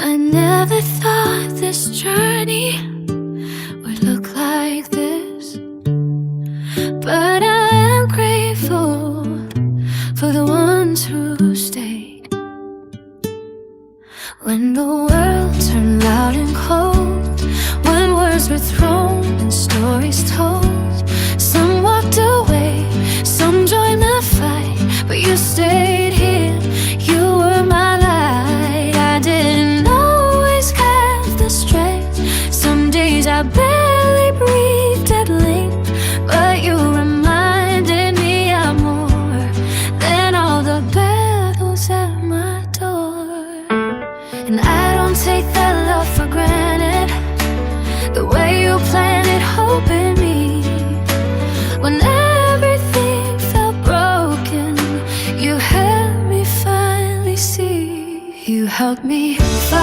I never thought this journey would look like this, but I am grateful for the ones who stayed. When the world turned loud and cold, when words were thrown and stories told, some walked away, some joined the fight, but you stayed here, you were my light. I didn't always have the strength, some days I barely breathed at length, but you reminded me I'm more than all the battles at my door. And I don't take that love for granted, the way you planted hope in me. When everything felt broken, you helped me finally see. You helped me finally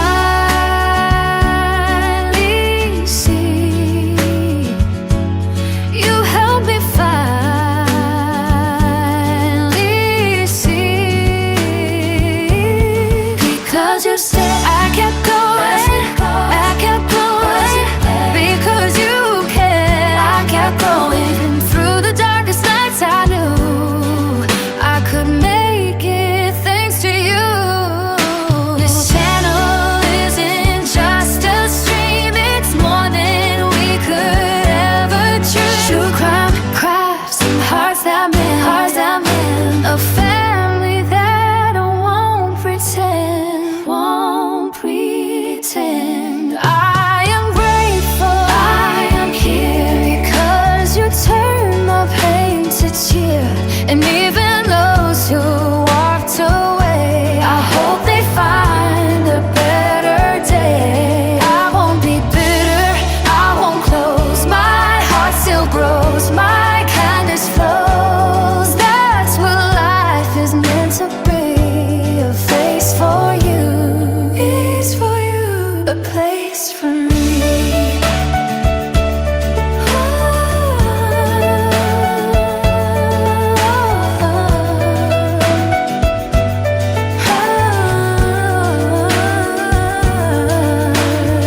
see. You helped me finally see. Because you said I kept going, I kept going. Because you cared, I kept going. And through the darkest nights I knew I could make it thanks to you. This channel isn't just a stream, it's more than we could ever choose. True crime, crafts, and hearts that mend, a family that won't pretend, won't pretend. I am grateful I am here, because you turned my pain to cheer. And even those who walked away, I hope they find a better day. I won't be bitter, I won't close, my heart still grows, my kindness flows. That's what life is meant to be, a face for you, peace for you, a place for me.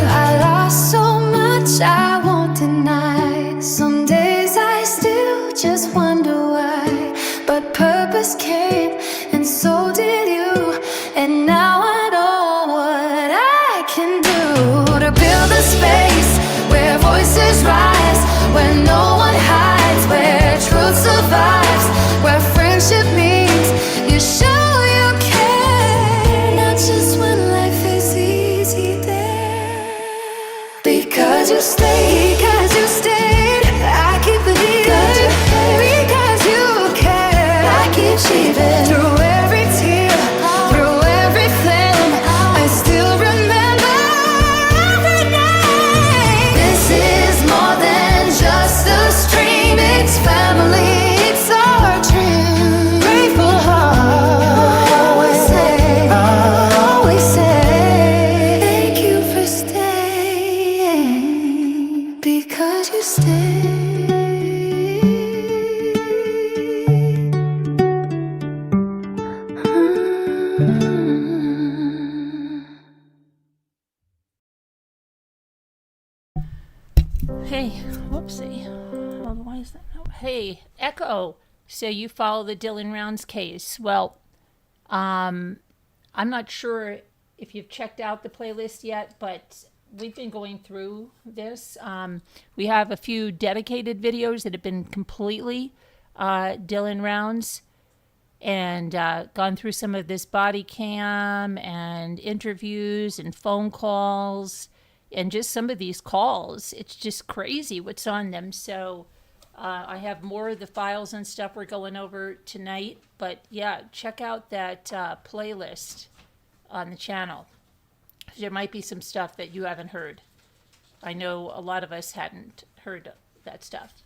I lost so much I won't deny. Some days I still just wonder why, but purpose came and so did you. And now I know what I can do to build a space where voices rise, where no one hides, where truth survives, where friendship means you show you care, not just when life is easy there. Because you stayed, I keep believing. Because you care, I keep achieving. Through every tear, through everything, I still remember every night. This is more than just a stream, it's family, it's our dream. Grateful heart, always say, thank you for staying, because you stayed. Hey, whoopsie. Oh, why is that? Oh, hey, Echo. So you follow the Dylan Rounds case. Well, I'm not sure if you've checked out the playlist yet, but we've been going through this. We have a few dedicated videos that have been completely Dylan Rounds, and gone through some of this body cam and interviews and phone calls and just some of these calls. It's just crazy what's on them. So I have more of the files and stuff we're going over tonight. But yeah, check out that playlist on the channel. There might be some stuff that you haven't heard. I know a lot of us hadn't heard that stuff.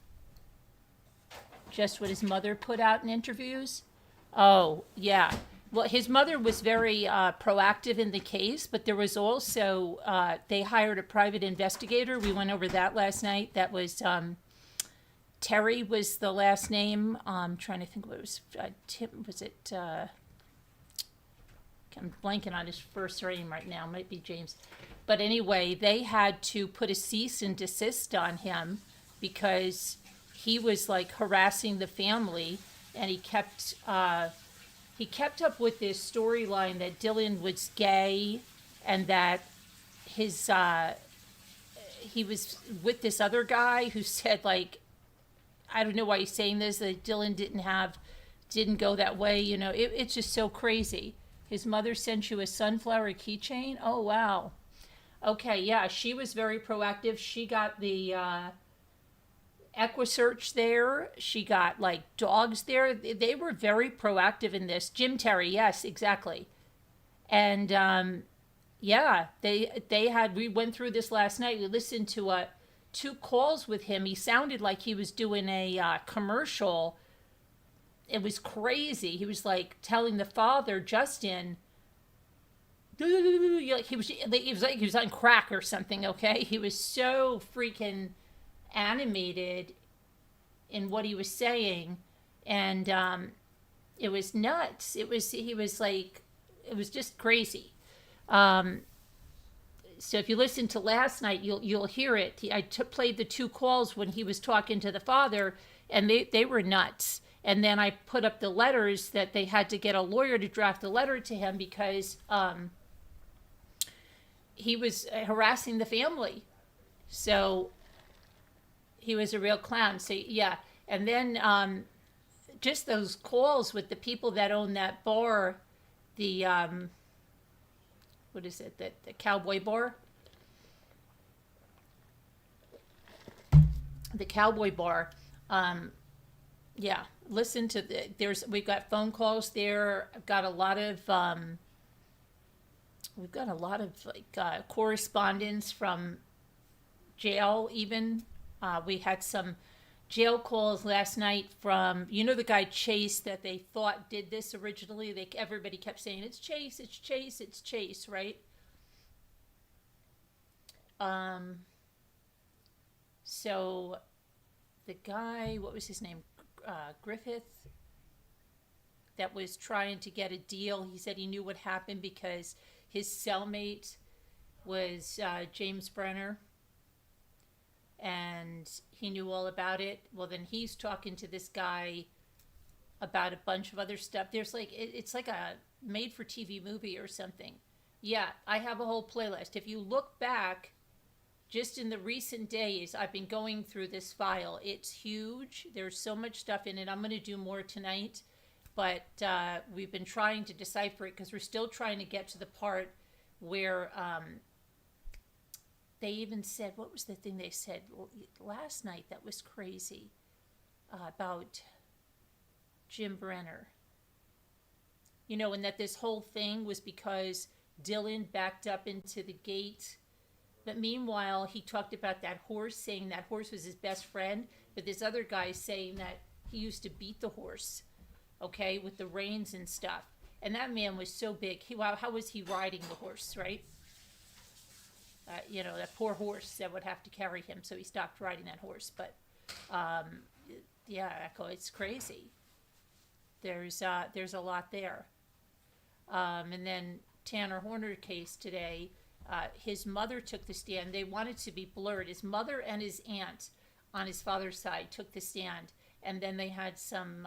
Just what his mother put out in interviews. Oh, yeah. Well, his mother was very proactive in the case, but there was also, they hired a private investigator. We went over that last night. That was Terry was the last name. I'm trying to think what it was. Tim, was it? I'm blanking on his first name right now. It might be James. But anyway, they had to put a cease and desist on him because he was like harassing the family, and he kept up with this storyline that Dylan was gay and that his he was with this other guy who said, like, I don't know why he's saying this, that Dylan didn't go that way. It's just so crazy. His mother sent you a sunflower keychain. Oh, wow. Okay, yeah, she was very proactive. She got the Equisearch there. She got like dogs there. They were very proactive in this. Jim Terry, yes, exactly. And yeah, we went through this last night. We listened to 2 calls with him. He sounded like he was doing a commercial. It was crazy. He was like telling the father, Justin, like he was like he was on crack or something. Okay, he was so freaking animated in what he was saying, and it was nuts. It was just crazy. So if you listen to last night, you'll hear it. I played the 2 calls when he was talking to the father, and they were nuts. And then I put up the letters that they had to get a lawyer to draft the letter to him because he was harassing the family. So he was a real clown. So yeah, and then just those calls with the people that own that bar, the what is it? The Cowboy Bar. The Cowboy Bar. Yeah, listen to we've got phone calls there. I've got a lot of we've got a lot of like correspondence from jail even. We had some jail calls last night from, the guy Chase that they thought did this originally. Everybody kept saying, it's Chase, it's Chase, it's Chase, right? So the guy, what was his name? Griffith, that was trying to get a deal. He said he knew what happened because his cellmate was James Brenner, and he knew all about it. Well, then he's talking to this guy about a bunch of other stuff. There's like, it's like a made-for-TV movie or something. Yeah, I have a whole playlist. If you look back, just in the recent days, I've been going through this file. It's huge. There's so much stuff in it. I'm going to do more tonight, but we've been trying to decipher it because we're still trying to get to the part where they even said, what was the thing they said last night that was crazy about Jim Brenner? And that this whole thing was because Dylan backed up into the gate. But meanwhile, he talked about that horse, saying that horse was his best friend. But this other guy saying that he used to beat the horse, okay, with the reins and stuff. And that man was so big. How was he riding the horse, right? That poor horse that would have to carry him. So he stopped riding that horse. But, yeah, Echo, it's crazy. There's a lot there. And then Tanner Horner case today. His mother took the stand. They wanted to be blurred. His mother and his aunt on his father's side took the stand. And then they had some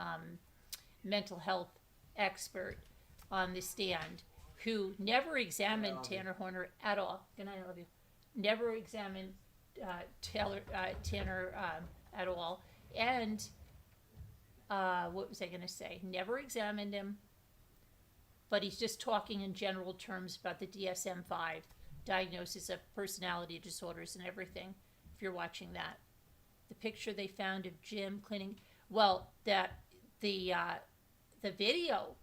mental health expert on the stand who never examined Tanner Horner at all. Good night, I love you. Never examined Tanner at all. And what was I going to say? Never examined him. But he's just talking in general terms about the DSM-5. Diagnosis of personality disorders and everything, if you're watching that. The picture they found of Jim cleaning, well, the video,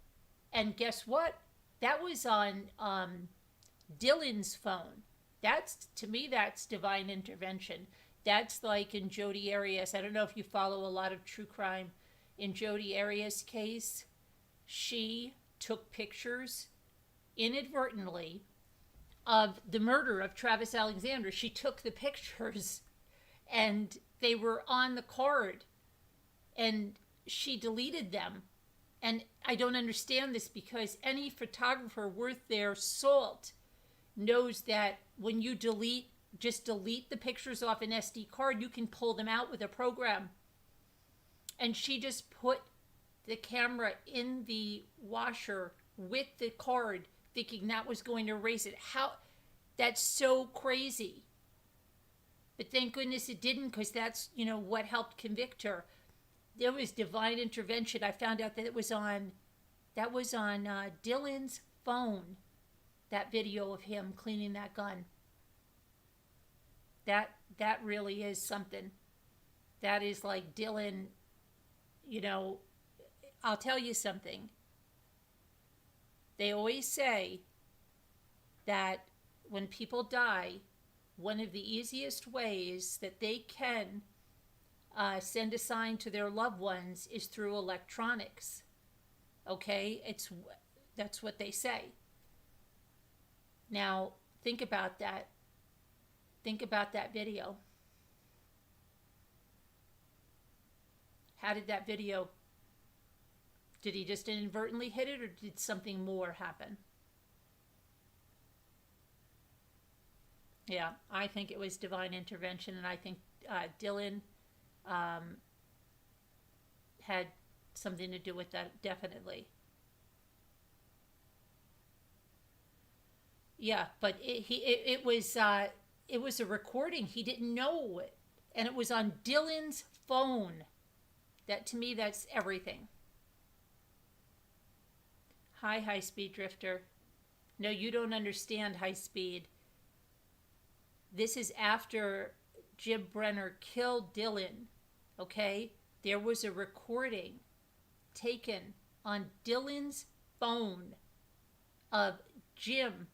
and guess what? That was on Dylan's phone. To me, that's divine intervention. That's like in Jodi Arias. I don't know if you follow a lot of true crime. In Jodi Arias' case, she took pictures inadvertently of the murder of Travis Alexander. She took the pictures and they were on the card and she deleted them And I don't understand this, because any photographer worth their salt knows that when you just delete the pictures off an SD card, you can pull them out with a program. And she just put the camera in the washer with the card, thinking that was going to erase it. How? That's so crazy. But thank goodness it didn't, because that's, what helped convict her. There was divine intervention. I found out that it was on Dylan's phone, that video of him cleaning that gun. That really is something. That is like Dylan, I'll tell you something. They always say that when people die, one of the easiest ways that they can send a sign to their loved ones is through electronics. Okay? That's what they say. Now, think about that. Think about that video. How did that video, did he just inadvertently hit it, or did something more happen? Yeah, I think it was divine intervention, and I think Dylan had something to do with that, definitely. Yeah, but it was a recording. He didn't know it, and it was on Dylan's phone. That, to me, that's everything. Hi, High Speed Drifter. No, you don't understand, High Speed. This is after Jim Brenner killed Dylan, okay? There was a recording taken on Dylan's phone of Jim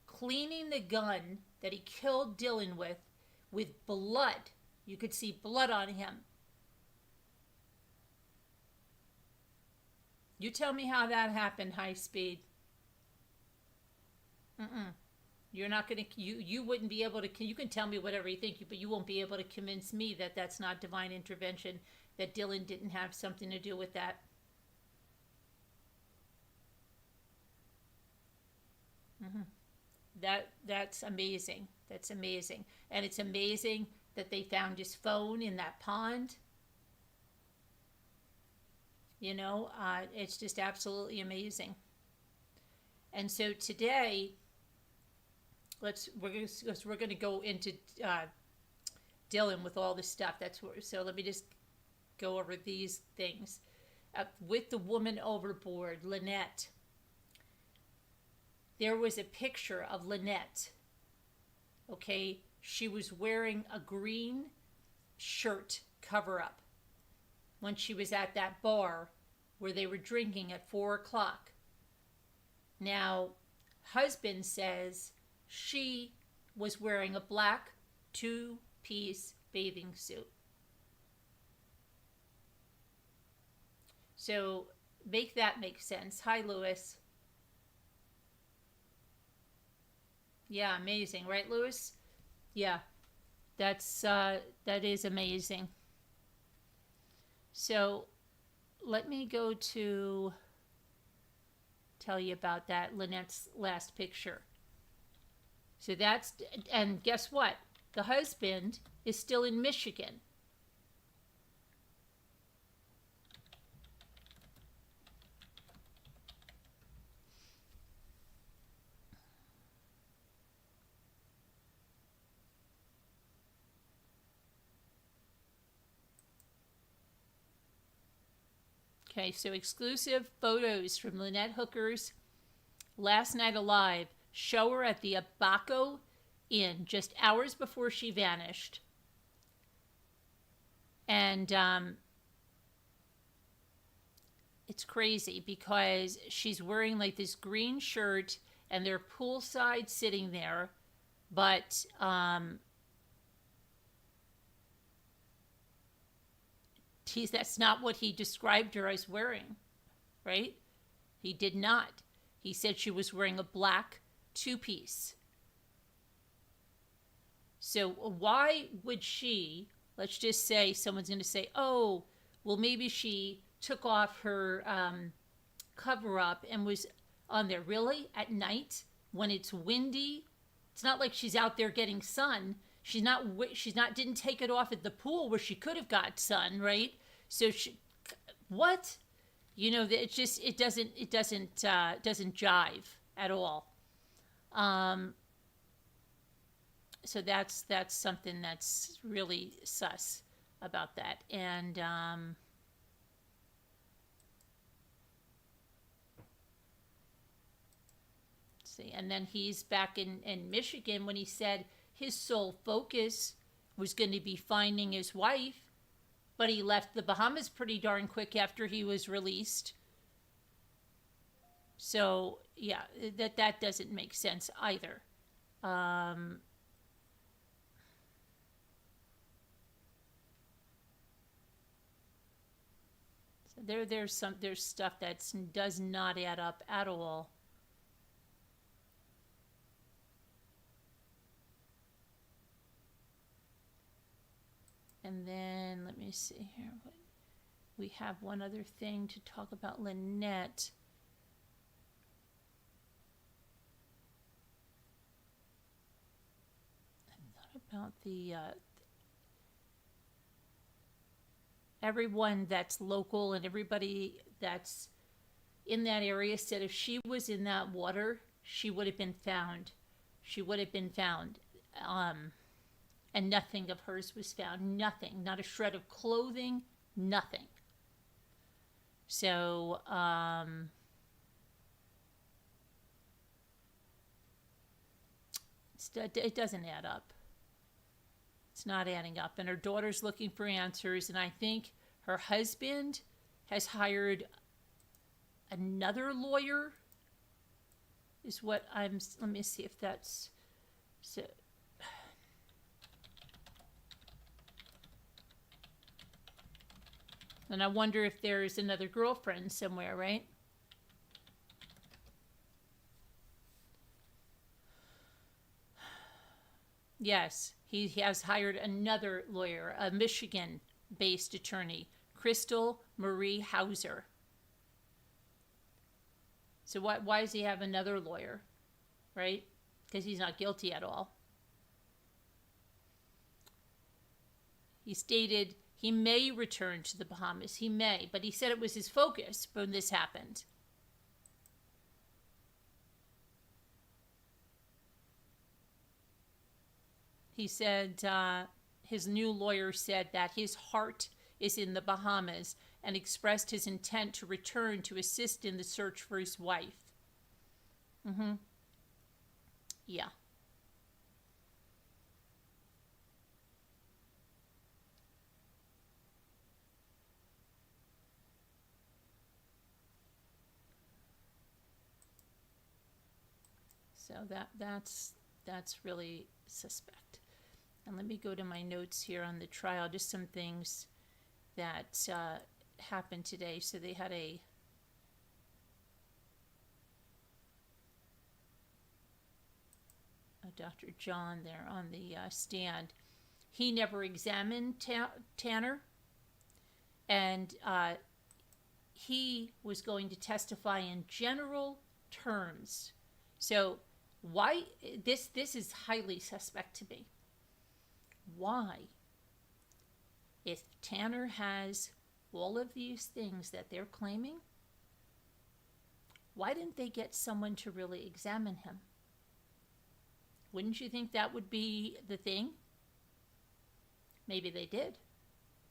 cleaning the gun that he killed Dylan with blood. You could see blood on him. You tell me how that happened, High Speed. You're not going to, you wouldn't be able to, you can tell me whatever you think, but you won't be able to convince me that that's not divine intervention, that Dylan didn't have something to do with that. That's amazing. That's amazing. And it's amazing that they found his phone in that pond. It's just absolutely amazing. And so today, we're going to go into Dylan with all this stuff. So let me just go over these things. With the woman overboard, Lynette, there was a picture of Lynette. Okay, she was wearing a green shirt cover-up when she was at that bar where they were drinking at 4 o'clock. Now, husband says she was wearing a black 2-piece bathing suit. So make that make sense. Hi, Lewis. Yeah, amazing, right, Lewis? Yeah, that is amazing. So let me go to tell you about that Lynette's last picture. So and guess what? The husband is still in Michigan. Okay, so exclusive photos from Lynette Hooker's last night alive show her at the Abaco Inn just hours before she vanished. And it's crazy because she's wearing like this green shirt and they're poolside sitting there, but that's not what he described her as wearing, right? He did not. He said she was wearing a black 2-piece. So why would she, let's just say someone's going to say, oh, well, maybe she took off her cover up and was on there. Really? At night when it's windy? It's not like she's out there getting sun. She's not didn't take it off at the pool where she could have got sun, right? So what? You know, it doesn't jive at all. So that's something that's really sus about that. And see, and then he's back in Michigan when he said his sole focus was going to be finding his wife, but he left the Bahamas pretty darn quick after he was released. So yeah, that doesn't make sense either. So there's stuff that does not add up at all. And then let me see here. We have one other thing to talk about Lynette. I thought about the everyone that's local and everybody that's in that area said if she was in that water, she would have been found. She would have been found. And nothing of hers was found. Nothing. Not a shred of clothing. Nothing. So, it doesn't add up. It's not adding up. And her daughter's looking for answers. And I think her husband has hired another lawyer. Is what I'm. Let me see if that's. So. And I wonder if there's another girlfriend somewhere, right? Yes, he has hired another lawyer, a Michigan-based attorney, Crystal Marie Hauser. So why does he have another lawyer, right? Because he's not guilty at all. He stated he may return to the Bahamas. He may, but he said it was his focus when this happened. He said his new lawyer said that his heart is in the Bahamas and expressed his intent to return to assist in the search for his wife. Yeah. So that's really suspect. And let me go to my notes here on the trial, just some things that happened today. So they had a Dr. John there on the stand. He never examined Tanner, and he was going to testify in general terms. So why this is highly suspect to me. Why, if Tanner has all of these things that they're claiming, why didn't they get someone to really examine him? Wouldn't you think that would be the thing? Maybe they did.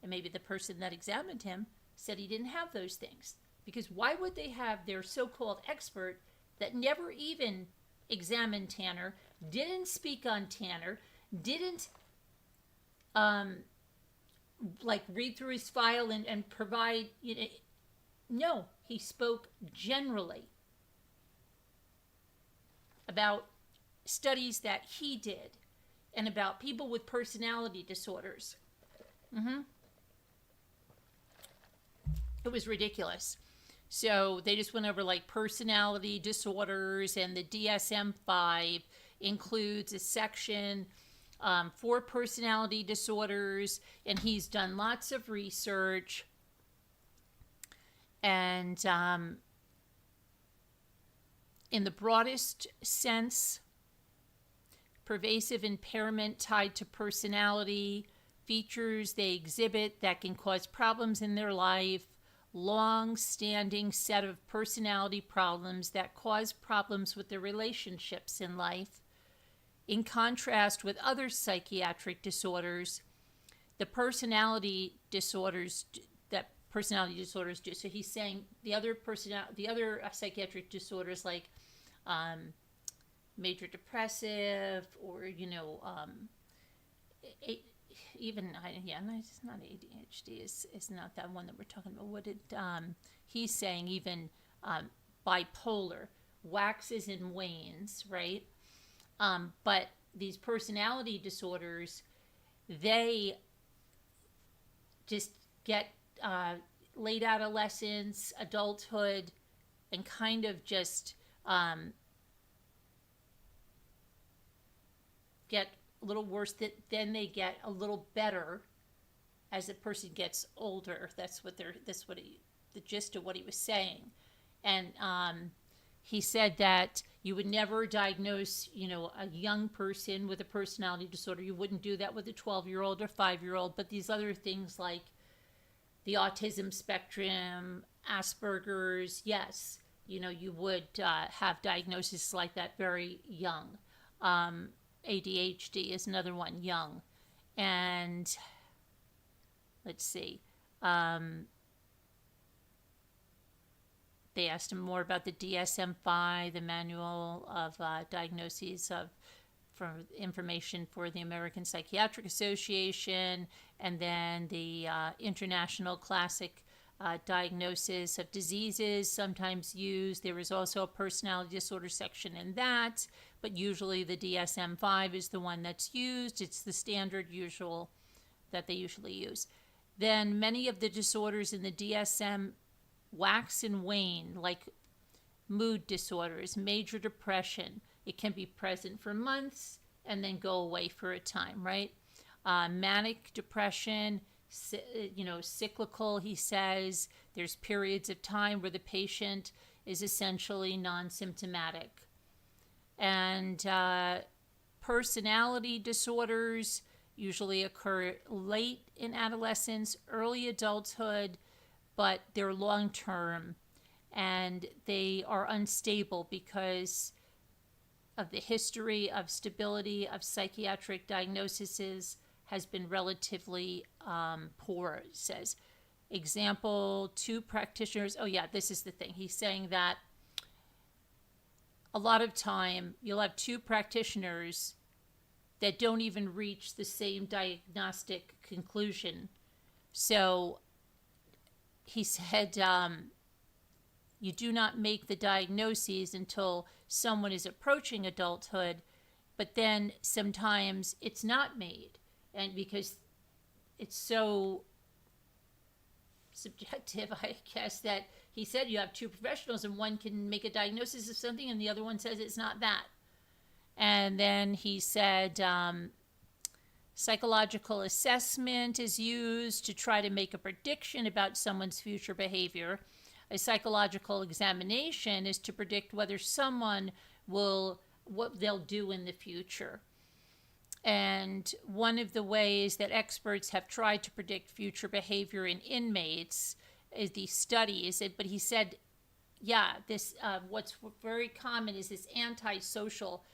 And maybe the person that examined him said he didn't have those things. Because why would they have their so-called expert that never even examined Tanner, didn't speak on Tanner, didn't read through his file and provide, no, he spoke generally about studies that he did and about people with personality disorders. It was ridiculous. So they just went over personality disorders, and the DSM-5 includes a section for personality disorders, and he's done lots of research. And in the broadest sense, pervasive impairment tied to personality, features they exhibit that can cause problems in their life, long-standing set of personality problems that cause problems with their relationships in life. In contrast with other psychiatric disorders, the personality disorders do. So he's saying the other psychiatric disorders like major depressive, or it's not ADHD. Is not that one that we're talking about. What did he's saying? Even bipolar waxes and wanes, right? But these personality disorders, they just get late adolescence, adulthood, and kind of just get a little worse. Then they get a little better as the person gets older. That's the gist of what he was saying. And he said that you would never diagnose, a young person with a personality disorder. You wouldn't do that with a 12-year-old or 5-year-old. But these other things like the autism spectrum, Asperger's, yes, you would have diagnoses like that very young. ADHD is another one, young. And let's see. They asked him more about the DSM-5, the Manual of Diagnoses for Information for the American Psychiatric Association, and then the International Classic Diagnosis of Diseases, sometimes used. There is also a personality disorder section in that, but usually the DSM-5 is the one that's used. It's the standard usual that they usually use. Then many of the disorders in the DSM wax and wane, like mood disorders, major depression. It can be present for months and then go away for a time, right? Manic depression, cyclical, he says. There's periods of time where the patient is essentially non-symptomatic. And personality disorders usually occur late in adolescence, early adulthood, but they're long-term, and they are unstable because of the history of stability of psychiatric diagnoses has been relatively poor, it says. Example, 2 practitioners. Oh yeah, this is the thing. He's saying that a lot of time you'll have 2 practitioners that don't even reach the same diagnostic conclusion. So he said you do not make the diagnoses until someone is approaching adulthood, but then sometimes it's not made, and because it's so subjective, I guess, that he said you have 2 professionals and one can make a diagnosis of something and the other one says it's not that. And then he said psychological assessment is used to try to make a prediction about someone's future behavior. A psychological examination is to predict whether someone what they'll do in the future. And one of the ways that experts have tried to predict future behavior in inmates is these studies. But he said, this what's very common is this antisocial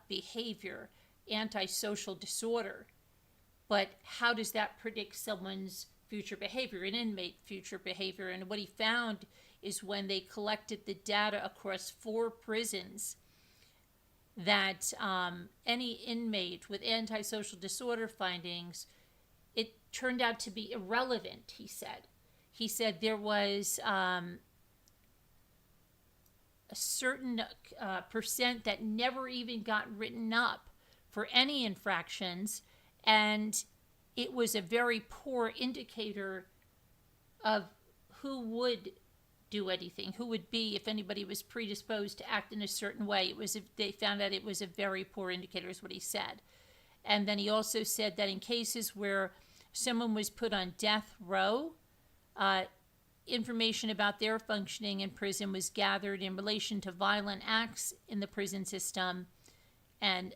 behavior, antisocial disorder. But how does that predict someone's future behavior, an inmate future behavior? And what he found is when they collected the data across 4 prisons, that any inmate with antisocial disorder findings, it turned out to be irrelevant, he said. He said there was a certain percent that never even got written up for any infractions, and it was a very poor indicator of who would do anything, who would be, if anybody was predisposed to act in a certain way. They found out it was a very poor indicator, is what he said. And then he also said that in cases where someone was put on death row, information about their functioning in prison was gathered in relation to violent acts in the prison system. And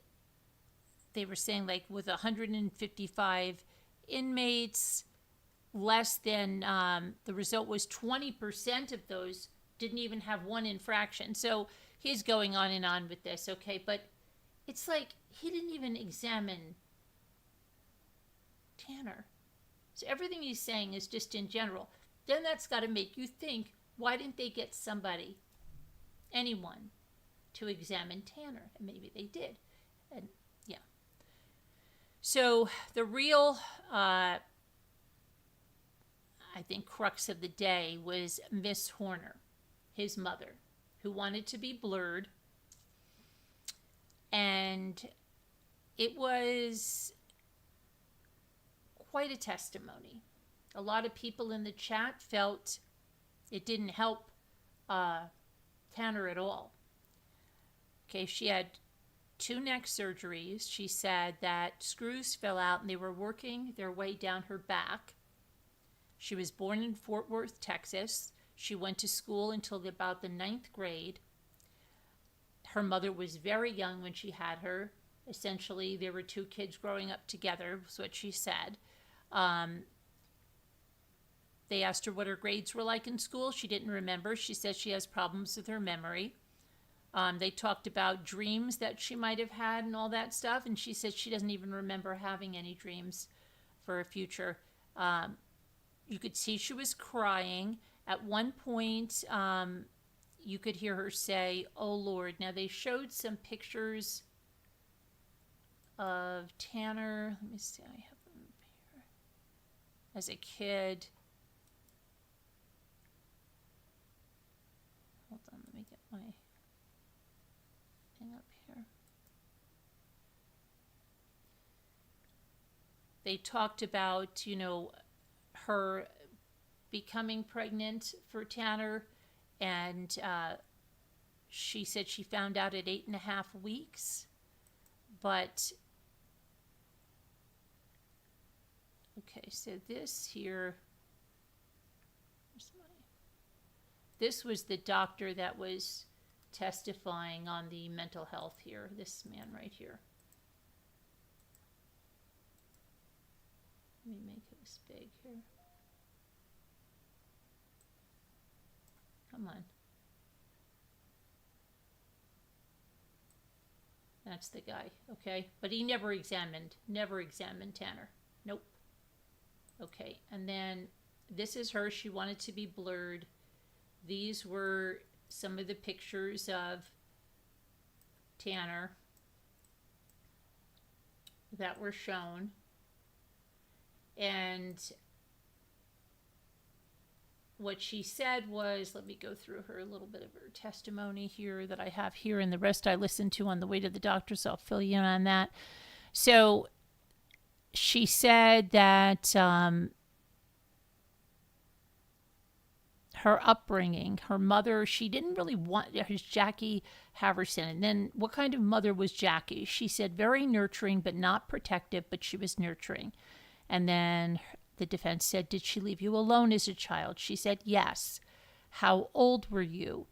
they were saying, like, with 155 inmates, less than, the result was 20% of those didn't even have one infraction. So he's going on and on with this, okay? But it's like he didn't even examine Tanner. So everything he's saying is just in general. Then that's got to make you think, why didn't they get somebody, anyone, to examine Tanner? And maybe they did. And yeah. So the real, I think, crux of the day was Miss Horner, his mother, who wanted to be blurred. And it was quite a testimony. A lot of people in the chat felt it didn't help Tanner at all. Okay, she had 2 neck surgeries. She said that screws fell out and they were working their way down her back. She was born in Fort Worth, Texas. She went to school until about the 9th grade. Her mother was very young when she had her. Essentially, there were 2 kids growing up together, was what she said. They asked her what her grades were like in school. She didn't remember. She says she has problems with her memory. They talked about dreams that she might have had and all that stuff, and she said she doesn't even remember having any dreams for a future. You could see she was crying. At one point, you could hear her say, "Oh, Lord." Now, they showed some pictures of Tanner. Let me see. I have them here. As a kid. Hold on. Let me get my thing up here. They talked about, her becoming pregnant for Tanner, and she said she found out at 8.5 weeks. But okay, so this here, this was the doctor that was testifying on the mental health here, this man right here. Let me make this big here. Come on. That's the guy, okay? But he never examined Tanner. Nope. Okay, and then this is her. She wanted to be blurred. These were some of the pictures of Tanner that were shown. And what she said was, let me go through her, a little bit of her testimony here that I have here, and the rest I listened to on the way to the doctor, so I'll fill you in on that. So she said that her upbringing, her mother, she didn't really want, there's Jackie Haverson. And then what kind of mother was Jackie? She said very nurturing, but not protective, but she was nurturing. And then the defense said, did she leave you alone as a child? She said, yes. How old were you?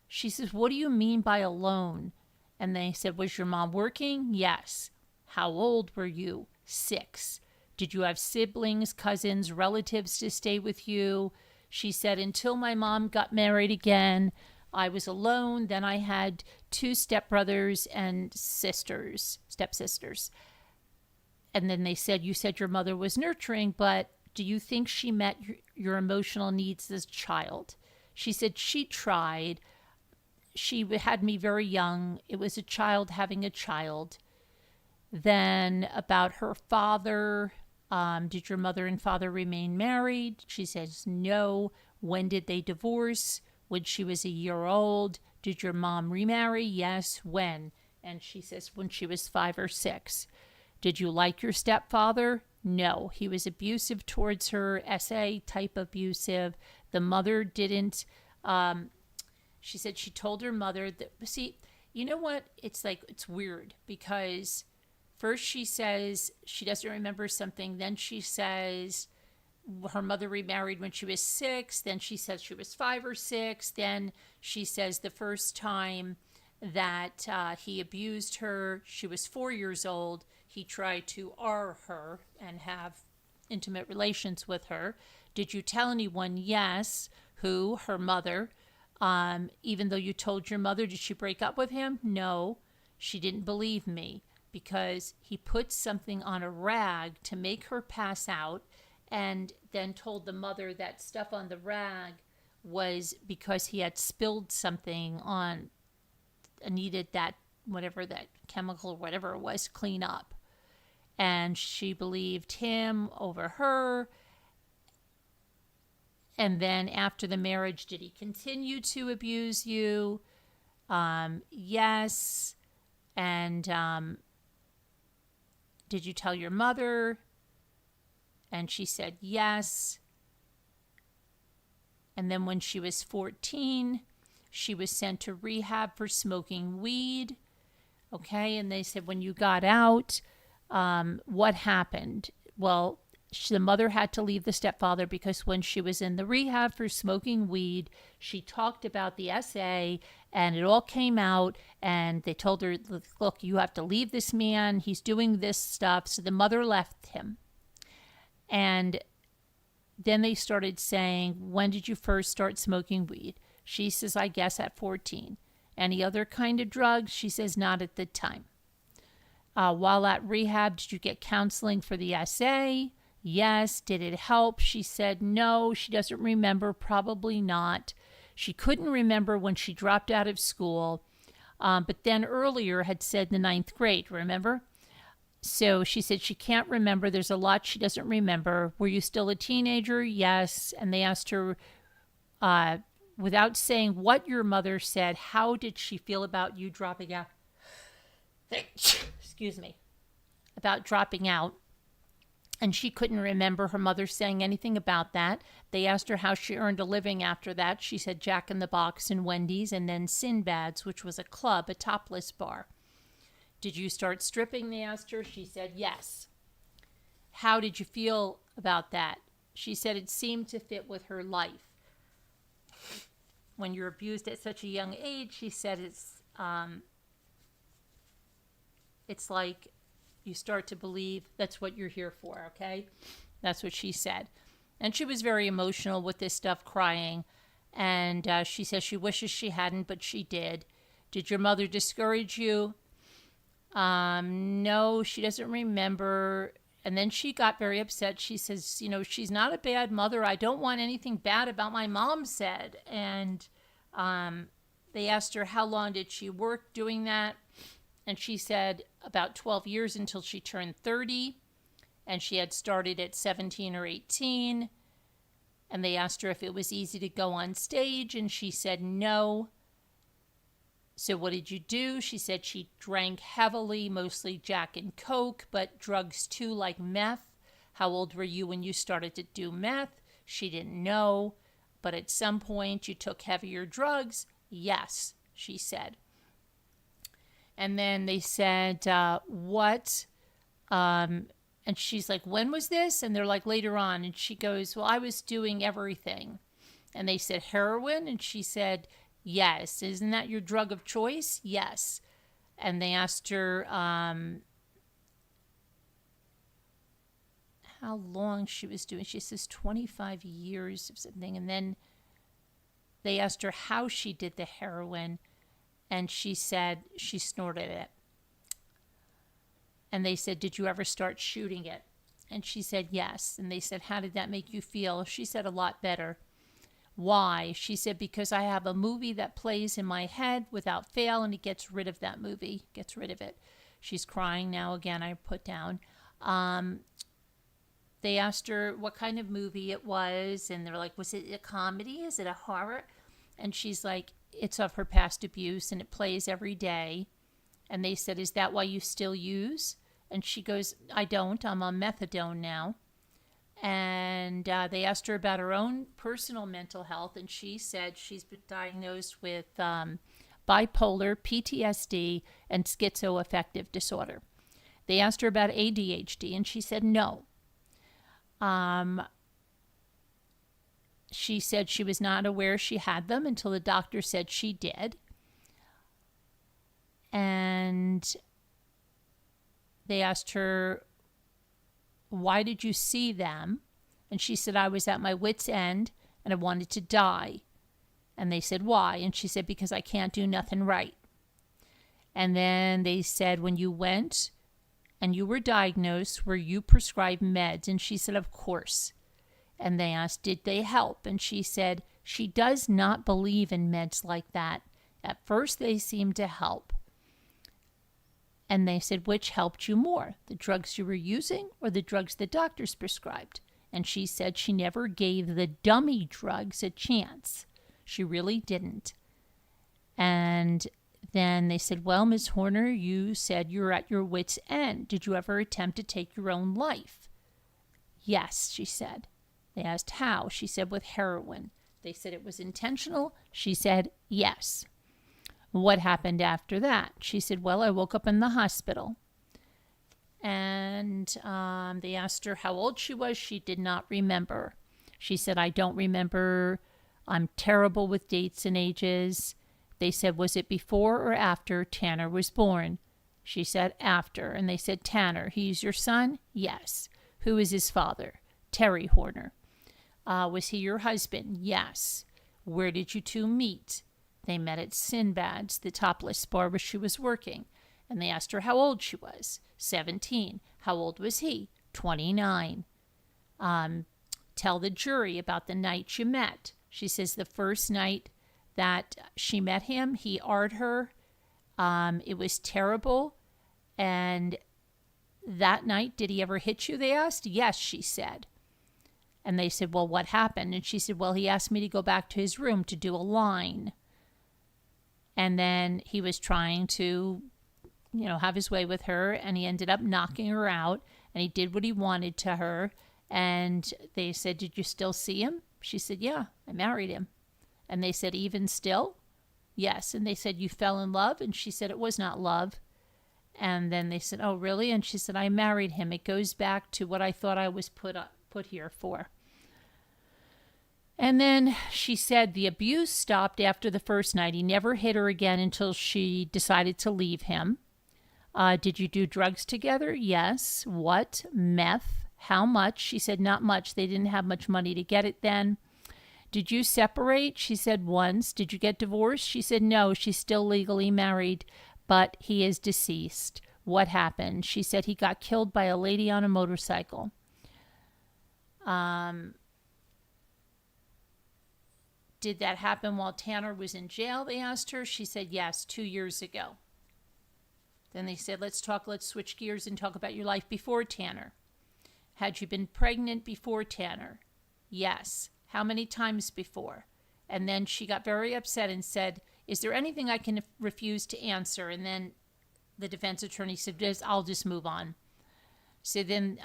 She says, what do you mean by alone? And they said, was your mom working? Yes. How old were you? 6. Did you have siblings, cousins, relatives to stay with you? She said, until my mom got married again, I was alone. Then I had 2 stepbrothers and stepsisters. And then they said, you said your mother was nurturing, but do you think she met your emotional needs as a child? She said she tried. She had me very young. It was a child having a child. Then about her father, did your mother and father remain married? She says no. When did they divorce? When she was a year old. Did your mom remarry? Yes. When? And she says when she was 5 or 6. Did you like your stepfather? No. He was abusive towards her, SA type abusive. The mother didn't. She said she told her mother that, see, you know what? It's like, it's weird because first she says she doesn't remember something. Then she says her mother remarried when she was 6. Then she says she was 5 or 6. Then she says the first time that he abused her, she was 4 years old. He tried to R her and have intimate relations with her. Did you tell anyone? Yes. Who? Her mother. Even though you told your mother, did she break up with him? No. She didn't believe me because he put something on a rag to make her pass out, and then told the mother that stuff on the rag was because he had spilled something on, needed that, whatever that chemical or whatever it was, clean up. And she believed him over her. And then after the marriage, did he continue to abuse you? Yes. And did you tell your mother? And she said yes. And then when she was 14, she was sent to rehab for smoking weed. Okay, and they said, when you got out, what happened? Well, the mother had to leave the stepfather because when she was in the rehab for smoking weed, she talked about the essay and it all came out, and they told her, look, you have to leave this man. He's doing this stuff. So the mother left him. And then they started saying, when did you first start smoking weed? She says, I guess at 14. Any other kind of drugs? She says, not at the time. While at rehab, did you get counseling for the essay? Yes. Did it help? She said no. She doesn't remember. Probably not. She couldn't remember when she dropped out of school, but then earlier had said the 9th grade, remember? So she said she can't remember. There's a lot she doesn't remember. Were you still a teenager? Yes. And they asked her, without saying what your mother said, how did she feel about you dropping out? Excuse me. About dropping out. And she couldn't remember her mother saying anything about that. They asked her how she earned a living after that. She said Jack in the Box and Wendy's, and then Sinbad's, which was a club, a topless bar. Did you start stripping? They asked her. She said yes. How did you feel about that? She said it seemed to fit with her life. When you're abused at such a young age, she said it's like you start to believe that's what you're here for, okay? That's what she said. And she was very emotional with this stuff, crying. And she says she wishes she hadn't, but she did. Did your mother discourage you? No, she doesn't remember. And then she got very upset. She says, she's not a bad mother. I don't want anything bad about my mom said. And they asked her how long did she work doing that. And she said about 12 years until she turned 30. And she had started at 17 or 18. And they asked her if it was easy to go on stage. And she said no. So what did you do? She said she drank heavily, mostly Jack and Coke, but drugs too, like meth. How old were you when you started to do meth? She didn't know. But at some point you took heavier drugs? Yes, she said. And then they said, what? And she's like, when was this? And they're like, later on. And she goes, well, I was doing everything. And they said, heroin? And she said, yes. Isn't that your drug of choice? Yes. And they asked her how long she was doing. She says 25 years of something. And then they asked her how she did the heroin. And she said she snorted it. And they said, did you ever start shooting it? And she said, yes. And they said, how did that make you feel? She said, a lot better. Why? She said, because I have a movie that plays in my head without fail, and it gets rid of that movie, gets rid of it. She's crying now again, I put down. They asked her what kind of movie it was, and they're like, was it a comedy? Is it a horror? And she's like, it's of her past abuse, and it plays every day. And they said, is that why you still use? And she goes, I don't. I'm on methadone now. And they asked her about her own personal mental health, and she said she's been diagnosed with bipolar, PTSD, and schizoaffective disorder. They asked her about ADHD, and she said no. She said she was not aware she had them until the doctor said she did. And they asked her, why did you see them? And she said, I was at my wit's end and I wanted to die. And they said, why? And she said, because I can't do nothing right. And then they said, when you went and you were diagnosed, were you prescribed meds? And she said, of course. And they asked, did they help? And she said, she does not believe in meds like that. At first, they seemed to help. And they said, which helped you more, the drugs you were using or the drugs the doctors prescribed? And she said she never gave the dummy drugs a chance. She really didn't. And then they said, well, Ms. Horner, you said you're at your wit's end. Did you ever attempt to take your own life? Yes, she said. They asked how. She said with heroin. They said it was intentional. She said yes. What happened after that? She said, well, I woke up in the hospital. And they asked her how old she was. She did not remember. She said, I don't remember. I'm terrible with dates and ages. They said, was it before or after Tanner was born? She said, after. And they said, Tanner, he's your son? Yes. Who is his father? Terry Horner. Was he your husband? Yes. Where did you two meet? They met at Sinbad's, the topless bar where she was working. And they asked her how old she was. 17. How old was he? 29. Tell the jury about the night you met. She says the first night that she met him, he AR'd her. It was terrible. And that night, did he ever hit you, they asked? Yes, she said. And they said, well, what happened? And she said, well, he asked me to go back to his room to do a line. And then he was trying to, have his way with her, and he ended up knocking her out, and he did what he wanted to her. And they said, did you still see him? She said, yeah, I married him. And they said, even still? Yes. And they said, you fell in love? And she said, it was not love. And then they said, oh, really? And she said, I married him. It goes back to what I thought I was put here for. And then she said the abuse stopped after the first night. He never hit her again until she decided to leave him. Did you do drugs together? Yes. What? Meth. How much? She said not much. They didn't have much money to get it then. Did you separate? She said once. Did you get divorced? She said no. She's still legally married, but he is deceased. What happened? She said he got killed by a lady on a motorcycle. Did that happen while Tanner was in jail? They asked her. She said yes, 2 years ago. Then they said, let's switch gears and talk about your life before Tanner. Had you been pregnant before Tanner? Yes. How many times before? And then she got very upset and said, is there anything I can refuse to answer? And then the defense attorney said, I'll just move on. So then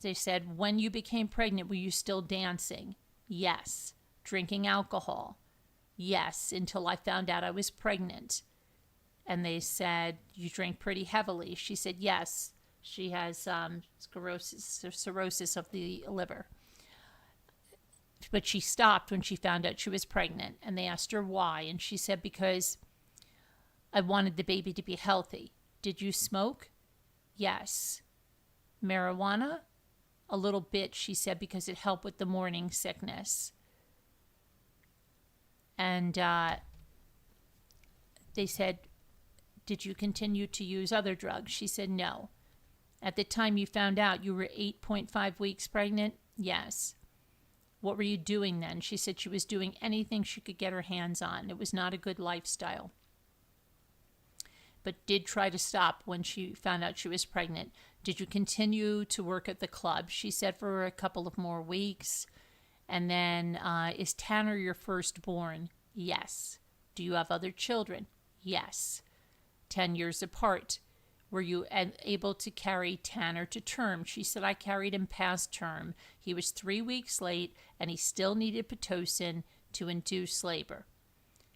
they said, when you became pregnant, were you still dancing? Yes. Drinking alcohol? Yes, until I found out I was pregnant. And they said, you drink pretty heavily. She said, yes. She has cirrhosis of the liver. But she stopped when she found out she was pregnant. And they asked her why. And she said, because I wanted the baby to be healthy. Did you smoke? Yes. Marijuana? A little bit, she said, because it helped with the morning sickness. And they said, did you continue to use other drugs? She said no. At the time you found out, you were 8.5 weeks pregnant? Yes. What were you doing then? She said she was doing anything she could get her hands on. It was not a good lifestyle. But did try to stop when she found out she was pregnant. Did you continue to work at the club? She said for a couple of more weeks. And then, is Tanner your firstborn? Yes. Do you have other children? Yes. 10 years apart. Were you able to carry Tanner to term? She said, I carried him past term. He was 3 weeks late, and he still needed Pitocin to induce labor.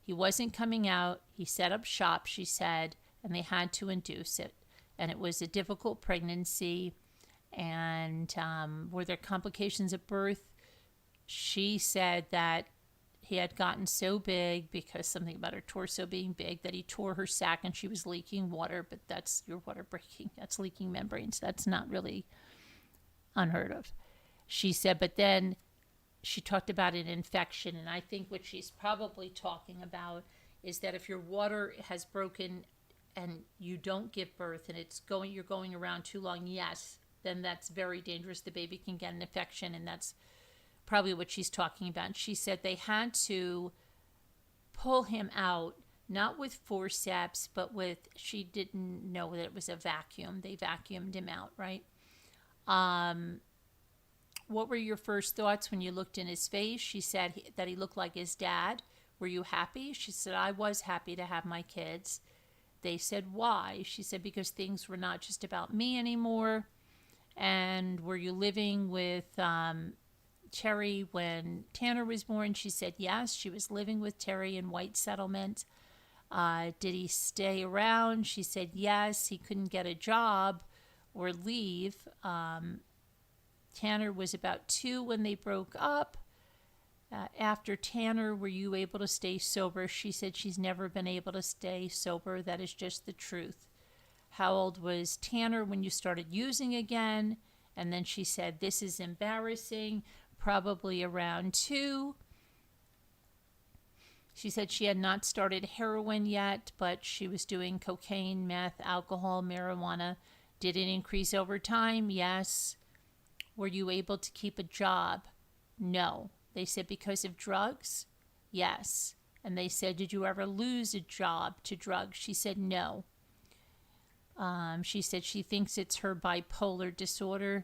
He wasn't coming out. He set up shop, she said, and they had to induce it. And it was a difficult pregnancy. And were there complications at birth? She said that he had gotten so big because something about her torso being big that he tore her sac and she was leaking water, but that's your water breaking. That's leaking membranes. That's not really unheard of. She said, but then she talked about an infection, and I think what she's probably talking about is that if your water has broken and you don't give birth and you're going around too long, yes, then that's very dangerous. The baby can get an infection, and that's probably what she's talking about. And she said they had to pull him out, not with forceps, but she didn't know that it was a vacuum. They vacuumed him out, right? What were your first thoughts when you looked in his face? She said that he looked like his dad. Were you happy? She said, I was happy to have my kids. They said, why? She said, because things were not just about me anymore. And were you living with Terry when Tanner was born? She said, yes, she was living with Terry in White Settlement. Did he stay around? She said, yes, he couldn't get a job or leave. Tanner was about 2 when they broke up. After Tanner, were you able to stay sober? She said she's never been able to stay sober. That is just the truth. How old was Tanner when you started using again? And then she said, this is embarrassing, probably around 2. She said she had not started heroin yet, but she was doing cocaine, meth, alcohol, marijuana. Did it increase over time? Yes. Were you able to keep a job? No. They said because of drugs? Yes. And they said, did you ever lose a job to drugs? She said no. She said she thinks it's her bipolar disorder.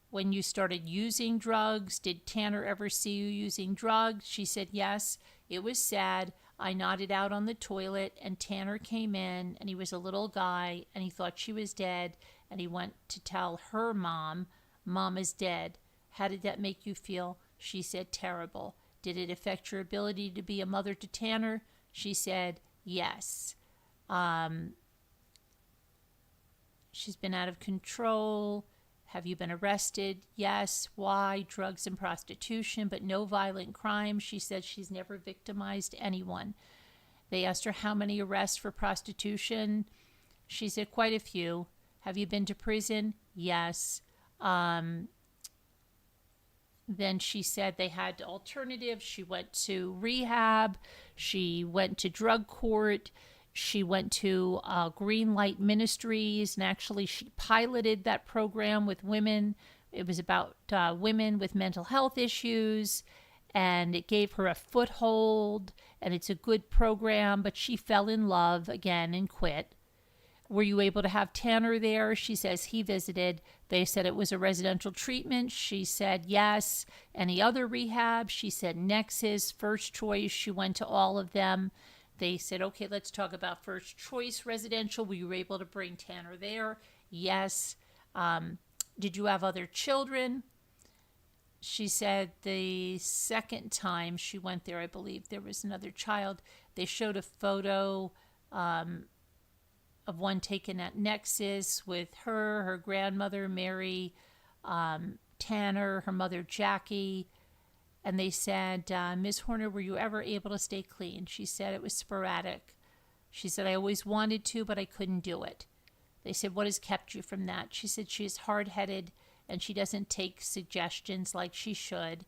When you started using drugs, did Tanner ever see you using drugs? She said yes. It was sad. I nodded out on the toilet and Tanner came in and he was a little guy and he thought she was dead and he went to tell her mom, Mom is dead. How did that make you feel? She said terrible. Did it affect your ability to be a mother to Tanner? She said yes. She's been out of control. Have you been arrested? Yes. Why? Drugs and prostitution, but no violent crime. She said she's never victimized anyone. They asked her how many arrests for prostitution. She said quite a few. Have you been to prison? Yes. Then she said they had alternatives. She went to rehab. She went to drug court. She went to Green Light Ministries, and actually she piloted that program with women. It was about women with mental health issues, and it gave her a foothold, and it's a good program, but she fell in love again and quit. Were you able to have Tanner there? She says he visited. They said it was a residential treatment. She said yes. Any other rehab? She said Nexus, First Choice. She went to all of them. They said, okay, let's talk about First Choice residential. Were you able to bring Tanner there? Yes. Did you have other children? She said the second time she went there, I believe there was another child. They showed a photo of one taken at Nexus with her grandmother, Mary, Tanner, her mother, Jackie. And they said, Ms. Horner, were you ever able to stay clean? She said it was sporadic. She said, I always wanted to, but I couldn't do it. They said, what has kept you from that? She said she is hard-headed and she doesn't take suggestions like she should.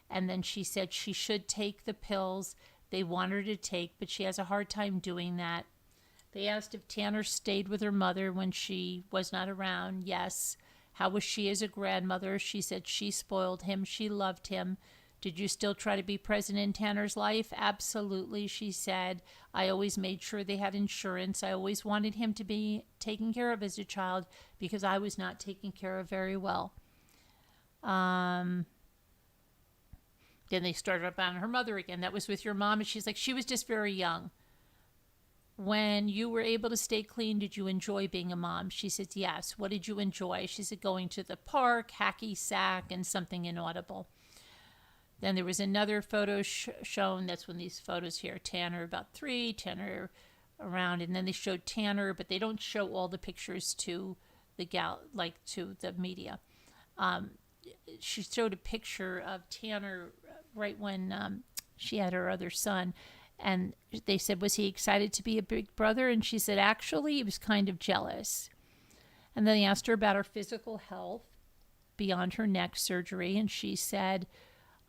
And then she said she should take the pills they want her to take, but she has a hard time doing that. They asked if Tanner stayed with her mother when she was not around. Yes. How was she as a grandmother? She said she spoiled him. She loved him. Did you still try to be present in Tanner's life? Absolutely, she said. I always made sure they had insurance. I always wanted him to be taken care of as a child because I was not taken care of very well. Then they started up on her mother again. That was with your mom. And she's like, she was just very young. When you were able to stay clean, did you enjoy being a mom? She said, yes. What did you enjoy? She said, going to the park, hacky sack, and something inaudible. Then there was another photo shown. That's when these photos here, Tanner about 3, Tanner around, and then they showed Tanner, but they don't show all the pictures to the to the media. she showed a picture of Tanner right when she had her other son. And they said, was he excited to be a big brother? And she said, actually, he was kind of jealous. And then they asked her about her physical health beyond her neck surgery. And she said,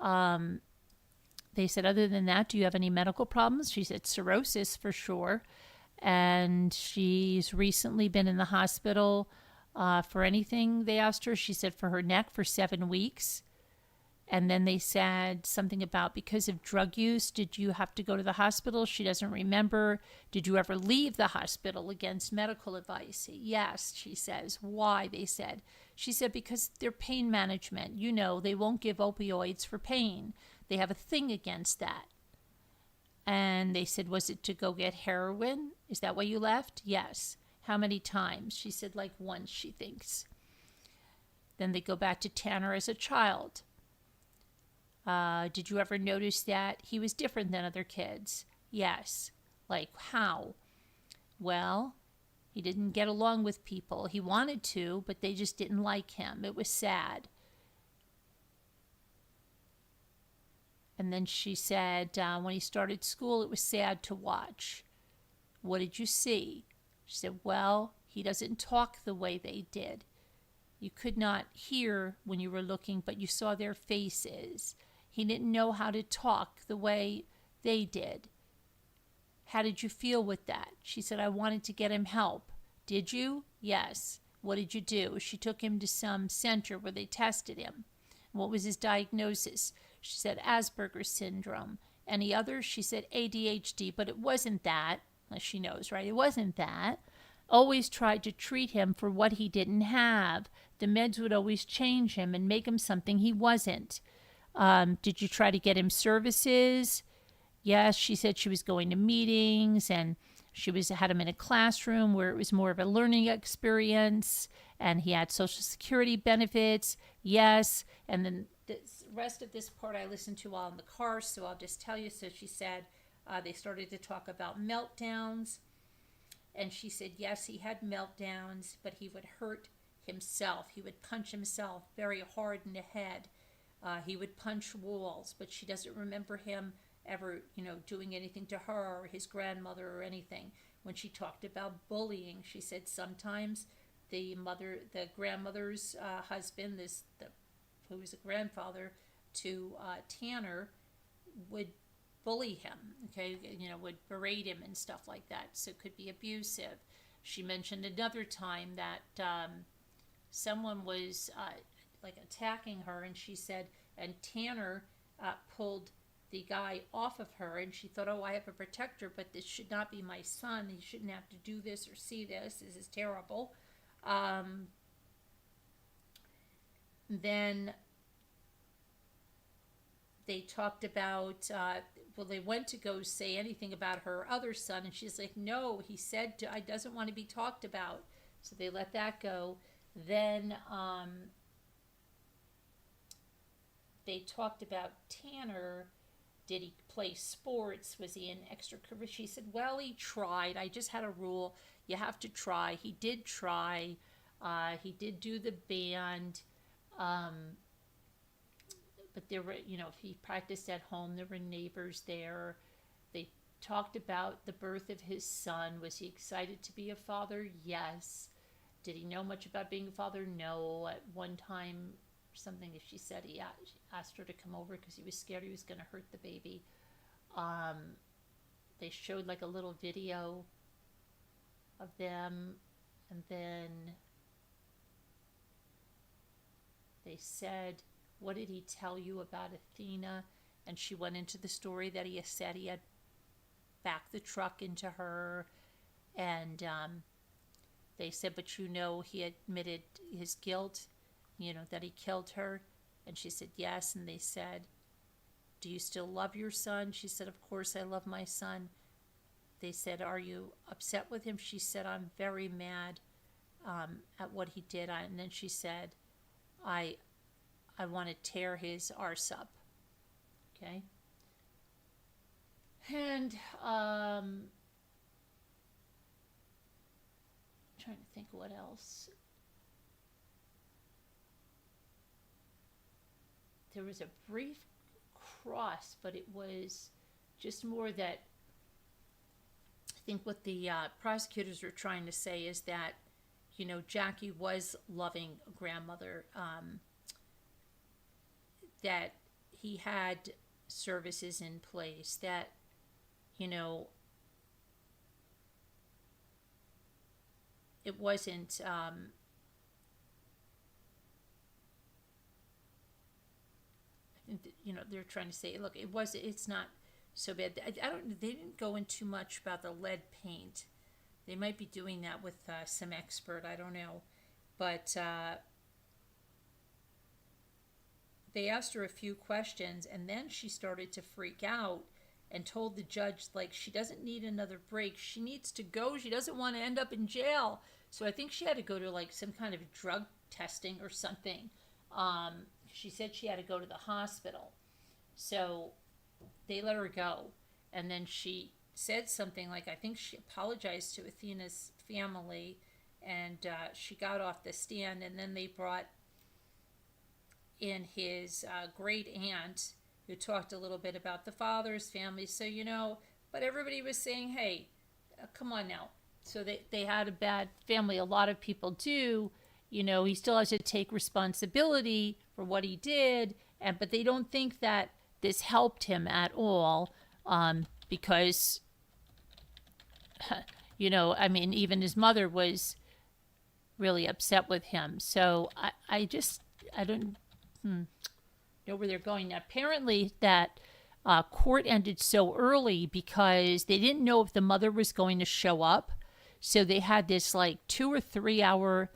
they said, other than that, do you have any medical problems? She said, cirrhosis for sure. And she's recently been in the hospital for anything they asked her. She said for her neck for 7 weeks. And then they said something about because of drug use, did you have to go to the hospital? She doesn't remember. Did you ever leave the hospital against medical advice? Yes, she says. Why? They said. She said because they're pain management. You know, they won't give opioids for pain. They have a thing against that. And they said, was it to go get heroin? Is that why you left? Yes. How many times? She said like once, she thinks. Then they go back to Tanner as a child. Did you ever notice that he was different than other kids? Yes. Like how? Well, he didn't get along with people. He wanted to, but they just didn't like him. It was sad. And then she said when he started school, it was sad to watch. What did you see? She said, well, he doesn't talk the way they did. You could not hear when you were looking, but you saw their faces. He didn't know how to talk the way they did. How did you feel with that? She said, I wanted to get him help. Did you? Yes. What did you do? She took him to some center where they tested him. What was his diagnosis? She said, Asperger's syndrome. Any others? She said, ADHD, but it wasn't that. She knows, right? It wasn't that. Always tried to treat him for what he didn't have. The meds would always change him and make him something he wasn't. Did you try to get him services? Yes, she said she was going to meetings and she had him in a classroom where it was more of a learning experience and he had Social Security benefits. Yes. And then the rest of this part I listened to while in the car, so I'll just tell you. So she said they started to talk about meltdowns. And she said, yes, he had meltdowns, but he would hurt himself. He would punch himself very hard in the head. He would punch walls, but she doesn't remember him ever, doing anything to her or his grandmother or anything. When she talked about bullying, she said sometimes the grandmother's husband, who was a grandfather to Tanner, would bully him, okay, would berate him and stuff like that. So it could be abusive. She mentioned another time that someone was attacking her, and she said, and Tanner pulled the guy off of her, and she thought, oh, I have a protector, but this should not be my son. He shouldn't have to do this or see this. This is terrible. Then they talked about, they went to go say anything about her other son, and she's like, no, he said I doesn't want to be talked about. So they let that go. Then they talked about Tanner. Did he play sports? Was he in extracurricular? She said, well, he tried. I just had a rule. You have to try. He did try. He did do the band. But there were, if he practiced at home, there were neighbors there. They talked about the birth of his son. Was he excited to be a father? Yes. Did he know much about being a father? No. At one time, something she said, he asked her to come over because he was scared he was going to hurt the baby. They showed like a little video of them, and then they said, what did he tell you about Athena? And she went into the story that he said he had backed the truck into her, and they said, but he admitted his guilt, that he killed her. And she said, yes. And they said, do you still love your son? She said, of course I love my son. They said, are you upset with him? She said, I'm very mad at what he did. And then she said, I want to tear his arse up. Okay? And trying to think what else. there was a brief cross, but it was just more that I think what the prosecutors were trying to say is that, Jackie was loving grandmother, that he had services in place, that, it wasn't, they're trying to say, look, it's not so bad. They didn't go in too much about the lead paint. They might be doing that with some expert, I don't know. But they asked her a few questions, and then she started to freak out and told the judge, like, she doesn't need another break. She needs to go. She doesn't want to end up in jail. So I think she had to go to, like, some kind of drug testing or something. She said she had to go to the hospital. So they let her go. And then she said something like, I think she apologized to Athena's family, and she got off the stand. And then they brought in his great aunt, who talked a little bit about the father's family. So, but everybody was saying, hey, come on now. So they had a bad family. A lot of people do. He still has to take responsibility for what he did, but they don't think that this helped him at all, because, even his mother was really upset with him. So I don't know where they're going. Now, apparently that court ended so early because they didn't know if the mother was going to show up. So they had this like 2 or 3 hour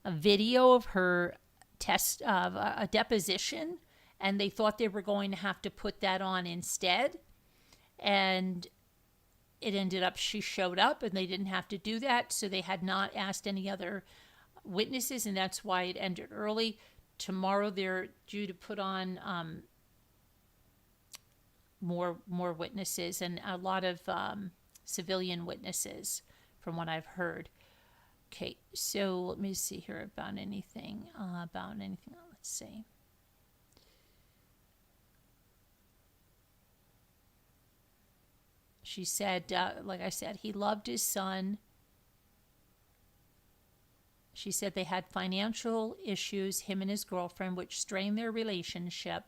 video of her a deposition, and they thought they were going to have to put that on instead. And it ended up she showed up, and they didn't have to do that. So they had not asked any other witnesses, and that's why it ended early. Tomorrow they're due to put on more witnesses, and a lot of civilian witnesses, from what I've heard. Okay, so let me see here about anything. Let's see. She said, like I said, he loved his son. She said they had financial issues, him and his girlfriend, which strained their relationship.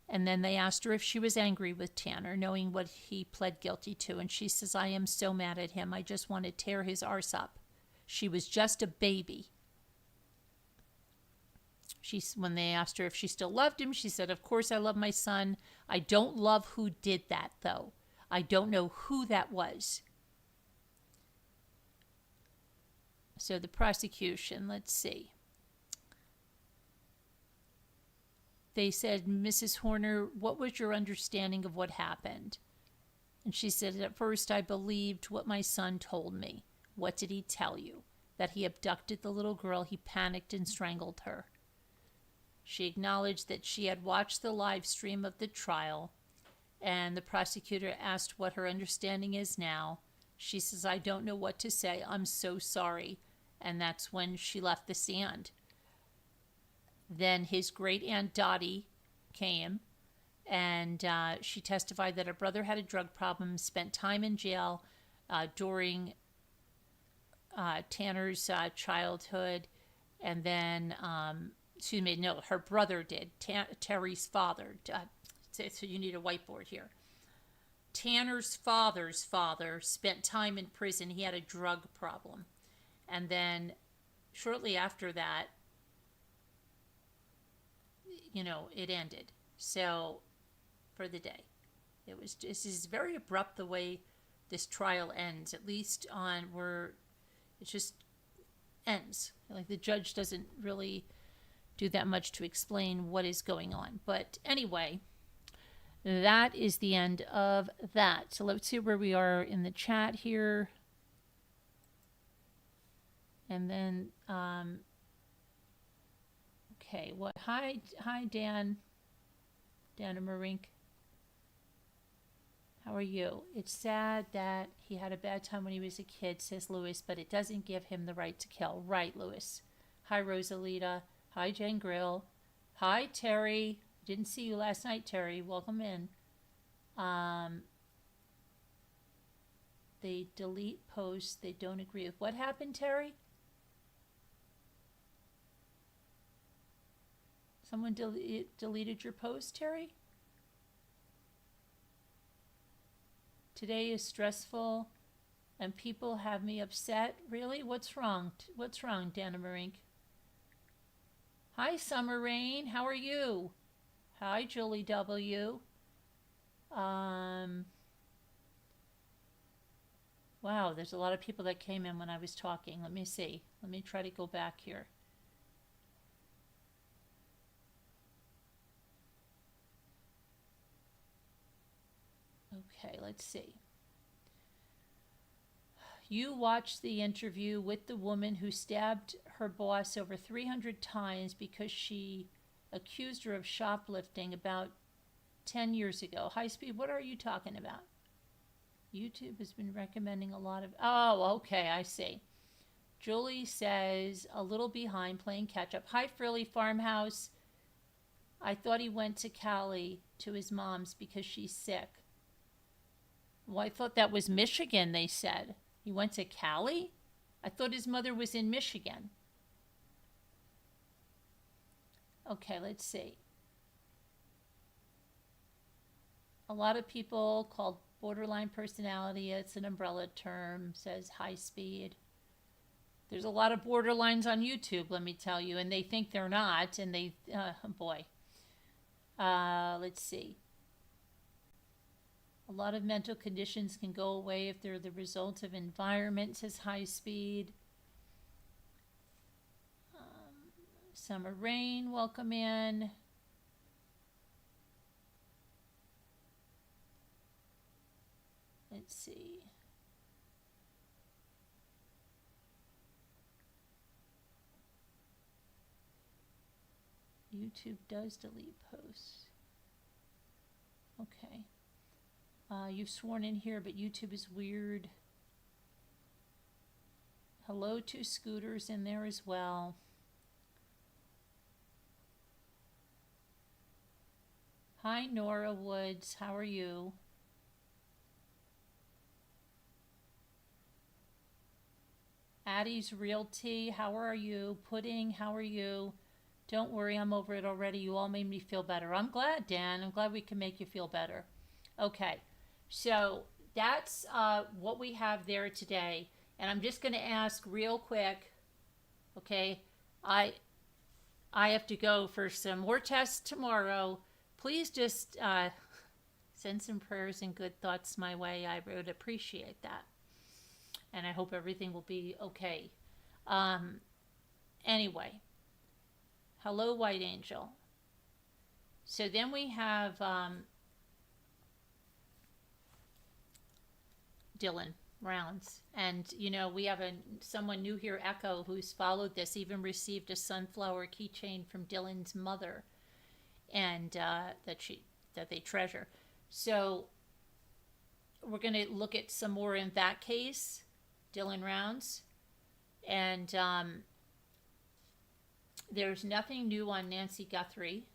And then they asked her if she was angry with Tanner, knowing what he pled guilty to. And she says, I am so mad at him. I just want to tear his arse up. She was just a baby. When they asked her if she still loved him, she said, of course I love my son. I don't love who did that, though. I don't know who that was. So the prosecution, let's see. They said, Mrs. Horner, what was your understanding of what happened? And she said, at first I believed what my son told me. What did he tell you? That he abducted the little girl, he panicked and strangled her. She acknowledged that she had watched the live stream of the trial, and the prosecutor asked what her understanding is now. She says, I don't know what to say. I'm so sorry. And that's when she left the stand. Then his great-aunt Dottie came, and she testified that her brother had a drug problem, spent time in jail during Tanner's childhood, and then, her brother did, Terry's father. So you need a whiteboard here. Tanner's father's father spent time in prison. He had a drug problem. And then shortly after that, it ended. So, for the day. This is very abrupt the way this trial ends, at least on where it just ends. Like the judge doesn't really do that much to explain what is going on. But anyway, that is the end of that. So let's see where we are in the chat here. And then, okay, hi, Dan and Marink. How are you? It's sad that he had a bad time when he was a kid, says Lewis, but it doesn't give him the right to kill. Right, Lewis. Hi, Rosalita. Hi, Jane Grill. Hi, Terry. Didn't see you last night, Terry. Welcome in. They delete posts they don't agree with. What happened, Terry? Someone deleted your post, Terry? Today is stressful and people have me upset. Really? What's wrong? What's wrong, Dana Marink? Hi, Summer Rain. How are you? Hi, Julie W. Wow, there's a lot of people that came in when I was talking. Let me see. Let me try to go back here. Okay, let's see. You watched the interview with the woman who stabbed her boss over 300 times because she accused her of shoplifting about 10 years ago. High Speed, what are you talking about? YouTube has been recommending a lot of... Oh, okay, I see. Julie says, a little behind playing catch up. Hi, Frilly Farmhouse. I thought he went to Cali to his mom's because she's sick. Well, I thought that was Michigan, they said. He went to Cali? I thought his mother was in Michigan. Okay, let's see. A lot of people called borderline personality, it's an umbrella term, says High Speed. There's a lot of borderlines on YouTube, let me tell you, and they think they're not, and they, boy. Let's see. A lot of mental conditions can go away if they're the result of environment, says High Speed. Summer Rain, welcome in. Let's see. YouTube does delete posts. Okay. You've sworn in here, but YouTube is weird. Hello to Scooters in there as well. Hi, Nora Woods. How are you? Addie's Realty. How are you? Pudding. How are you? Don't worry, I'm over it already. You all made me feel better. I'm glad, Dan. I'm glad we can make you feel better. Okay. So that's what we have there today. And I'm just going to ask real quick, okay, I have to go for some more tests tomorrow. Please just send some prayers and good thoughts my way. I would appreciate that. And I hope everything will be okay. Anyway, hello, White Angel. So then we have... Dylan Rounds, and you know, we have someone new here, Echo, who's followed this, even received a sunflower keychain from Dylan's mother, and that they treasure. So we're going to look at some more in that case, Dylan Rounds, and there's nothing new on Nancy Guthrie.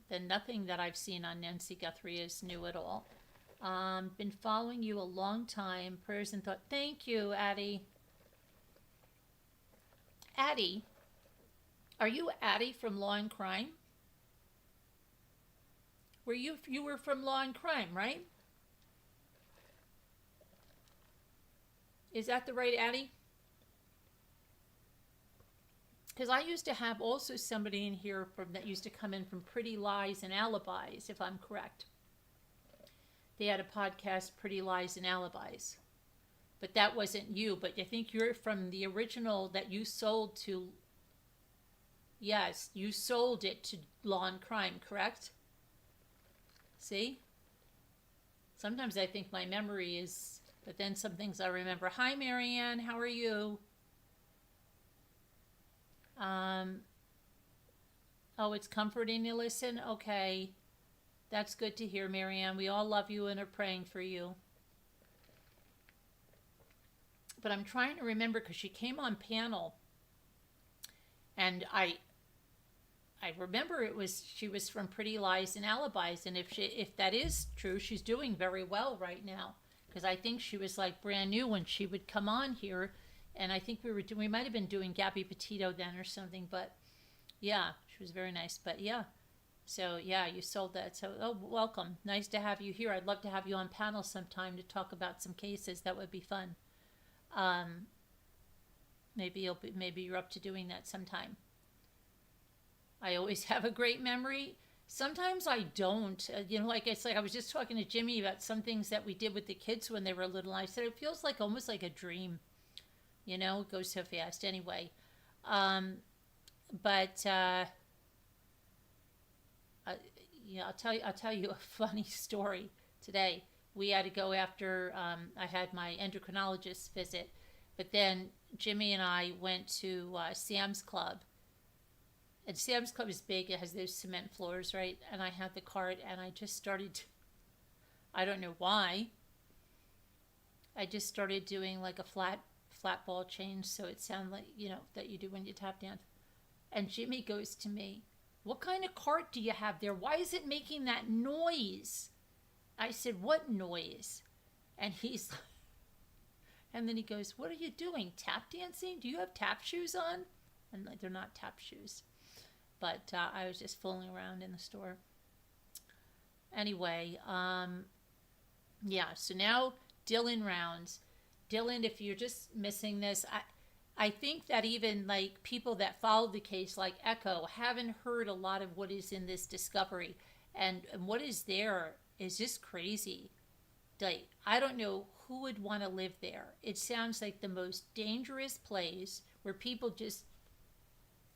Nothing that I've seen on Nancy Guthrie is new at all. Been following you a long time. Prayers and thought. Thank you, Addie. Addie, are you Addie from Law and Crime? You were from Law and Crime, right? Is that the right Addie? Because I used to have also somebody in here that used to come in from Pretty Lies and Alibis, if I'm correct. They had a podcast, Pretty Lies and Alibis. But that wasn't you. But I think you're from the original that you sold to... Yes, you sold it to Law and Crime, correct? See? Sometimes I think my memory is... But then some things I remember. Hi, Marianne. How are you? Oh, it's comforting to listen? Okay. That's good to hear, Marianne. We all love you and are praying for you. But I'm trying to remember because she came on panel and I remember she was from Pretty Lies and Alibis, and if that is true, she's doing very well right now, because I think she was like brand new when she would come on here, and I think we might have been doing Gabby Petito then or something, but yeah, she was very nice. But yeah, so yeah, you sold that. So welcome, nice to have you here. I'd love to have you on panel sometime to talk about some cases. That would be fun. Maybe you're up to doing that sometime. I always have a great memory. Sometimes I don't. Like it's like I was just talking to Jimmy about some things that we did with the kids when they were little. I said it feels like almost like a dream. It goes so fast. Anyway, I'll tell you a funny story today. We had to go after I had my endocrinologist visit, but then Jimmy and I went to Sam's Club. And Sam's Club is big. It has those cement floors, right? And I had the cart, and I just started, I don't know why, I just started doing like a flat ball change, so it sounded like, that you do when you tap dance. And Jimmy goes to me, "What kind of cart do you have there? Why is it making that noise?" I said, "What noise?" And and then he goes, "What are you doing? Tap dancing? Do you have tap shoes on?" And they're not tap shoes. But I was just fooling around in the store. Anyway, yeah, so now Dylan rounds. Dylan, if you're just missing this, I think that even like people that followed the case, like Echo, haven't heard a lot of what is in this discovery. And what is there is just crazy. Like, I don't know who would want to live there. It sounds like the most dangerous place where people just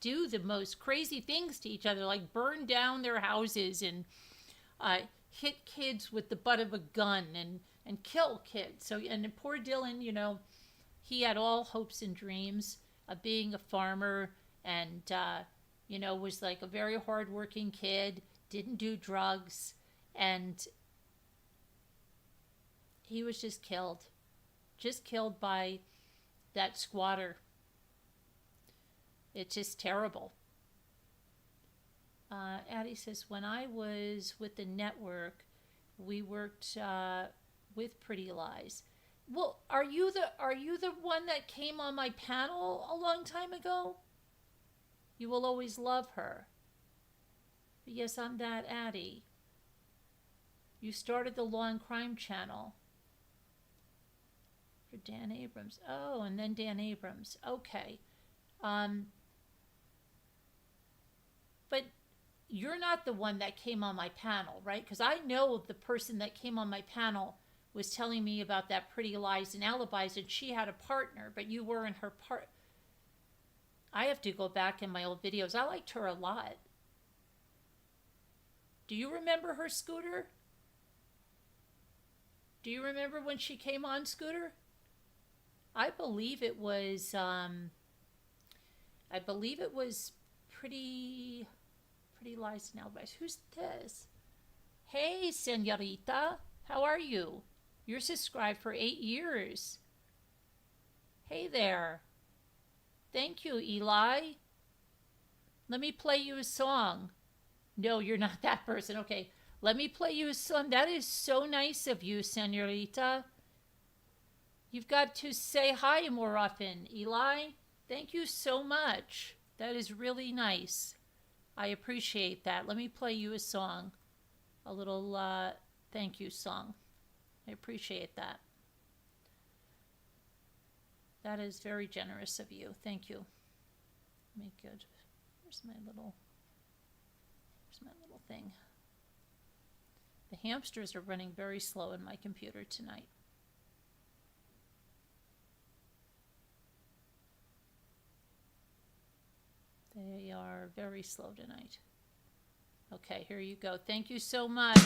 do the most crazy things to each other, like burn down their houses and hit kids with the butt of a gun and kill kids. So, and poor Dylan, he had all hopes and dreams of being a farmer and, was like a very hardworking kid, didn't do drugs, and he was just killed by that squatter. It's just terrible. Addie says, when I was with the network, we worked with Pretty Lies. Well, are you the one that came on my panel a long time ago? You will always love her. Yes, I'm that Addie. You started the Law and Crime channel for Dan Abrams. Oh, and then Dan Abrams. Okay. But you're not the one that came on my panel, right? Because I know the person that came on my panel was telling me about that Pretty Lies and Alibis, and she had a partner, but you weren't her part. I have to go back in my old videos. I liked her a lot. Do you remember her, Scooter? Do you remember when she came on, Scooter? I believe it was Pretty Lies and Alibis. Who's this? Hey, senorita. How are you? You're subscribed for 8 years. Hey there. Thank you, Eli. Let me play you a song. No, you're not that person. Okay, let me play you a song. That is so nice of you, senorita. You've got to say hi more often, Eli. Thank you so much. That is really nice. I appreciate that. Let me play you a song. A little thank you song. I appreciate that. That is very generous of you. Thank you. Make good. Where's my little thing? The hamsters are running very slow in my computer tonight. They are very slow tonight. Okay, here you go. Thank you so much.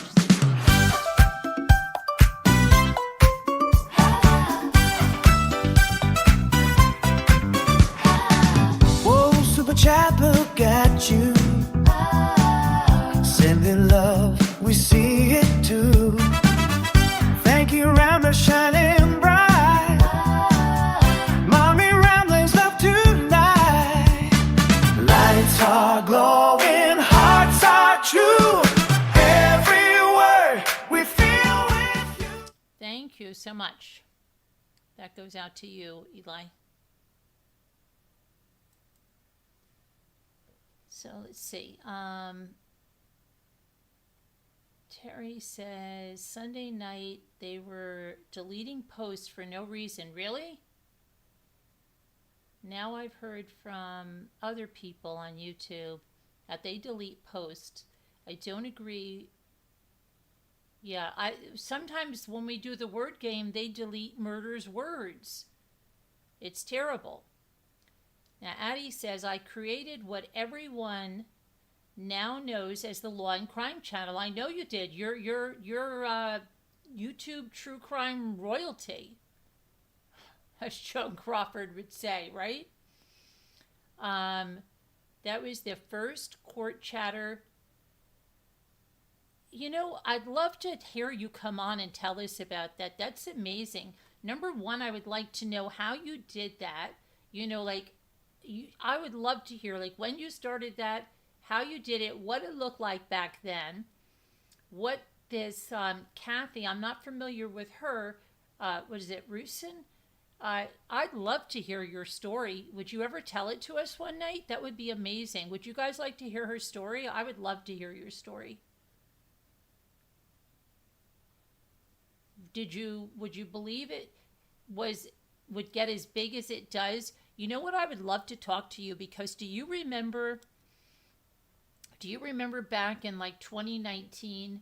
Whoa, Super Chat, look at you. Sending love, we see it too. Thank you, Rambler, shining bright. Mommy Ramblers love tonight. Lights are glowing. you so much. That goes out to you, Eli. So let's see. Terry says Sunday night they were deleting posts for no reason. Really? Now I've heard from other people on YouTube that they delete posts. I don't agree. Yeah, sometimes when we do the word game, they delete murder's words. It's terrible. Now Addie says I created what everyone now knows as the Law and Crime channel. I know you did. You're YouTube true crime royalty, as Joan Crawford would say, right? That was the first court chatter. You know, I'd love to hear you come on and tell us about that. That's amazing. Number one, I would like to know how you did that. You know, like, I would love to hear, like, when you started that, how you did it, what it looked like back then, what this Kathy, I'm not familiar with her, what is it, Rusin? I'd love to hear your story. Would you ever tell it to us one night? That would be amazing. Would you guys like to hear her story? I would love to hear your story. Would you believe it would get as big as it does? You know what, I would love to talk to you, because do you remember back in like 2019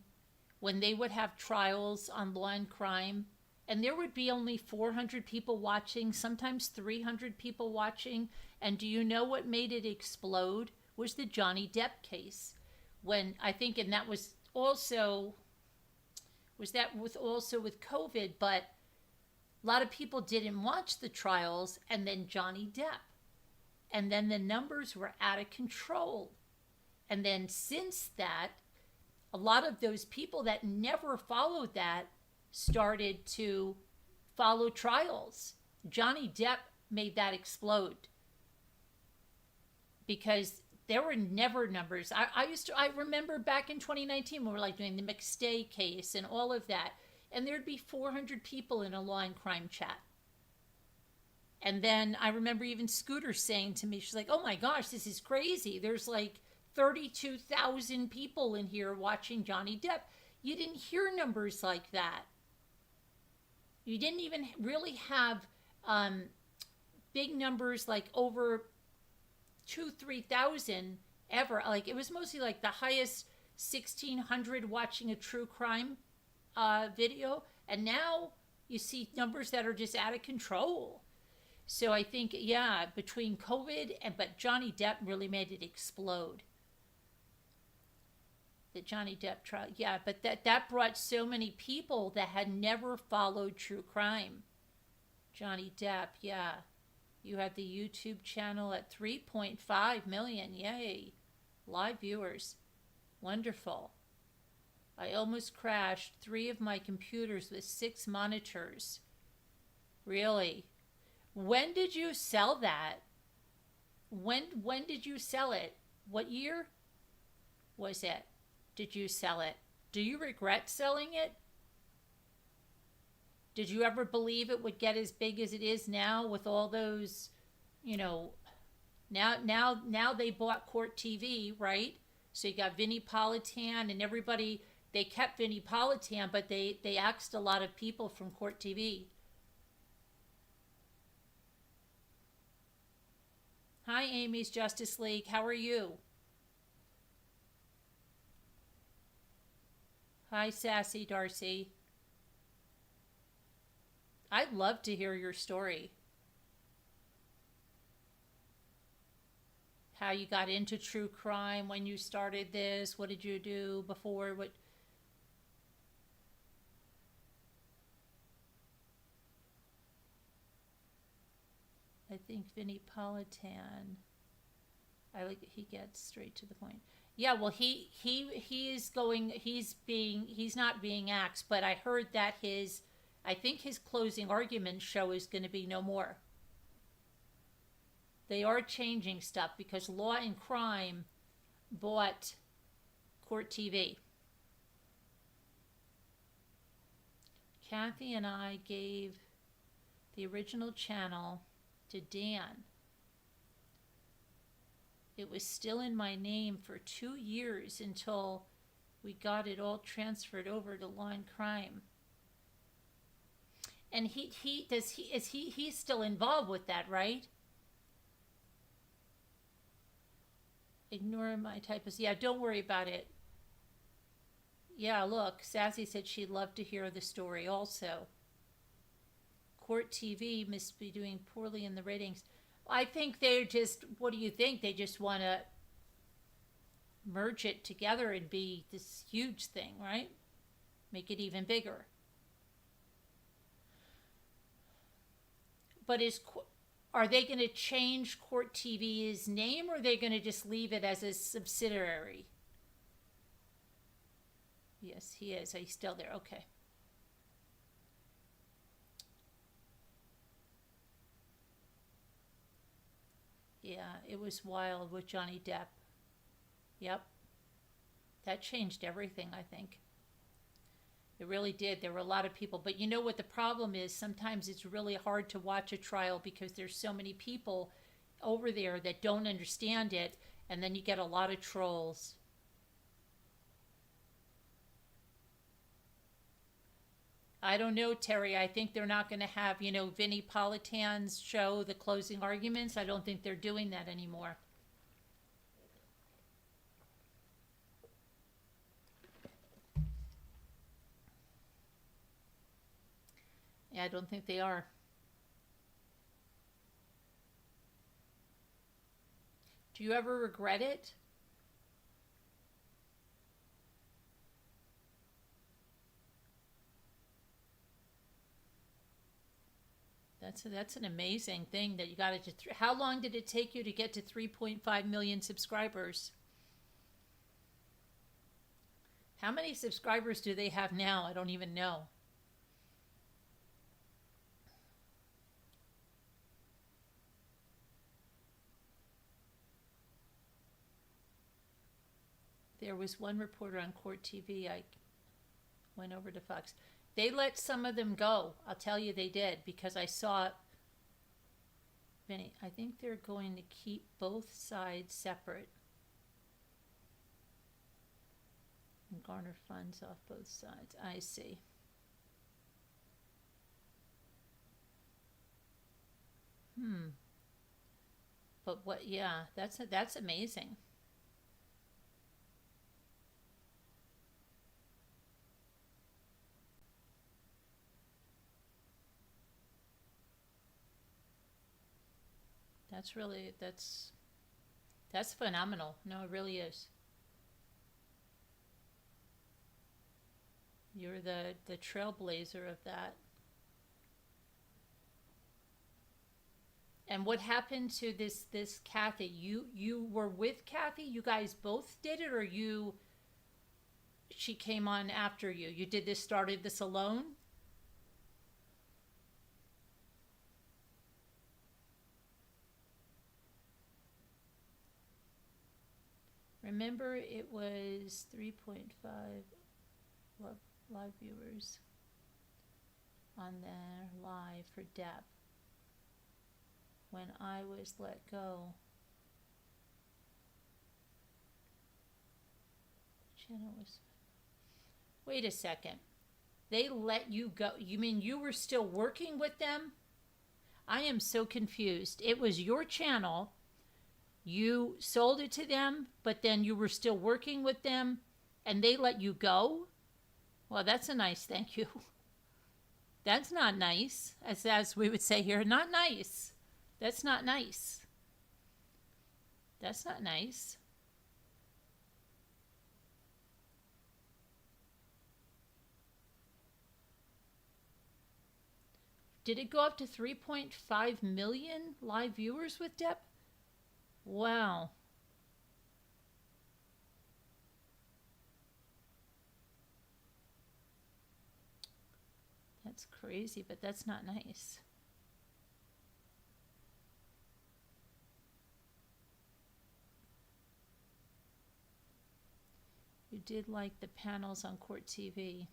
when they would have trials on Law and Crime and there would be only 400 people watching, sometimes 300 people watching, and do you know what made it explode? Was the Johnny Depp case. When I think, and that was also with COVID, but a lot of people didn't watch the trials, and then Johnny Depp. And then the numbers were out of control. And then since that, a lot of those people that never followed that started to follow trials. Johnny Depp made that explode because there were never numbers. I remember back in 2019 when we were like doing the McStay case and all of that, and there'd be 400 people in a Law and Crime chat. And then I remember even Scooter saying to me, she's like, oh my gosh, this is crazy. There's like 32,000 people in here watching Johnny Depp. You didn't hear numbers like that. You didn't even really have big numbers like over 2,000-3,000 ever. Like it was mostly like the highest 1,600 watching a true crime video. And now you see numbers that are just out of control. So I think, yeah, between COVID but Johnny Depp really made it explode. The Johnny Depp trial, yeah, but that brought so many people that had never followed true crime. Johnny Depp, yeah. You had the YouTube channel at 3.5 million, yay. Live viewers, wonderful. I almost crashed 3 of my computers with 6 monitors. Really? When did you sell that? When did you sell it? What year was it? Did you sell it? Do you regret selling it? Did you ever believe it would get as big as it is now with all those, you know, now they bought Court TV, right? So you got Vinnie Politan and everybody, they kept Vinnie Politan, but they axed a lot of people from Court TV. Hi, Amy's Justice League. How are you? Hi, Sassy Darcy. I'd love to hear your story. How you got into true crime, when you started this, what did you do before, what... I think Vinnie Politan, he gets straight to the point. Yeah, well, he's not being axed, but I heard that I think his closing argument show is going to be no more. They are changing stuff because Law and Crime bought Court TV. Kathy and I gave the original channel to Dan. It was still in my name for 2 years until we got it all transferred over to Law and Crime. And he's still involved with that, right? Ignore my typos. Yeah, don't worry about it. Yeah, look, Sassy said she'd love to hear the story also. Court TV must be doing poorly in the ratings. I think they're just, what do you think? They just want to merge it together and be this huge thing, right? Make it even bigger. But are they going to change Court TV's name, or are they going to just leave it as a subsidiary? Yes, he is. He's still there. Okay. Yeah, it was wild with Johnny Depp. Yep. That changed everything, I think. It really did. There were a lot of people. But you know what the problem is? Sometimes it's really hard to watch a trial because there's so many people over there that don't understand it, and then you get a lot of trolls. I don't know, Terry. I think they're not going to have, Vinnie Politan's show, The Closing Arguments. I don't think they're doing that anymore. Yeah, I don't think they are. Do you ever regret it? That's an amazing thing that you got it to. How long did it take you to get to 3.5 million subscribers? How many subscribers do they have now? I don't even know. There was one reporter on Court TV. I went over to Fox. They let some of them go. I'll tell you they did, because I saw it. Vinny, I think they're going to keep both sides separate and garner funds off both sides. I see. But what? Yeah, that's amazing. That's phenomenal. No, it really is. You're the trailblazer of that. And what happened to this Kathy? You were with Kathy? You guys both did it, or she came on after you? You started this alone? Remember, it was 3.5 live viewers on their live for Depp when I was let go. Channel was. Wait a second. They let you go. You mean you were still working with them? I am so confused. It was your channel. You sold it to them, but then you were still working with them, and they let you go? Well, that's a nice thank you. That's not nice, as we would say here. Not nice. That's not nice. That's not nice. Did it go up to 3.5 million live viewers with Depp? Wow. That's crazy, but that's not nice. You did like the panels on Court TV.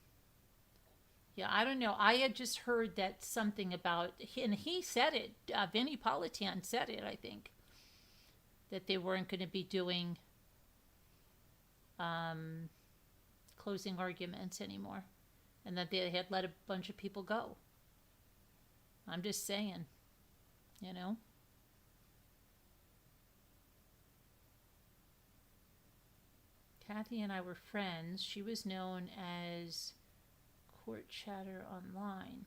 Yeah, I don't know. I had just heard that something about, and he said it, Vinnie Politan said it, I think, that they weren't going to be doing closing arguments anymore, and that they had let a bunch of people go. I'm just saying, you know. Kathy and I were friends. She was known as Court Chatter Online.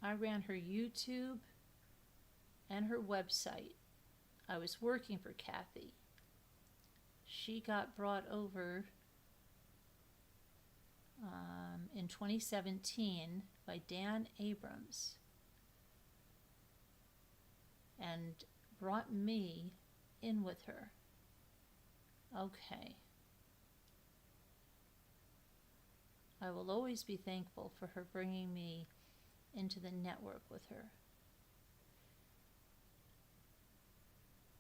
I ran her YouTube and her website. I was working for Kathy. She got brought over in 2017 by Dan Abrams and brought me in with her. Okay. I will always be thankful for her bringing me into the network with her.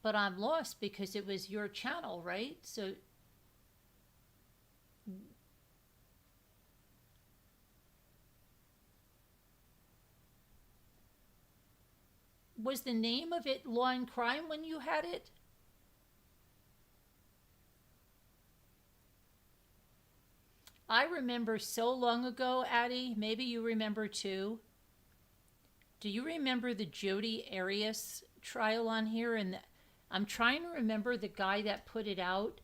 But I'm lost because it was your channel, right? So was the name of it Law and Crime when you had it? I remember so long ago, Addie, maybe you remember too. Do you remember the Jodi Arias trial on here? And I'm trying to remember the guy that put it out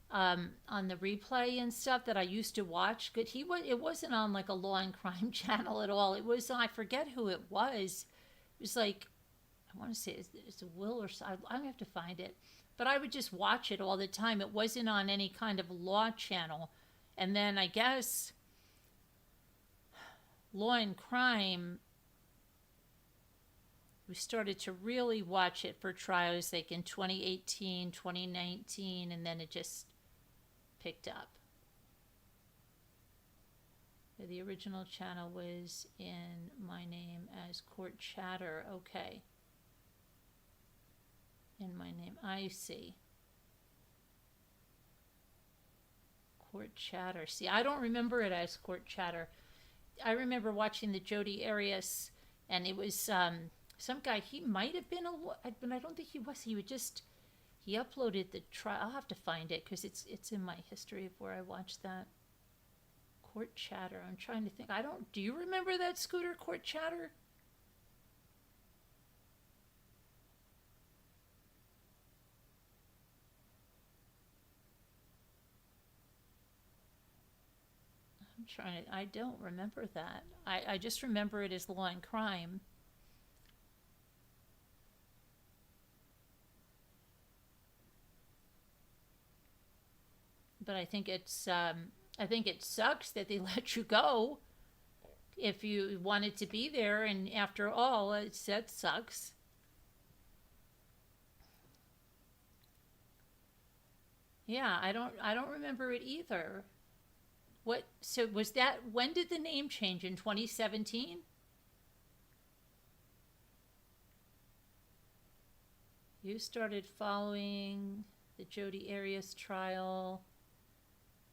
on the replay and stuff that I used to watch. But it wasn't on like a Law and Crime channel at all. It was, I forget who it was. It was like, I want to say it's Will or something. I'm going to have to find it. But I would just watch it all the time. It wasn't on any kind of law channel. And then I guess Law and Crime, we started to really watch it for trials like in 2018, 2019, and then it just picked up. The original channel was in my name as Court Chatter. Okay. In my name, I see. Court Chatter. See, I don't remember it as Court Chatter. I remember watching the Jodi Arias, and it was some guy. He might have been but I don't think he was. He uploaded the trial. I'll have to find it because it's in my history of where I watched that. Court Chatter. I'm trying to think. Do you remember that, Scooter? Court Chatter? I don't remember that. I just remember it as Law and Crime. But I think it sucks that they let you go if you wanted to be there, and after all, that sucks. Yeah, I don't remember it either. So was that, when did the name change? In 2017? You started following the Jodi Arias trial.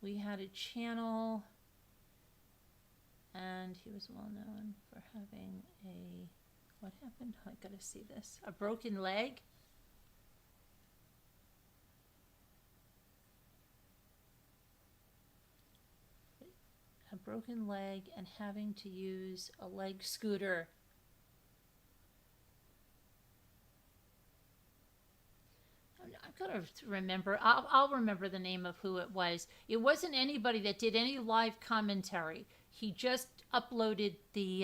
We had a channel, and he was well known for having what happened? I gotta see this. A broken leg? A broken leg and having to use a leg scooter. I've got to remember. I'll remember the name of who it was. It wasn't anybody that did any live commentary. He just uploaded the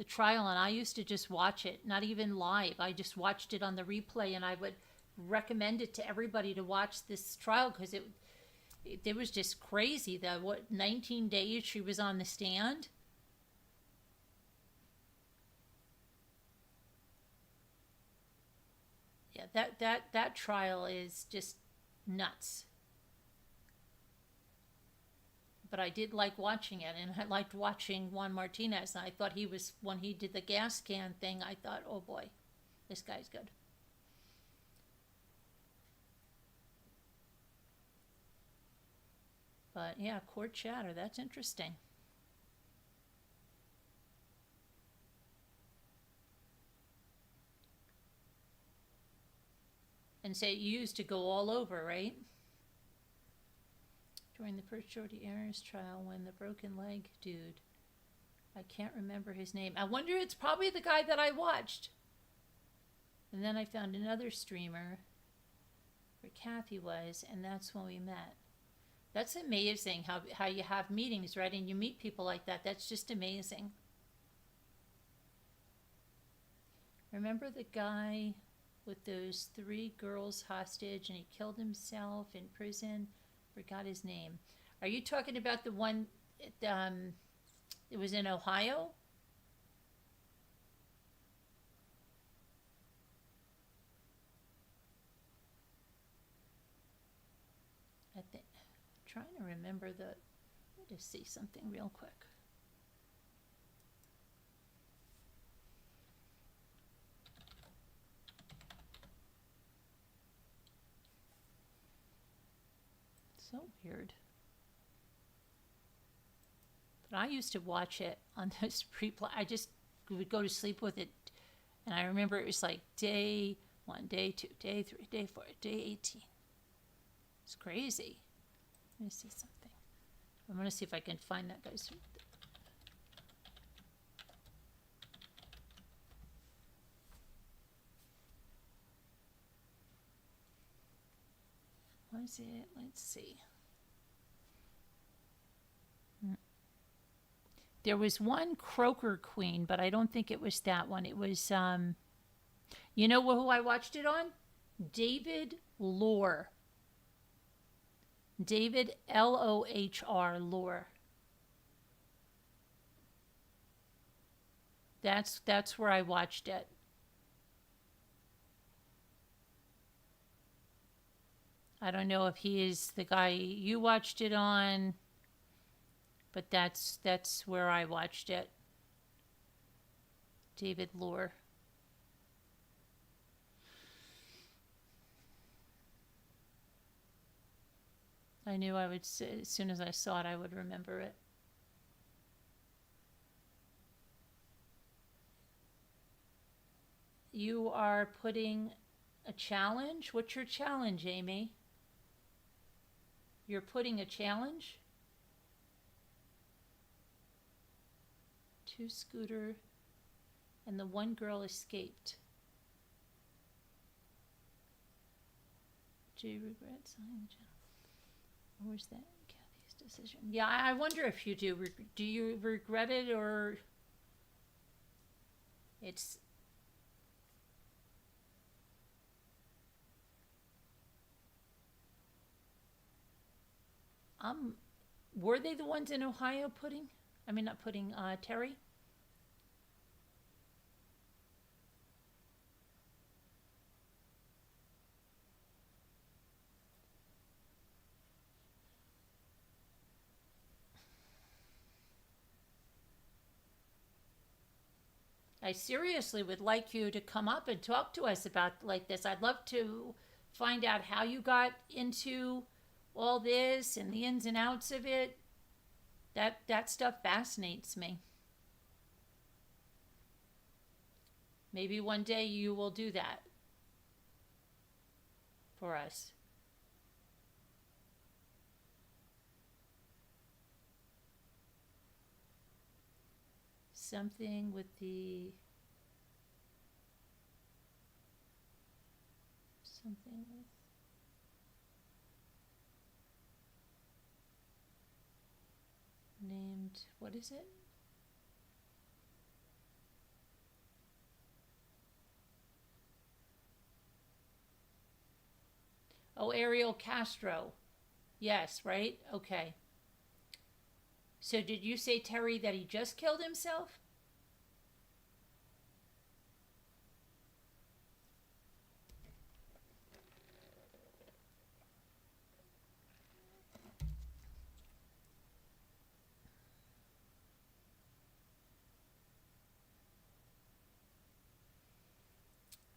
trial, and I used to just watch it, not even live. I just watched it on the replay, and I would recommend it to everybody to watch this trial because it was just crazy. 19 days she was on the stand. Yeah, that trial is just nuts. But I did like watching it, and I liked watching Juan Martinez. And I thought when he did the gas can thing, I thought, oh boy, this guy's good. But yeah, court chatter, that's interesting. And say it used to go all over, right? During the first Jodi Arias trial, when the broken leg dude, I can't remember his name. I wonder, it's probably the guy that I watched. And then I found another streamer where Kathy was, and that's when we met. That's amazing how you have meetings, right? And you meet people like that. That's just amazing. Remember the guy with those 3 girls hostage and he killed himself in prison? Forgot his name. Are you talking about the one it was in Ohio? I think, trying to remember let me just see something real quick. So weird. But I used to watch it on those pre-play. I just would go to sleep with it. And I remember it was like day 1, day 2, day 3, day 4, day 18. It's crazy. Let me see something. I'm going to see if I can find that guy's. What is it? Let's see. There was one Croaker Queen, but I don't think it was that one. It was, you know who I watched it on? David Lohr. David Lohr, Lohr. That's where I watched it. I don't know if he is the guy you watched it on, but that's where I watched it. David Lohr. I knew I would, as soon as I saw it, I would remember it. You are putting a challenge? What's your challenge, Amy? You're putting a challenge? 2 scooter and the 1 girl escaped. Do you regret selling the channel? Or was that Kathy's decision? Yeah, I wonder if you do. Do you regret it, or it's... Were they the ones in Ohio putting? I mean, not putting, Terry? I seriously would like you to come up and talk to us about like this. I'd love to find out how you got into all this and the ins and outs of it. That stuff fascinates me. Maybe one day you will do that for us. Something with the... Something with... Named... What is it? Oh, Ariel Castro. Yes, right? Okay. So did you say, Terry, that he just killed himself?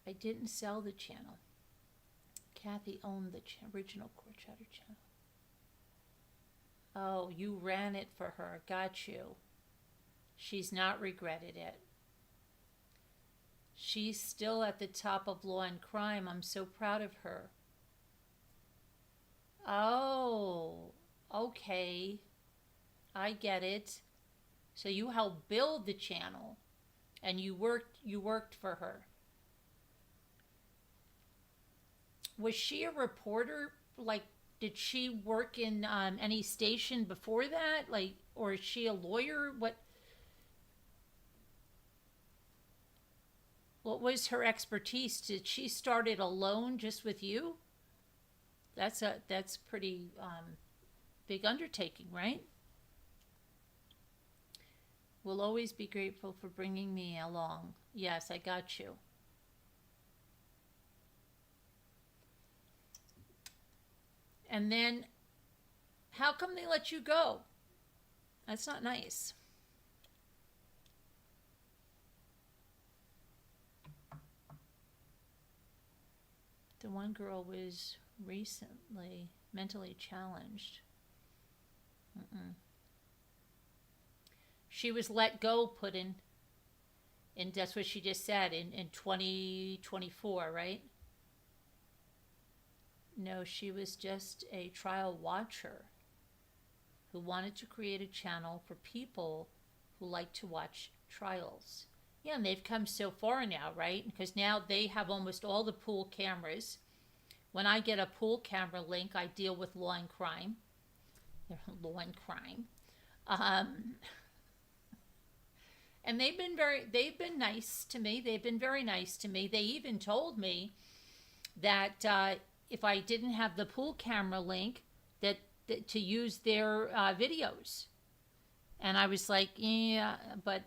I didn't sell the channel. Kathy owned the original Core Chatter channel. Oh, you ran it for her. Got you. She's not regretted it. She's still at the top of law and crime. I'm so proud of her. Oh, okay. I get it. So you helped build the channel and you worked for her. Was she a reporter? Like, did she work in any station before that? Like, or is she a lawyer? What was her expertise? Did she start it alone just with you? That's pretty big undertaking, right? Will always be grateful for bringing me along. Yes, I got you. And then, how come they let you go? That's not nice. The one girl was recently mentally challenged. She was let go, put in that's what she just said, in 2024, right? No, she was just a trial watcher who wanted to create a channel for people who like to watch trials. Yeah, and they've come so far now, right? Because now they have almost all the pool cameras. When I get a pool camera link, I deal with law and crime. Law and crime. And they've been nice to me. They've been very nice to me. They even told me that if I didn't have the pool camera link, that to use their videos. And I was like, yeah, but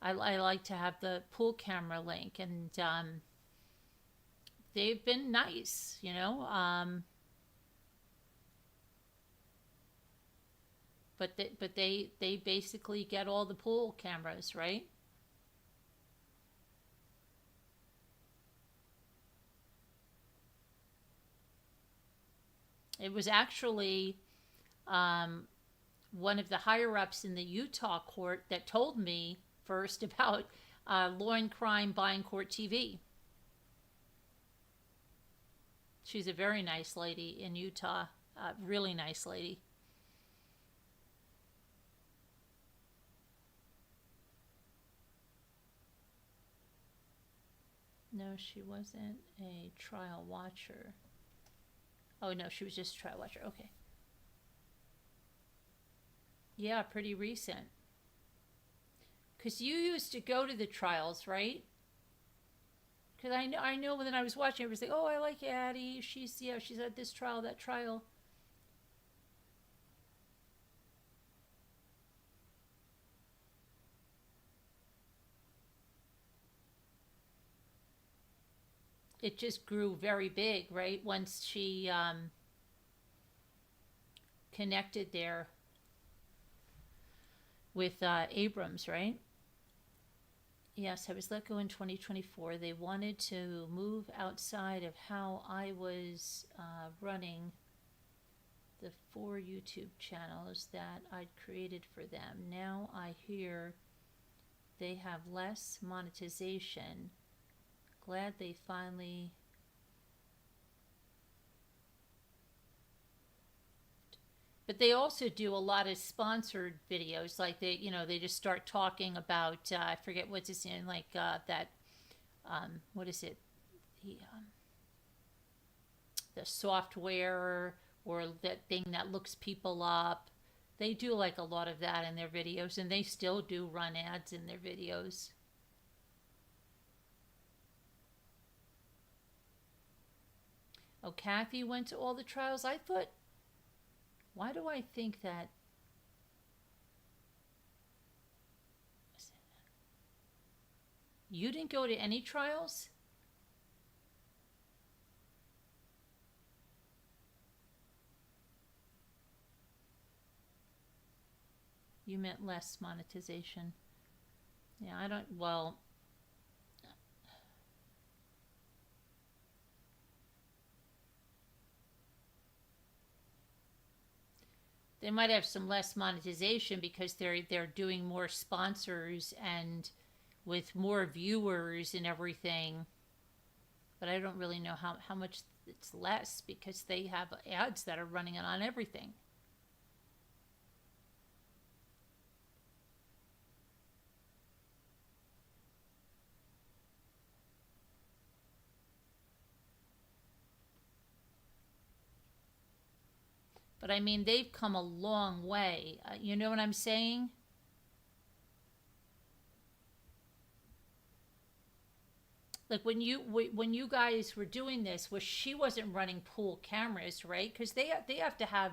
I like to have the pool camera link. And they've been nice, you know. But they basically get all the pool cameras, right? It was actually one of the higher ups in the Utah court that told me first about law and crime buying court TV. She's a very nice lady in Utah, really nice lady. No, she wasn't a trial watcher. Oh, no, she was just a trial watcher. Okay. Yeah, pretty recent. Because you used to go to the trials, right? Because I know when I was watching, it was like, oh, I like Addie. She's at this trial, that trial. It just grew very big, right? Once she connected there with Abrams, right? Yes, I was let go in 2024. They wanted to move outside of how I was running the 4 YouTube channels that I'd created for them. Now I hear they have less monetization. Glad they finally but they also do a lot of sponsored videos, like they just start talking about I forget what's his name, like that what is it, the software or that thing that looks people up. They do like a lot of that in their videos, and they still do run ads in their videos. Oh, Kathy went to all the trials. I thought, why do I think that? You didn't go to any trials? You meant less monetization. Yeah, I don't, well, They might have some less monetization because they're doing more sponsors and with more viewers and everything. But I don't really know how much it's less because they have ads that are running on everything. But I mean, they've come a long way. You know what I'm saying? Like when you guys were doing this, was she wasn't running pool cameras, right? Because they have to have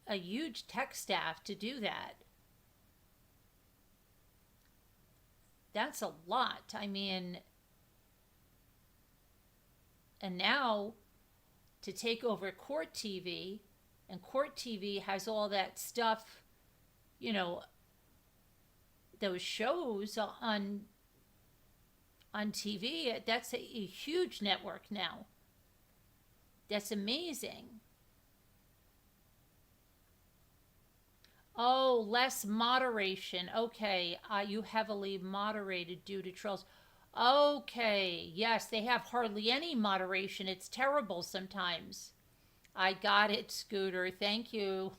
a huge tech staff to do that. That's a lot. I mean, and now to take over Court TV, and Court TV has all that stuff, you know, those shows on TV. That's a huge network now. That's amazing. Oh, less moderation. Okay, you heavily moderated due to trolls. Okay, yes, they have hardly any moderation. It's terrible sometimes. I got it, Scooter. Thank you.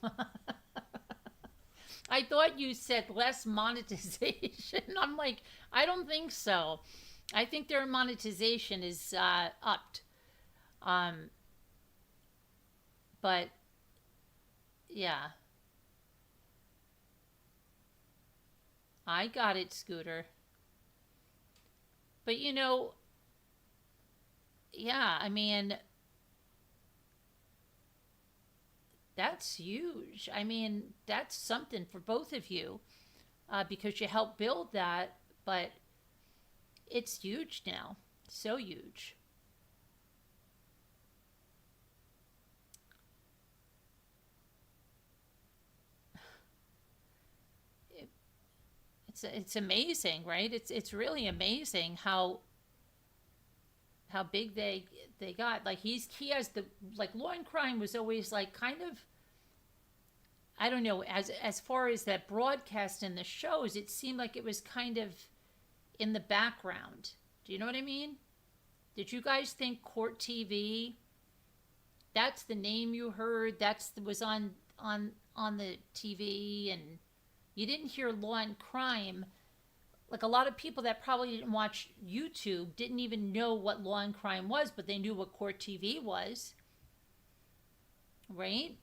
I thought you said less monetization. I'm like, I don't think so. I think their monetization is upped. But yeah, I got it, Scooter. But you know, yeah, I mean, that's huge. I mean, that's something for both of you because you helped build that, but it's huge now. So huge. It's amazing, right? It's really amazing how big they got. Like he has the, like, law and crime was always like kind of, I don't know, as far as that broadcast in the shows, it seemed like it was kind of in the background. Do you know what I mean? Did you guys think Court TV, that's the name you heard, that's was on the TV, and you didn't hear law and crime? Like a lot of people that probably didn't watch YouTube didn't even know what law and crime was, but they knew what Court TV was, right?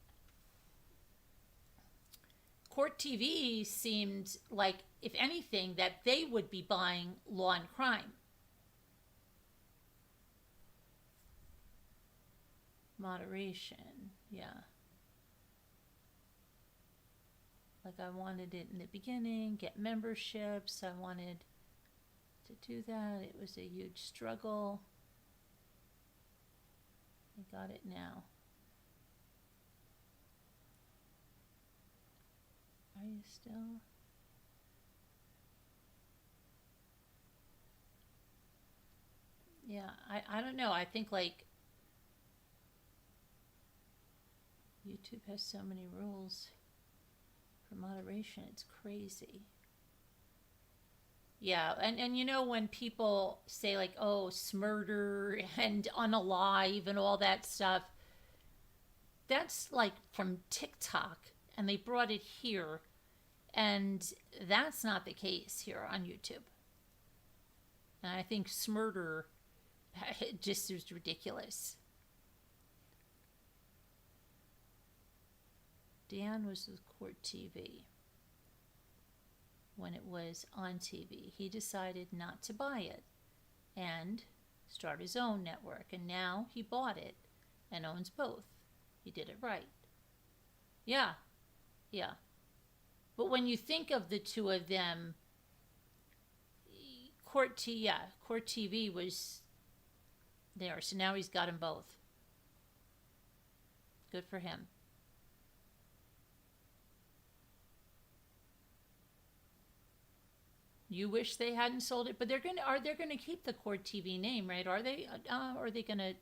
Court TV seemed like, if anything, that they would be buying law and crime. Moderation, yeah. Like I wanted it in the beginning, get memberships. I wanted to do that. It was a huge struggle. I got it now. Are you still? Yeah, I don't know. I think like YouTube has so many rules for moderation. It's crazy. Yeah, and you know when people say like, oh, smurder and unalive and all that stuff, that's like from TikTok, and they brought it here, and that's not the case here on YouTube. And I think smurder just is ridiculous. Dan was with Court TV when it was on TV. He decided not to buy it and start his own network, and now he bought it and owns both. He did it right. Yeah, yeah. But when you think of the two of them, Court TV was there, so now he's got them both. Good for him. You wish they hadn't sold it, but they're gonna keep the Court TV name, right? Are they gonna?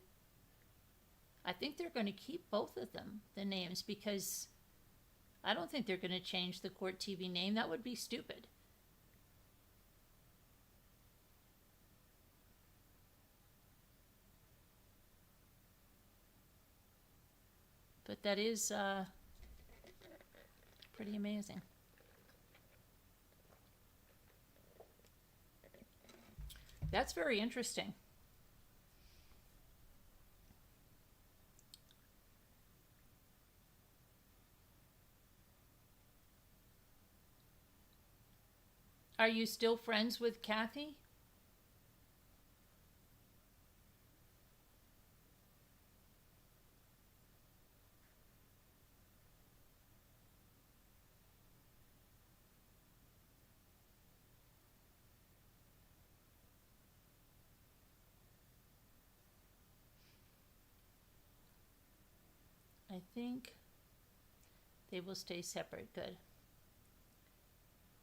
I think they're going to keep both of them, the names, because I don't think they're going to change the Court TV name. That would be stupid. But that is pretty amazing. That's very interesting. Are you still friends with Kathy? I think they will stay separate. Good.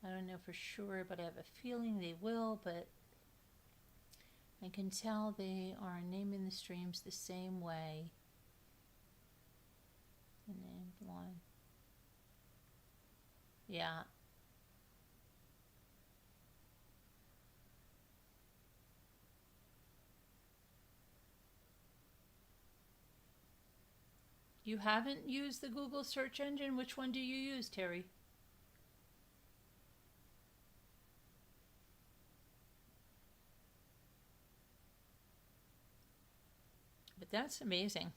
I don't know for sure, but I have a feeling they will, but I can tell they are naming the streams the same way. The name line. Yeah. You haven't used the Google search engine? Which one do you use, Terry? But that's amazing.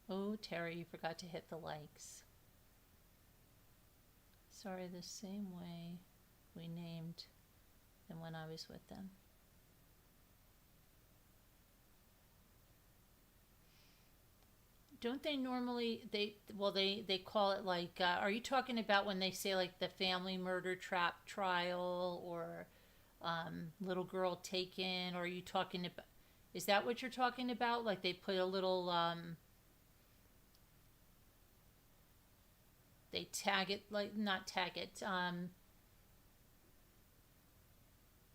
Oh, Terry, you forgot to hit the likes. Sorry, the same way we named them when I was with them. Don't they normally, they call it like, are you talking about when they say like the family murder trap trial or little girl taken, or are you talking about, is that what you're talking about? Like they put a little, they tag it, like, not tag it,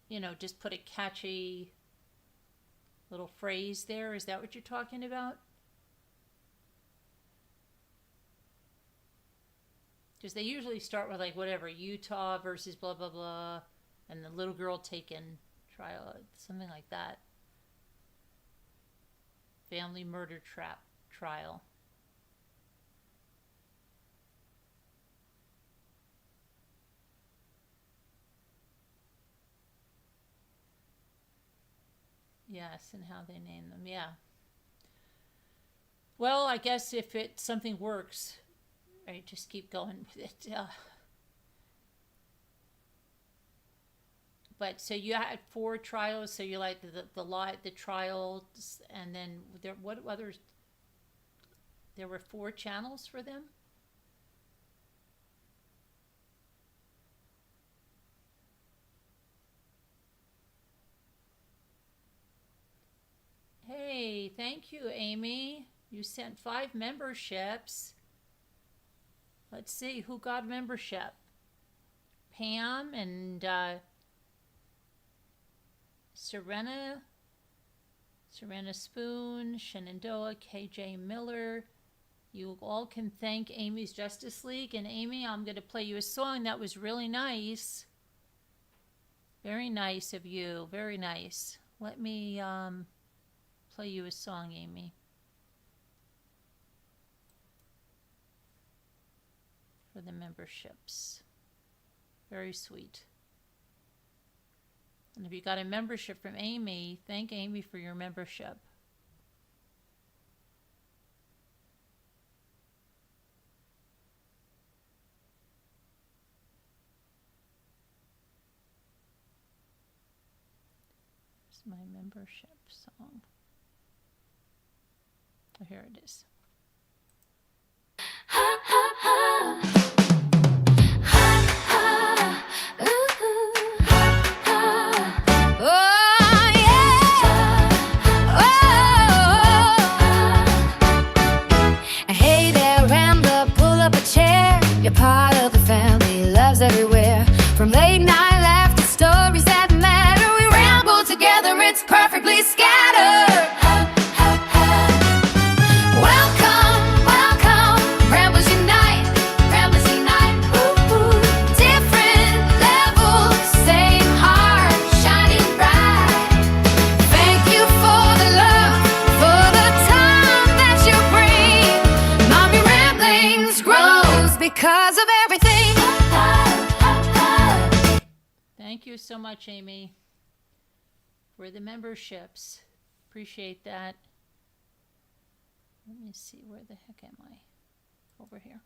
you know, just put a catchy little phrase there. Is that what you're talking about? Because they usually start with like whatever, Utah versus blah, blah, blah, and the little girl taken trial, something like that. Family murder trap trial. Yes, and how they name them, yeah. Well, I guess if something works, right, just keep going with it. But so you had 4 trials, so you like the trials, and then what others? There were 4 channels for them? Hey, thank you, Amy. You sent 5 memberships. Let's see who got membership. Pam and Serena Spoon, Shenandoah, KJ Miller. You all can thank Amy's Justice League. And Amy, I'm going to play you a song that was really nice. Very nice of you. Very nice. Let me play you a song, Amy. For the memberships. Very sweet. And if you got a membership from Amy, thank Amy for your membership. Here's my membership song. Oh, here it is. Hey there, Rambler, pull up a chair. You're part of the family, love's everywhere. so much, Amy, for the memberships. Appreciate that. Let me see, where the heck am I? Over here.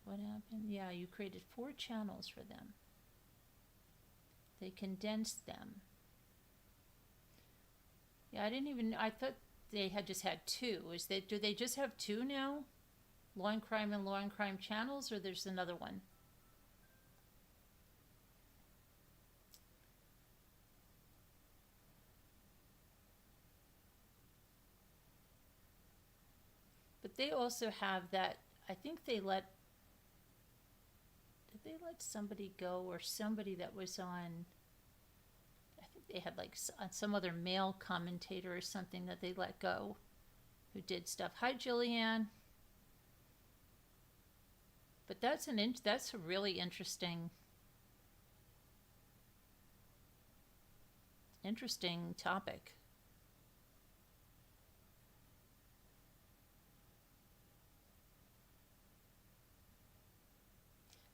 What happened? Yeah, you created 4 channels for them. They condensed them. Yeah, I thought they had just had 2. Do they just have 2 now? Law and crime channels, or there's another one? But they also have that, I think did they let somebody go, or somebody that was on, I think they had like some other male commentator or something that they let go who did stuff. Hi, Jillian. But that's a really interesting topic.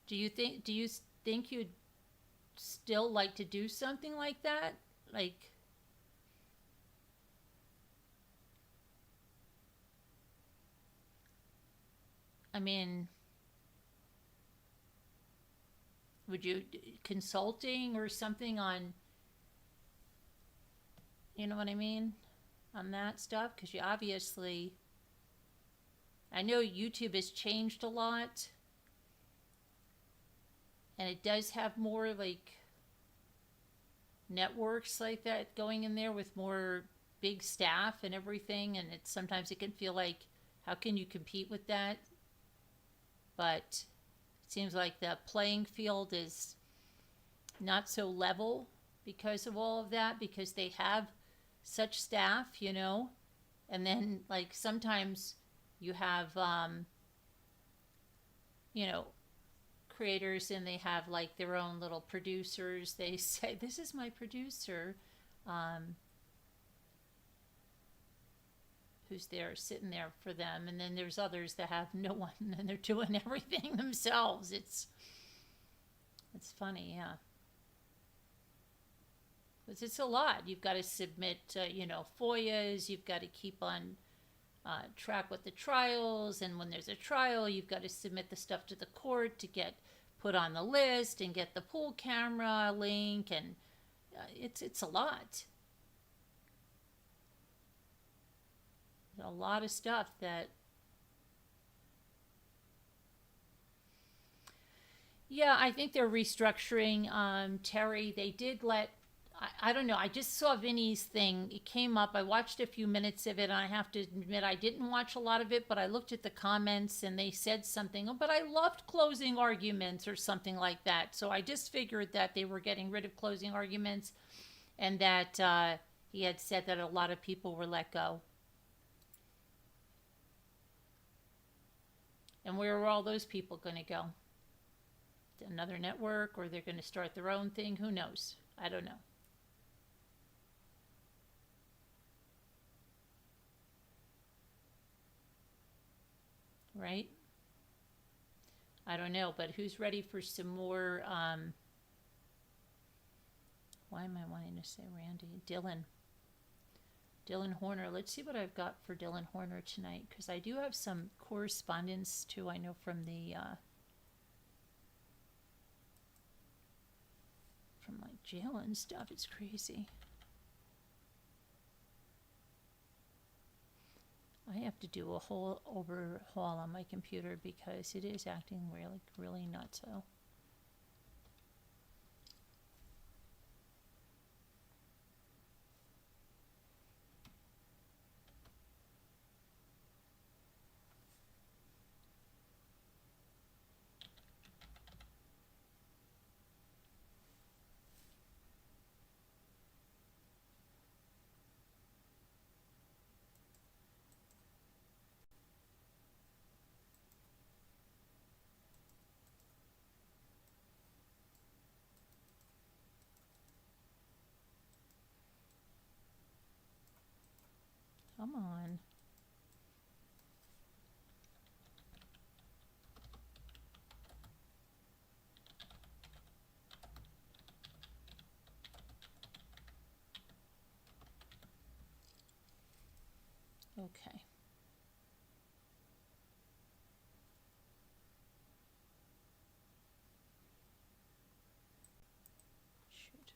Do you think you'd still like to do something like that? Like, I mean, would you consulting or something on, you know what I mean, on that stuff? Because you obviously, I know YouTube has changed a lot. And it does have more like networks like that going in there with more big staff and everything. And sometimes it can feel like, how can you compete with that? But it seems like the playing field is not so level because of all of that, because they have such staff, you know. And then like sometimes you have, you know, creators, and they have like their own little producers. They say, this is my producer, who's there sitting there for them. And then there's others that have no one and they're doing everything themselves. It's funny, yeah. Because it's a lot. You've got to submit, you know, FOIAs. You've got to keep on track with the trials, and when there's a trial, you've got to submit the stuff to the court to get put on the list and get the pool camera link, and it's a lot. A lot of stuff that, yeah, I think they're restructuring. Terry, they did let, I don't know, I just saw Vinny's thing. It came up. I watched a few minutes of it, and I have to admit I didn't watch a lot of it, but I looked at the comments and they said something, oh, but I loved closing arguments or something like that. So I just figured that they were getting rid of closing arguments, and that he had said that a lot of people were let go. And where are all those people going to go? Another network, or they're going to start their own thing? Who knows? I don't know. Right? I don't know, but who's ready for some more, why am I wanting to say Randy? Dylan Horner. Let's see what I've got for Dylan Horner tonight, because I do have some correspondence too, I know, from the, from like jail and stuff. It's crazy. I have to do a whole overhaul on my computer because it is acting really nutso. Come on. Okay. Shoot.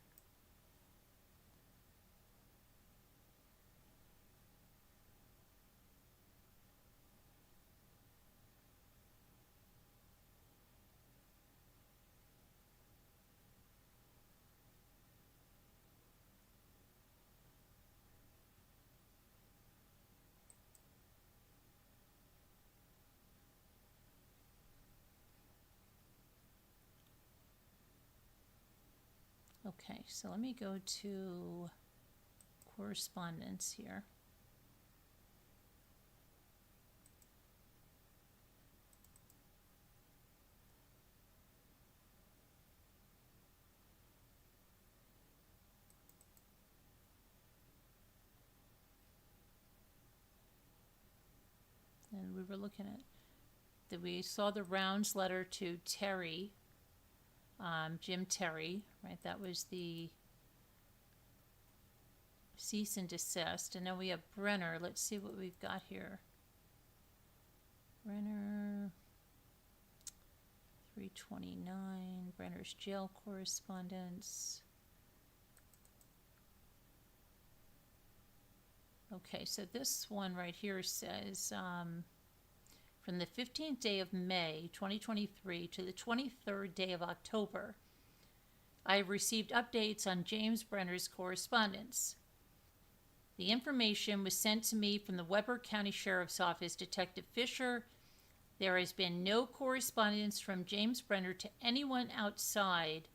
Okay, so let me go to correspondence here. And we were looking at that we saw the Rounds letter to Terry, Jim Terry, right? That was the cease and desist. And then we have Brenner. Let's see what we've got here. Brenner, 329, Brenner's jail correspondence. Okay, so this one right here says, from the 15th day of May, 2023 to the 23rd day of October, I have received updates on James Brenner's correspondence. The information was sent to me from the Weber County Sheriff's Office, Detective Fisher. There has been no correspondence from James Brenner to anyone outside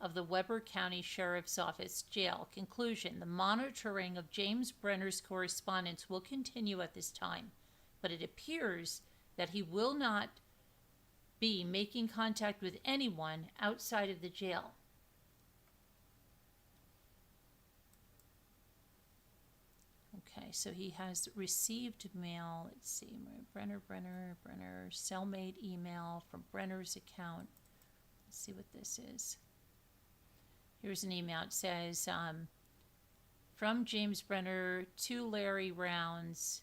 of the Weber County Sheriff's Office jail. Conclusion: the monitoring of James Brenner's correspondence will continue at this time, but it appears that he will not be making contact with anyone outside of the jail. Okay, so he has received mail. Let's see, Brenner, cellmate email from Brenner's account. Let's see what this is. Here's an email. It says, from James Brenner to Larry Rounds.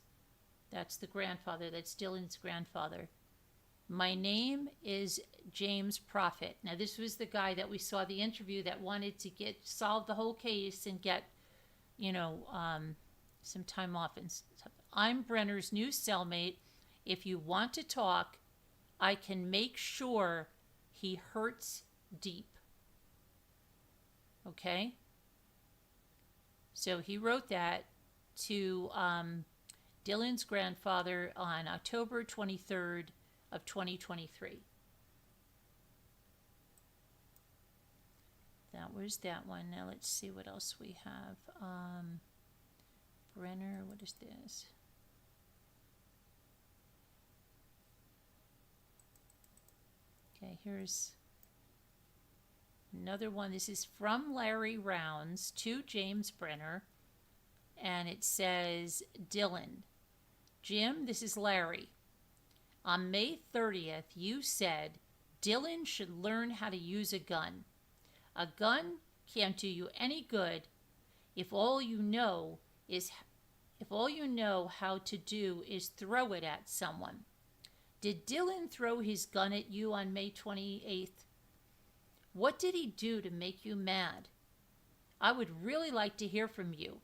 That's the grandfather. That's Dylan's grandfather. My name is James Prophet. Now, this was the guy that we saw the interview that wanted to solve the whole case and get, some time off and stuff. I'm Brenner's new cellmate. If you want to talk, I can make sure he hurts deep. Okay? So he wrote that to Dylan's grandfather on October 23rd of 2023. That was that one. Now let's see what else we have. Brenner, what is this? Okay, here's another one. This is from Larry Rounds to James Brenner, and it says, Dylan, Jim, this is Larry. On May 30th, you said Dylan should learn how to use a gun. A gun can't do you any good if all you know how to do is throw it at someone. Did Dylan throw his gun at you on May 28th? What did he do to make you mad? I would really like to hear from you.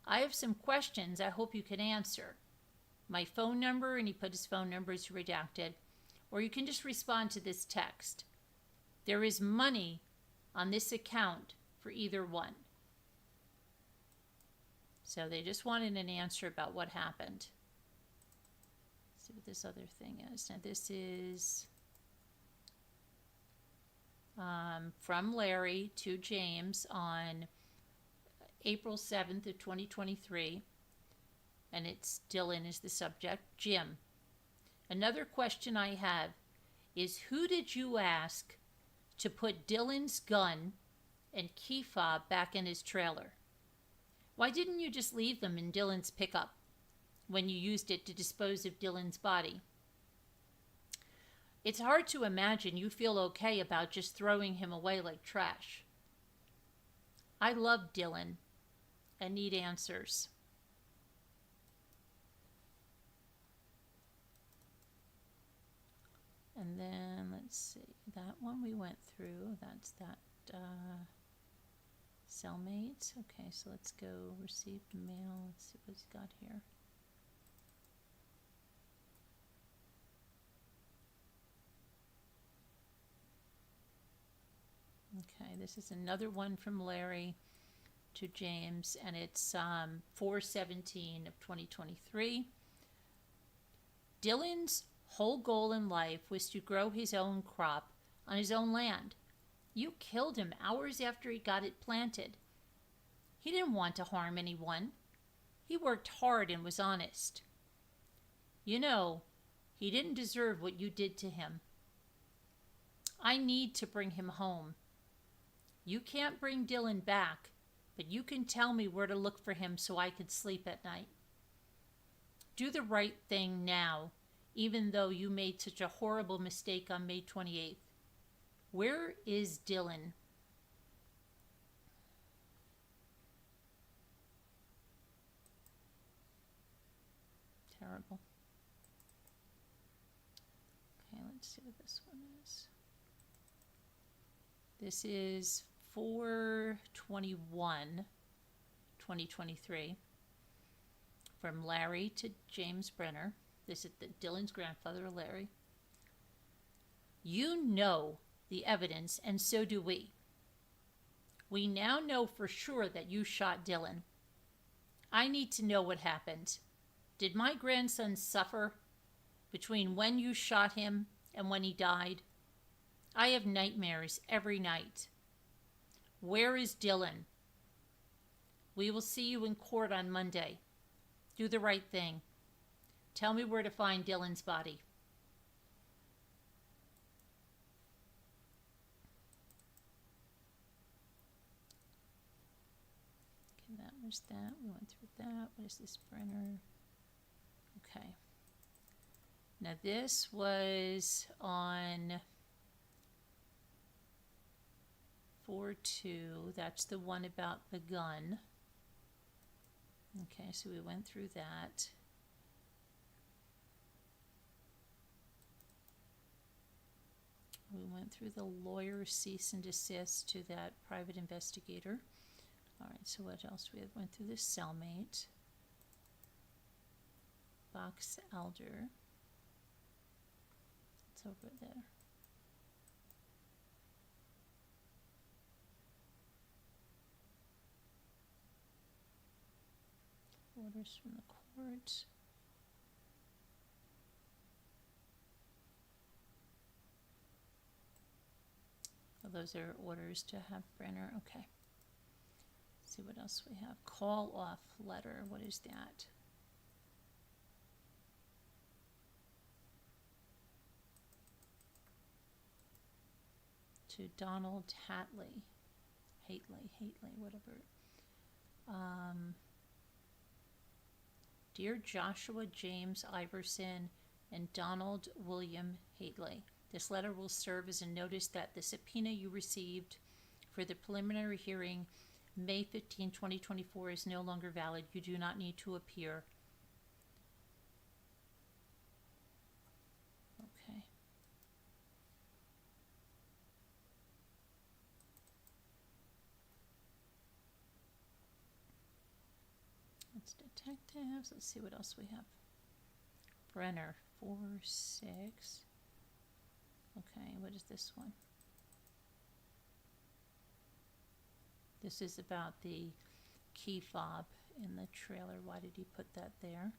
I have some questions I hope you can answer. My phone number, and he put his phone number as redacted, or you can just respond to this text. There is money on this account for either one. So they just wanted an answer about what happened. Let's see what this other thing is. Now this is from Larry to James on April 7th of 2023. And it's Dylan is the subject. Jim, another question I have is, who did you ask to put Dylan's gun and key fob back in his trailer? Why didn't you just leave them in Dylan's pickup when you used it to dispose of Dylan's body? It's hard to imagine you feel okay about just throwing him away like trash. I love Dylan and need answers. And then let's see, that one we went through. That's that cellmates. Okay, so let's go received mail. Let's see what he's got here. Okay, this is another one from Larry to James, and it's 4/17 of 2023. Dylan's whole goal in life was to grow his own crop on his own land. You killed him hours after he got it planted. He didn't want to harm anyone. He worked hard and was honest. You know, he didn't deserve what you did to him. I need to bring him home. You can't bring Dylan back, but you can tell me where to look for him so I could sleep at night. Do the right thing now, even though you made such a horrible mistake on May 28th. Where is Dylan? Terrible. Okay, let's see what this one is. This is 4/21, 2023. From Larry to James Brenner. This is Dylan's grandfather, Larry. You know the evidence, and so do we. We now know for sure that you shot Dylan. I need to know what happened. Did my grandson suffer between when you shot him and when he died? I have nightmares every night. Where is Dylan? We will see you in court on Monday. Do the right thing. Tell me where to find Dylan's body. Okay, that was that. We went through that. What is this, Brenner? Okay. Now this was on 4/2. That's the one about the gun. Okay, so we went through that. We went through the lawyer's cease and desist to that private investigator. All right, so what else? We went through the cellmate. Box elder. It's over there. Orders from the court. Oh, those are orders to have Brenner. Okay. Let's see what else we have. Call off letter. What is that? To Donald Hatley. Hately, whatever. Dear Joshua James Iverson and Donald William Hatley, this letter will serve as a notice that the subpoena you received for the preliminary hearing May 15, 2024 is no longer valid. You do not need to appear. Okay. That's detectives. Let's see what else we have. Brenner, 4/6. Okay, what is this one? This is about the key fob in the trailer. Why did he put that there?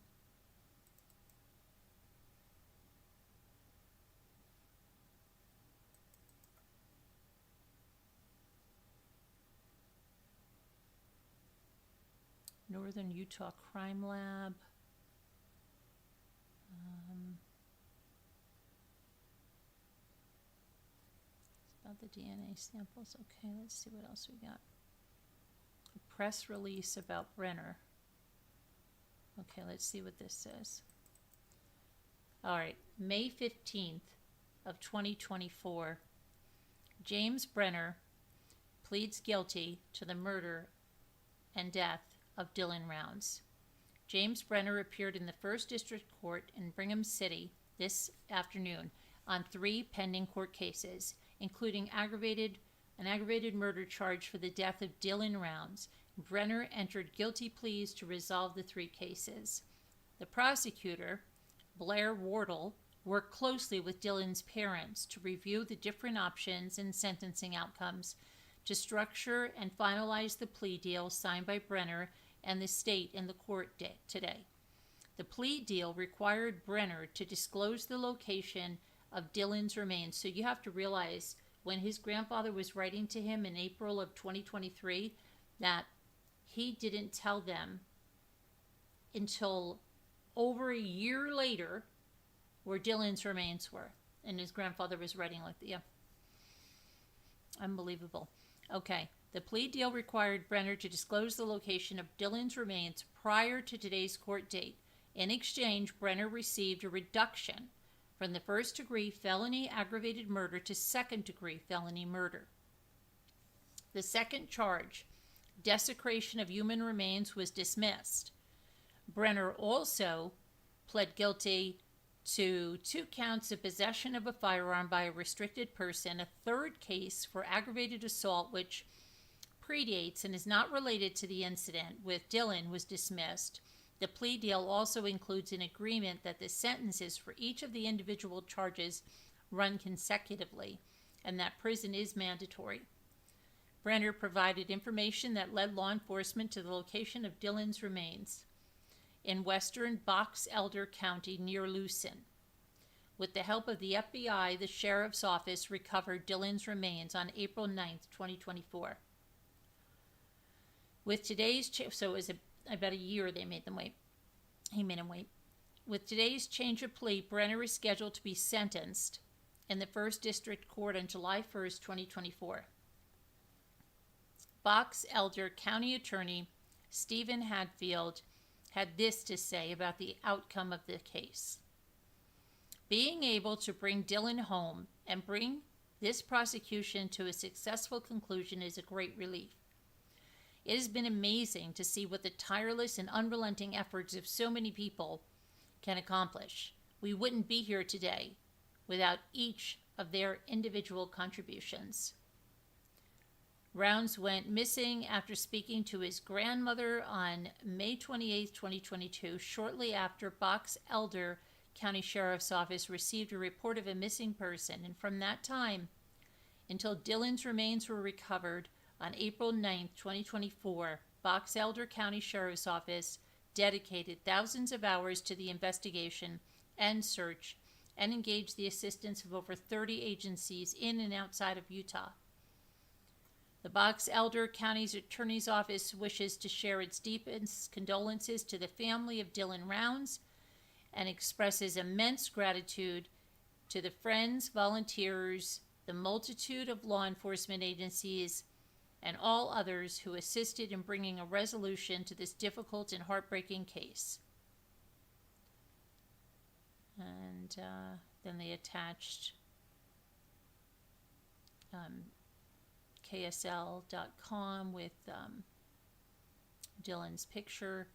Northern Utah Crime Lab. It's about the DNA samples. Okay, let's see what else we got. A press release about Brenner. Okay, let's see what this says. All right, May 15th of 2024. James Brenner pleads guilty to the murder and death of Dylan Rounds. James Brenner appeared in the First District Court in Brigham City this afternoon. on 3 pending court cases, including an aggravated murder charge for the death of Dylan Rounds. Brenner entered guilty pleas to resolve the 3 cases. The prosecutor, Blair Wardle, worked closely with Dylan's parents to review the different options and sentencing outcomes to structure and finalize the plea deal signed by Brenner and the state in the court today. The plea deal required Brenner to disclose the location of Dylan's remains. So you have to realize when his grandfather was writing to him in April of 2023 that he didn't tell them until over a year later where Dylan's remains were. And his grandfather was writing like, yeah, unbelievable. Okay, the plea deal required Brenner to disclose the location of Dylan's remains prior to today's court date. In exchange, Brenner received a reduction from the first-degree felony aggravated murder to second-degree felony murder. The second charge, desecration of human remains, was dismissed. Brenner also pled guilty to 2 counts of possession of a firearm by a restricted person. A third case for aggravated assault, which predates and is not related to the incident with Dylan, was dismissed. The plea deal also includes an agreement that the sentences for each of the individual charges run consecutively and that prison is mandatory. Brenner provided information that led law enforcement to the location of Dylan's remains in western Box Elder County near Lucin. With the help of the FBI, the sheriff's office recovered Dylan's remains on April 9th, 2024. With today's so it was about a year they made them wait. He made him wait. With today's change of plea, Brenner is scheduled to be sentenced in the 1st District Court on July 1st, 2024. Box Elder County Attorney Stephen Hadfield had this to say about the outcome of the case. Being able to bring Dylan home and bring this prosecution to a successful conclusion is a great relief. It has been amazing to see what the tireless and unrelenting efforts of so many people can accomplish. We wouldn't be here today without each of their individual contributions. Rounds went missing after speaking to his grandmother on May 28, 2022, shortly after Box Elder County Sheriff's Office received a report of a missing person, and from that time until Dylan's remains were recovered on April 9, 2024, Box Elder County Sheriff's Office dedicated thousands of hours to the investigation and search and engaged the assistance of over 30 agencies in and outside of Utah. The Box Elder County's Attorney's Office wishes to share its deepest condolences to the family of Dylan Rounds and expresses immense gratitude to the friends, volunteers, the multitude of law enforcement agencies, and all others who assisted in bringing a resolution to this difficult and heartbreaking case. And then they attached KSL.com with Dylan's picture,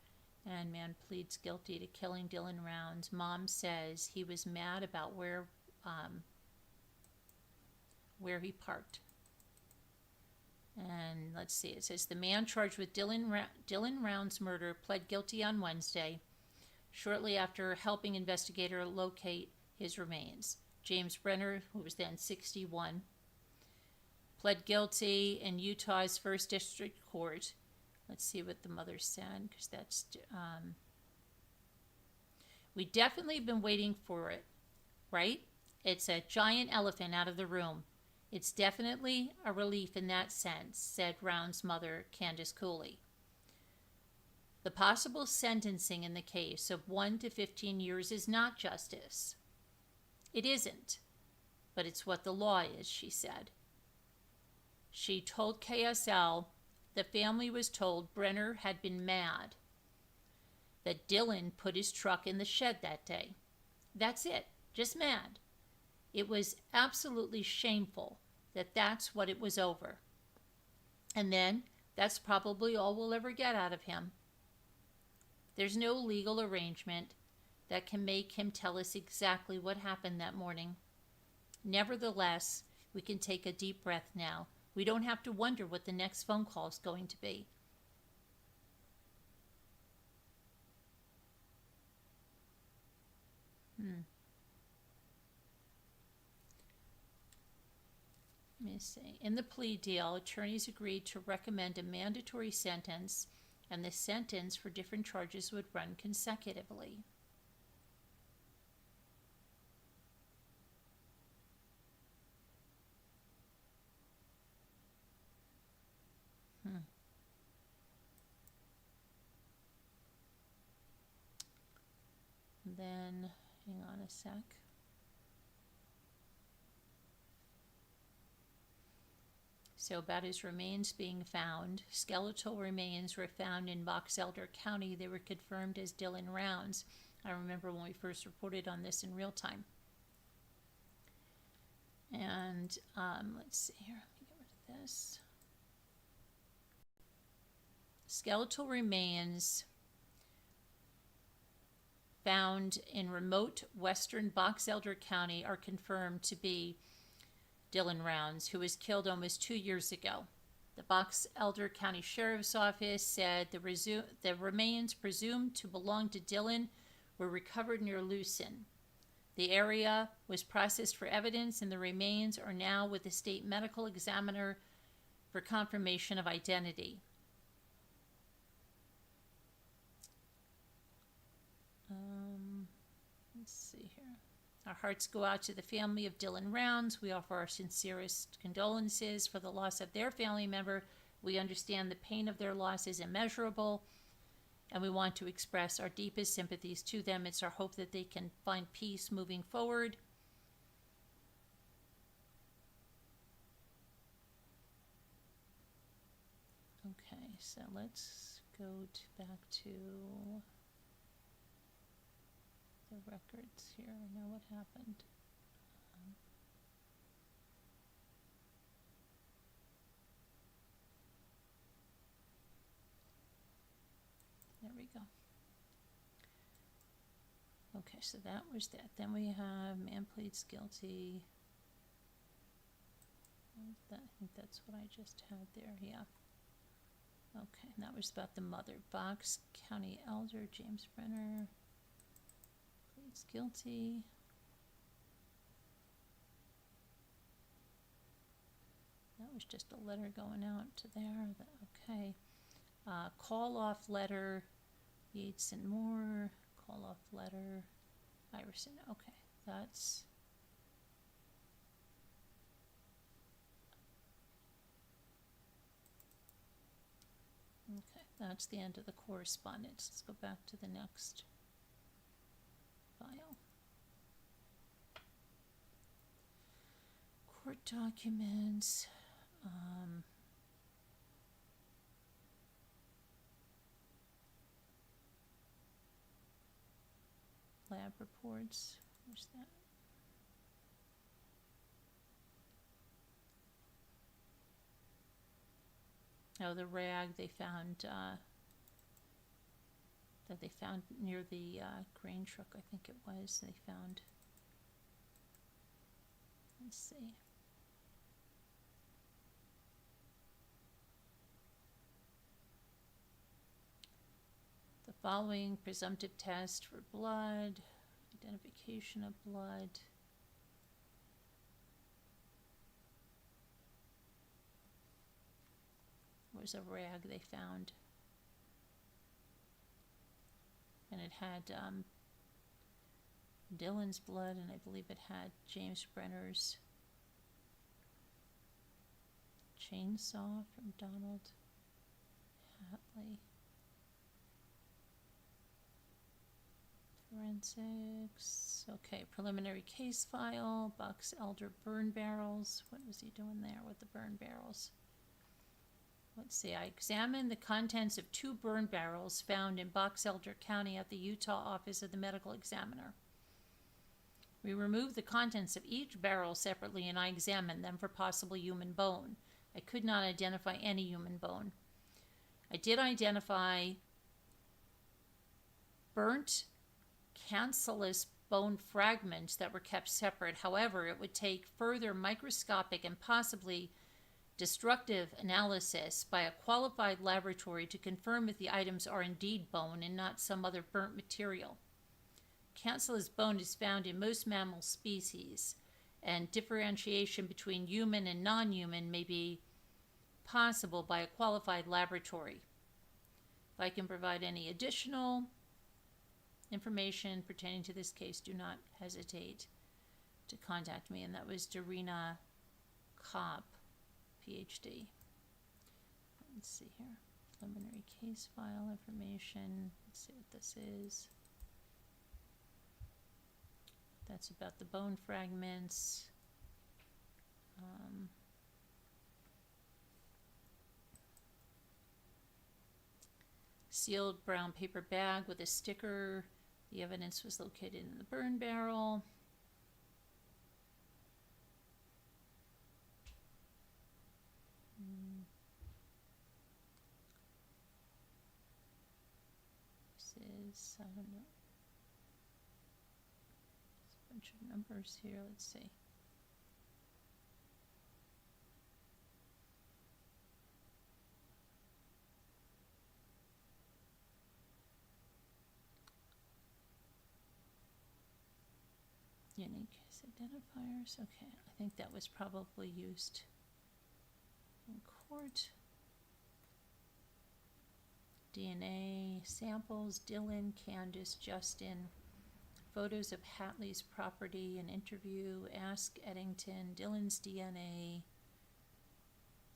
and man pleads guilty to killing Dylan Rounds. Mom says he was mad about where he parked. And let's see, it says the man charged with Dylan Rounds' murder pled guilty on Wednesday, shortly after helping investigator locate his remains. James Brenner, who was then 61, pled guilty in Utah's 1st District Court. Let's see what the mother said, because that's... we definitely been waiting for it, right? It's a giant elephant out of the room. It's definitely a relief in that sense, said Round's mother, Candace Cooley. The possible sentencing in the case of 1 to 15 years is not justice. It isn't, but it's what the law is, she said. She told KSL the family was told Brenner had been mad, that Dylan put his truck in the shed that day. That's it, just mad. It was absolutely shameful that that's what it was over. And then that's probably all we'll ever get out of him. There's no legal arrangement that can make him tell us exactly what happened that morning. Nevertheless, we can take a deep breath now. We don't have to wonder what the next phone call is going to be. Let me see. In the plea deal, attorneys agreed to recommend a mandatory sentence, and the sentence for different charges would run consecutively. Then, hang on a sec. So about his remains being found, skeletal remains were found in Box Elder County. They were confirmed as Dylan Rounds. I remember when we first reported on this in real time. And let's see here. Let me get rid of this. Skeletal remains found in remote western Box Elder County are confirmed to be Dylan Rounds, who was killed almost 2 years ago. The Box Elder County Sheriff's Office said the remains presumed to belong to Dylan were recovered near Lucin. The area was processed for evidence, and the remains are now with the state medical examiner for confirmation of identity. Let's see here. Our hearts go out to the family of Dylan Rounds. We offer our sincerest condolences for the loss of their family member. We understand the pain of their loss is immeasurable, and we want to express our deepest sympathies to them. It's our hope that they can find peace moving forward. Okay, so let's go back to the records here. I know what happened. There we go. Okay, so that was that. Then we have man pleads guilty. I think that's what I just had there, yeah. Okay, and that was about the mother. Box County Elder James Brenner pleads guilty. That was just a letter going out to there. Okay. Call off letter, Yates and Moore. Call off letter, Iverson. Okay, that's. Okay, that's the end of the correspondence. Let's go back to the next file. Court documents. Lab reports. Where's that? Oh, the rag they found, that they found near the grain truck, I think it was. They found, let's see. The following presumptive test for blood, identification of blood. Was a rag they found, and it had Dylan's blood, and I believe it had James Brenner's chainsaw from Donald Hatley. Forensics. Okay, preliminary case file. Box Elder burn barrels. What was he doing there with the burn barrels? Let's see, I examined the contents of 2 burn barrels found in Box Elder County at the Utah office of the medical examiner. We removed the contents of each barrel separately, and I examined them for possible human bone. I could not identify any human bone. I did identify burnt cancellous bone fragments that were kept separate. However, it would take further microscopic and possibly destructive analysis by a qualified laboratory to confirm if the items are indeed bone and not some other burnt material. Cancellous bone is found in most mammal species, and differentiation between human and non-human may be possible by a qualified laboratory. If I can provide any additional information pertaining to this case, do not hesitate to contact me. And that was Darina Kopp, PhD. Let's see here. Preliminary case file information. Let's see what this is. That's about the bone fragments. Sealed brown paper bag with a sticker. The evidence was located in the burn barrel. This is, I don't know. There's a bunch of numbers here. Let's see. Unique case identifiers. Okay, I think that was probably used in court. DNA samples, Dylan, Candace, Justin. Photos of Hatley's property, an interview, Ask Eddington, Dylan's DNA.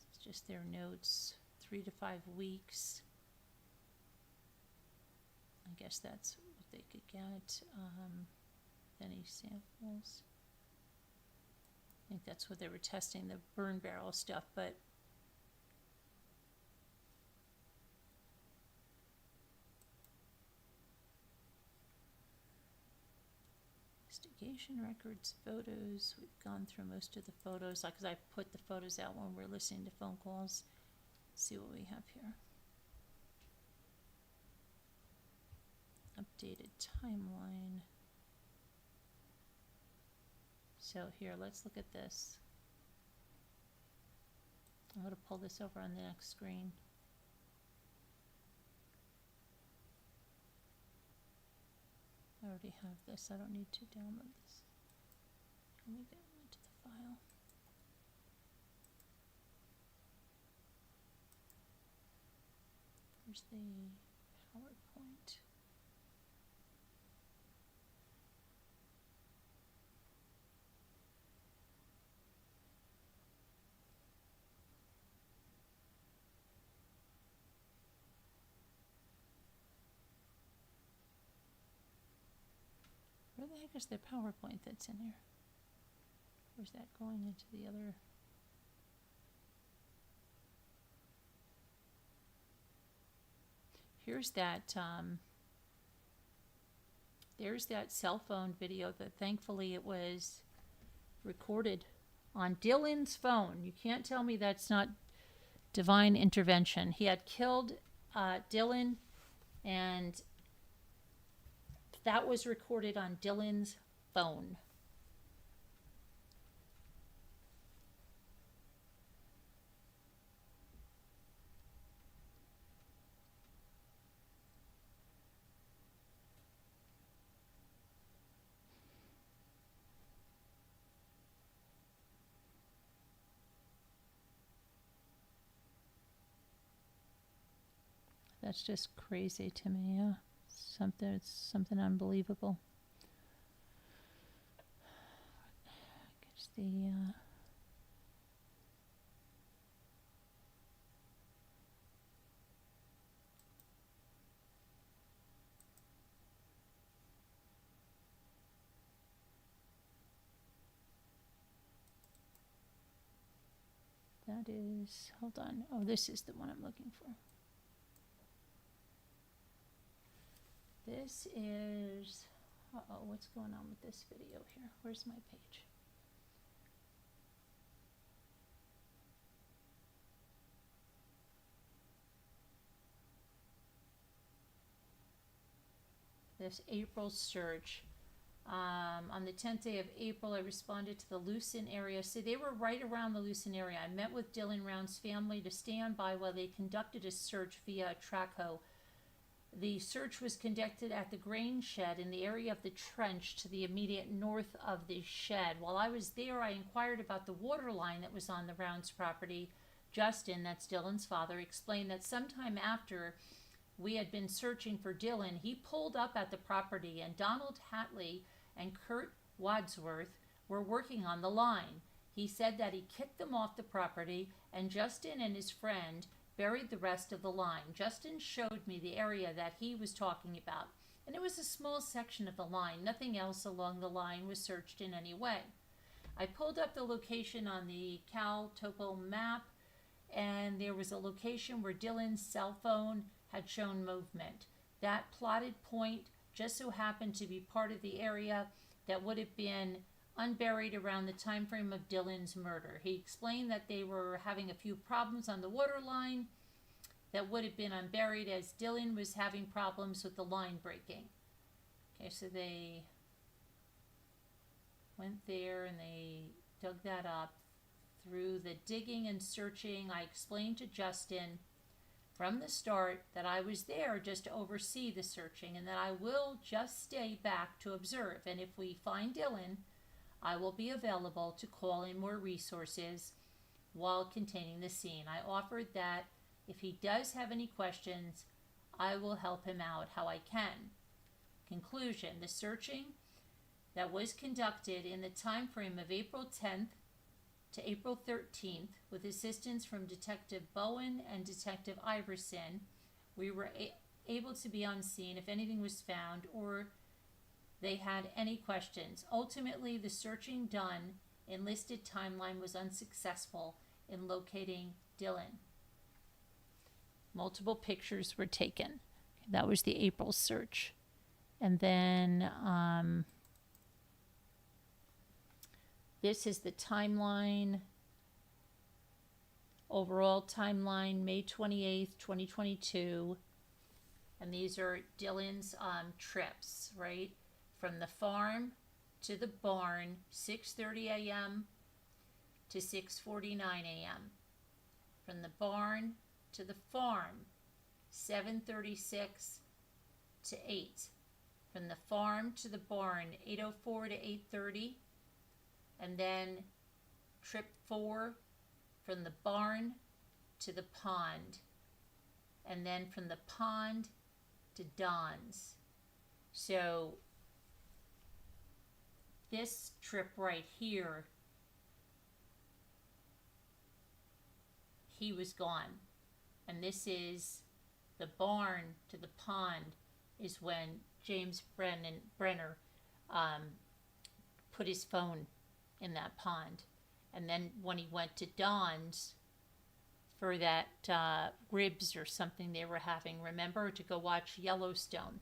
It's just their notes, 3 to 5 weeks. I guess that's what they could get. Any samples? I think that's what they were testing, the burn barrel stuff, but investigation records, photos. We've gone through most of the photos, because I put the photos out when we're listening to phone calls. Let's see what we have here. Updated timeline. So here, let's look at this. I'm going to pull this over on the next screen. I already have this. I don't need to download this. Let me get into the file. Here's the PowerPoint. Where the heck is the PowerPoint that's in here? Where's that going into the other? Here's that, there's that cell phone video that thankfully it was recorded on Dylan's phone. You can't tell me that's not divine intervention. He had killed Dylan, and that was recorded on Dylan's phone. That's just crazy to me, yeah. It's something unbelievable. I guess that is, hold on. Oh, this is the one I'm looking for. This is, uh-oh, what's going on with this video here? Where's my page? This April search. On the 10th day of April, I responded to the Lucin area. So they were right around the Lucin area. I met with Dylan Round's family to stand by while they conducted a search via a track hoe. The search was conducted at the grain shed in the area of the trench to the immediate north of the shed. While I was there, I inquired about the water line that was on the Rounds property. Justin, that's Dylan's father, explained that sometime after we had been searching for Dylan, he pulled up at the property and Donald Hatley and Kurt Wadsworth were working on the line. He said that he kicked them off the property and Justin and his friend buried the rest of the line. Justin showed me the area that he was talking about, and it was a small section of the line. Nothing else along the line was searched in any way. I pulled up the location on the Cal Topo map, and there was a location where Dylan's cell phone had shown movement. That plotted point just so happened to be part of the area that would have been unburied around the time frame of Dylan's murder. He explained that they were having a few problems on the water line that would have been unburied as Dylan was having problems with the line breaking. Okay, so they went there and they dug that up. Through the digging and searching, I explained to Justin from the start that I was there just to oversee the searching and that I will just stay back to observe. And if we find Dylan, I will be available to call in more resources while containing the scene. I offered that if he does have any questions, I will help him out how I can. Conclusion: the searching that was conducted in the time frame of April 10th to April 13th with assistance from Detective Bowen and Detective Iverson, we were able to be on scene if anything was found or they had any questions. Ultimately, the searching done in listed timeline was unsuccessful in locating Dylan. Multiple pictures were taken. That was the April search. And then this is the timeline, overall timeline, May 28th, 2022. And these are Dylan's trips, right? From the farm to the barn, 6:30 a.m. to 6:49 a.m. From the barn to the farm, 7:36 to 8. From the farm to the barn, 8:04 to 8:30. And then trip 4 from the barn to the pond. And then from the pond to Don's. So this trip right here, he was gone. And this is the barn to the pond is when James Brenner put his phone in that pond. And then when he went to Don's for that ribs or something they were having, remember, to go watch Yellowstone.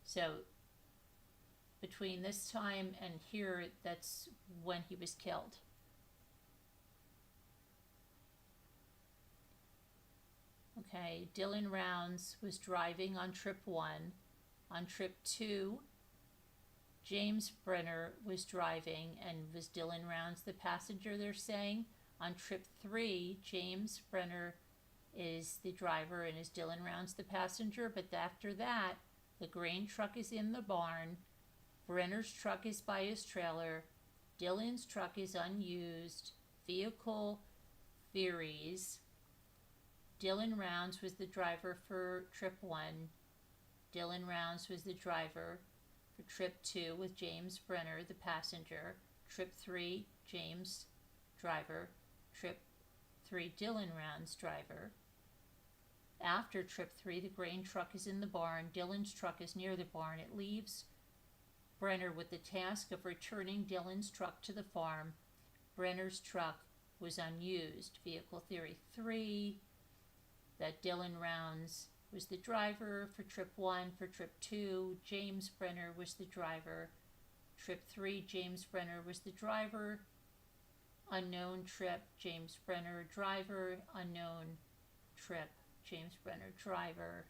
So between this time and here, that's when he was killed. Okay, Dylan Rounds was driving on trip 1. On trip 2, James Brenner was driving, and was Dylan Rounds the passenger, they're saying. On trip 3, James Brenner is the driver and is Dylan Rounds the passenger, but after that, the grain truck is in the barn, Brenner's truck is by his trailer, Dylan's truck is unused, vehicle theories. Dylan Rounds was the driver for trip 1. Dylan Rounds was the driver for trip 2 with James Brenner, the passenger. Trip 3, James, driver. Trip 3, Dylan Rounds, driver. After trip 3, the grain truck is in the barn. Dylan's truck is near the barn. It leaves Brenner with the task of returning Dylan's truck to the farm. Brenner's truck was unused. Vehicle theory 3, that Dylan Rounds was the driver for trip 1. For trip 2, James Brenner was the driver. Trip 3, James Brenner was the driver. Unknown trip, James Brenner, driver. Unknown trip, James Brenner, driver.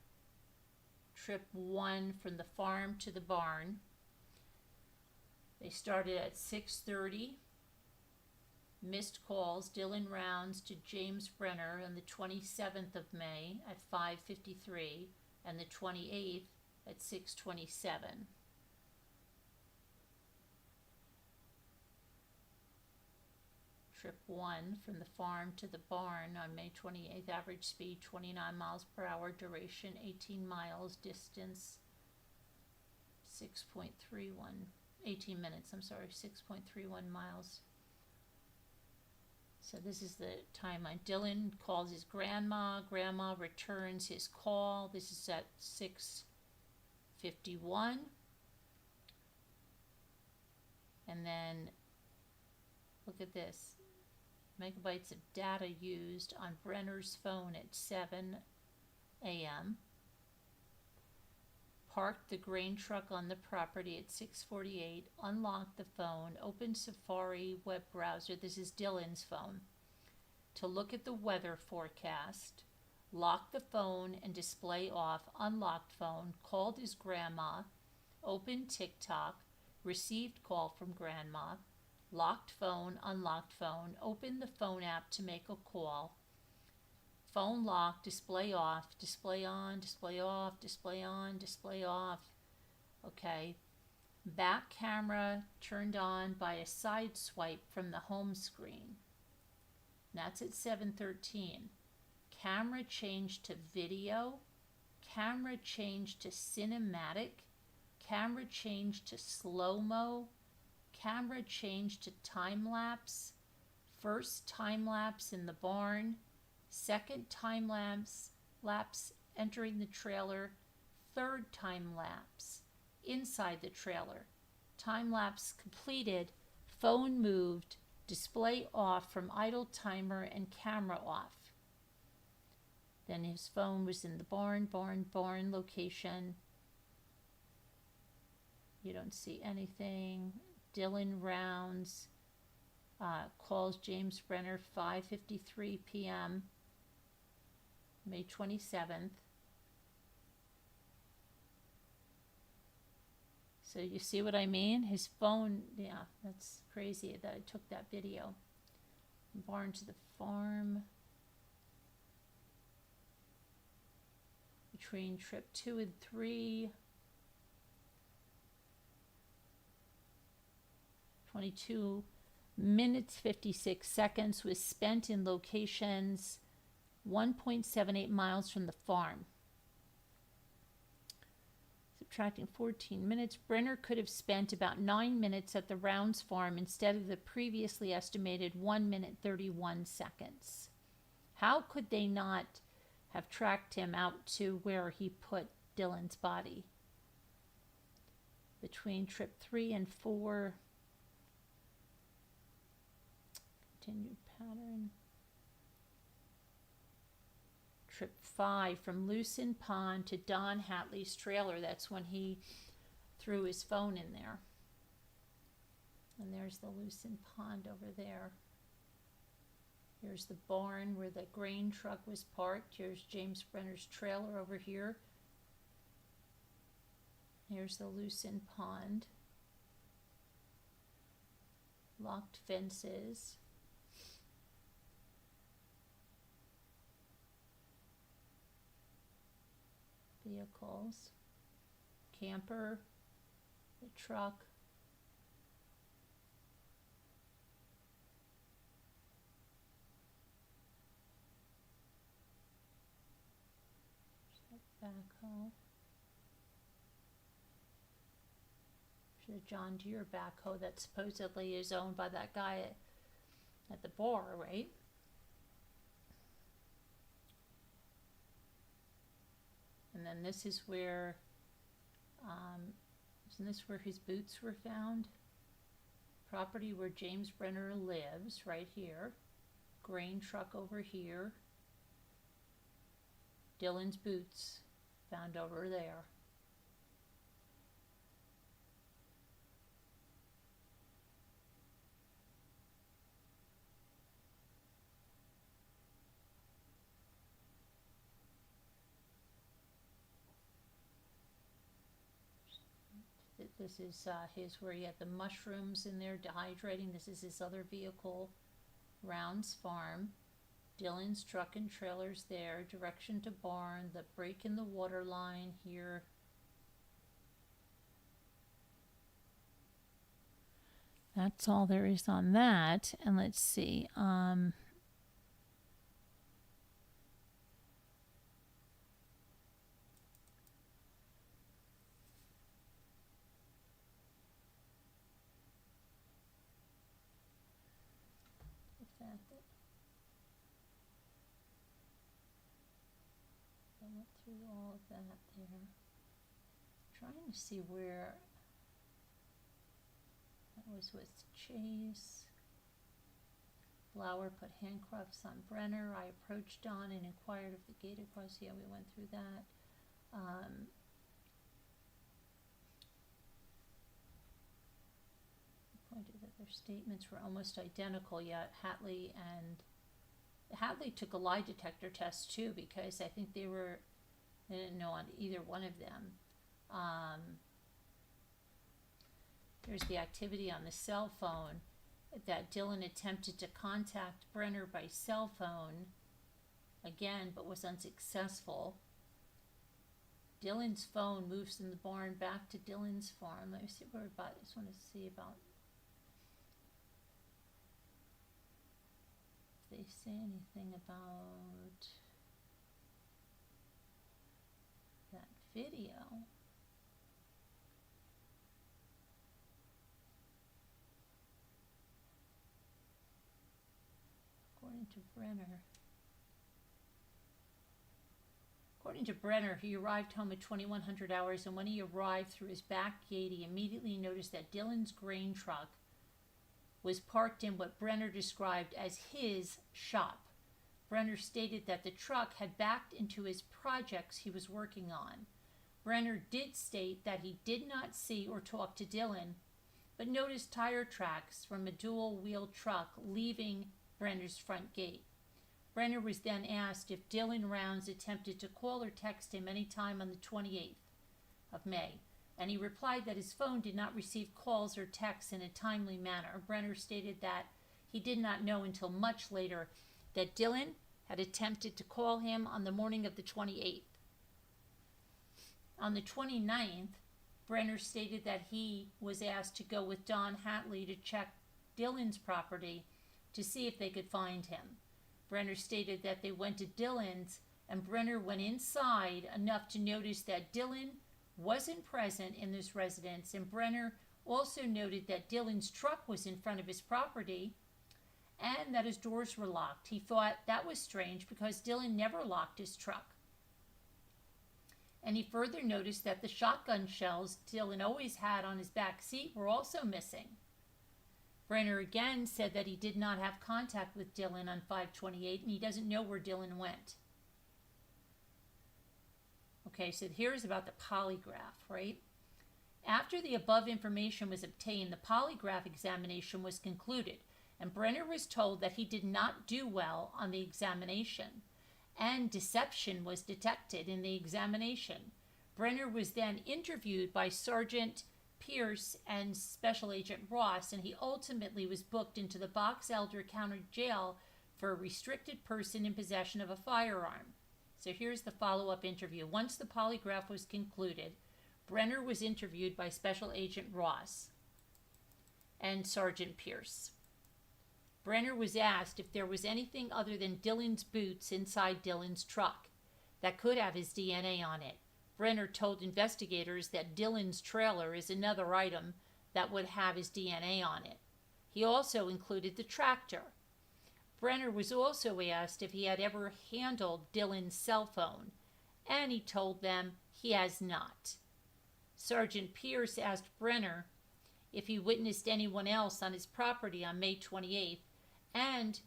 Trip 1 from the farm to the barn. They started at 6:30. Missed calls, Dylan Rounds to James Brenner on the 27th of May at 5:53 and the 28th at 6:27. Trip 1 from the farm to the barn on May 28th, average speed 29 miles per hour, duration 18 miles, distance 18 minutes, 6.31 miles. So this is the timeline. Dylan calls his grandma. Grandma returns his call. This is at 6:51. And then look at this. Megabytes of data used on Brenner's phone at 7 a.m. Parked the grain truck on the property at 6:48, unlocked the phone, opened Safari web browser, this is Dylan's phone, to look at the weather forecast, locked the phone and display off, unlocked phone, called his grandma, opened TikTok, received call from grandma, locked phone, unlocked phone, opened the phone app to make a call, phone lock, display off, display on, display off, display on, display off. Okay. Back camera turned on by a side swipe from the home screen. That's at 7:13. Camera changed to video. Camera changed to cinematic. Camera changed to slow-mo. Camera changed to time-lapse. First time-lapse in the barn. Second time-lapse entering the trailer. Third time-lapse inside the trailer. Time-lapse completed. Phone moved. Display off from idle timer and camera off. Then his phone was in the barn location. You don't see anything. Dylan Rounds calls James Brenner 5:53 p.m. May 27th. So you see what I mean? His phone, yeah, that's crazy that I took that video. Barn to the farm. Between trip 2 and 3. 22 minutes 56 seconds was spent in locations 1.78 miles from the farm. Subtracting 14 minutes, Brenner could have spent about 9 minutes at the Rounds farm instead of the previously estimated 1 minute 31 seconds. How could they not have tracked him out to where he put Dylan's body? Between trip 3 and 4, continued pattern. Trip 5 from Lucin Pond to Don Hatley's trailer. That's when he threw his phone in there. And there's the Lucin Pond over there. Here's the barn where the grain truck was parked. Here's James Brenner's trailer over here. Here's the Lucin Pond. Locked fences. Vehicles, camper, the truck, backhoe, there's a John Deere backhoe that supposedly is owned by that guy at the bar, right? And then this is where, isn't this where his boots were found? Property where James Brenner lives, right here. Grain truck over here. Dylan's boots found over there. This is his where he had the mushrooms in there dehydrating. This is his other vehicle, Rounds Farm. Dylan's truck and trailers there. Direction to barn. The break in the water line here. That's all there is on that. And let's see. I went through all of that there. Trying to see where that was with Chase. Lauer put handcuffs on Brenner. I approached Don and inquired if the gate across. Yeah, we went through that. Pointed that their statements were almost identical, yet Hatley took a lie detector test too, because I think they didn't know on either one of them. There's the activity on the cell phone that Dylan attempted to contact Brenner by cell phone again, but was unsuccessful. Dylan's phone moves in the barn back to Dylan's farm. Let me see where about. I just want to see about. If they say anything about that video. According to Brenner, he arrived home at 2100 hours, and when he arrived through his back gate, he immediately noticed that Dylan's grain truck was parked in what Brenner described as his shop. Brenner stated that the truck had backed into his projects he was working on. Brenner did state that he did not see or talk to Dylan, but noticed tire tracks from a dual-wheel truck leaving Brenner's front gate. Brenner was then asked if Dylan Rounds attempted to call or text him any time on the 28th of May, and he replied that his phone did not receive calls or texts in a timely manner. Brenner stated that he did not know until much later that Dylan had attempted to call him on the morning of the 28th. On the 29th, Brenner stated that he was asked to go with Don Hatley to check Dylan's property to see if they could find him. Brenner stated that they went to Dylan's, and Brenner went inside enough to notice that Dylan wasn't present in this residence, and Brenner also noted that Dylan's truck was in front of his property and that his doors were locked. He thought that was strange because Dylan never locked his truck. And he further noticed that the shotgun shells Dylan always had on his back seat were also missing. Brenner again said that he did not have contact with Dylan on 5/28, and he doesn't know where Dylan went. Okay, so here's about the polygraph, right? After the above information was obtained, the polygraph examination was concluded, and Brenner was told that he did not do well on the examination, and deception was detected in the examination. Brenner was then interviewed by Sergeant Pierce and Special Agent Ross, and he ultimately was booked into the Box Elder County Jail for a restricted person in possession of a firearm. So here's the follow-up interview. Once the polygraph was concluded, Brenner was interviewed by Special Agent Ross and Sergeant Pierce. Brenner was asked if there was anything other than Dylan's boots inside Dylan's truck that could have his DNA on it. Brenner told investigators that Dylan's trailer is another item that would have his DNA on it. He also included the tractor. Brenner was also asked if he had ever handled Dylan's cell phone, and he told them he has not. Sergeant Pierce asked Brenner if he witnessed anyone else on his property on May 28th, and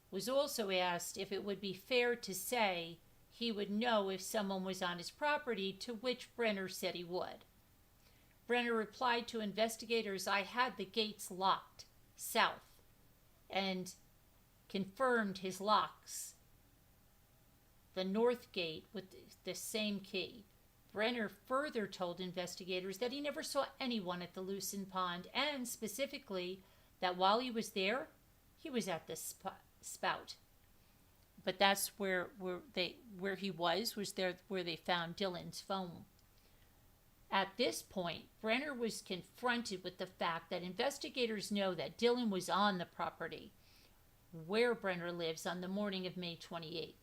was also asked if it would be fair to say he would know if someone was on his property, to which Brenner said he would. Brenner replied to investigators, "I had the gates locked south," and confirmed his locks, the north gate with the same key. Brenner further told investigators that he never saw anyone at the loosened pond, and specifically that while he was there, he was at the spout. But that's where he was there where they found Dylan's phone. At this point, Brenner was confronted with the fact that investigators know that Dylan was on the property where Brenner lives on the morning of May 28th.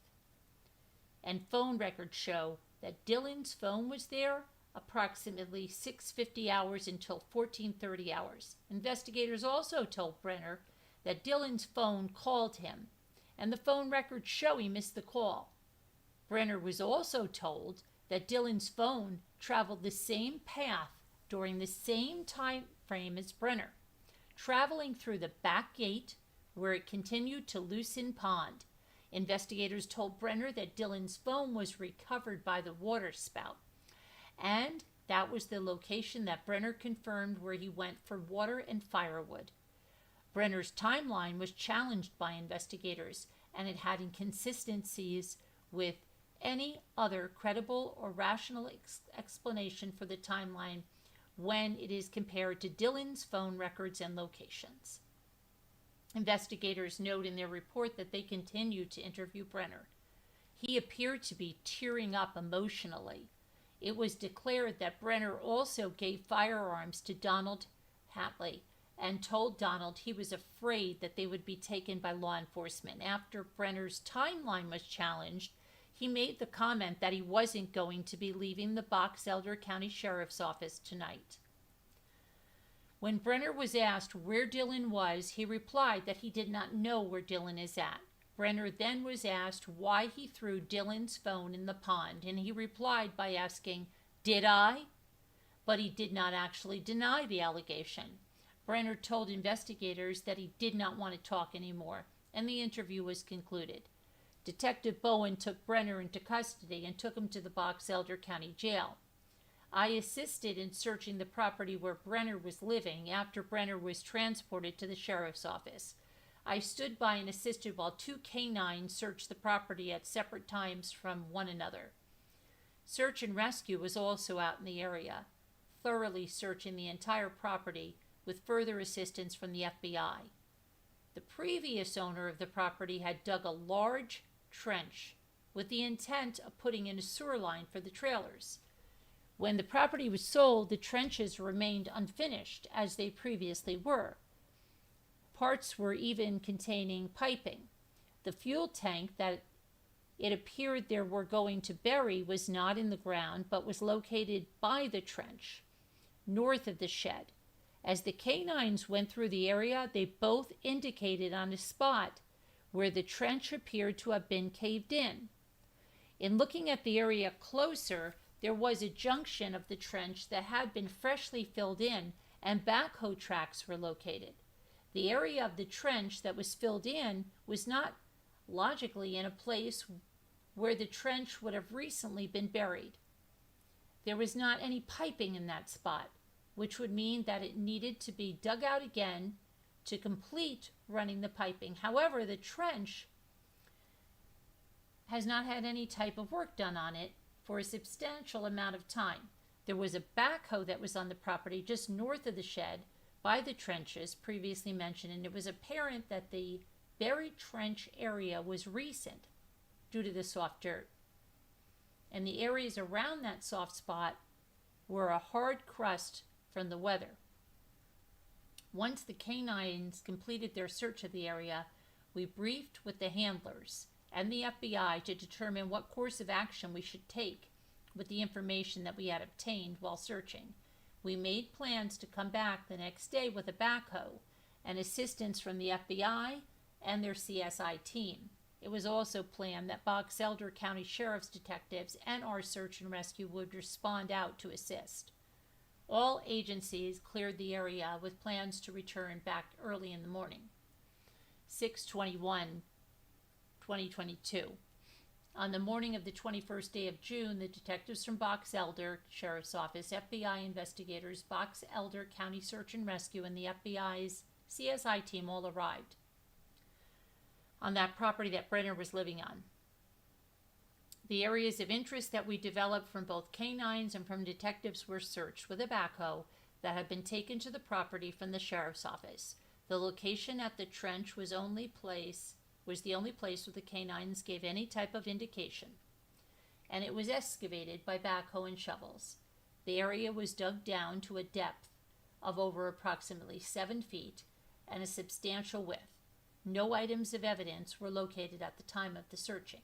And phone records show that Dylan's phone was there approximately 6:50 hours until 14:30 hours. Investigators also told Brenner that Dylan's phone called him, and the phone records show he missed the call. Brenner was also told that Dylan's phone traveled the same path during the same time frame as Brenner, traveling through the back gate where it continued to Loosen Pond. Investigators told Brenner that Dylan's phone was recovered by the water spout, and that was the location that Brenner confirmed where he went for water and firewood. Brenner's timeline was challenged by investigators, and it had inconsistencies with any other credible or rational explanation for the timeline when it is compared to Dylan's phone records and locations. Investigators note in their report that they continued to interview Brenner. He appeared to be tearing up emotionally. It was declared that Brenner also gave firearms to Donald Hatley and told Donald he was afraid that they would be taken by law enforcement. After Brenner's timeline was challenged, he made the comment that he wasn't going to be leaving the Box Elder County Sheriff's Office tonight. When Brenner was asked where Dylan was, he replied that he did not know where Dylan is at. Brenner then was asked why he threw Dylan's phone in the pond, and he replied by asking, "Did I?" But he did not actually deny the allegation. Brenner told investigators that he did not want to talk anymore, and the interview was concluded. Detective Bowen took Brenner into custody and took him to the Box Elder County Jail. I assisted in searching the property where Brenner was living after Brenner was transported to the sheriff's office. I stood by and assisted while 2 canines searched the property at separate times from one another. Search and rescue was also out in the area, thoroughly searching the entire property with further assistance from the FBI. The previous owner of the property had dug a large trench with the intent of putting in a sewer line for the trailers. When the property was sold, the trenches remained unfinished as they previously were. Parts were even containing piping. The fuel tank that it appeared they were going to bury was not in the ground, but was located by the trench, north of the shed. As the canines went through the area, they both indicated on a spot where the trench appeared to have been caved in. In looking at the area closer, there was a junction of the trench that had been freshly filled in, and backhoe tracks were located. The area of the trench that was filled in was not logically in a place where the trench would have recently been buried. There was not any piping in that spot, which would mean that it needed to be dug out again to complete running the piping. However, the trench has not had any type of work done on it for a substantial amount of time. There was a backhoe that was on the property just north of the shed by the trenches previously mentioned, and it was apparent that the buried trench area was recent due to the soft dirt. And the areas around that soft spot were a hard crust from the weather. Once the canines completed their search of the area, we briefed with the handlers and the FBI to determine what course of action we should take with the information that we had obtained while searching. We made plans to come back the next day with a backhoe and assistance from the FBI and their CSI team. It was also planned that Box Elder County Sheriff's detectives and our search and rescue would respond out to assist. All agencies cleared the area with plans to return back early in the morning. 6/21/2022. On the morning of the 21st day of June, the detectives from Box Elder Sheriff's Office, FBI investigators, Box Elder County Search and Rescue, and the FBI's CSI team all arrived on that property that Brenner was living on. The areas of interest that we developed from both canines and from detectives were searched with a backhoe that had been taken to the property from the sheriff's office. The location at the trench was the only place where the canines gave any type of indication, and it was excavated by backhoe and shovels. The area was dug down to a depth of over approximately 7 feet and a substantial width. No items of evidence were located at the time of the searching.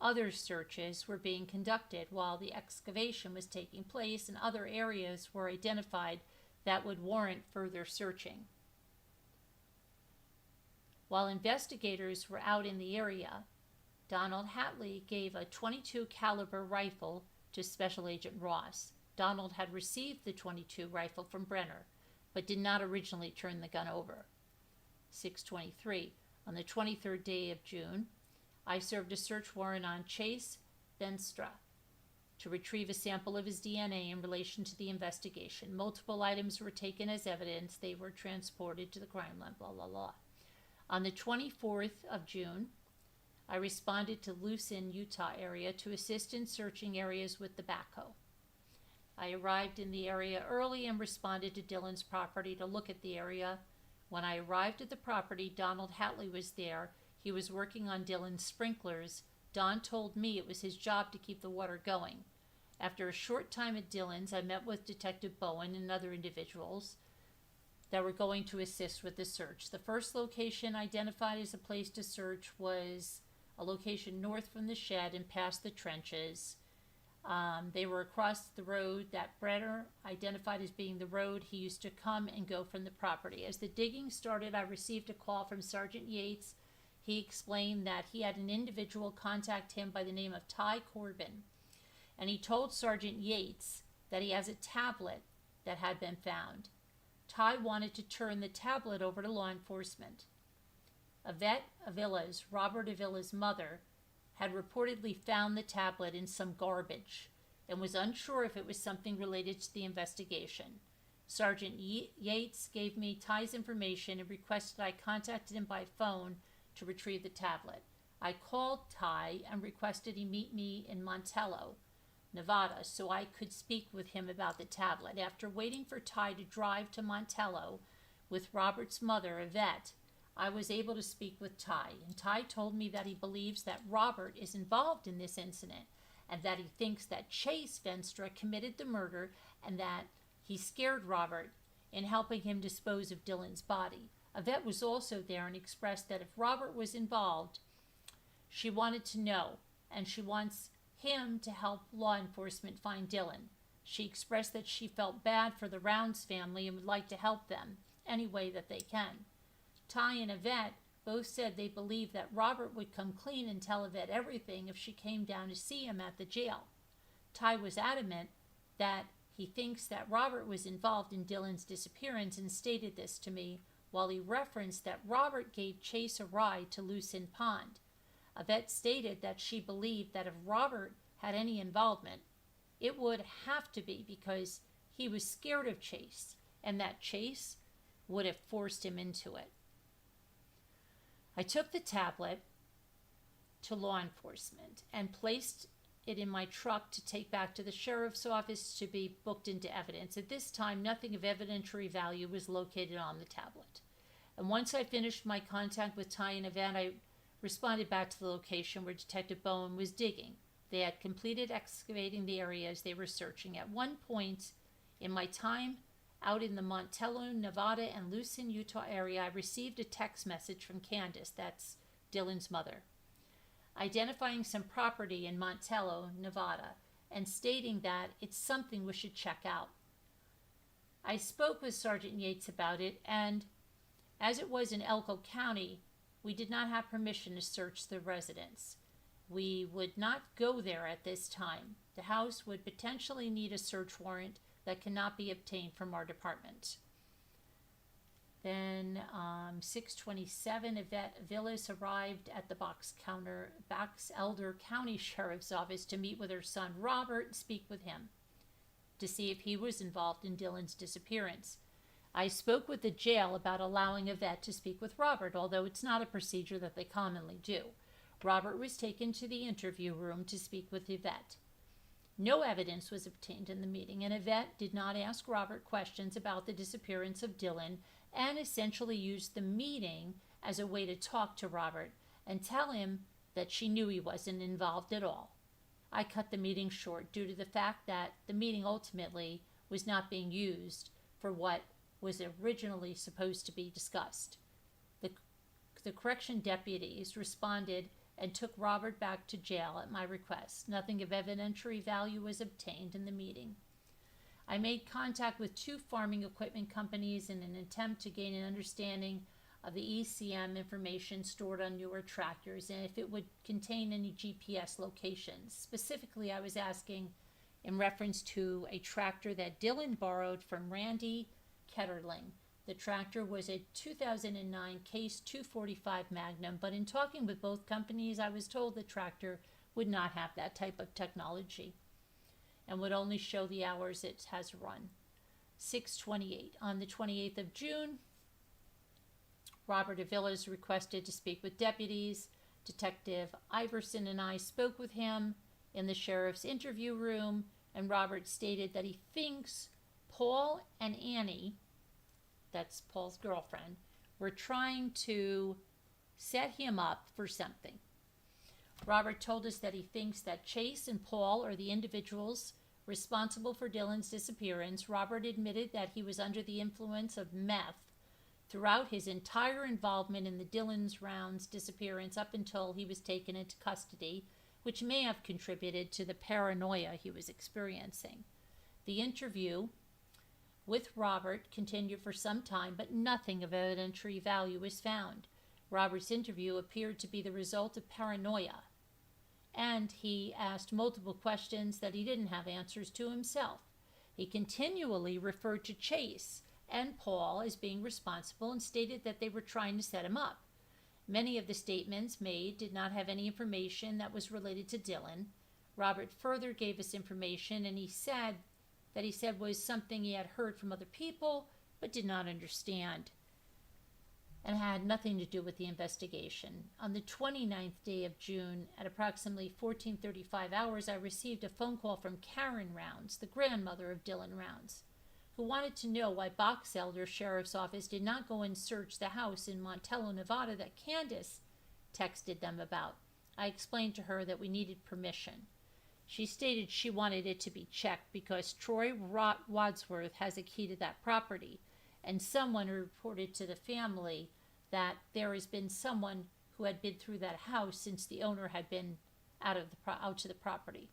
Other searches were being conducted while the excavation was taking place, and other areas were identified that would warrant further searching. While investigators were out in the area, Donald Hatley gave a .22 caliber rifle to Special Agent Ross. Donald had received the .22 rifle from Brenner, but did not originally turn the gun over. 6:23. On the 23rd day of June, I served a search warrant on Chase Venstra to retrieve a sample of his DNA in relation to the investigation. Multiple items were taken as evidence. They were transported to the crime lab, blah, blah, blah. On the 24th of June, I responded to Lucin, Utah area to assist in searching areas with the backhoe. I arrived in the area early and responded to Dylan's property to look at the area. When I arrived at the property, Donald Hatley was there. He was working on Dylan's sprinklers. Don told me it was his job to keep the water going. After a short time at Dylan's, I met with Detective Bowen and other individuals that were going to assist with the search. The first location identified as a place to search was a location north from the shed and past the trenches. They were across the road that Brenner identified as being the road he used to come and go from the property. As the digging started, I received a call from Sergeant Yates. He explained that he had an individual contact him by the name of Ty Corbin, and he told Sergeant Yates that he has a tablet that had been found. Ty wanted to turn the tablet over to law enforcement. Yvette Avila's, Robert Avila's mother, had reportedly found the tablet in some garbage and was unsure if it was something related to the investigation. Sergeant Yates gave me Ty's information and requested I contacted him by phone to retrieve the tablet. I called Ty and requested he meet me in Montello, Nevada, so I could speak with him about the tablet. After waiting for Ty to drive to Montello with Robert's mother, Yvette, I was able to speak with Ty, and Ty told me that he believes that Robert is involved in this incident and that he thinks that Chase Venstra committed the murder and that he scared Robert in helping him dispose of Dylan's body. Yvette was also there and expressed that if Robert was involved, she wanted to know, and she wants him to help law enforcement find Dylan. She expressed that she felt bad for the Rounds family and would like to help them any way that they can. Ty and Yvette both said they believed that Robert would come clean and tell Yvette everything if she came down to see him at the jail. Ty was adamant that he thinks that Robert was involved in Dylan's disappearance and stated this to me while he referenced that Robert gave Chase a ride to Lucin Pond. Yvette stated that she believed that if Robert had any involvement, it would have to be because he was scared of Chase and that Chase would have forced him into it. I took the tablet to law enforcement and placed it in my truck to take back to the sheriff's office to be booked into evidence. At this time, nothing of evidentiary value was located on the tablet. And once I finished my contact with Ty and Yvette, I responded back to the location where Detective Bowen was digging. They had completed excavating the areas they were searching. At one point in my time out in the Montello, Nevada, and Lucin, Utah area, I received a text message from Candace, that's Dylan's mother, identifying some property in Montello, Nevada, and stating that it's something we should check out. I spoke with Sergeant Yates about it, and as it was in Elko County, we did not have permission to search the residence. We would not go there at this time. The house would potentially need a search warrant that cannot be obtained from our department. Then 6:27, Yvette Villas arrived at the Box Elder County Sheriff's Office to meet with her son Robert and speak with him to see if he was involved in Dylan's disappearance. I spoke with the jail about allowing Yvette to speak with Robert, although it's not a procedure that they commonly do. Robert was taken to the interview room to speak with Yvette. No evidence was obtained in the meeting, and Yvette did not ask Robert questions about the disappearance of Dylan and essentially used the meeting as a way to talk to Robert and tell him that she knew he wasn't involved at all. I cut the meeting short due to the fact that the meeting ultimately was not being used for what was originally supposed to be discussed. The correction deputies responded and took Robert back to jail at my request. Nothing of evidentiary value was obtained in the meeting. I made contact with 2 farming equipment companies in an attempt to gain an understanding of the ECM information stored on newer tractors and if it would contain any GPS locations. Specifically, I was asking in reference to a tractor that Dylan borrowed from Randy Ketterling. The tractor was a 2009 Case 245 Magnum, but in talking with both companies, I was told the tractor would not have that type of technology and would only show the hours it has run. 6/28. On the 28th of June, Robert Avilas requested to speak with deputies. Detective Iverson and I spoke with him in the sheriff's interview room, and Robert stated that he thinks Paul and Annie, that's Paul's girlfriend, were trying to set him up for something. Robert told us that he thinks that Chase and Paul are the individuals responsible for Dylan's disappearance. Robert admitted that he was under the influence of meth throughout his entire involvement in the Dylan's Rounds disappearance up until he was taken into custody, which may have contributed to the paranoia he was experiencing. The interview with Robert continued for some time, but nothing of evidentiary value was found. Robert's interview appeared to be the result of paranoia, and he asked multiple questions that he didn't have answers to himself. He continually referred to Chase and Paul as being responsible and stated that they were trying to set him up. Many of the statements made did not have any information that was related to Dylan. Robert further gave us information, and he said was something he had heard from other people but did not understand and had nothing to do with the investigation. On the 29th day of June at approximately 14:35 hours, I received a phone call from Karen Rounds, the grandmother of Dylan Rounds, who wanted to know why Box Elder Sheriff's Office did not go and search the house in Montello, Nevada that Candace texted them about. I explained to her that we needed permission. She stated she wanted it to be checked because Troy Wadsworth has a key to that property, and someone reported to the family that there has been someone who had been through that house since the owner had been out to the property.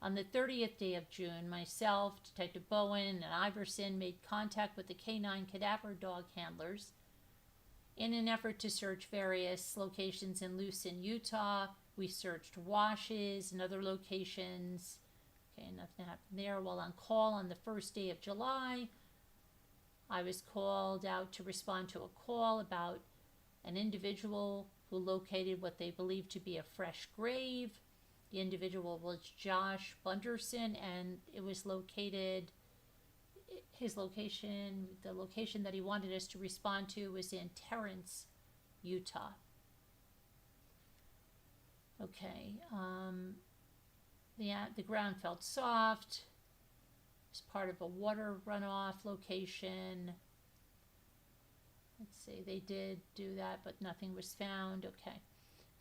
On the 30th day of June, myself, Detective Bowen, and Iverson made contact with the canine cadaver dog handlers in an effort to search various locations in Lucin, Utah. We searched washes and other locations. Okay, nothing happened there. While on call on the first day of July, I was called out to respond to a call about an individual who located what they believed to be a fresh grave. The individual was Josh Bunderson, and it was located, the location that he wanted us to respond to was in Terrence, Utah. Okay, the ground felt soft. It was part of a water runoff location. Let's see, they did do that, but nothing was found. Okay.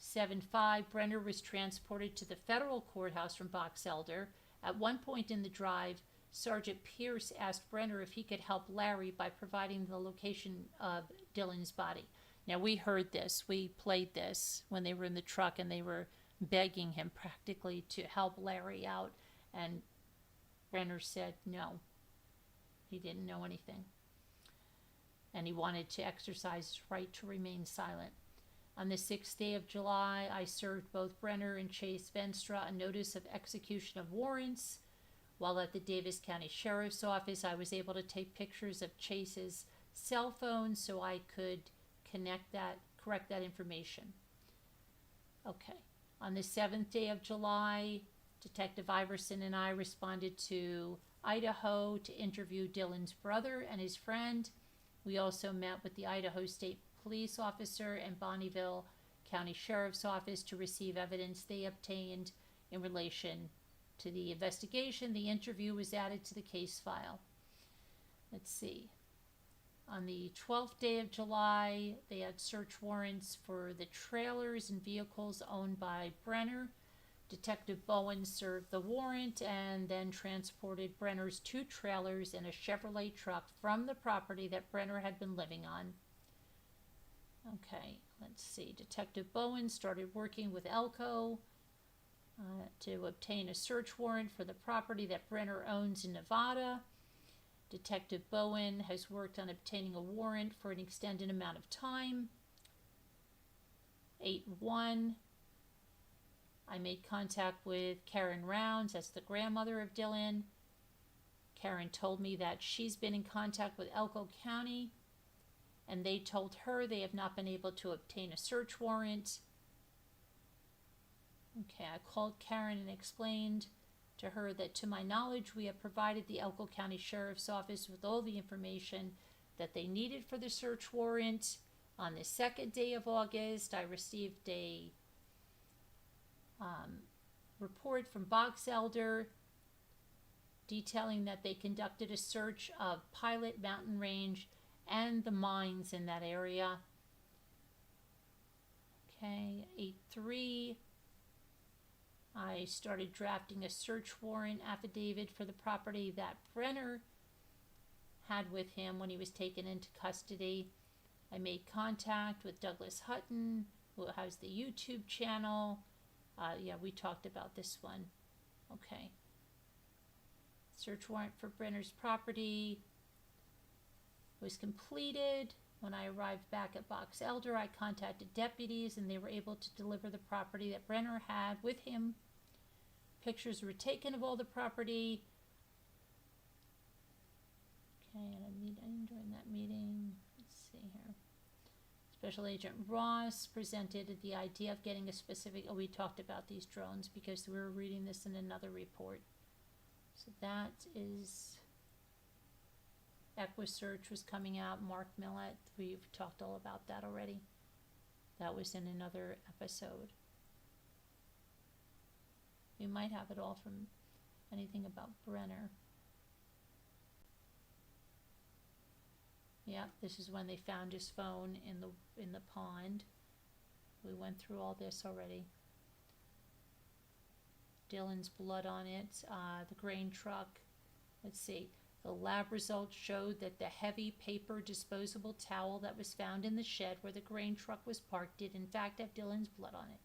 7/5, Brenner was transported to the federal courthouse from Box Elder. At one point in the drive, Sergeant Pierce asked Brenner if he could help Larry by providing the location of Dylan's body. Now, we heard this. We played this when they were in the truck, and they were begging him practically to help Larry out, and Brenner said no. He didn't know anything, and he wanted to exercise his right to remain silent. On the 6th day of July, I served both Brenner and Chase Venstra a notice of execution of warrants. While at the Davis County Sheriff's Office, I was able to take pictures of Chase's cell phone so I could correct that information. Okay. On the 7th day of July, Detective Iverson and I responded to Idaho to interview Dylan's brother and his friend. We also met with the Idaho State Police officer and Bonneville County Sheriff's Office to receive evidence they obtained in relation to the investigation. The interview was added to the case file. Let's see. On the 12th day of July, they had search warrants for the trailers and vehicles owned by Brenner. Detective Bowen served the warrant and then transported Brenner's 2 trailers in a Chevrolet truck from the property that Brenner had been living on. Okay, let's see. Detective Bowen started working with Elko to obtain a search warrant for the property that Brenner owns in Nevada. Detective Bowen has worked on obtaining a warrant for an extended amount of time. 8/1. I made contact with Karen Rounds, that's the grandmother of Dylan. Karen told me that she's been in contact with Elko County, and they told her they have not been able to obtain a search warrant. Okay, I called Karen and explained to her that, to my knowledge, we have provided the Elko County Sheriff's Office with all the information that they needed for the search warrant. On the 2nd day of August, I received a report from Box Elder detailing that they conducted a search of Pilot Mountain Range and the mines in that area. Okay, 8/3. I started drafting a search warrant affidavit for the property that Brenner had with him when he was taken into custody. I made contact with Douglas Hutton, who has the YouTube channel. Yeah, we talked about this one. Okay. Search warrant for Brenner's property was completed. When I arrived back at Box Elder, I contacted deputies and they were able to deliver the property that Brenner had with him. Pictures were taken of all the property. Okay, and a meeting during that meeting. Let's see here. Special Agent Ross presented the idea of getting a specific, we talked about these drones because we were reading this in another report. So that is, EquiSearch was coming out, Mark Millett, we've talked all about that already. That was in another episode. We might have it all from anything about Brenner. Yeah, this is when they found his phone in the pond. We went through all this already. Dylan's blood on it, the grain truck. Let's see. The lab results showed that the heavy paper disposable towel that was found in the shed where the grain truck was parked did in fact have Dylan's blood on it.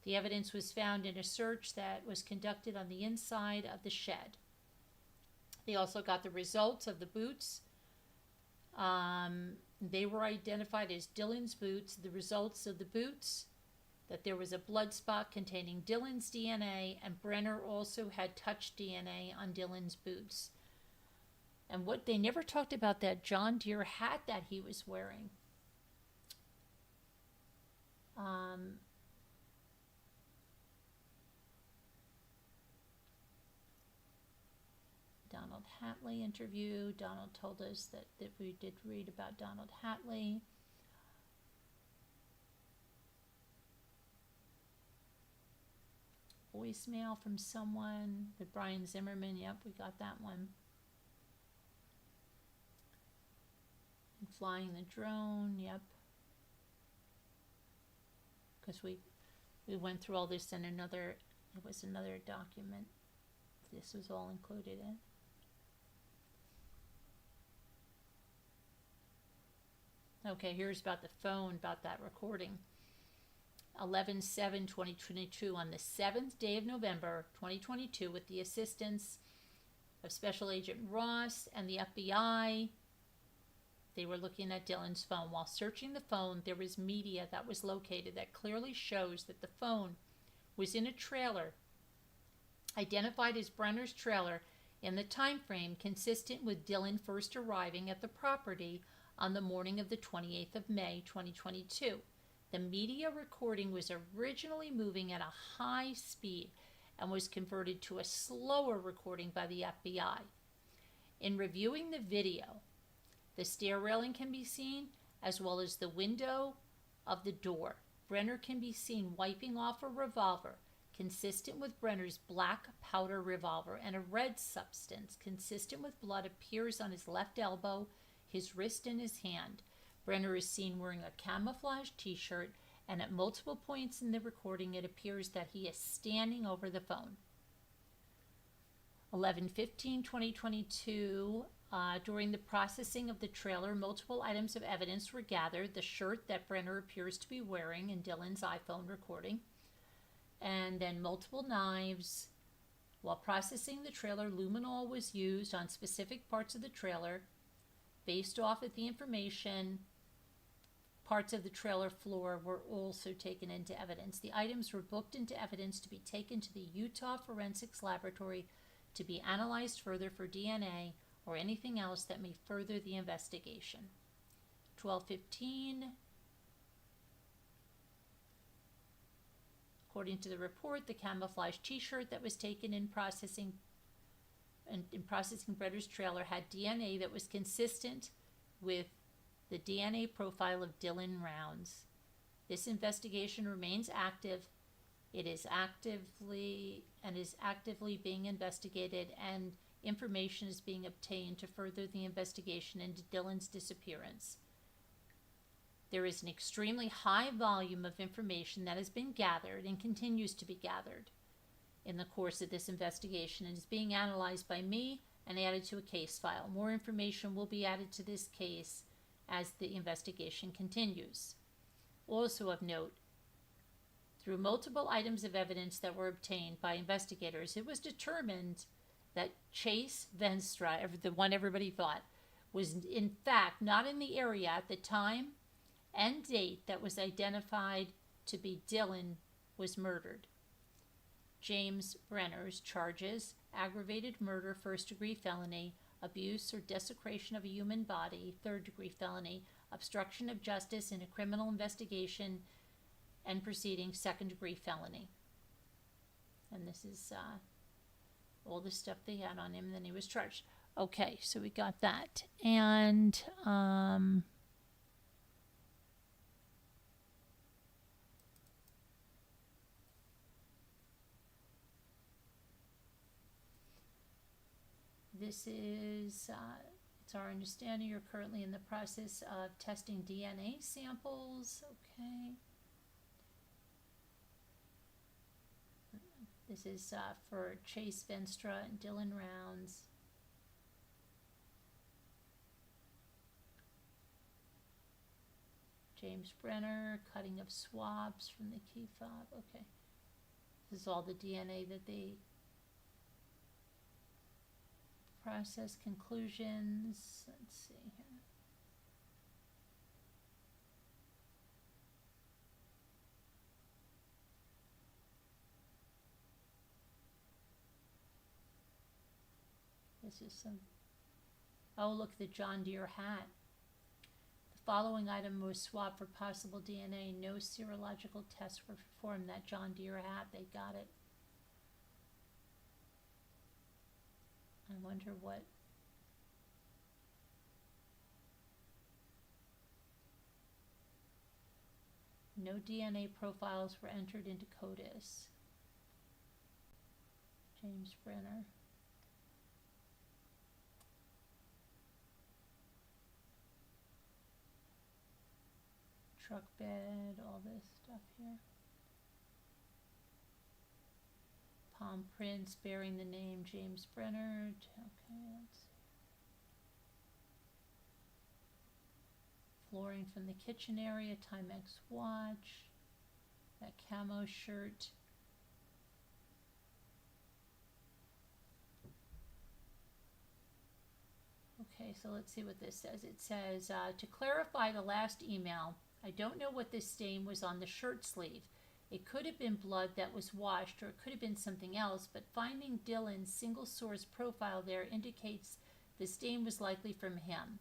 The evidence was found in a search that was conducted on the inside of the shed. They also got the results of the boots. They were identified as Dylan's boots. The results of the boots, that there was a blood spot containing Dylan's DNA, and Brenner also had touch DNA on Dylan's boots. And what they never talked about, that John Deere hat that he was wearing. Donald Hatley interview. Donald told us that we did read about Donald Hatley. Voicemail from someone with Brian Zimmerman. Yep, we got that one. And flying the drone. Yep. Because we went through all this in another, it was another document. This was all included in. Okay, here's about the phone, about that recording. 11/7/2022, on the 7th day of November 2022, with the assistance of Special Agent Ross and the FBI, they were looking at Dylan's phone. While searching the phone, there was media that was located that clearly shows that the phone was in a trailer, identified as Brenner's trailer, in the time frame consistent with Dylan first arriving at the property on the morning of the 28th of May 2022. The media recording was originally moving at a high speed and was converted to a slower recording by the FBI. In reviewing the video, the stair railing can be seen, as well as the window of the door. Brenner can be seen wiping off a revolver consistent with Brenner's black powder revolver, and a red substance consistent with blood appears on his left elbow, his wrist, and his hand. Brenner is seen wearing a camouflage t-shirt, and at multiple points in the recording it appears that he is standing over the phone. 11/15/2022, during the processing of the trailer, multiple items of evidence were gathered. The shirt that Brenner appears to be wearing in Dylan's iPhone recording, and then multiple knives. While processing the trailer, luminol was used on specific parts of the trailer. Based off of the information, parts of the trailer floor were also taken into evidence. The items were booked into evidence to be taken to the Utah Forensics Laboratory to be analyzed further for DNA or anything else that may further the investigation. 12/15. According to the report, the camouflage t-shirt that was taken in processing Brenner's trailer had DNA that was consistent with the DNA profile of Dylan Rounds. This investigation remains active. It is actively being investigated, and information is being obtained to further the investigation into Dylan's disappearance. There is an extremely high volume of information that has been gathered and continues to be gathered in the course of this investigation and is being analyzed by me and added to a case file. More information will be added to this case as the investigation continues. Also of note, through multiple items of evidence that were obtained by investigators, it was determined that Chase Venstra, the one everybody thought, was in fact not in the area at the time and date that was identified to be Dylan was murdered. James Brenner's charges: aggravated murder, first-degree felony; abuse or desecration of a human body, third-degree felony; obstruction of justice in a criminal investigation and proceeding, second-degree felony. And this is all the stuff they had on him, and then he was charged. Okay, so we got that. And this is, it's our understanding you're currently in the process of testing DNA samples. Okay. This is for Chase Venstra and Dylan Rounds. James Brenner, cutting of swabs from the key fob. Okay. This is all the DNA that they process. Conclusions. Let's see here. This is some, oh look, the John Deere hat. The following item was swabbed for possible DNA. No serological tests were performed. That John Deere hat, they got it. I wonder what. No DNA profiles were entered into CODIS. James Brenner. Truck bed, all this stuff here. Palm prints bearing the name James Brenner. Okay, let's see. Flooring from the kitchen area, Timex watch, that camo shirt. Okay, so let's see what this says. It says, to clarify the last email, I don't know what this stain was on the shirt sleeve. It could have been blood that was washed, or it could have been something else, but finding Dylan's single source profile there indicates the stain was likely from him.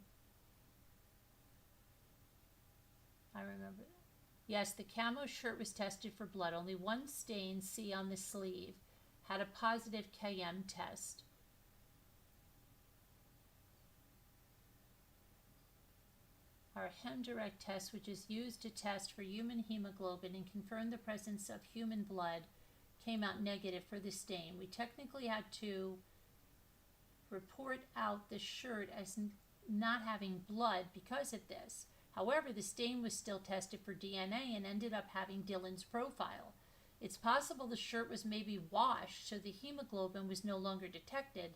I remember that. Yes, the camo shirt was tested for blood. Only one stain, C on the sleeve, had a positive KM test. Our HemDirect test, which is used to test for human hemoglobin and confirm the presence of human blood, came out negative for the stain. We technically had to report out the shirt as not having blood because of this. However, the stain was still tested for DNA and ended up having Dylan's profile. It's possible the shirt was maybe washed, so the hemoglobin was no longer detected,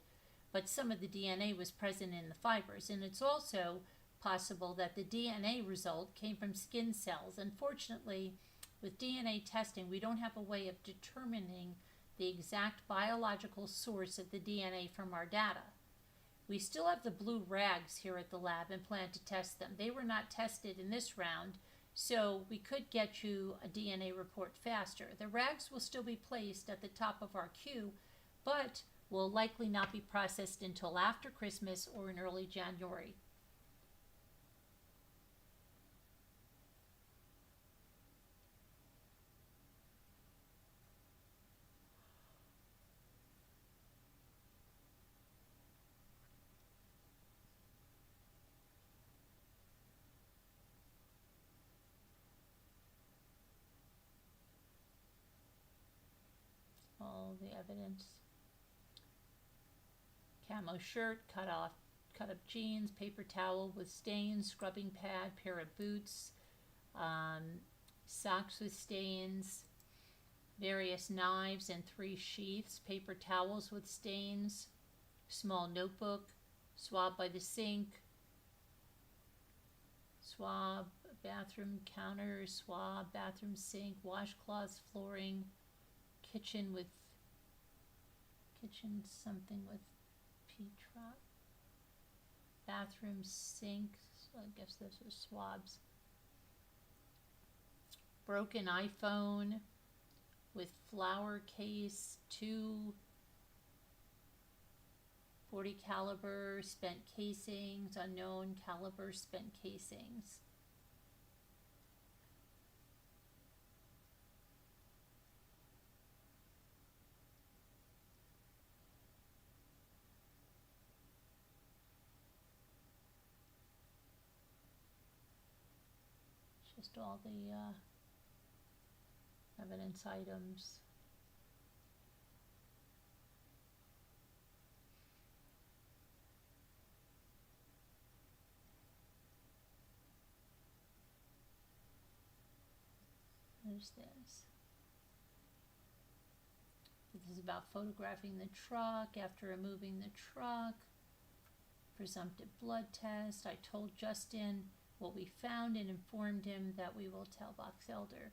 but some of the DNA was present in the fibers. And it's also possible that the DNA result came from skin cells. Unfortunately, with DNA testing, we don't have a way of determining the exact biological source of the DNA from our data. We still have the blue rags here at the lab and plan to test them. They were not tested in this round, so we could get you a DNA report faster. The rags will still be placed at the top of our queue, but will likely not be processed until after Christmas or in early January. All the evidence. Camo shirt, cut up jeans, paper towel with stains, scrubbing pad, pair of boots, socks with stains, various knives and 3 sheaths, paper towels with stains, small notebook, swab by the sink, swab bathroom counter, swab bathroom sink, washcloths, flooring, kitchen something with P-trap, bathroom sink, so I guess those are swabs, broken iPhone with flower case, 2 .40 caliber spent casings, unknown caliber spent casings. Just all the evidence items. There's this. This is about photographing the truck after removing the truck. Presumptive blood test. I told Justin what we found and informed him that we will tell Box Elder.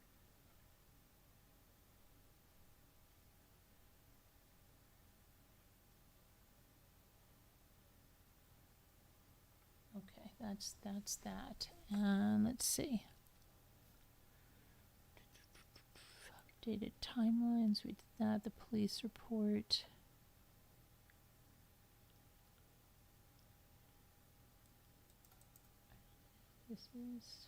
Okay, that's that. And let's see. Updated timelines, we did that. The police report. This is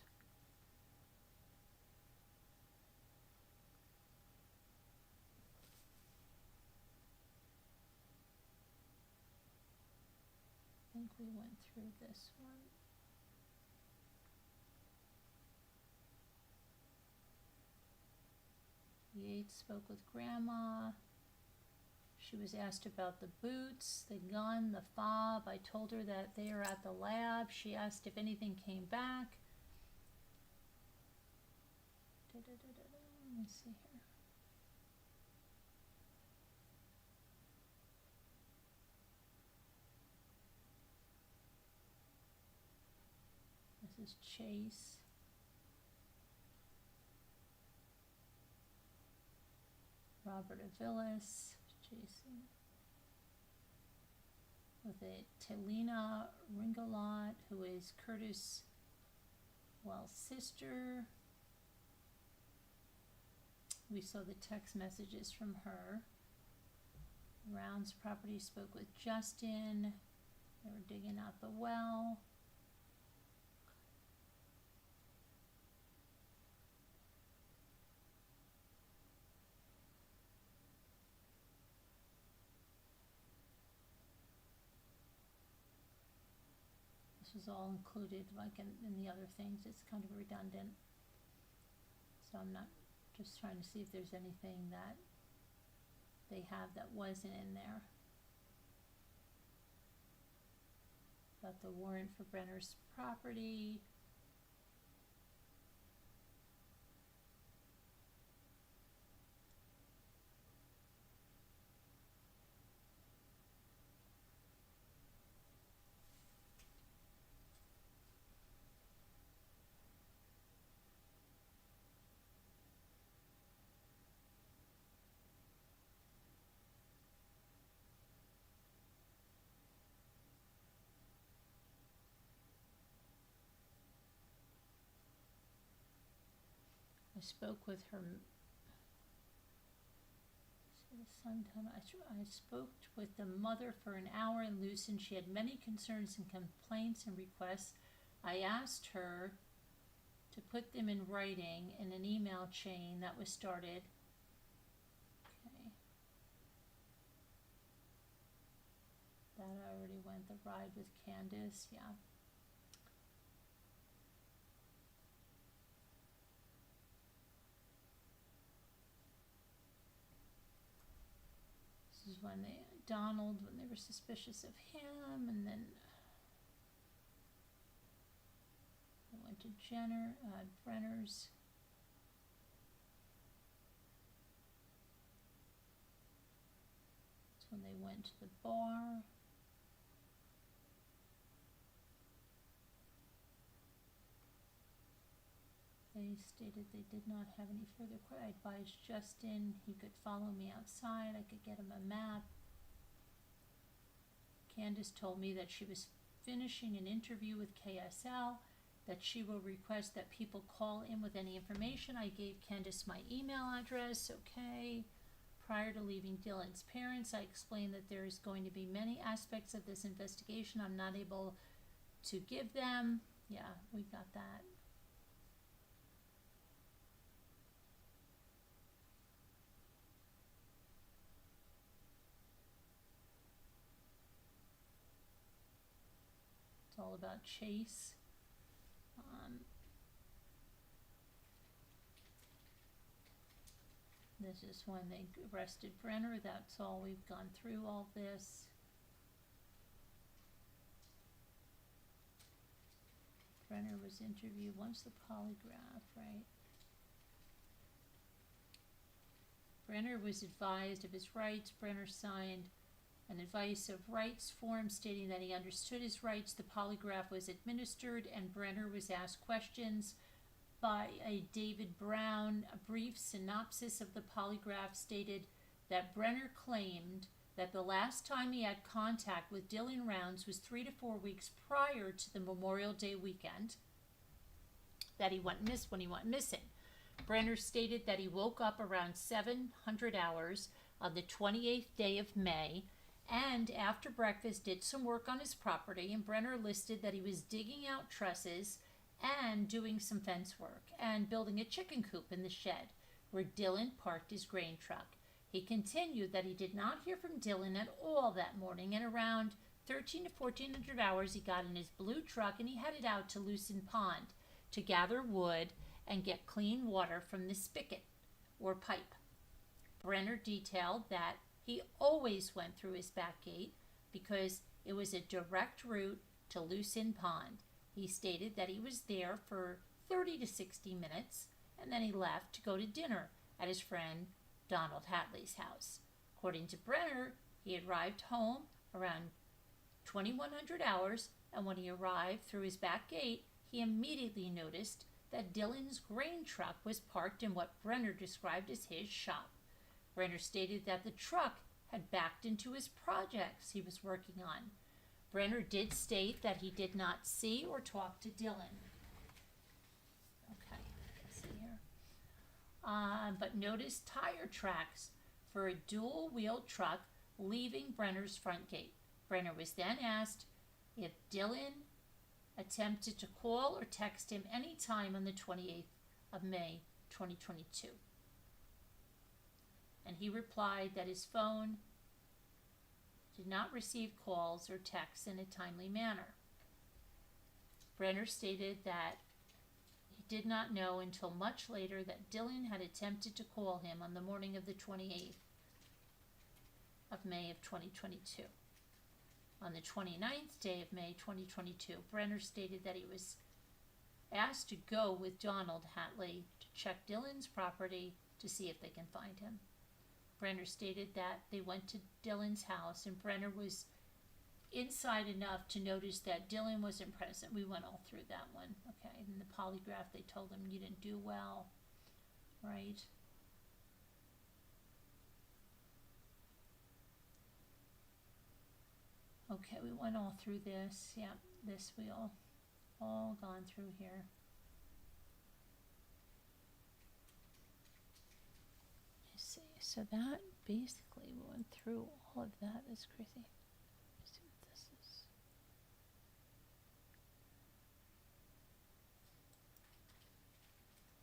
I think we went through this one. Yates spoke with Grandma. She was asked about the boots, the gun, the fob. I told her that they are at the lab. She asked if anything came back. Let me see here. This is Chase. Robert Avilis, Jason, with a Telina Ringalot, who is Curtis Wells' sister. We saw the text messages from her. Rounds property spoke with Justin. They were digging out the well. was all included, like in the other things. It's kind of redundant. So I'm not just trying to see if there's anything that they have that wasn't in there. Got the warrant for Brenner's property. I spoke with her. Sometime I spoke with the mother for an hour in Lucin. She had many concerns and complaints and requests. I asked her to put them in writing in an email chain that was started. Okay. That already went. The ride with Candace, yeah. This is when Donald, when they were suspicious of him, and then I went to Brenner's. That's when they went to the bar. They stated they did not have any further questions. I advised Justin he could follow me outside. I could get him a map. Candace told me that she was finishing an interview with KSL, that she will request that people call in with any information. I gave Candace my email address, okay. Prior to leaving Dylan's parents, I explained that there is going to be many aspects of this investigation I'm not able to give them. Yeah, we got that. It's all about Chase. This is when they arrested Brenner. That's all we've gone through all this. Brenner was interviewed once the polygraph, right? Brenner was advised of his rights. Brenner signed an advice of rights form stating that he understood his rights. The polygraph was administered and Brenner was asked questions by a David Brown. A brief synopsis of the polygraph stated that Brenner claimed that the last time he had contact with Dylan Rounds was 3 to 4 weeks prior to the Memorial Day weekend, that he went when he went missing. Brenner stated that he woke up around 700 hours on the 28th day of May, and after breakfast did some work on his property, and Brenner listed that he was digging out trusses and doing some fence work and building a chicken coop in the shed where Dylan parked his grain truck. He continued that he did not hear from Dylan at all that morning, and around 13 to 1400 hours he got in his blue truck and he headed out to Lucin Pond to gather wood and get clean water from the spigot or pipe. Brenner detailed that he always went through his back gate because it was a direct route to Lucin Pond. He stated that he was there for 30 to 60 minutes and then he left to go to dinner at his friend Donald Hatley's house. According to Brenner, he arrived home around 2100 hours, and when he arrived through his back gate, he immediately noticed that Dylan's grain truck was parked in what Brenner described as his shop. Brenner stated that the truck had backed into his projects he was working on. Brenner did state that he did not see or talk to Dylan. Okay, let's see here. But noticed tire tracks for a dual-wheeled truck leaving Brenner's front gate. Brenner was then asked if Dylan attempted to call or text him any time on the 28th of May, 2022. And he replied that his phone did not receive calls or texts in a timely manner. Brenner stated that he did not know until much later that Dylan had attempted to call him on the morning of the 28th of May of 2022. On the 29th day of May 2022, Brenner stated that he was asked to go with Donald Hatley to check Dylan's property to see if they can find him. Brenner stated that they went to Dylan's house and Brenner was inside enough to notice that Dylan wasn't present. We went all through that one. Okay, in the polygraph they told him you didn't do well, right? Okay, we went all through this. Yeah, this we all gone through here. Let's see. So that basically we went through all of that. That's crazy. Let's see what this is.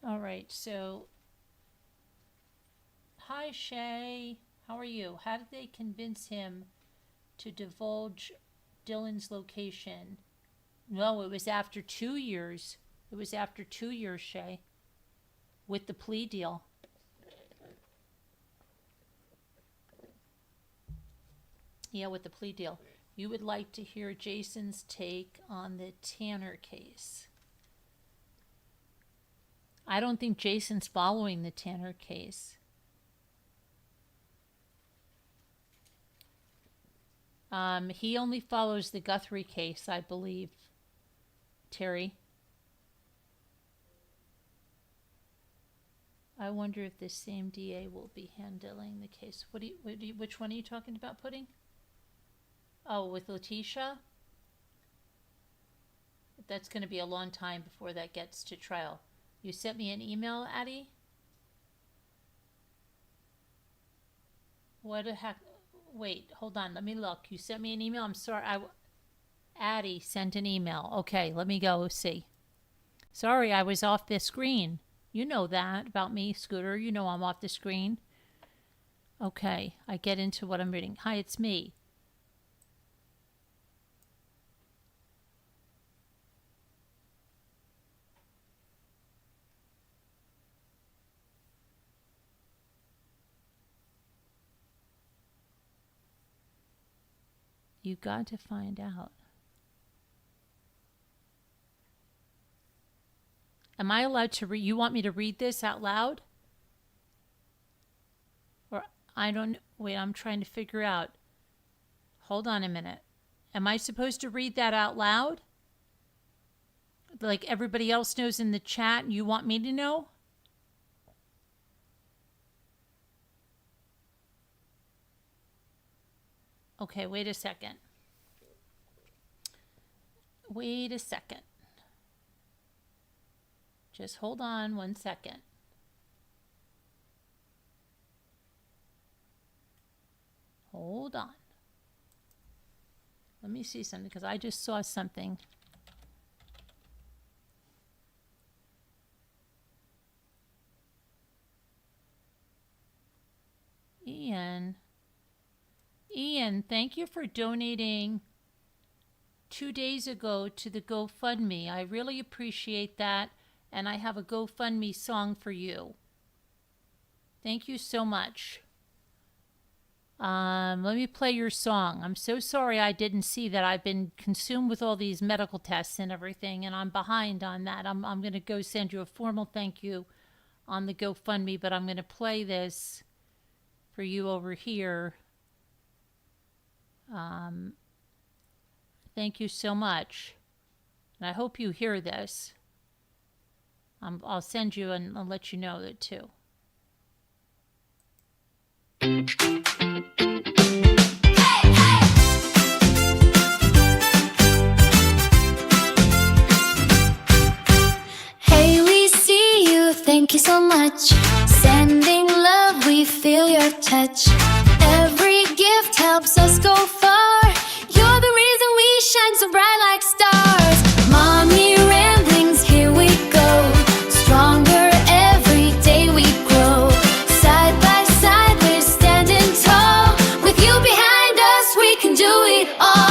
All right. So, hi Shay. How are you? How did they convince him to divulge Dylan's location? No, it was after 2 years. It was after 2 years, Shay, with the plea deal. Yeah, with the plea deal. You would like to hear Jason's take on the Tanner case. I don't think Jason's following the Tanner case. He only follows the Guthrie case, I believe, Terry. I wonder if the same DA will be handling the case. Which one are you talking about putting? Oh, with Letitia? That's going to be a long time before that gets to trial. You sent me an email, Addie? What the heck? Wait, hold on. Let me look. You sent me an email? I'm sorry. Addie sent an email. Okay, let me go see. Sorry, I was off the screen. You know that about me, Scooter. You know I'm off the screen. Okay, I get into what I'm reading. Hi, it's me. You got to find out. Am I allowed to read? You want me to read this out loud? Or I don't, wait, I'm trying to figure out. Hold on a minute. Am I supposed to read that out loud? Like everybody else knows in the chat, you want me to know? Okay, wait a second. Wait a second. Just hold on 1 second. Hold on. Let me see something because I just saw something. Ian, thank you for donating 2 days ago to the GoFundMe. I really appreciate that, and I have a GoFundMe song for you. Thank you so much. Let me play your song. I'm so sorry I didn't see that. I've been consumed with all these medical tests and everything, and I'm behind on that. I'm going to go send you a formal thank you on the GoFundMe, but I'm going to play this for you over here. Thank you so much. And I hope you hear this. I'll send you and I'll let you know that too. Hey, we see you, thank you so much. Sending love, we feel your touch. Every gift helps us go far. You're the reason we shine so bright like stars. Mommy ramblings, here we go. Stronger every day we grow. Side by side, we're standing tall. With you behind us, we can do it all.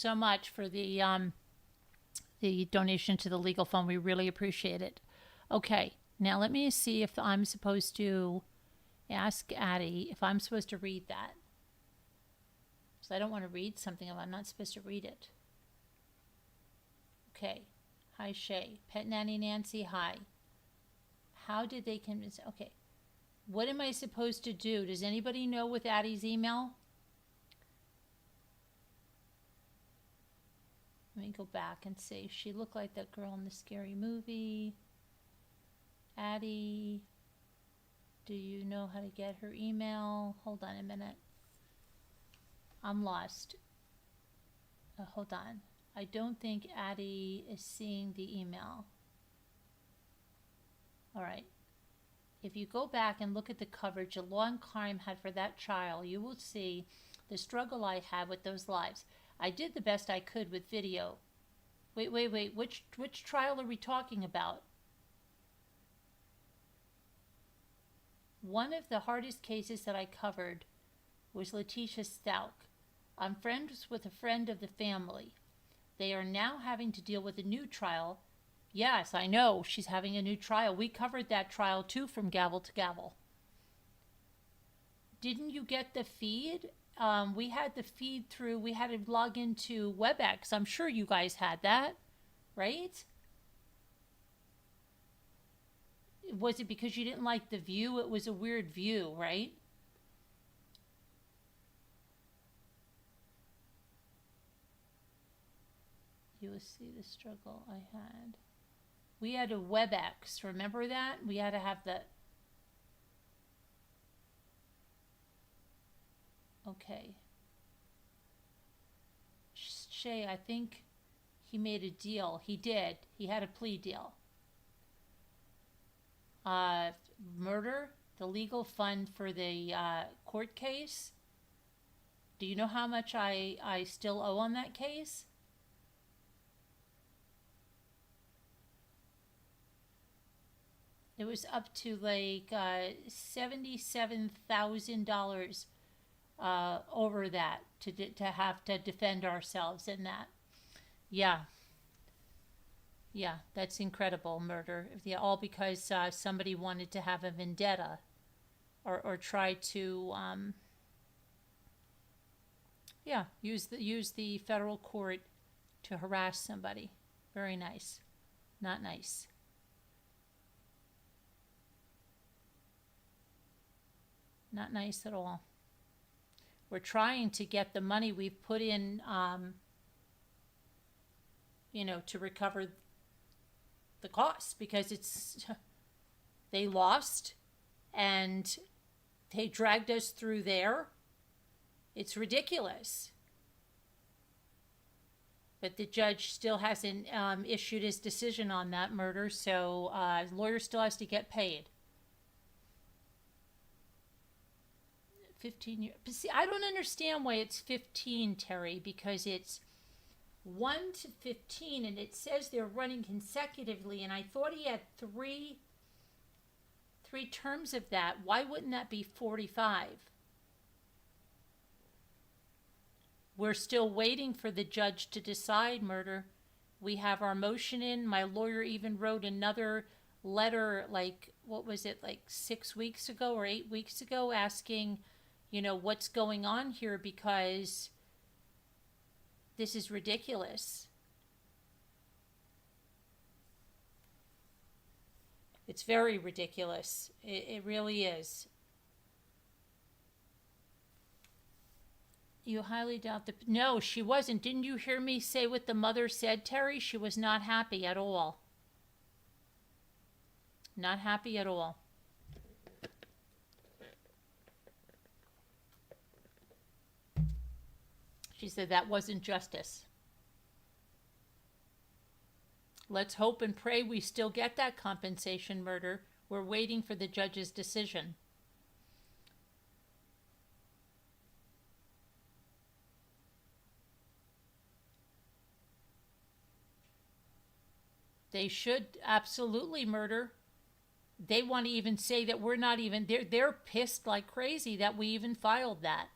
so much for the donation to the legal fund. We really appreciate it. Okay, now let me see if I'm supposed to ask Addie if I'm supposed to read that. So I don't want to read something if I'm not supposed to read it. Okay. Hi, Shay. Pet Nanny Nancy, hi. How did they convince? Okay. What am I supposed to do? Does anybody know with Addie's email? Let me go back and see. She looked like that girl in the scary movie. Addie, do you know how to get her email? Hold on a minute. I'm lost. Hold on. I don't think Addie is seeing the email. All right. If you go back and look at the coverage a Law and Crime had for that child, you will see the struggle I had with those lives. I did the best I could with video. Wait. Which trial are we talking about? One of the hardest cases that I covered was Letitia Stout. I'm friends with a friend of the family. They are now having to deal with a new trial. Yes, I know, she's having a new trial. We covered that trial too from gavel to gavel. Didn't you get the feed? We had the feed through, we had to log into WebEx. I'm sure you guys had that, right? Was it because you didn't like the view? It was a weird view, right? You will see the struggle I had. We had a WebEx, remember that? We had to have the... Okay. Shay, I think he made a deal. He did. He had a plea deal. Murder, the legal fund for the court case. Do you know how much I still owe on that case? It was up to like $77,000 over that to have to defend ourselves in that. Yeah, that's incredible, murder. Yeah, all because somebody wanted to have a vendetta or try to use the federal court to harass somebody. Very nice. Not nice. Not nice at all. We're trying to get the money we've put in, to recover the costs because they lost and they dragged us through there. It's ridiculous. But the judge still hasn't issued his decision on that murder, so the lawyer still has to get paid. 15 years. But see, I don't understand why it's 15, Terry, because it's 1 to 15 and it says they're running consecutively, and I thought he had three terms of that. Why wouldn't that be 45? We're still waiting for the judge to decide murder. We have our motion in. My lawyer even wrote another letter, like, what was it, like 6 weeks ago or 8 weeks ago, asking, what's going on here, because this is ridiculous. It's very ridiculous. It really is. You highly doubt the... No, she wasn't. Didn't you hear me say what the mother said, Terry? She was not happy at all. Not happy at all. She said that wasn't justice. Let's hope and pray we still get that compensation, murder. We're waiting for the judge's decision. They should absolutely murder. They want to even say that we're not even... They're pissed like crazy that we even filed that.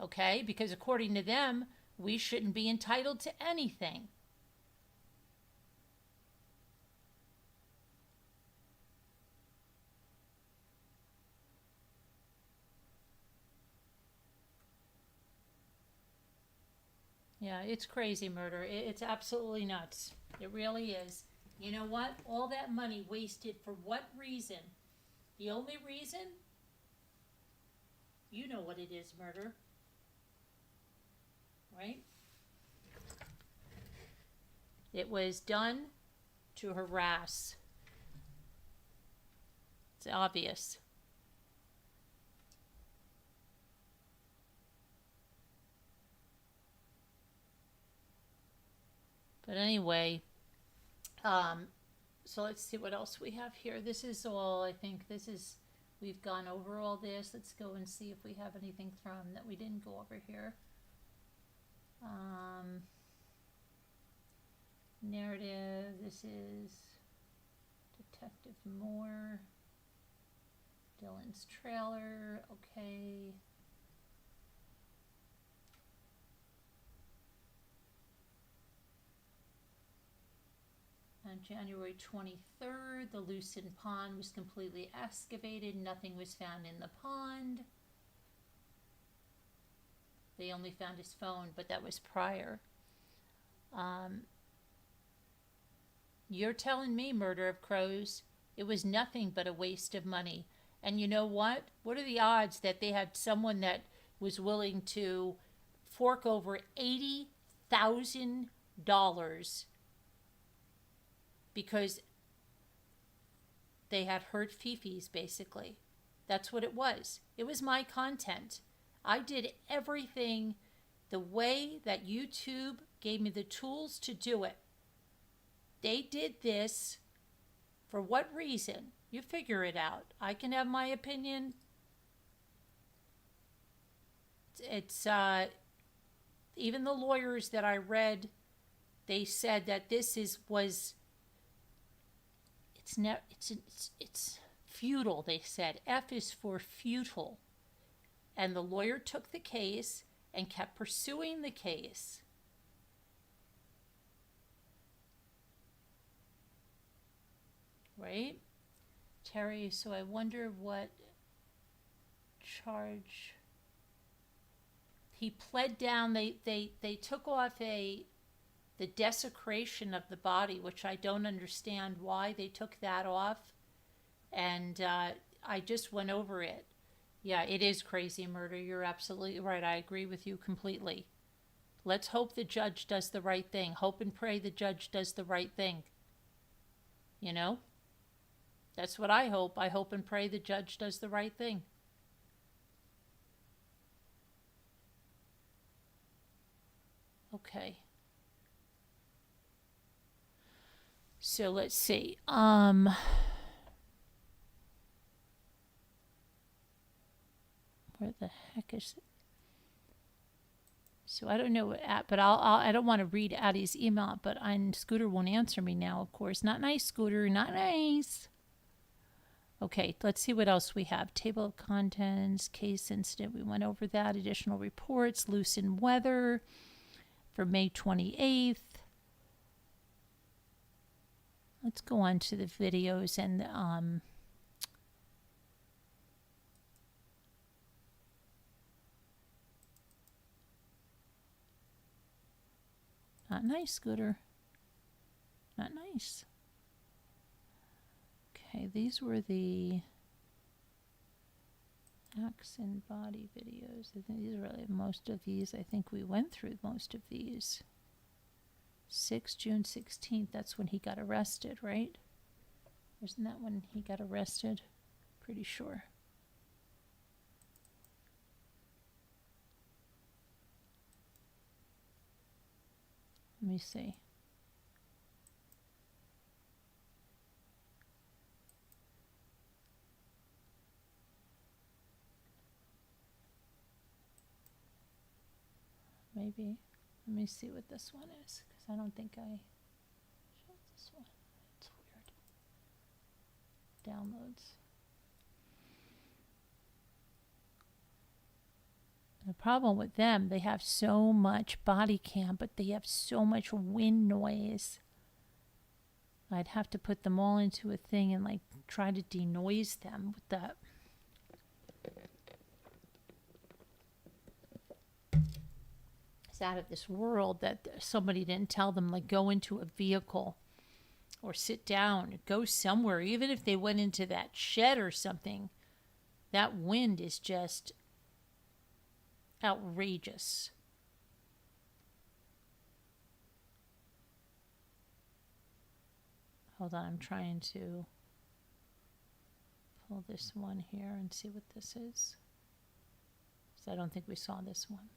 Okay? Because according to them, we shouldn't be entitled to anything. Yeah, it's crazy murder. It's absolutely nuts. It really is. You know what? All that money wasted for what reason? The only reason? You know what it is, murder. Right? It was done to harass. It's obvious. But anyway, so let's see what else we have here. This is all, I think we've gone over all this. Let's go and see if we have anything from that we didn't go over here. Narrative, this is Detective Moore. Dylan's trailer, okay. On January 23rd, the Lucin Pond was completely excavated. Nothing was found in the pond. They only found his phone, but that was prior. You're telling me, Murder of Crows, it was nothing but a waste of money. And you know what? What are the odds that they had someone that was willing to fork over $80,000 because they had hurt fifis, basically? That's what it was. It was my content. I did everything the way that YouTube gave me the tools to do it. They did this for what reason? You figure it out. I can have my opinion. It's even the lawyers that I read, they said that this it's futile. They said F is for futile. And the lawyer took the case and kept pursuing the case. Right? Terry, so I wonder what charge he pled down. They took off the desecration of the body, which I don't understand why they took that off. And I just went over it. Yeah, it is crazy murder. You're absolutely right. I agree with you completely. Let's hope the judge does the right thing. Hope and pray the judge does the right thing. You know? That's what I hope. I hope and pray the judge does the right thing. Okay. So let's see. Where the heck is it? So I don't know what but I don't want to read Addie's email, but Scooter won't answer me now, of course. Not nice, Scooter. Not nice. Okay, let's see what else we have. Table of contents, case incident. We went over that. Additional reports, Lucin weather for May 28th. Let's go on to the videos and not nice, Scooter. Not nice. Okay, these were the axe and body videos. I think these are really most of these. I think we went through most of these. June 16th, that's when he got arrested, right? Wasn't that when he got arrested? Pretty sure. Let me see. Maybe. Let me see what this one is, because I don't think I showed this one. It's weird. Downloads. problem with them, they have so much body cam, but they have so much wind noise. I'd have to put them all into a thing and like try to denoise them with that. It's out of this world that somebody didn't tell them, like, go into a vehicle or sit down, go somewhere. Even if they went into that shed or something, that wind is just outrageous. Hold on, I'm trying to pull this one here and see what this is. So I don't think we saw this one.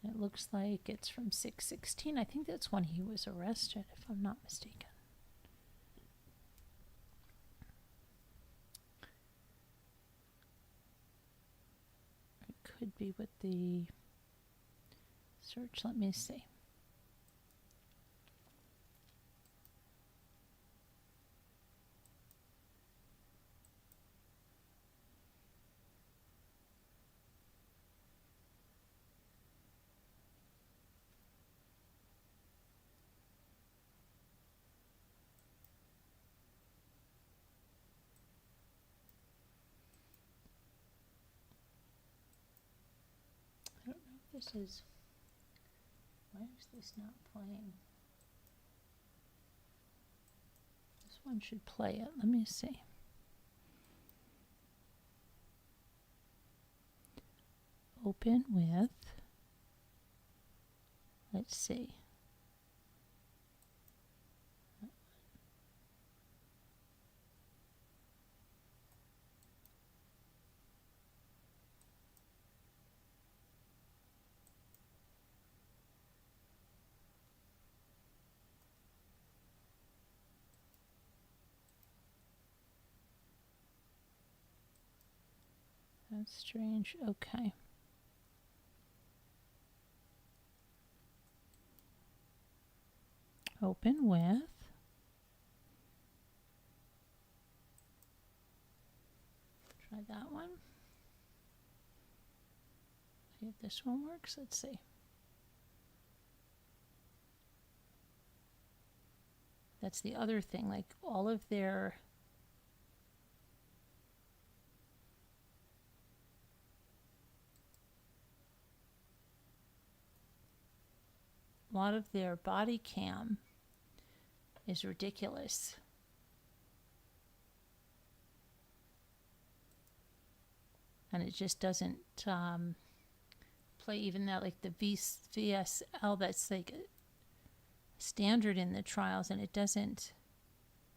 It looks like it's from 6/16. I think that's when he was arrested, if I'm not mistaken. It could be with the search. Let me see. This is, why is this not playing? This one should play it. Let me see. Open with, let's see. That's strange. Okay. Open with. Try that one. See if this one works. Let's see. That's the other thing. Like all of their body cam is ridiculous. And it just doesn't play even that, like the VSL that's like standard in the trials, and it doesn't.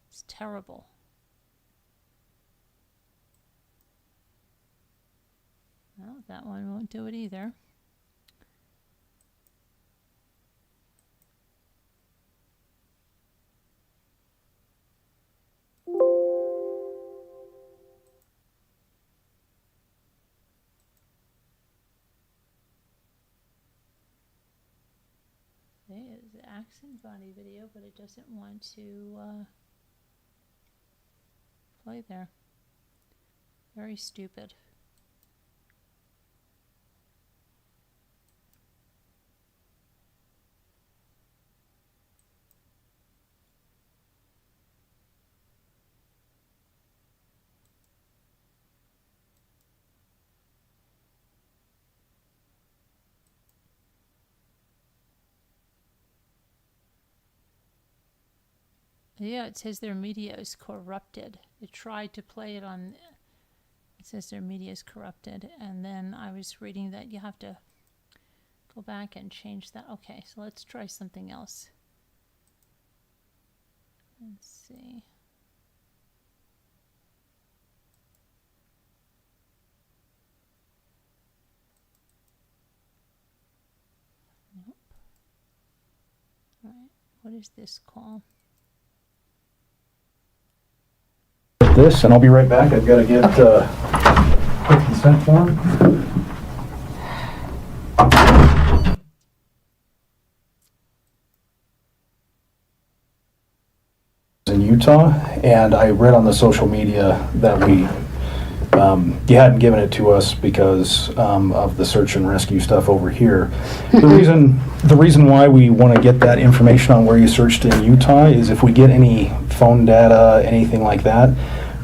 It's terrible. Well, that one won't do it either. There's the accent body video, but it doesn't want to play there. Very stupid. Yeah, it says their media is corrupted. It tried to play it on, it says their media is corrupted. And then I was reading that you have to go back and change that. Okay, so let's try something else. Let's see. Nope. All right, what is this call? This, and I'll be right back. I've got to get quick consent form. In Utah, and I read on the social media that we you hadn't given it to us because of the search and rescue stuff over here. The reason why we want to get that information on where you searched in Utah is if we get any phone data, anything like that,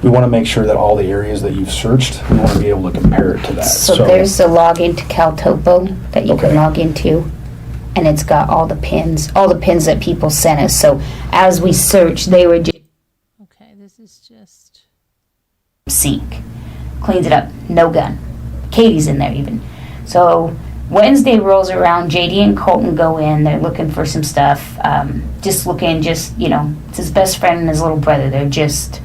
we want to make sure that all the areas that you've searched, we want to be able to compare it to that. So there's a login to CalTopo that you Okay. can log into, and it's got all the pins that people sent us. So as we search, they were just Okay, this is just. seek, cleans it up, no gun. Katie's in there even. So Wednesday rolls around, JD and Colton go in, they're looking for some stuff, it's his best friend and his little brother, they're just,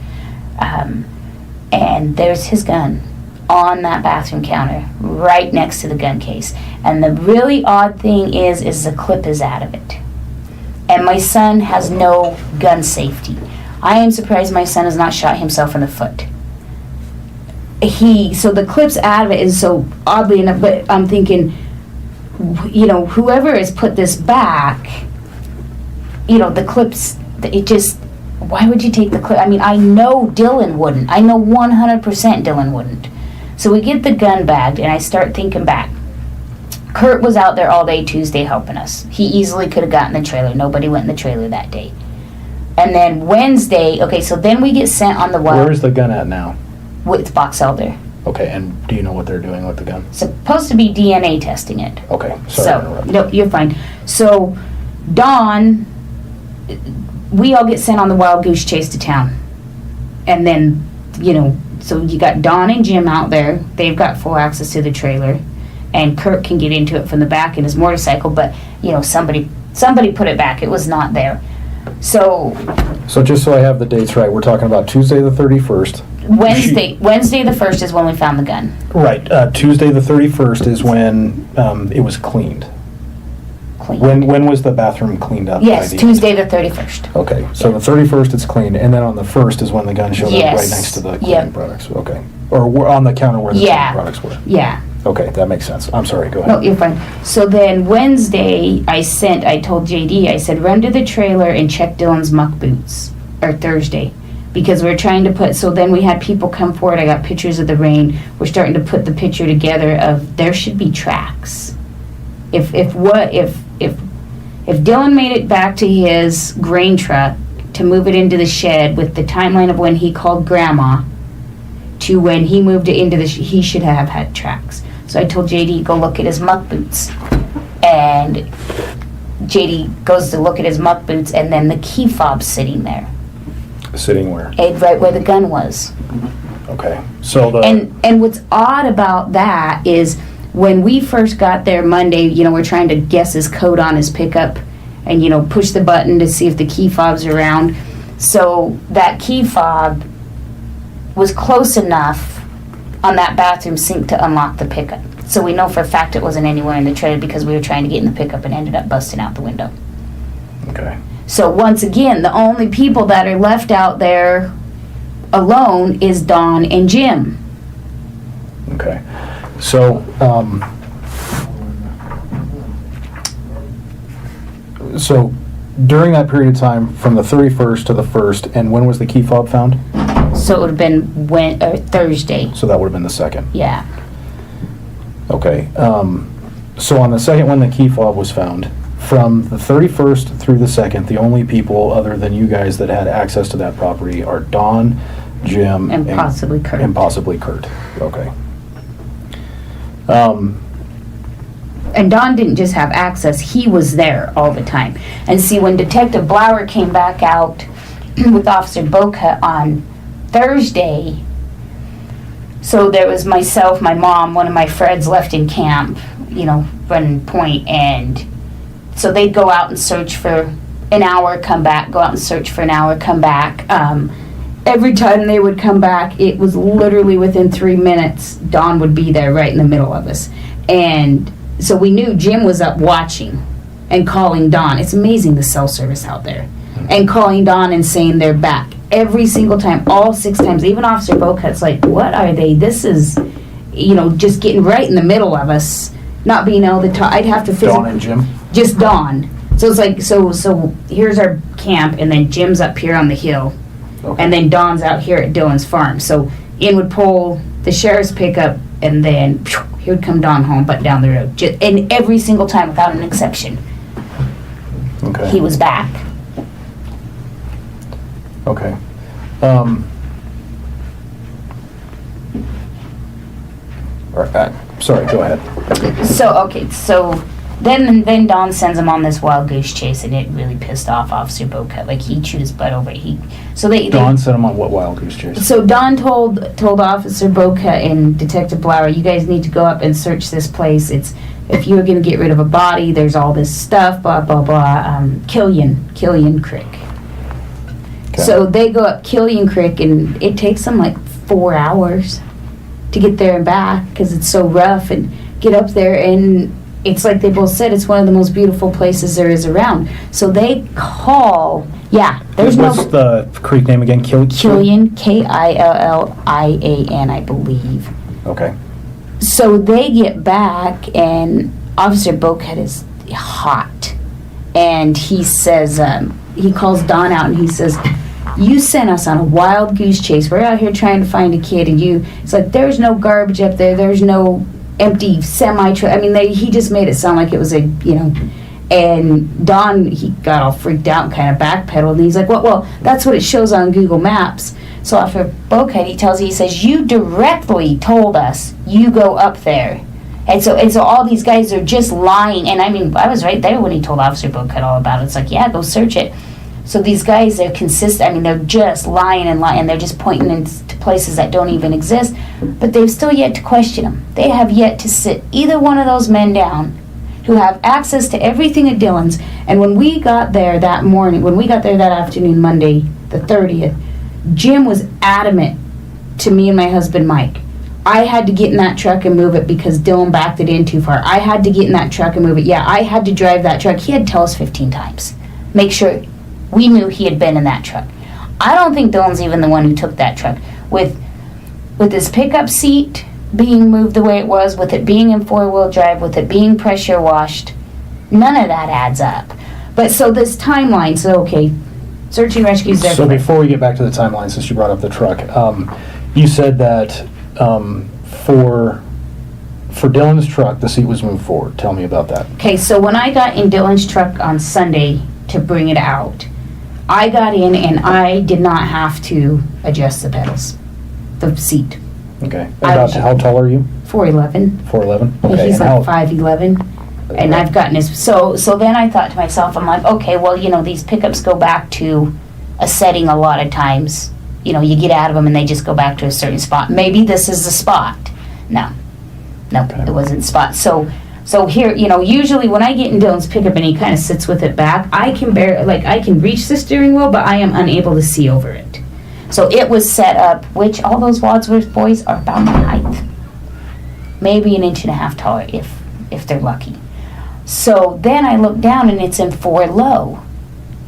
and there's his gun on that bathroom counter, right next to the gun case. And the really odd thing is the clip is out of it. And my son has no gun safety. I am surprised my son has not shot himself in the foot. So the clip's out of it is so oddly enough, but I'm thinking, whoever has put this back, the clips, why would you take the clip? I mean, I know Dylan wouldn't. I know 100% Dylan wouldn't. So we get the gun bagged, and I start thinking back. Kurt was out there all day Tuesday helping us. He easily could have gotten the trailer. Nobody went in the trailer that day. And then Wednesday, so then we get sent on the wild. Where's the gun at now? With Box Elder. Okay, and do you know what they're doing with the gun? Supposed to be DNA testing it. Okay, sorry to interrupt. No, you're fine. So, Dawn, we all get sent on the wild goose chase to town. And then, so you got Dawn and Jim out there. They've got full access to the trailer. And Kurt can get into it from the back in his motorcycle, but, somebody put it back. It was not there. So just so I have the dates right, we're talking about Tuesday the 31st. Wednesday the 1st is when we found the gun. Right, Tuesday the 31st is when it was cleaned. Clean. When was the bathroom cleaned up? Yes, by the Tuesday the 31st. Okay, so the 31st it's cleaned, and then on the 1st is when the gun showed up Yes. right next to the cleaning Yep. products. Okay, or we're on the counter where the Yeah. cleaning products were. Yeah. Okay, that makes sense. I'm sorry, go No, ahead. you're fine. So then Wednesday, I told JD, I said, run to the trailer and check Dylan's muck boots. Or Thursday. Because we're trying to so then we had people come forward. I got pictures of the rain. We're starting to put the picture together of there should be tracks. If Dylan made it back to his grain truck to move it into the shed with the timeline of when he called Grandma to when he moved it into he should have had tracks. So I told JD, go look at his muck boots. And JD goes to look at his muck boots, and then the key fob's sitting there. Sitting where? Right where the gun was. Okay, so And what's odd about that is when we first got there Monday, we're trying to guess his code on his pickup and, push the button to see if the key fob's around. So that key fob was close enough on that bathroom sink to unlock the pickup. So we know for a fact it wasn't anywhere in the trailer because we were trying to get in the pickup and ended up busting out the window. Okay. So once again, the only people that are left out there alone is Dawn and Jim. Okay. So, during that period of time, from the 31st to the 1st, and when was the key fob found? So it would have been Thursday. So that would have been the 2nd. Yeah. Okay. So on the 2nd when the key fob was found, from the 31st through the 2nd, the only people other than you guys that had access to that property are Dawn, Jim, And possibly Kurt. And possibly Kurt. Okay. And Don didn't just have access, he was there all the time. And see, when Detective Blower came back out with Officer Boca on Thursday, so there was myself, my mom, one of my Freds left in camp, running point, and so they'd go out and search for an hour, come back, go out and search for an hour, come back. Every time they would come back, it was literally within 3 minutes, Dawn would be there right in the middle of us. And so we knew Jim was up watching and calling Dawn. It's amazing the cell service out there. And calling Dawn and saying they're back. Every single time, all 6 times. Even Officer Bocut's like, what are they? This is, just getting right in the middle of us. Not being able to talk. I'd have to physically... Dawn and Jim? Just Dawn. So it's like, so here's our camp, and then Jim's up here on the hill. Okay. And then Dawn's out here at Dylan's farm. So in would pull the sheriff's pickup, and then he would come Don home, but down the road. And every single time, without an exception, Okay. he was back. Okay. Sorry, go ahead. So then Don sends him on this wild goose chase, and it really pissed off Officer Boca. Like, he chewed his butt over it. Don sent him on what wild goose chase? So Don told Officer Boca and Detective Blower, you guys need to go up and search this place. It's, if you're going to get rid of a body, there's all this stuff, blah, blah, blah. Killian Creek. Okay. So they go up Killian Creek, and it takes them like 4 hours to get there and back because it's so rough, and get up there, and it's like they both said, it's one of the most beautiful places there is around. So they call, there's What's the creek name again? Killian, Killian, I believe. Okay. So they get back, and Officer Bokehead is hot, and he says, he calls Don out, and he says, you sent us on a wild goose chase. We're out here trying to find a kid, and it's like, there's no garbage up there. There's no empty semi-truck. I mean, he just made it sound like it was and Don, he got all freaked out and kind of backpedaled, and he's like, well, that's what it shows on Google Maps. So after Bokehead, he says, you directly told us you go up there. And so all these guys are just lying. And I mean, I was right there when he told Officer Bokehead all about it. It's like, go search it. So these guys, they're consistent. I mean, they're just lying and lying. They're just pointing into places that don't even exist. But they've still yet to question them. They have yet to sit either one of those men down who have access to everything at Dillon's. And when we got there that morning, when we got there that afternoon, Monday the 30th, Jim was adamant to me and my husband, Mike. I had to get in that truck and move it because Dillon backed it in too far. I had to get in that truck and move it. Yeah, I had to drive that truck. He had to tell us 15 times. Make sure we knew he had been in that truck. I don't think Dillon's even the one who took that truck. With his pickup seat being moved the way it was, with it being in four-wheel drive, with it being pressure washed, none of that adds up. But so this timeline, search and rescue's there. So before we get back to the timeline, since you brought up the truck, you said that for Dillon's truck, the seat was moved forward. Tell me about that. Okay, so when I got in Dillon's truck on Sunday to bring it out, I got in and I did not have to adjust the pedals, the seat. Okay. How tall are you? 4'11". 4'11"? Okay. He's like 5'11". And I've gotten his, so then I thought to myself, I'm like, okay, well, these pickups go back to a setting a lot of times. You get out of them and they just go back to a certain spot. Maybe this is the spot. No, Okay. it wasn't the spot. So here, usually when I get in Dillon's pickup and he kind of sits with it back, I can reach the steering wheel, but I am unable to see over it. So it was set up, which all those Wadsworth boys are about my height. Maybe an inch and a half taller if they're lucky. So then I look down and it's in 4 low.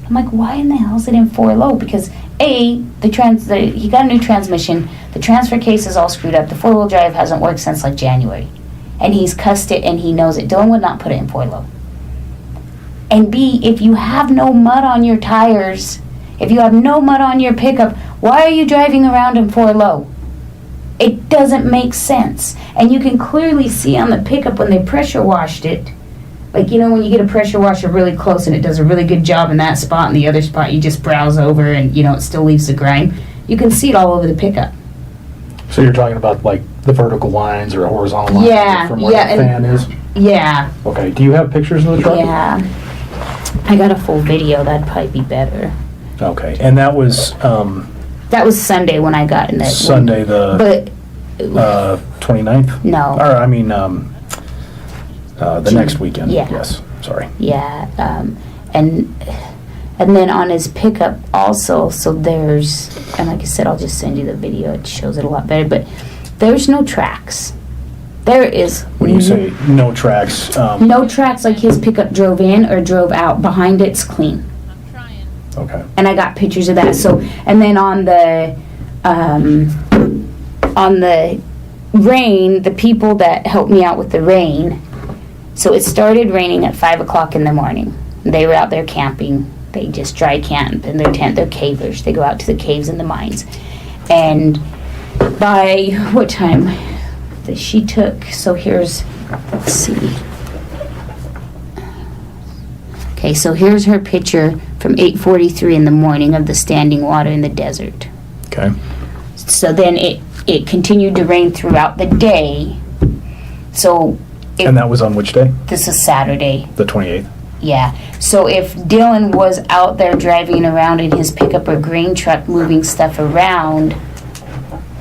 I'm like, why in the hell is it in 4 low? Because he got a new transmission, the transfer case is all screwed up, the 4-wheel drive hasn't worked since like January. And he's cussed it and he knows it. Dillon would not put it in 4 low. And B, if you have no mud on your tires, if you have no mud on your pickup, why are you driving around in 4 low? It doesn't make sense. And you can clearly see on the pickup when they pressure washed it, like, when you get a pressure washer really close and it does a really good job in that spot, and the other spot you just browse over and, it still leaves the grime. You can see it all over the pickup. So you're talking about, like, the vertical lines or horizontal lines from where the fan is? Yeah. Okay. Do you have pictures of the truck? Yeah. I got a full video. That'd probably be better. Okay. And that was... that was Sunday when I got in that. Sunday the... 29th? No. Or, I mean, the next weekend. Yeah. Yes. Sorry. Yeah. And then on his pickup also, so there's, and like I said, I'll just send you the video. It shows it a lot better. But there's no tracks. There is... When you say no tracks... no tracks like his pickup drove in or drove out. Behind it's clean. I'm trying. Okay. And I got pictures of that. So, and then on the rain, the people that helped me out with the rain, so it started raining at 5 o'clock in the morning. They were out there camping. They just dry camp in their tent. They're cavers. They go out to the caves and the mines. And by what time that she took. So here's, let's see. Okay, so here's her picture from 8:43 in the morning of the standing water in the desert. Okay. So then it continued to rain throughout the day. So And that was on which day? this is Saturday. The 28th? Yeah. So if Dylan was out there driving around in his pickup or grain truck moving stuff around,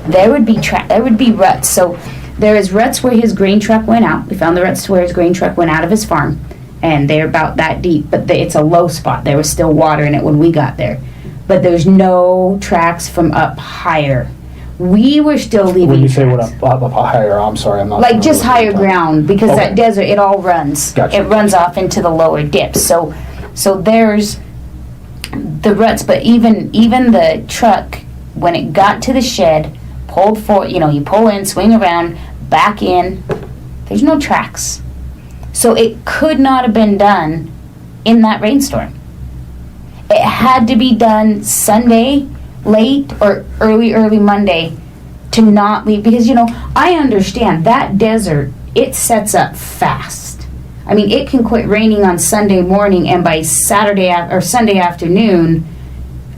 there would be ruts. So there is ruts where his grain truck went out. We found the ruts to where his grain truck went out of his farm, and they're about that deep. But it's a low spot. There was still water in it when we got there. But there's no tracks from up higher. We were still leaving When you say tracks. what up higher, I'm sorry, I'm not. Like familiar just with what higher you're talking- ground, because Okay. that desert, it all runs. Gotcha. It runs off into the lower dips. So there's the ruts, but even the truck, when it got to the shed, pulled for, you pull in, swing around, back in, there's no tracks. So it could not have been done in that rainstorm. It had to be done Sunday late or early Monday to not leave, because I understand that desert, it sets up fast. I mean, it can quit raining on Sunday morning, and by Saturday or Sunday afternoon,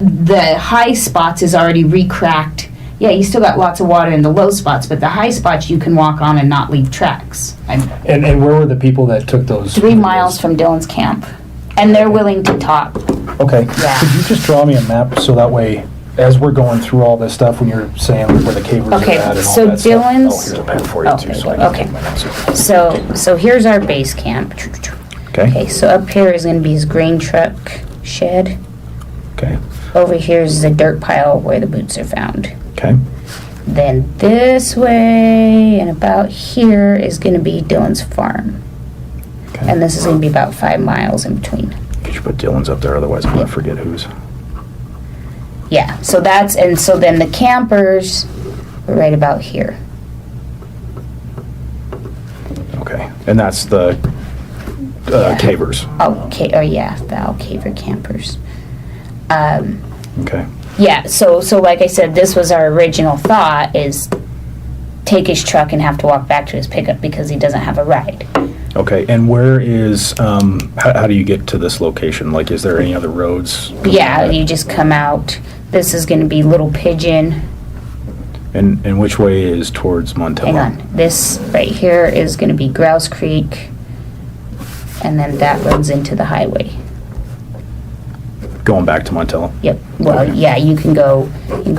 the high spots is already recracked. Yeah, you still got lots of water in the low spots, but the high spots you can walk on and not leave tracks. And where were the people that took those? 3 miles from Dylan's camp, and they're willing to talk. Okay. Yeah. Could you just draw me a map so that way, as we're going through all this stuff, when you're saying where the cavers Okay, are at and all so that stuff. Dylan's- Oh, here's a pen for you Oh, too. there So you I go. can Okay. take my notes. So here's our base camp. Okay. Okay, so up here is going to be his grain truck shed. Okay. Over here is the dirt pile where the boots are found. Okay. Then this way and about here is going to be Dylan's farm. Okay. And this is going to be about 5 miles in between. Could you put Dylan's up there? Otherwise, I'm going to forget whose. Yeah, so so then the campers are right about here. Okay. And that's the Yeah. cavers. Val Caver campers. Okay. Yeah, so like I said, this was our original thought, is take his truck and have to walk back to his pickup because he doesn't have a ride. Okay. And where is, how do you get to this location? Like, is there any other roads? Yeah, you just come out. This is going to be Little Pigeon. And which way is towards Montello? Hang on. This right here is going to be Grouse Creek, and then that runs into the highway. Going back to Montello? Yep. Well, Okay. yeah, you can go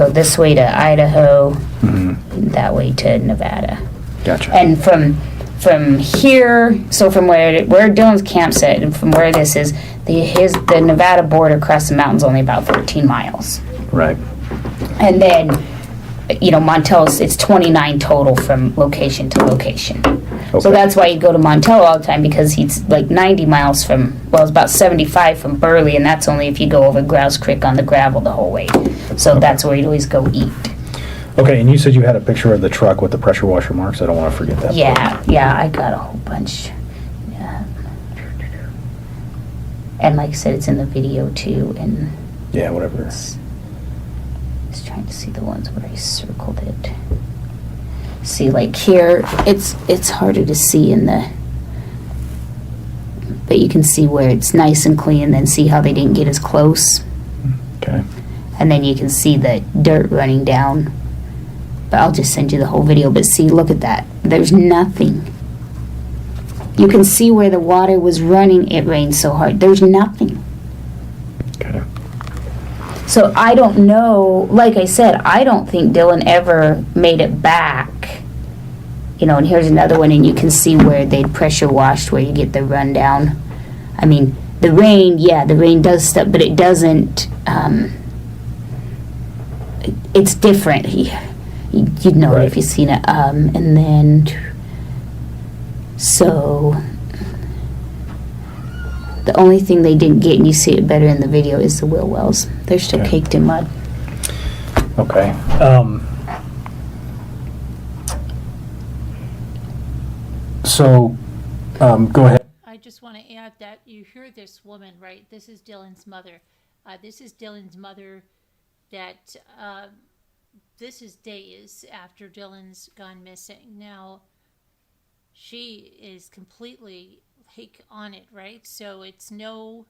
this way to Idaho, Mm-hmm. and that way to Nevada. Gotcha. And from here, so from where Dylan's campsite and from where this is, the Nevada border across the mountains only about 13 miles. Right. And then, Montello's, it's 29 total from location to location. So Okay. that's why you go to Montello all the time, because he's like 90 miles it's about 75 from Burley, and that's only if you go over Grouse Creek on the gravel the whole way. So that's where you'd always go eat. Okay, and you said you had a picture of the truck with the pressure washer marks. I don't want to forget that. Yeah, I got a whole bunch. Yeah. And like I said, it's in the video too, and Yeah, whatever. just trying to see the ones where I circled it. See, like here, it's harder to see but you can see where it's nice and clean, and then see how they didn't get as close. Okay. And then you can see the dirt running down. But I'll just send you the whole video. But see, look at that. There's nothing. You can see where the water was running. It rained so hard. There's nothing. Okay. So I don't know. Like I said, I don't think Dylan ever made it back. And here's another one, and you can see where they'd pressure washed, where you get the rundown. I mean, the rain does stuff, but it doesn't. It's different. You'd know it if you've seen it. And then, so the only thing they didn't get, and you see it better in the video, is the wheel wells. They're still Okay. caked in mud. Okay. So, go ahead. I just want to add that you hear this woman, right? This is Dylan's mother. This is Dylan's mother that this is days after Dylan's gone missing. Now, she is completely like on it, right? So it's no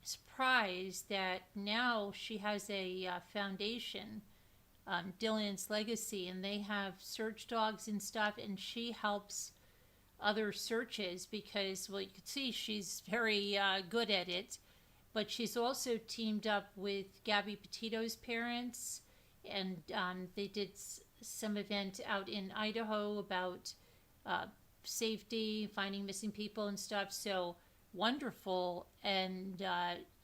surprise that now she has a foundation, Dylan's Legacy, and they have search dogs and stuff, and she helps other searches because, well, you can see she's very good at it. But she's also teamed up with Gabby Petito's parents, and they did some event out in Idaho about safety, finding missing people and stuff. So wonderful. And,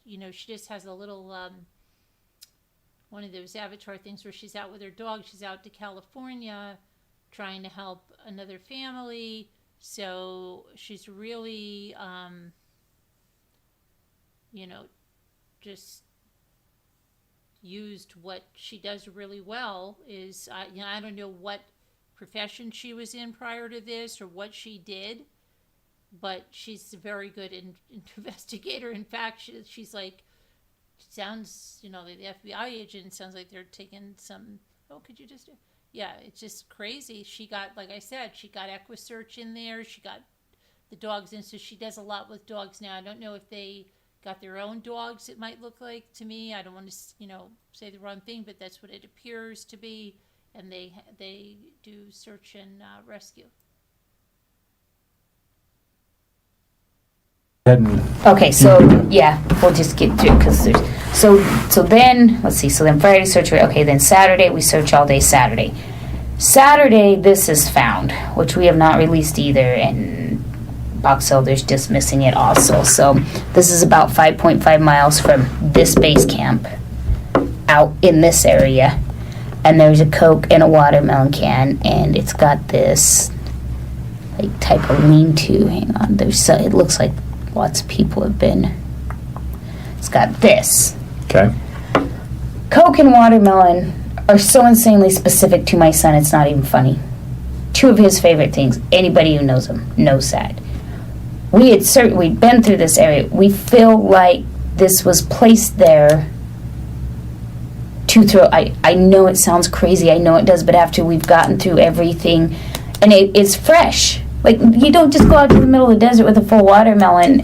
she just has a little, one of those avatar things where she's out with her dog. She's out to California trying to help another family. So she's really, just used what she does really well is, I don't know what profession she was in prior to this or what she did, but she's a very good investigator. In fact, she's like, sounds, the FBI agent sounds like they're taking some, could you just do? Yeah, it's just crazy. She got, like I said, she got EquiSearch in there. She got the dogs in, so she does a lot with dogs now. I don't know if they got their own dogs, it might look like to me. I don't want to, say the wrong thing, but that's what it appears to be. And they do search and rescue. Okay, so yeah, we'll just get through because there's so then let's see. So then Friday search. Okay, then Saturday we search all day. Saturday this is found, which we have not released either, and Box Elder's dismissing it also. So this is about 5.5 miles from this base camp, out in this area, and there's a Coke and a watermelon can, and it's got this like type of lean-to. Hang on, it looks like lots of people have been. It's got this. Okay. Coke and watermelon are so insanely specific to my son, it's not even funny. Two of his favorite things. Anybody who knows him knows that. We'd been through this area. We feel like this was placed there to throw. I know it sounds crazy. I know it does, but after we've gotten through everything, and it's fresh. Like, you don't just go out to the middle of the desert with a full watermelon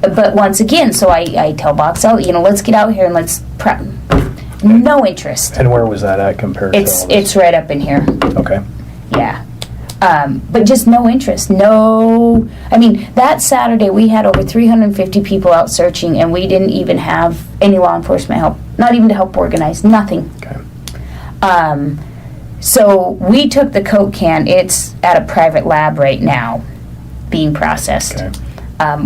but once again, so I tell Box Elder, let's get out here and let's prep. No interest. And where was that at compared to all this? It's right up in here. Okay. Yeah. But just no interest. No. I mean, that Saturday we had over 350 people out searching, and we didn't even have any law enforcement help. Not even to help organize. Nothing. Okay. So we took the Coke can. It's at a private lab right now, being processed. Okay.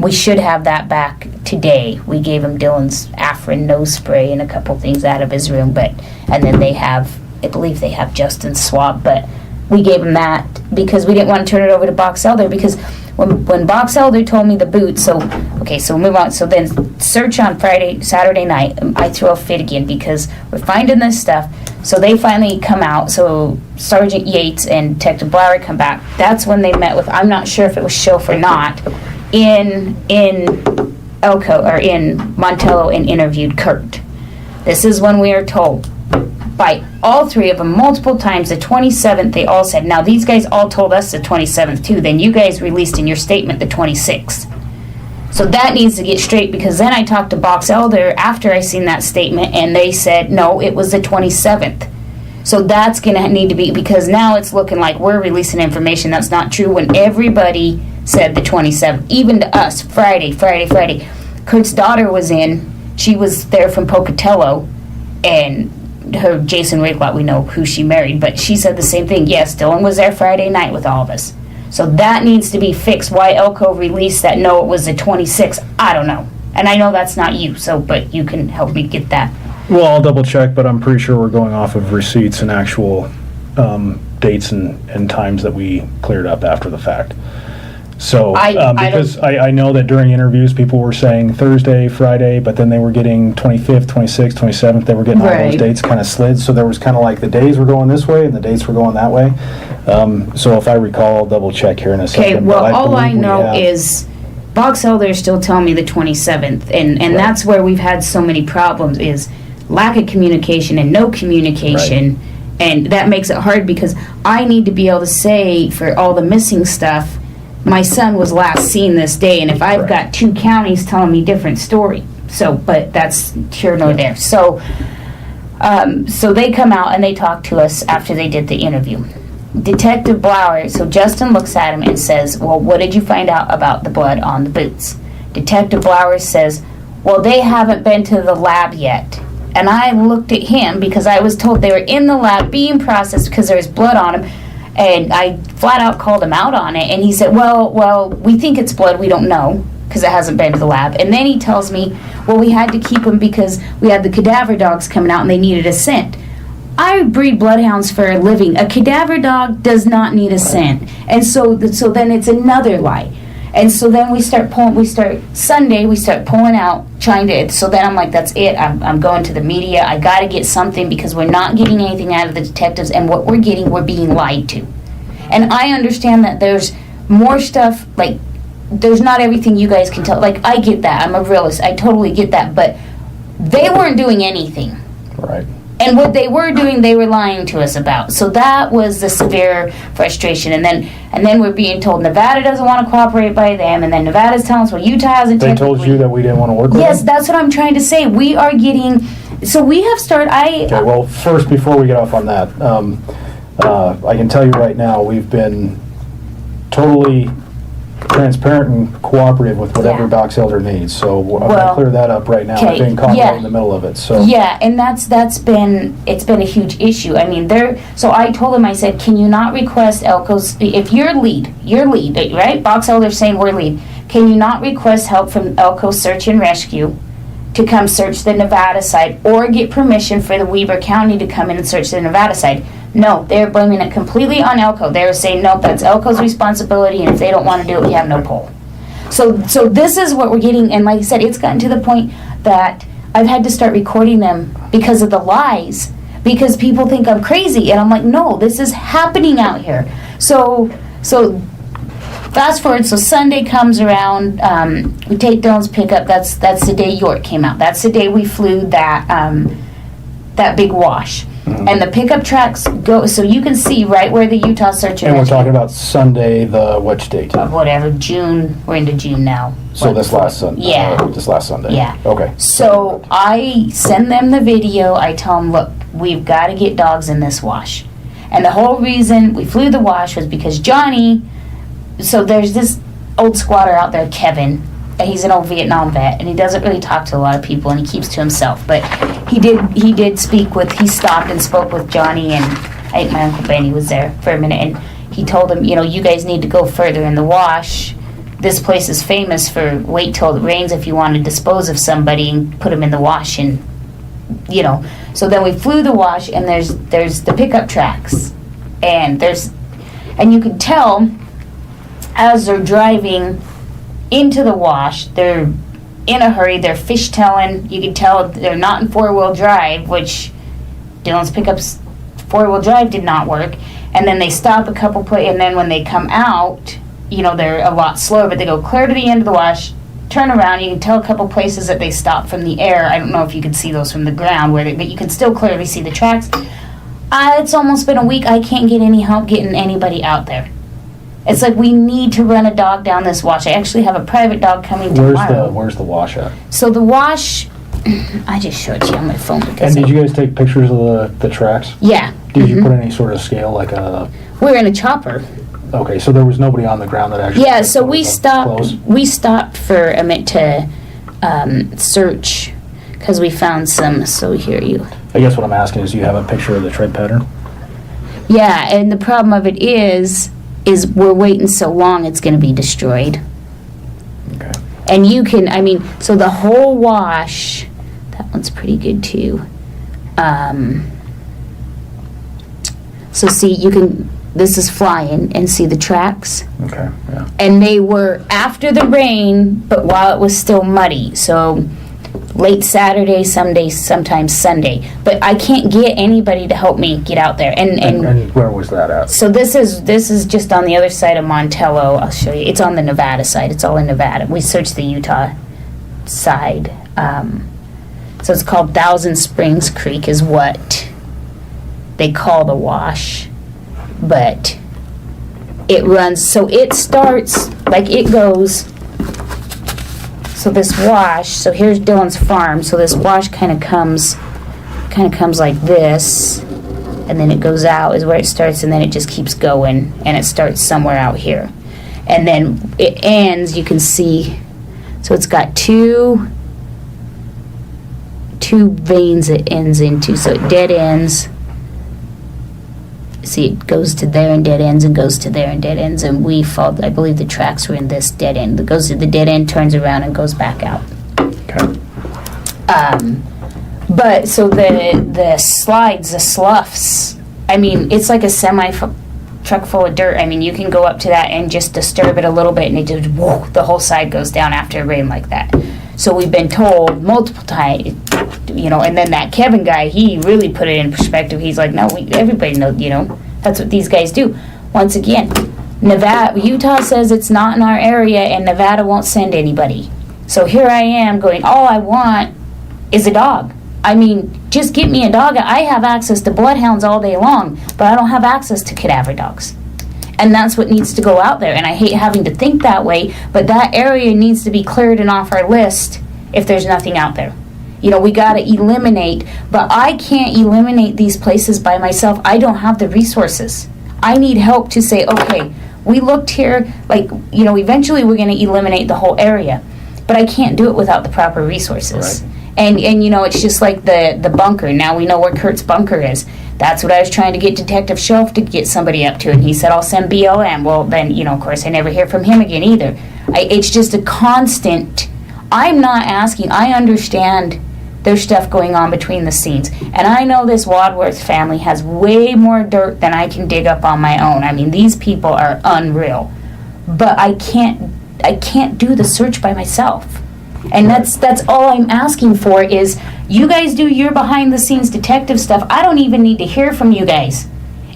We should have that back today. We gave him Dylan's Afrin nose spray and a couple things out of his room, and then I believe they have Justin's swab, but we gave him that because we didn't want to turn it over to Box Elder, because when Box Elder told me the boot, so we'll move on. So then search on Saturday night, I throw a fit again because we're finding this stuff. So they finally come out, so Sergeant Yates and Detective Blower come back. That's when they met with, I'm not sure if it was Schoaf or not, in Elko, or in Montello, and interviewed Kurt. This is when we are told by all three of them multiple times, the 27th, they all said, now these guys all told us the 27th too, then you guys released in your statement the 26th. So that needs to get straight, because then I talked to Box Elder after I seen that statement, and they said, no, it was the 27th. So that's going to need to be, because now it's looking like we're releasing information that's not true when everybody said the 27th, even to us, Friday. Kurt's daughter was in, she was there from Pocatello, and her Jason Rakelot, we know who she married, but she said the same thing. Yes, Dylan was there Friday night with all of us. So that needs to be fixed. Why Elko released that, no, it was the 26th, I don't know. And I know that's not you, but you can help me get that. Well, I'll double check, but I'm pretty sure we're going off of receipts and actual dates and times that we cleared up after the fact. So, because I know that during interviews, people were saying Thursday, Friday, but then they were getting 25th, 26th, 27th, they were getting all those dates kind of slid, so there was kind of like the days were going this way and the dates were going that way. So if I recall, I'll double check here in a second. Okay, well, all I know is Box Elder is still telling me the 27th, and that's where we've had so many problems is, lack of communication and no communication. And that makes it hard because I need to be able to say for all the missing stuff, my son was last seen this day, and if I've got 2 counties telling me different story. So, but that's here nor there. So, so they come out and they talk to us after they did the interview. Detective Blower, so Justin looks at him and says, well, what did you find out about the blood on the boots? Detective Blower says, well, they haven't been to the lab yet. And I looked at him because I was told they were in the lab being processed because there was blood on them. And I flat out called him out on it. And he said, well, we think it's blood. We don't know because it hasn't been to the lab. And then he tells me, well, we had to keep them because we had the cadaver dogs coming out and they needed a scent. I breed bloodhounds for a living. A cadaver dog does not need a scent. And so then it's another lie. And so then Sunday, we start pulling out, trying to, so then I'm like, that's it, I'm going to the media, I gotta get something because we're not getting anything out of the detectives, and what we're getting, we're being lied to. And I understand that there's more stuff, like, there's not everything you guys can tell, like, I get that, I'm a realist, I totally get that, but they weren't doing anything. Right. And what they were doing, they were lying to us about. So that was the severe frustration. And then we're being told Nevada doesn't want to cooperate by them. And then Nevada's telling us, well, Utah hasn't. They told you that we didn't want to work with them? Yes, that's what I'm trying to say. We are getting. So we have started. Okay, well, first, before we get off on that, I can tell you right now, we've been totally transparent and cooperative with whatever Doc Elder needs. So I'm going to clear that up right now. I've been caught right in the middle of it. So yeah, and it's been a huge issue. I mean, so I told him, I said, can you not request Elko's, if you're lead, right? Box Elder's saying we're lead. Can you not request help from Elko Search and Rescue to come search the Nevada side, or get permission for the Weber County to come in and search the Nevada side? No, they're blaming it completely on Elko. They're saying, nope, that's Elko's responsibility, and if they don't want to do it, we have no pull. So this is what we're getting, and like I said, it's gotten to the point that I've had to start recording them because of the lies, because people think I'm crazy, and I'm like, no, this is happening out here. So fast forward, so Sunday comes around, we take Dylan's pickup, that's the day York came out. That's the day we flew that big wash. Mm-hmm. And the pickup tracks go, so you can see right where the Utah Search and we're talking about Sunday, the which date? Whatever, June, we're into June now. So this last Sunday? Yeah. This last Sunday? Yeah. Okay. So I send them the video, I tell them, look, we've got to get dogs in this wash. And the whole reason we flew the wash was because Johnny, so there's this old squatter out there, Kevin, and he's an old Vietnam vet, and he doesn't really talk to a lot of people, and he keeps to himself. But he stopped and spoke with Johnny, and I think my Uncle Benny was there for a minute, and he told him, you guys need to go further in the wash. This place is famous for wait till it rains if you want to dispose of somebody and put them in the wash, and So then we flew the wash, and there's the pickup tracks, and you can tell as they're driving into the wash, they're in a hurry, they're fishtailing. You can tell they're not in four-wheel drive, which Dylan's pickup's four-wheel drive did not work. And then they stop a couple places, and then when they come out, they're a lot slower, but they go clear to the end of the wash, turn around. You can tell a couple places that they stop from the air. I don't know if you can see those from the ground, but you can still clearly see the tracks. It's almost been a week. I can't get any help getting anybody out there. It's like we need to run a dog down this wash. I actually have a private dog coming tomorrow. Where's the wash at? So the wash, I just showed you on my phone. And did you guys take pictures of the tracks? Yeah. Did you put any sort of scale, like a... We're in a chopper. Okay, so there was nobody on the ground that actually... Yeah, so we stopped for a minute to search, because we found some, so here you... I guess what I'm asking is, do you have a picture of the tread pattern? Yeah, and the problem of it is we're waiting so long, it's going to be destroyed. Okay. And you can, so the whole wash, that one's pretty good too. So see, this is flying, and see the tracks? Okay, yeah. And they were after the rain, but while it was still muddy. So late Saturday, sometimes Sunday. But I can't get anybody to help me get out there. And where was that at? So this is just on the other side of Montello. I'll show you. It's on the Nevada side. It's all in Nevada. We searched the Utah side. So it's called Thousand Springs Creek is what they call the wash. But it runs, so it starts, like it goes, so this wash, so here's Dylan's farm, so this wash kind of comes like this, and then it goes out is where it starts, and then it just keeps going, and it starts somewhere out here. And then it ends, you can see, so it's got two veins it ends into, so it dead ends. See, it goes to there and dead ends and goes to there and dead ends, and we followed, I believe the tracks were in this dead end. It goes to the dead end, turns around, and goes back out. Okay. But, so the slides, the sloughs, I mean, it's like a truck full of dirt. I mean, you can go up to that and just disturb it a little bit, and it just, whoa, the whole side goes down after a rain like that. So we've been told multiple times, you know, and then that Kevin guy, he really put it in perspective. He's like, no, everybody knows, you know, that's what these guys do. Once again, Utah says it's not in our area, and Nevada won't send anybody. So here I am going, all I want is a dog. I mean, just get me a dog. I have access to bloodhounds all day long, but I don't have access to cadaver dogs. And that's what needs to go out there. And I hate having to think that way, but that area needs to be cleared and off our list if there's nothing out there. You know, we got to eliminate, but I can't eliminate these places by myself. I don't have the resources. I need help to say, okay, we looked here, like, you know, eventually we're going to eliminate the whole area, but I can't do it without the proper resources. Right. And you know, it's just like the bunker. Now we know where Kurt's bunker is. That's what I was trying to get Detective Shelf to get somebody up to, and he said, I'll send BLM. Well, then, you know, of course, I never hear from him again either. It's just a constant. I'm not asking. I understand there's stuff going on between the scenes, and I know this Wadworth family has way more dirt than I can dig up on my own. I mean, these people are unreal, but I can't do the search by myself. And that's all I'm asking for is you guys do your behind the scenes detective stuff. I don't even need to hear from you guys.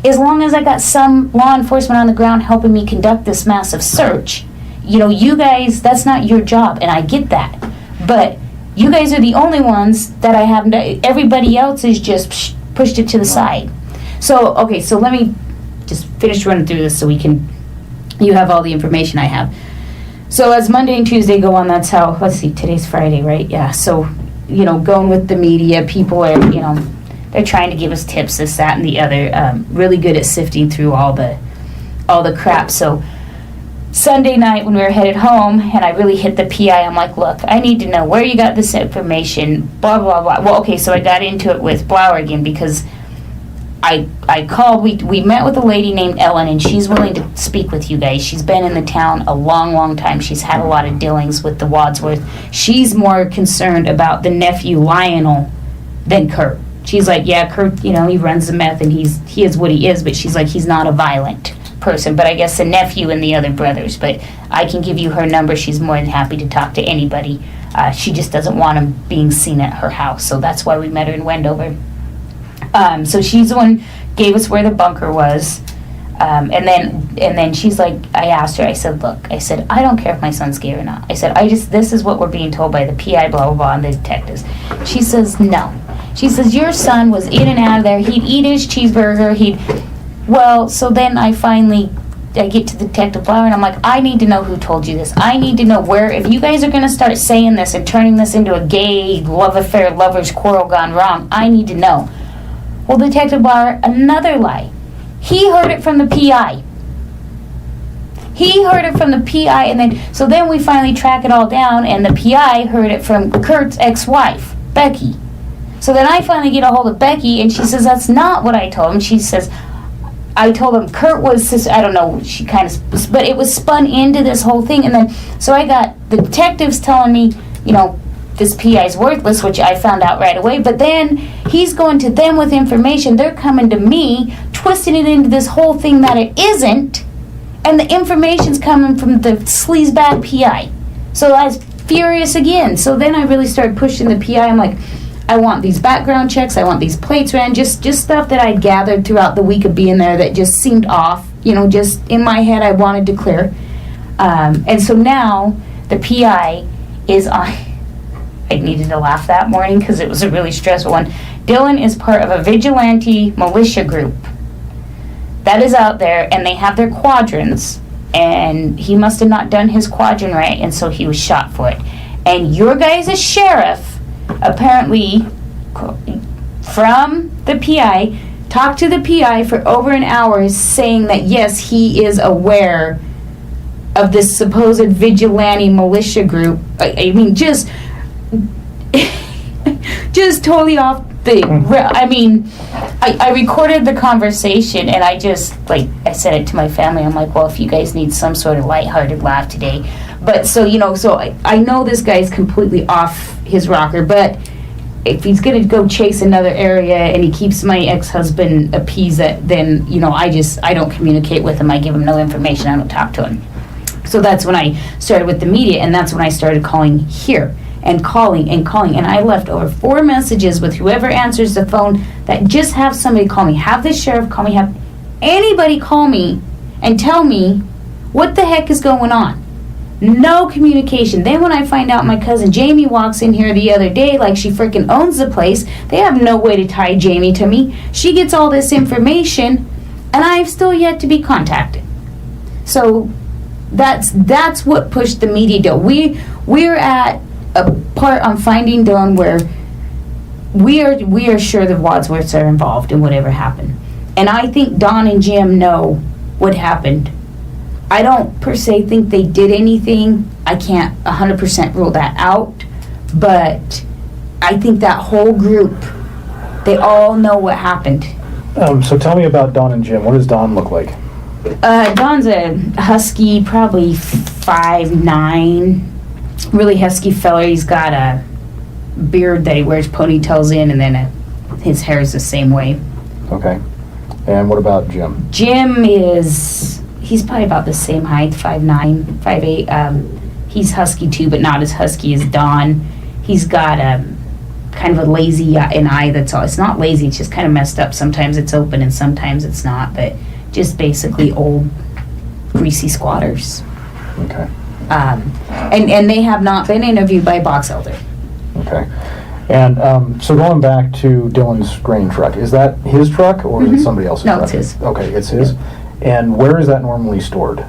As long as I got some law enforcement on the ground helping me conduct this massive search, you know, you guys, that's not your job, and I get that. But you guys are the only ones that I have, everybody else is just pushed it to the side. So, okay, so let me just finish running through this so you have all the information I have. So as Monday and Tuesday go on, that's how, let's see, today's Friday, right? Yeah, so, you know, going with the media, people are, you know, they're trying to give us tips, this, that, and the other. Really good at sifting through all the crap. So Sunday night when we were headed home, and I really hit the PI, I'm like, look, I need to know where you got this information, blah, blah, blah. Well, okay, so I got into it with Blower again because I called, we met with a lady named Ellen, and she's willing to speak with you guys. She's been in the town a long, long time. She's had a lot of dealings with the Wadsworth. She's more concerned about the nephew Lionel than Kurt. She's like, yeah, Kurt, you know, he runs the meth and he is what he is, but she's like, he's not a violent person. But I guess the nephew and the other brothers. But I can give you her number. She's more than happy to talk to anybody. She just doesn't want him being seen at her house. So that's why we met her in Wendover. So she's the one gave us where the bunker was, and then she's like, I asked her, I said, look, I said, I don't care if my son's gay or not. I said, this is what we're being told by the PI, blah, blah, blah, and the detectives. She says, no. She says, your son was in and out of there. He'd eat his cheeseburger. Well, so then I get to Detective Blower, and I'm like, I need to know who told you this. I need to know where, if you guys are going to start saying this and turning this into a gay love affair, lovers quarrel gone wrong, I need to know. Well, Detective Blower, another lie. He heard it from the PI. He heard it from the PI, and then we finally track it all down, and the PI heard it from Kurt's ex-wife, Becky. So then I finally get a hold of Becky, and she says, that's not what I told him. She says, I told him Kurt was, I don't know, she kind of, but it was spun into this whole thing, and then, so I got the detectives telling me, you know, this PI's worthless, which I found out right away, but then he's going to them with information. They're coming to me, twisting it into this whole thing that it isn't, and the information's coming from the sleazebag PI. So I was furious again. So then I really started pushing the PI. I'm like, I want these background checks, I want these plates ran, just stuff that I'd gathered throughout the week of being there that just seemed off, you know, just in my head I wanted to clear. And so now the PI is on, I needed to laugh that morning because it was a really stressful one. Dylan is part of a vigilante militia group that is out there, and they have their quadrants, and he must have not done his quadrant right, and so he was shot for it. And your guys' sheriff, apparently, from the PI, talked to the PI for over an hour saying that, yes, he is aware of this supposed vigilante militia group. I mean, just totally off the... I mean, I recorded the conversation, and I just, like, I sent it to my family. I'm like, well, if you guys need some sort of lighthearted laugh today. But, so, you know, so I know this guy's completely off his rocker, but if he's going to go chase another area and he keeps my ex-husband appeased, then, you know, I don't communicate with him. I give him no information. I don't talk to him. So that's when I started with the media, and that's when I started calling here and calling. And I left over 4 messages with whoever answers the phone that just have somebody call me. Have the sheriff call me. Have anybody call me and tell me what the heck is going on. No communication. Then when I find out my cousin Jamie walks in here the other day like she freaking owns the place, they have no way to tie Jamie to me. She gets all this information, and I've still yet to be contacted. So that's what pushed the media deal. We're at a part on Finding Dylan where we are sure the Wadsworths are involved in whatever happened. And I think Don and Jim know what happened. I don't per se think they did anything. I can't 100% rule that out. But I think that whole group, they all know what happened. So tell me about Don and Jim. What does Don look like? Don's a husky, probably 5'9", really husky fella. He's got a beard that he wears ponytails in, and then his hair is the same way. Okay. And what about Jim? Jim he's probably about the same height, 5'9", 5'8". He's husky too, but not as husky as Don. He's got kind of a lazy an eye that's all. It's not lazy, it's just kind of messed up. Sometimes it's open and sometimes it's not, but just basically old, greasy squatters. Okay. And they have not been interviewed by Box Elder. Okay. And so going back to Dylan's grain truck, is that his truck or is it somebody else's truck? No, it's his. Okay, it's his. And where is that normally stored?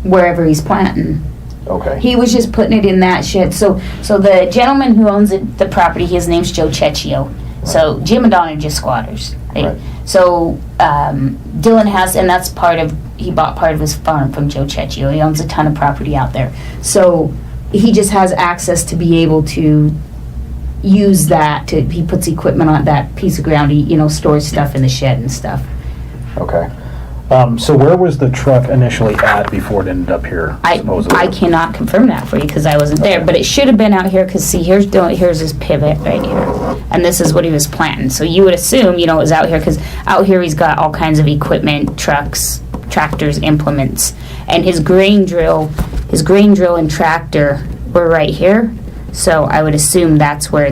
Wherever he's planting. Okay. He was just putting it in that shed. So the gentleman who owns the property, his name's Joe Cecchio. Right. So Jim and Don are just squatters. Right? So Dylan has, and that's he bought part of his farm from Joe Cecchio. He owns a ton of property out there. So he just has access to be able to use that. He puts equipment on that piece of ground. He stores stuff in the shed and stuff. Okay. So where was the truck initially at before it ended up here, supposedly? I cannot confirm that for you because I wasn't there, but it should have been out here because, see, here's his pivot right here, and this is what he was planting. So you would assume, it was out here because out here he's got all kinds of equipment, trucks, tractors, implements, and his grain drill and tractor were right here. So I would assume that's where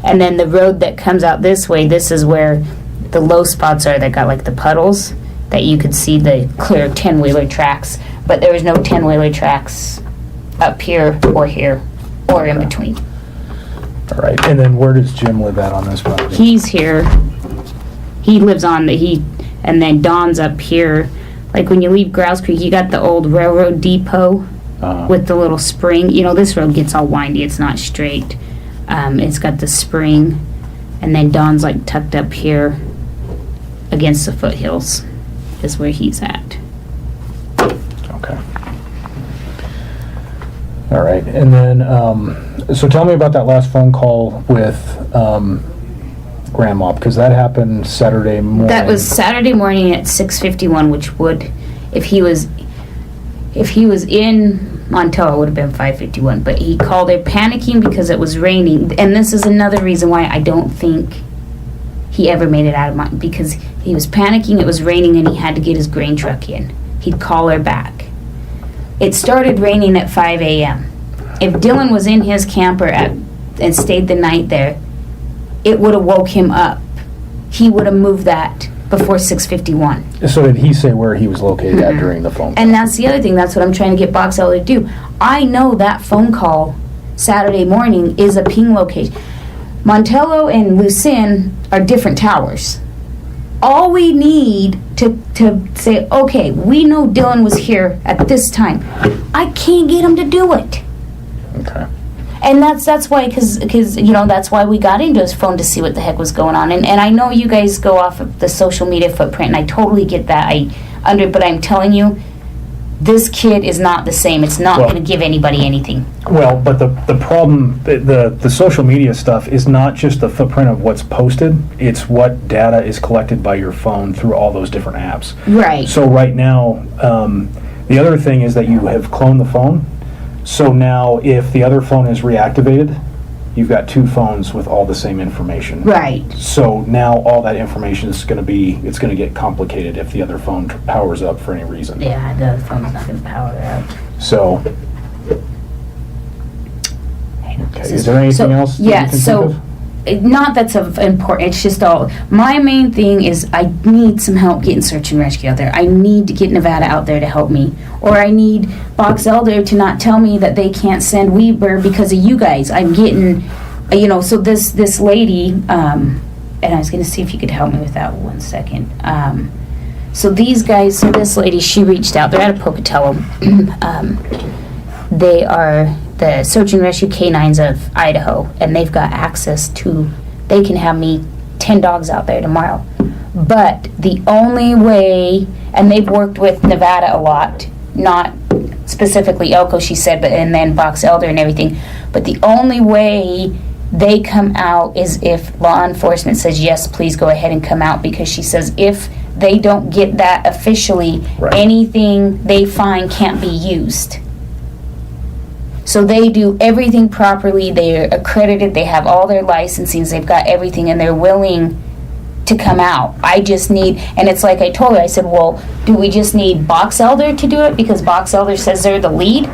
and then the road that comes out this way, this is where the low spots are that got like the puddles that you could see the clear 10-wheeler tracks, but there was no 10-wheeler tracks up here or in between. All right, and then where does Jim live at on this property? He's here. He lives on and then Don's up here. Like when you leave Grouse Creek, you got the old railroad depot with the little spring. This road gets all windy. It's not straight. It's got the spring, and then Don's like tucked up here against the foothills is where he's at. Okay. All right, and then so tell me about that last phone call with Grandma, because that happened Saturday morning. That was Saturday morning at 6:51, which would, if he was in Montello, it would have been 5:51. But he called her panicking because it was raining, and this is another reason why I don't think he ever made it out of mine, because he was panicking, it was raining, and he had to get his grain truck in. He'd call her back. It started raining at 5 a.m. If Dylan was in his camper and stayed the night there, it would have woke him up. He would have moved that before 6:51. So did he say where he was located at during the phone call? And that's the other thing. That's what I'm trying to get Box Elder to do. I know that phone call Saturday morning is a ping location. Montello and Lucin are different towers. All we need to say, okay, we know Dylan was here at this time. I can't get him to do it. Okay. And that's why, because that's why we got into his phone to see what the heck was going on. And I know you guys go off of the social media footprint, and I totally get that. But I'm telling you, this kid is not the same. It's not Well- going to give anybody anything. Well, but the problem, the social media stuff is not just the footprint of what's posted, it's what data is collected by your phone through all those different apps. Right. So right now, the other thing is that you have cloned the phone. So now if the other phone is reactivated, you've got two phones with all the same information. Right. So now all that information is going to get complicated if the other phone powers up for any reason. Yeah, the phone's not going to power out. So, okay, is there anything else that you Yeah, can so think of? not that's of important. It's just all. My main thing is I need some help getting search and rescue out there. I need to get Nevada out there to help me, or I need Box Elder to not tell me that they can't send Weber because of you guys. I'm getting, So this lady, and I was going to see if you could help me with that 1 second. So these guys, this lady, she reached out. They're out of Pocatello. They are the search and rescue canines of Idaho, and they've got access to, they can have me 10 dogs out there tomorrow. But the only way, and they've worked with Nevada a lot, not specifically Elko, she said, but and then Box Elder and everything, but the only way they come out is if law enforcement says, yes, please go ahead and come out, because she says if they don't get that officially, Right. anything they find can't be used. So they do everything properly. They're accredited. They have all their licensings. They've got everything, and they're willing to come out. I just need, and it's like I told her, I said, well, do we just need Box Elder to do it because Box Elder says they're the lead?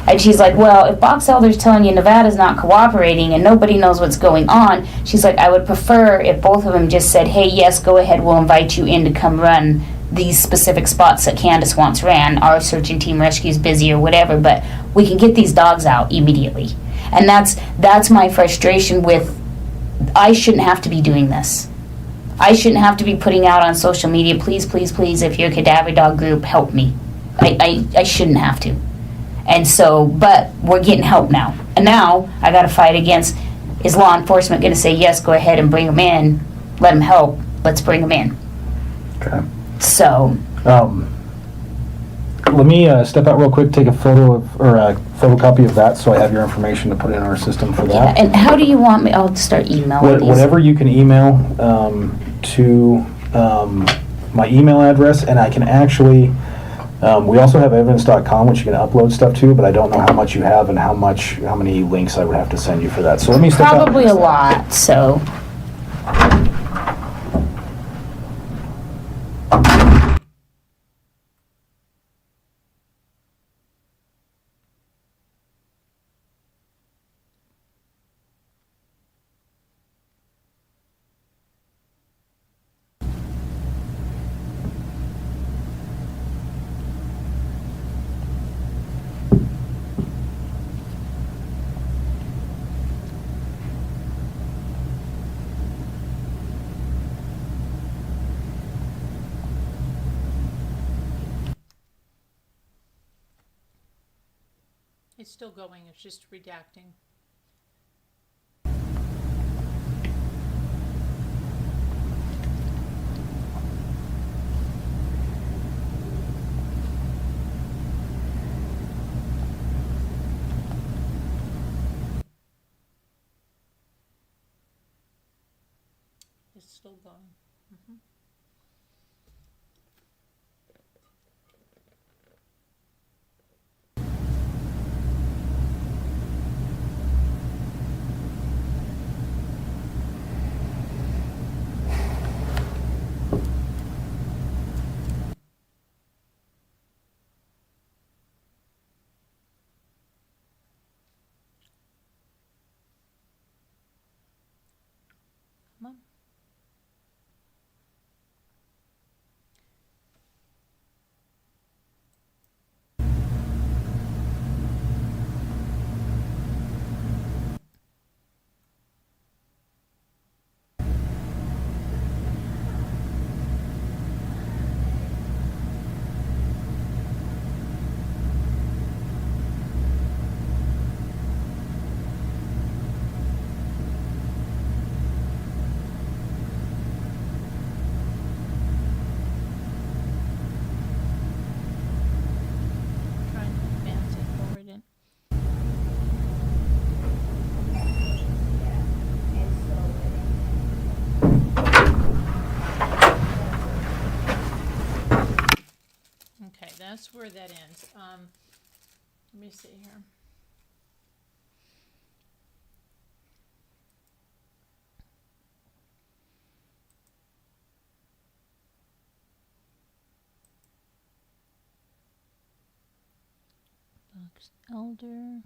And she's like, well, if Box Elder's telling you Nevada's not cooperating and nobody knows what's going on, she's like, I would prefer if both of them just said, hey, yes, go ahead, we'll invite you in to come run these specific spots that Candace wants ran. Our searching team rescue's busy or whatever, but we can get these dogs out immediately. And that's my frustration with, I shouldn't have to be doing this. I shouldn't have to be putting out on social media, please, please, please, if you're a cadaver dog group, help me. I shouldn't have to. And so, but we're getting help now. And now I got to fight against, is law enforcement going to say, yes, go ahead and bring them in, let them help, let's bring them in. Okay. So, Let me step out real quick, take a photo of, or a photocopy of that, so I have your information to put in our system for yeah, that. and how do you want me, I'll start emailing these. Whatever you can email to my email address, and I can actually, we also have evidence.com, which you can upload stuff to, but I don't know how much you have and how many links I would have to send you for that. So let me step out. Probably a lot, so. It's still going, it's just redacting. It's still going. Come on. that's where that ends. Let me see here. Box Elder.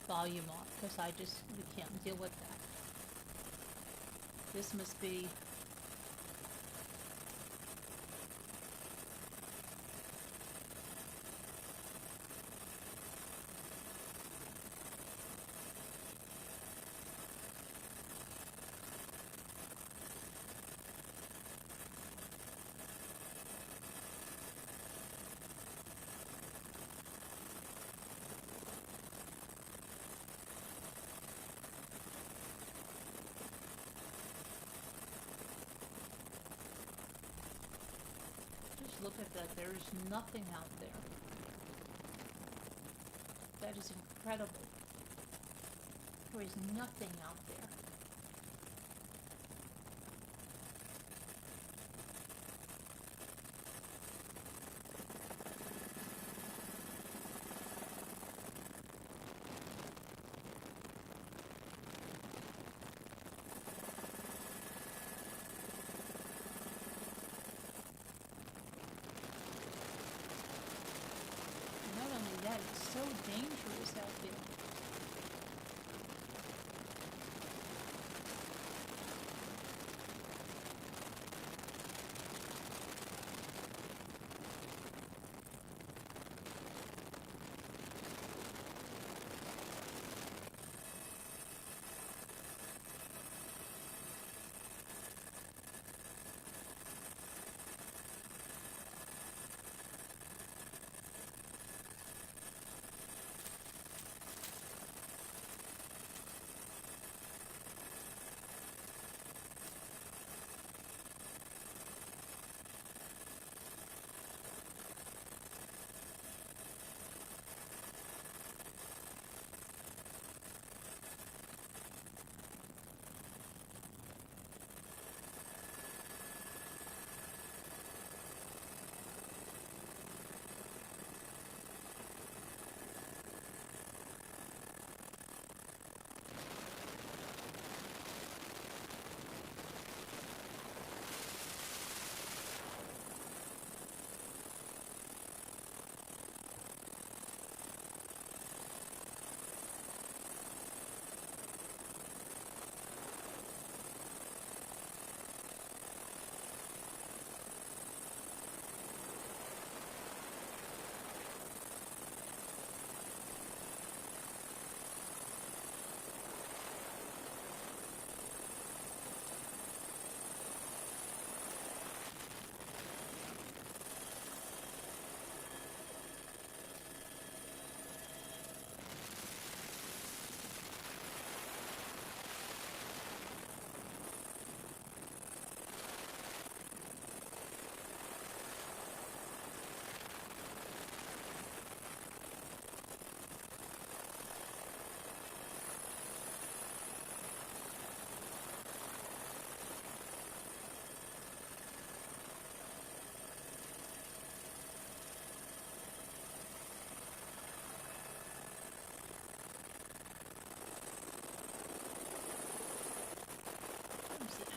Volume off because we can't deal with that. This must be look at that. There is nothing out there. That is incredible. There is nothing out there. That is so dangerous out there.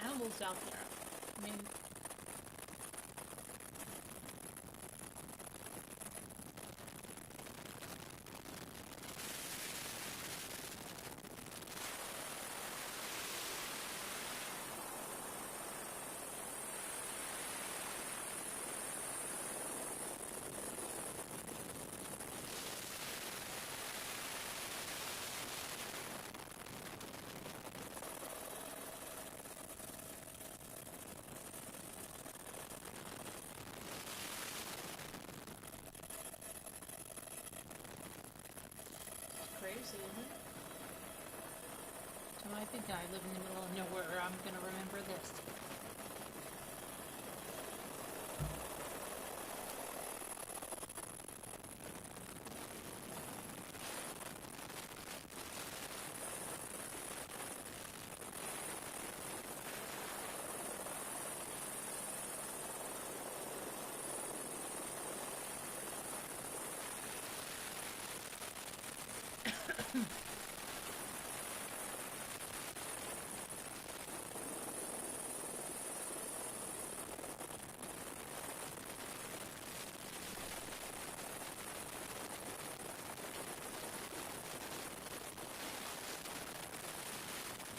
Animals out there. I mean, crazy, isn't it? So I think I live in the middle of nowhere. I'm going to remember this.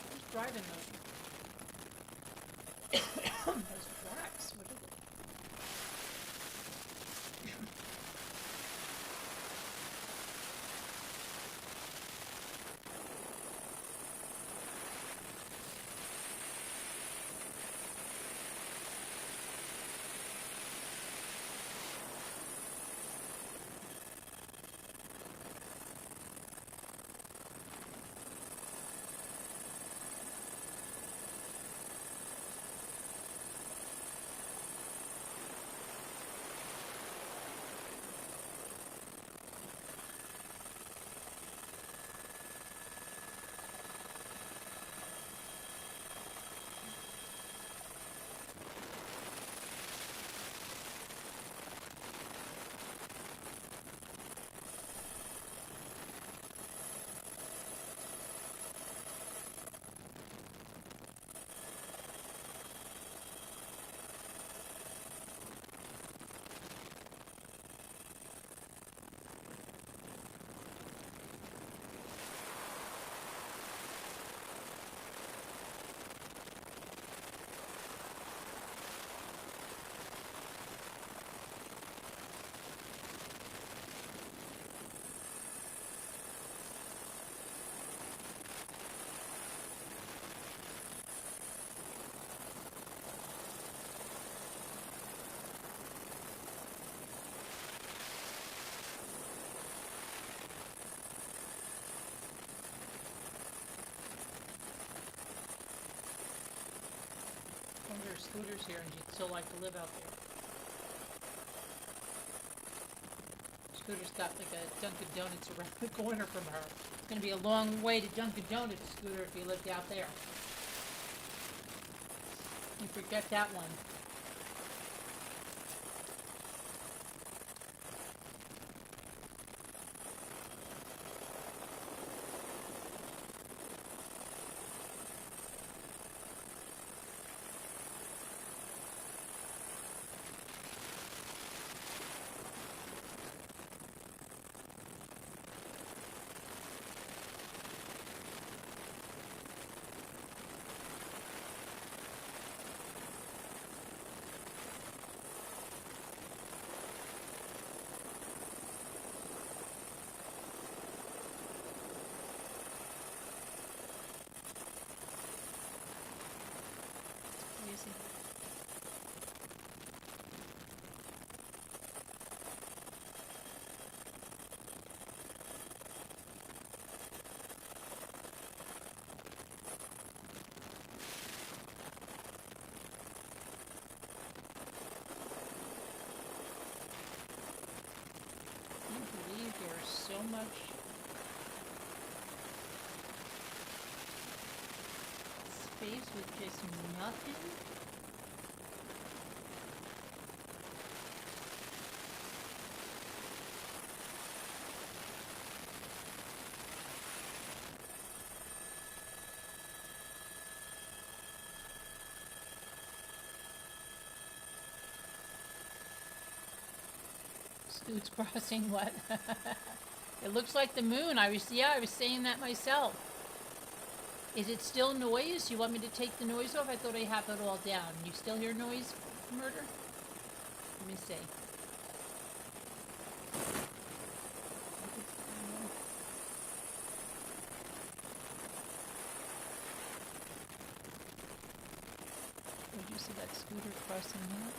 Who's driving those? Those tracks. What is it? There are scooters here, and you'd still like to live out there. Scooter's got like a Dunkin' Donuts around the corner from her. It's going to be a long way to Dunkin' Donuts, Scooter, if you lived out there. You forget that one. Easy. Can you believe there's so much space with just nothing? Scoots crossing what? It looks like the moon. I was saying that myself. Is it still noise? You want me to take the noise off? I thought I have it all down. You still hear noise, Murder? Let me see. Did you see that scooter crossing here?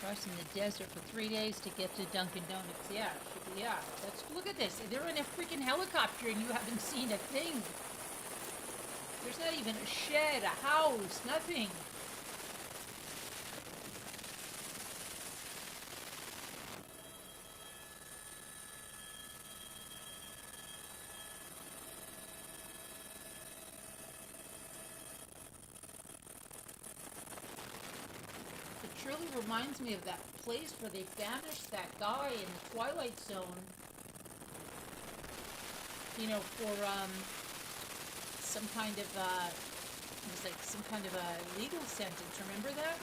Crossing the desert for 3 days to get to Dunkin' Donuts. Yeah, that's, look at this. They're in a freaking helicopter and you haven't seen a thing. There's not even a shed, a house, nothing. It truly reminds me of that place where they banished that guy in the Twilight Zone. You know, for some kind of it was like some kind of a legal sentence. Remember that?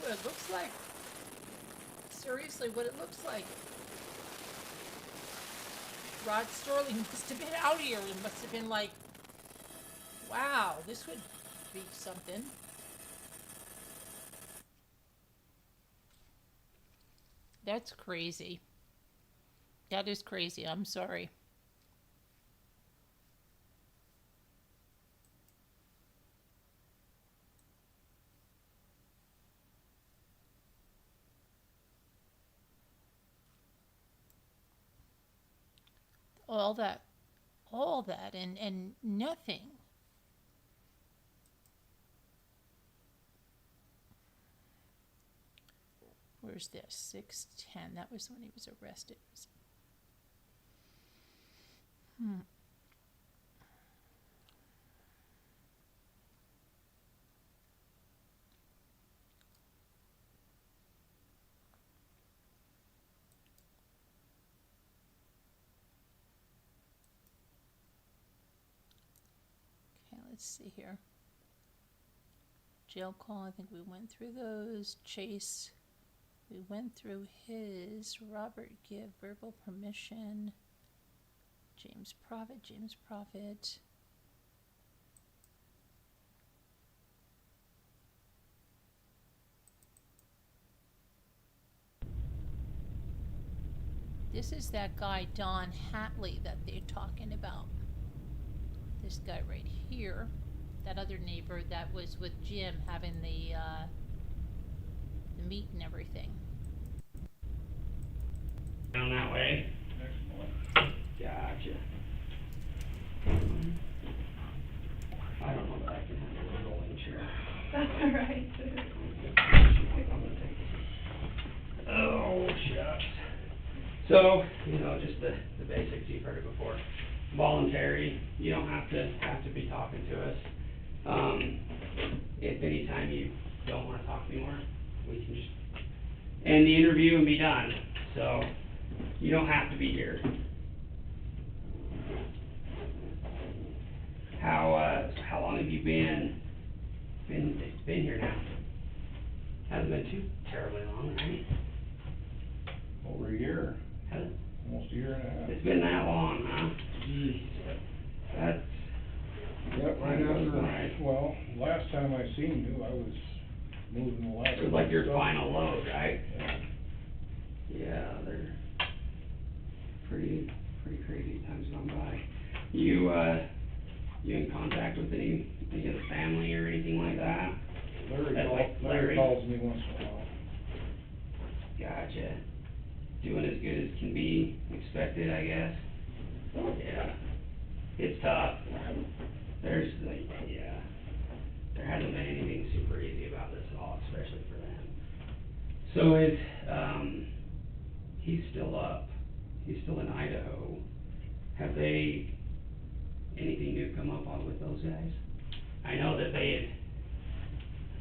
What it looks like. Seriously, what it looks like. Rod Sterling must have been out here and must have been like, wow, this would be something. That's crazy. That is crazy. I'm sorry. All that and nothing. Where's this? 6:10. That was when he was arrested. Okay, let's see here. Jail call, I think we went through those. Chase, we went through his. Robert give verbal permission. James Prophet. This is that guy, Don Hatley, that they're talking about. This guy right here. That other neighbor that was with Jim having the meat and everything. Down that way? Gotcha. I don't know that I can handle a rolling chair. That's all right. Oh, shucks. So, just the basics, you've heard it before. Voluntary, you don't have to be talking to us. If any time you don't want to talk anymore, we can just end the interview and be done. So, you don't have to be here. How long have you been here now? Hasn't been too terribly long, right? Over a year, Has it? almost a year and a half. It's been that long, huh? Jeez. That's Yep, right Time goes after, by. well, last time I seen you, I was moving the last. it was like your stuff. final load, right? Yeah. Yeah, they're pretty crazy times gone by. You in contact with any of the family or anything like that? Larry calls me once in a while. Gotcha. Doing as good as can be expected, I guess. Yeah. It's tough. There hasn't been anything super easy about this at all, especially for them. So he's still up. He's still in Idaho. Have they, anything new come up on with those guys? I know that they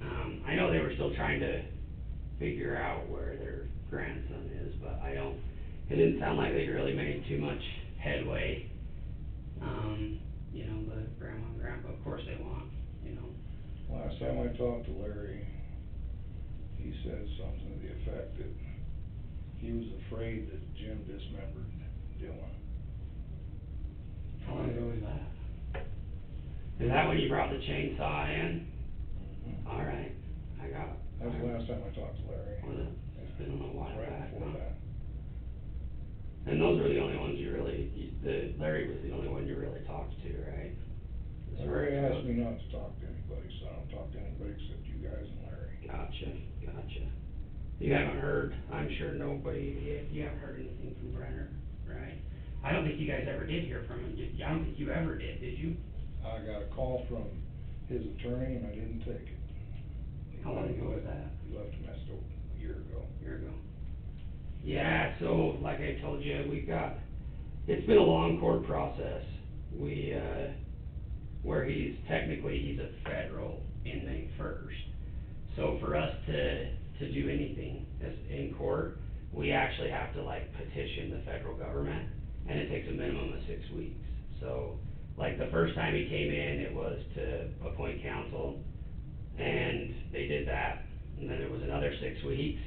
had, I know they were still trying to figure out where their grandson is, but it didn't sound like they really made too much headway. The grandma and grandpa, of course they want, Last time I talked to Larry, he said something to the effect that he was afraid that Jim dismembered Dylan. How long ago was that? Is that when you brought the chainsaw in? Mhm. All right, I got it. That was the last time I talked to Larry. Was it? It's been a little while Right back, before huh? that. And those were the only ones Larry was the only one you really talked to, right? As far Larry as asked me not to talk to anybody, so I don't talk to anybody except you guys and Larry. Gotcha. You haven't heard, I'm sure you haven't heard anything from Brenner, right? I don't think you guys ever did hear from him. I don't think you ever did you? I got a call from his attorney and I didn't take it. How long ago was that? He left a message a year ago. Yeah, so like I told you, it's been a long court process. Where he's a federal inmate first. So for us to do anything in court, we actually have to like petition the federal government, and it takes a minimum of 6 weeks. So like the first time he came in, it was to appoint counsel, and they did that, and then there was another 6 weeks,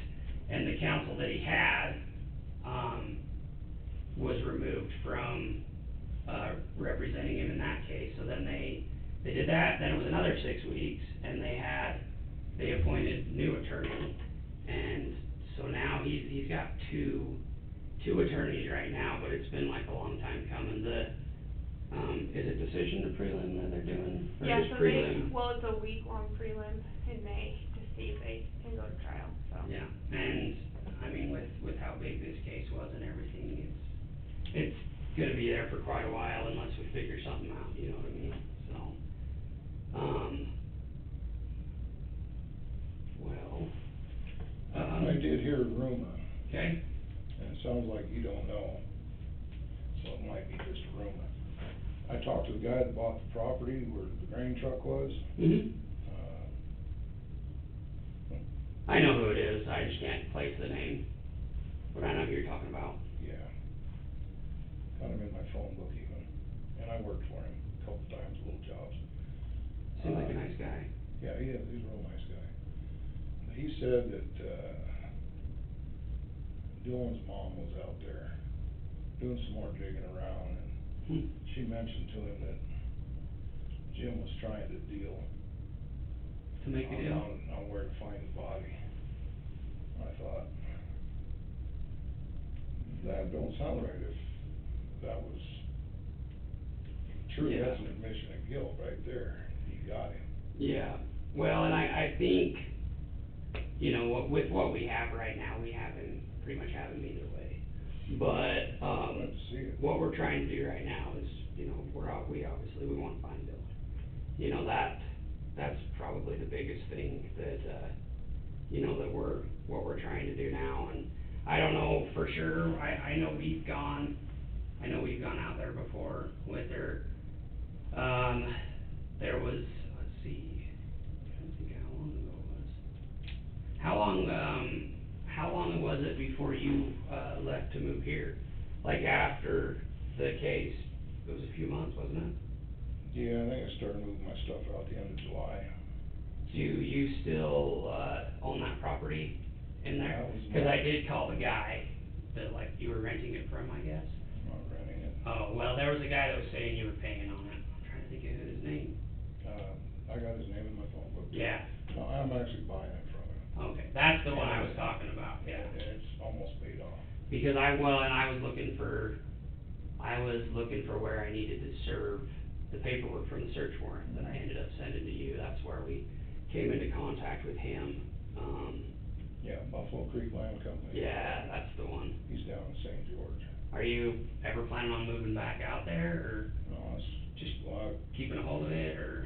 and the counsel that he had, was removed from, representing him in that case. So then they did that, then it was another 6 weeks, and they appointed new attorney, and so now he's got two attorneys right now, but it's been like a long time coming. Is it decision to prelim that they're doing? Or Yeah, just so prelim? it's a week-long prelim in May to see if they can go to trial, so. Yeah, and, I mean, with how big this case was and everything, it's gonna be there for quite a while unless we figure something out, you know what I mean? So, I did hear a rumor, okay, and it sounds like you don't know, so it might be just a rumor. I talked to the guy that bought the property where the grain truck was. mhm, Uh, I know who it is, I just can't place the name, but I know who you're talking about. yeah. Got him in my phone book even, and I worked for him a couple times, little jobs. Seems like a nice guy. Yeah, he is, he's a real nice guy. He said that, Dylan's mom was out there doing some more digging around, and Hmm. she mentioned to him that Jim was trying to deal To make a deal? on where to find the body. I thought, that don't sound right if that was true. Yeah. That's an admission of guilt right there. You got him. Yeah, well, and I think, you know, with what we have right now, we pretty much have him either way. But, I'd like to see it. what we're trying to do right now is, you know, we obviously want to find Dylan. You know, that's probably the biggest thing that, you know, what we're trying to do now. And I don't know for sure, I know we've gone out there before with her. There was, let's see, I don't think how long ago it was. How long was it before you, left to move here? Like after the case? It was a few months, wasn't it? Yeah, I think I started moving my stuff out the end of July. Do you still, own that property in there? That was Cause I mine. did call the guy that, like, you were renting it from, I guess. I'm not renting it. Oh, well, there was a guy that was saying you were paying on it. I'm trying to think of his name. I got his name in my phone book. Yeah, No, I'm actually buying it from him. okay, that's the one I was talking about, yeah. And it's almost paid off. Because I was looking for where I needed to serve the paperwork from the search warrant that I ended up sending to you. That's where we came into contact with him. Yeah, Buffalo Creek Land Company. Yeah, that's the one. He's down in St. George. Are you ever planning on moving back out there, or No, it's just well, keeping a hold of it, or,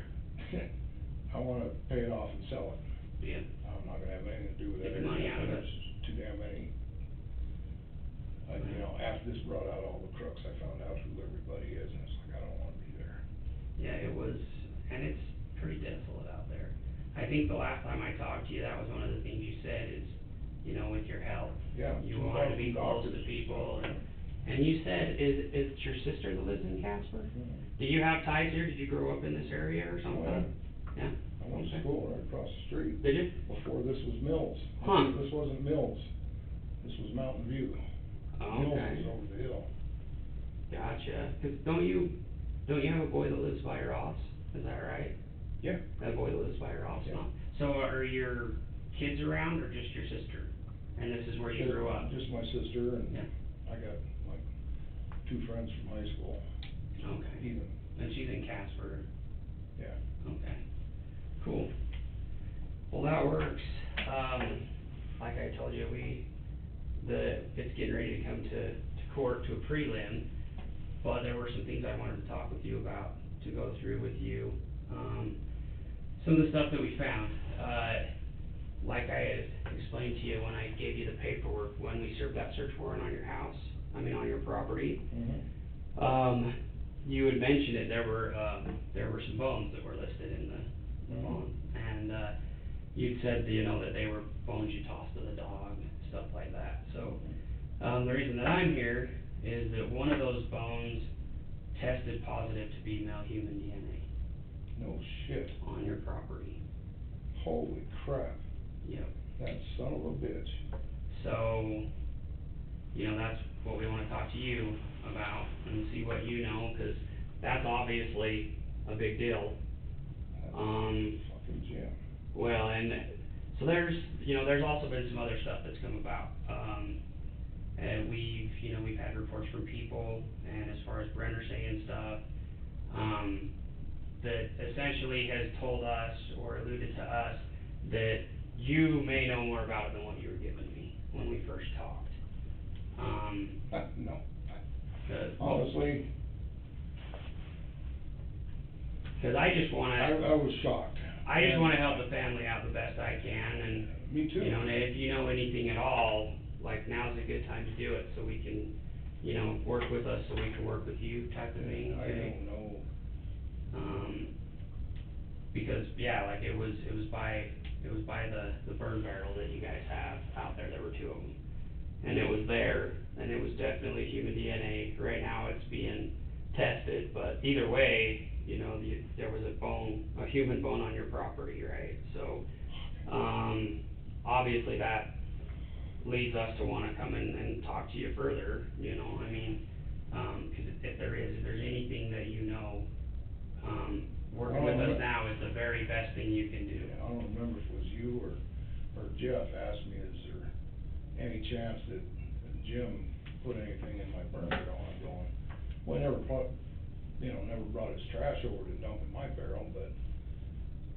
I wanna pay it off and sell it. yeah? I'm not gonna have anything to do with it. Get the money out of it. There's too damn many. You know, after this brought out all the crooks, I found out who everybody is, and it's like, I don't wanna be there. Yeah, it was, and it's pretty desolate out there. I think the last time I talked to you, that was one of the things you said is, you know, with your health. Yeah. You wanted to be close to people, and you said, is it your sister that lives in Casper? Mhm. Do you have ties here? Did you grow up in this area or something? Yeah? I went to Okay. school right across the street. Did you? Before this was Mills. Huh. This wasn't Mills. This was Mountain View. Oh, Mills okay. was over the hill. Gotcha. 'Cause don't you have a boy that lives by Ross? Is that right? Yeah. That boy that lives by Ross, Yeah. no? So are your kids around or just your sister? And this is where you grew up? Just my sister, and Yeah. I got like 2 friends from high school, Okay. even, And she's in Casper? yeah. Okay. Cool. Well, that works. Like I told you, it's getting ready to come to court, to a prelim. but there were some things I wanted to talk with you about, to go through with you. Some of the stuff that we found, like I had explained to you when I gave you the paperwork, when we served that search warrant on your house, on your property. You had mentioned it, there were some bones that were listed in the bone, and you'd said, that they were bones you tossed to the dog, stuff like that. So, the reason that I'm here is that one of those bones tested positive to be male human DNA No shit. on your property. Holy crap. Yep. That son of a bitch. So, that's what we want to talk to you about and see what you know, because that's obviously a big deal. That's fucking Jim. Well, and so there's also been some other stuff that's come about. And we've had reports from people, and as far as Brenner saying stuff, that essentially has told us or alluded to us that you may know more about it than what you were giving me when we first talked. No. 'Cause Honestly, I just want I to, was shocked. help the family out the best I can, and Me too. and if you know anything at all, like, now's a good time to do it, so we can, work with us, so we can work with you, type of thing. I Okay? don't know. Because, like, it was by the burn barrel that you guys have out there. There were two of them, and it was there, and it was definitely human DNA. Right now, it's being tested, but either way, there was a human bone on your property, right? So, obviously that leads us to want to come in and talk to you further, because if there's anything that working with us now is the very best thing you can do. I don't remember if it was you or Jeff asked me, is there any chance that Jim put anything in my burn barrel? I'm going, well, never brought his trash over to dump in my barrel, but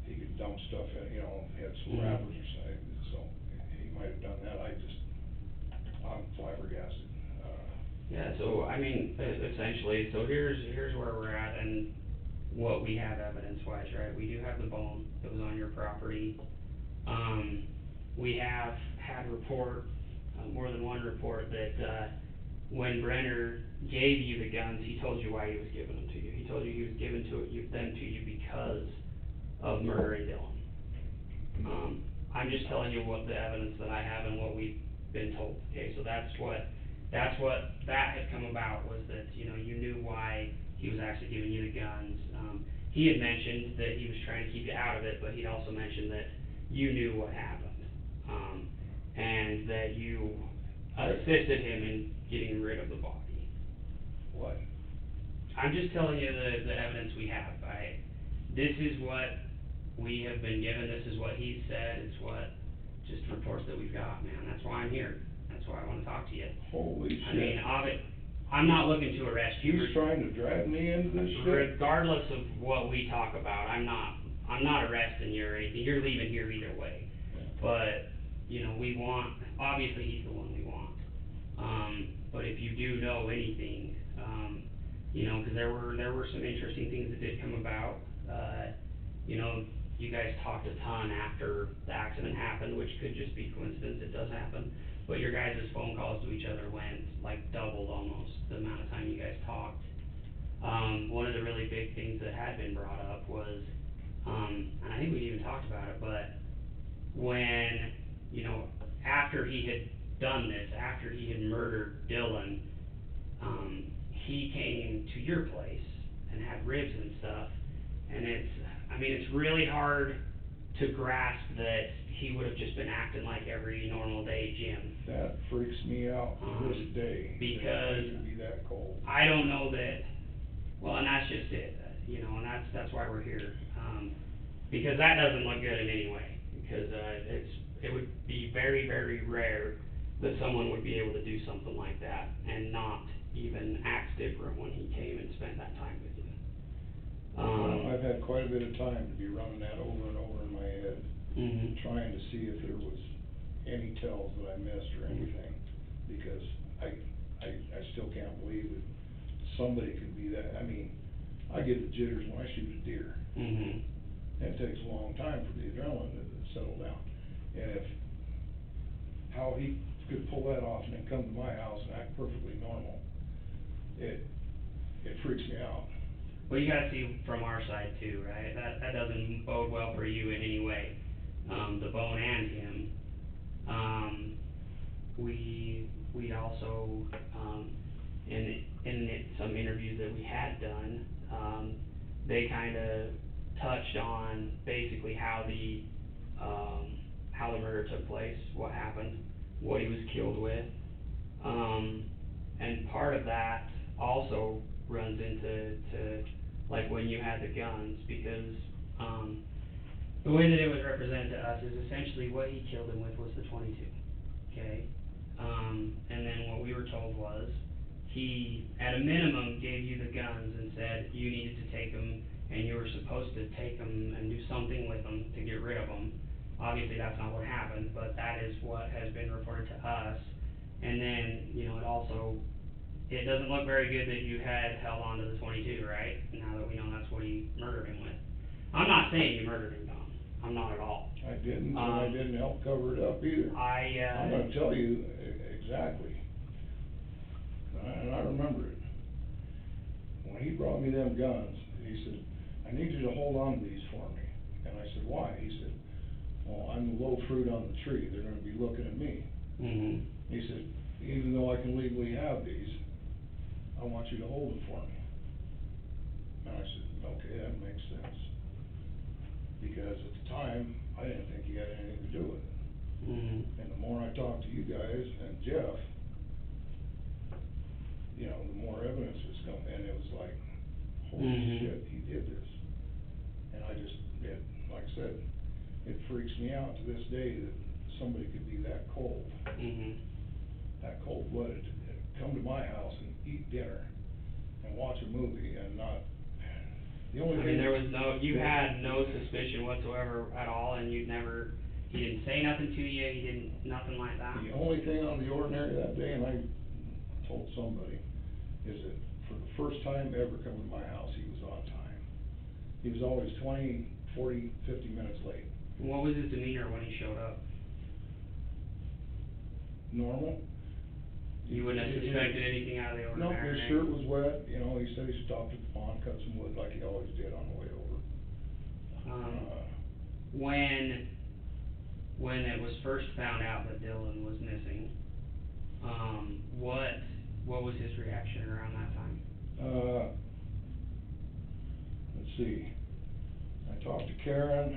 he could dump stuff in, had some wrappers or something, so he might have done that. I'm flabbergasted. Yeah, so, essentially, so here's where we're at and what we have evidence-wise, right? We do have the bone that was on your property. We have had more than one report that, when Brenner gave you the guns, he told you why he was giving them to you. He told you he was giving them to you because of murdering Dylan. I'm just telling you what the evidence that I have and what we've been told. Okay, so that's what that had come about, was that, you knew why he was actually giving you the guns. He had mentioned that he was trying to keep you out of it, but he'd also mentioned that you knew what happened, and that you assisted him in getting rid of the body. What? I'm just telling you the evidence we have. This is what we have been given, this is what he said, it's what, just reports that we've got, man. That's why I'm here. That's why I want to talk to you. Holy shit. I'm not looking to arrest you. He's trying to drag me into this shit? Regardless of what we talk about, I'm not arresting you or anything. You're leaving here either way. But, we want, obviously he's the one we want. But if you do know anything, because there were some interesting things that did come about. You guys talked a ton after the accident happened, which could just be coincidence, it does happen. But your guys' phone calls to each other went, like, doubled almost, the amount of time you guys talked. One of the really big things that had been brought up was, and I think we even talked about it, but when, after he had done this, after he had murdered Dylan, he came to your place and had ribs and stuff, and it's really hard to grasp that he would have just been acting like every normal day Jim. That freaks me out to this day. Because that he could be that cold. I don't know that, well, and that's just it, and that's why we're here. Because that doesn't look good in any way, because it would be very, very rare that someone would be able to do something like that and not even act different when he came and spent that time with you. I've had quite a bit of time to be running that over and over in my head, trying to see if there was any tells that I missed or anything, because I still can't believe that somebody could be that, I mean, I get the jitters when I shoot a deer. Mhm. And it takes a long time for the adrenaline to settle down. And if, how he could pull that off and then come to my house and act perfectly normal, it freaks me out. Well, you gotta see from our side too, right? That doesn't bode well for you in any way. The bone and him. We also, in some interviews that we had done, they kinda touched on basically how the murder took place, what happened, what he was killed with. And part of that also runs into like when you had the guns, because the way that it was represented to us is essentially what he killed him with was the .22, okay? And then what we were told was, he, at a minimum, gave you the guns and said you needed to take them, and you were supposed to take them and do something with them to get rid of them. Obviously, that's not what happened, but that is what has been reported to us. And then, you know, it doesn't look very good that you had held on to the .22, right? Now that we know that's what he murdered him with. I'm not saying you murdered him, Don. I'm not at all. I didn't, and I didn't help cover it up either. I'm gonna tell you exactly. And I remember it. When he brought me them guns, he said, I need you to hold on to these for me. And I said, why? He said, well, I'm the low fruit on the tree. They're gonna be looking at me. Mhm. He said, even though I can legally have these, I want you to hold them for me. And I said, okay, that makes sense. Because at the time, I didn't think he had anything to do with it. Mhm. And the more I talked to you guys and Jeff, you know, the more evidence was coming, and it was like, holy shit, he did this. And I just, like I said, it freaks me out to this day that somebody could be that cold, that cold-blooded, come to my house and eat dinner and watch a movie and not, the only thing. You had no suspicion whatsoever at all, and he didn't say nothing to you, nothing like that? The only thing on the ordinary that day, and I told somebody, is that for the first time ever coming to my house, he was on time. He was always 20, 40, 50 minutes late. What was his demeanor when he showed up? Normal. You wouldn't have suspected anything out of the No, ordinary? his shirt was wet, you know, he said he stopped at the pond, cut some wood like he always did on the way over. When it was first found out that Dylan was missing, what was his reaction around that time? Let's see, I talked to Karen,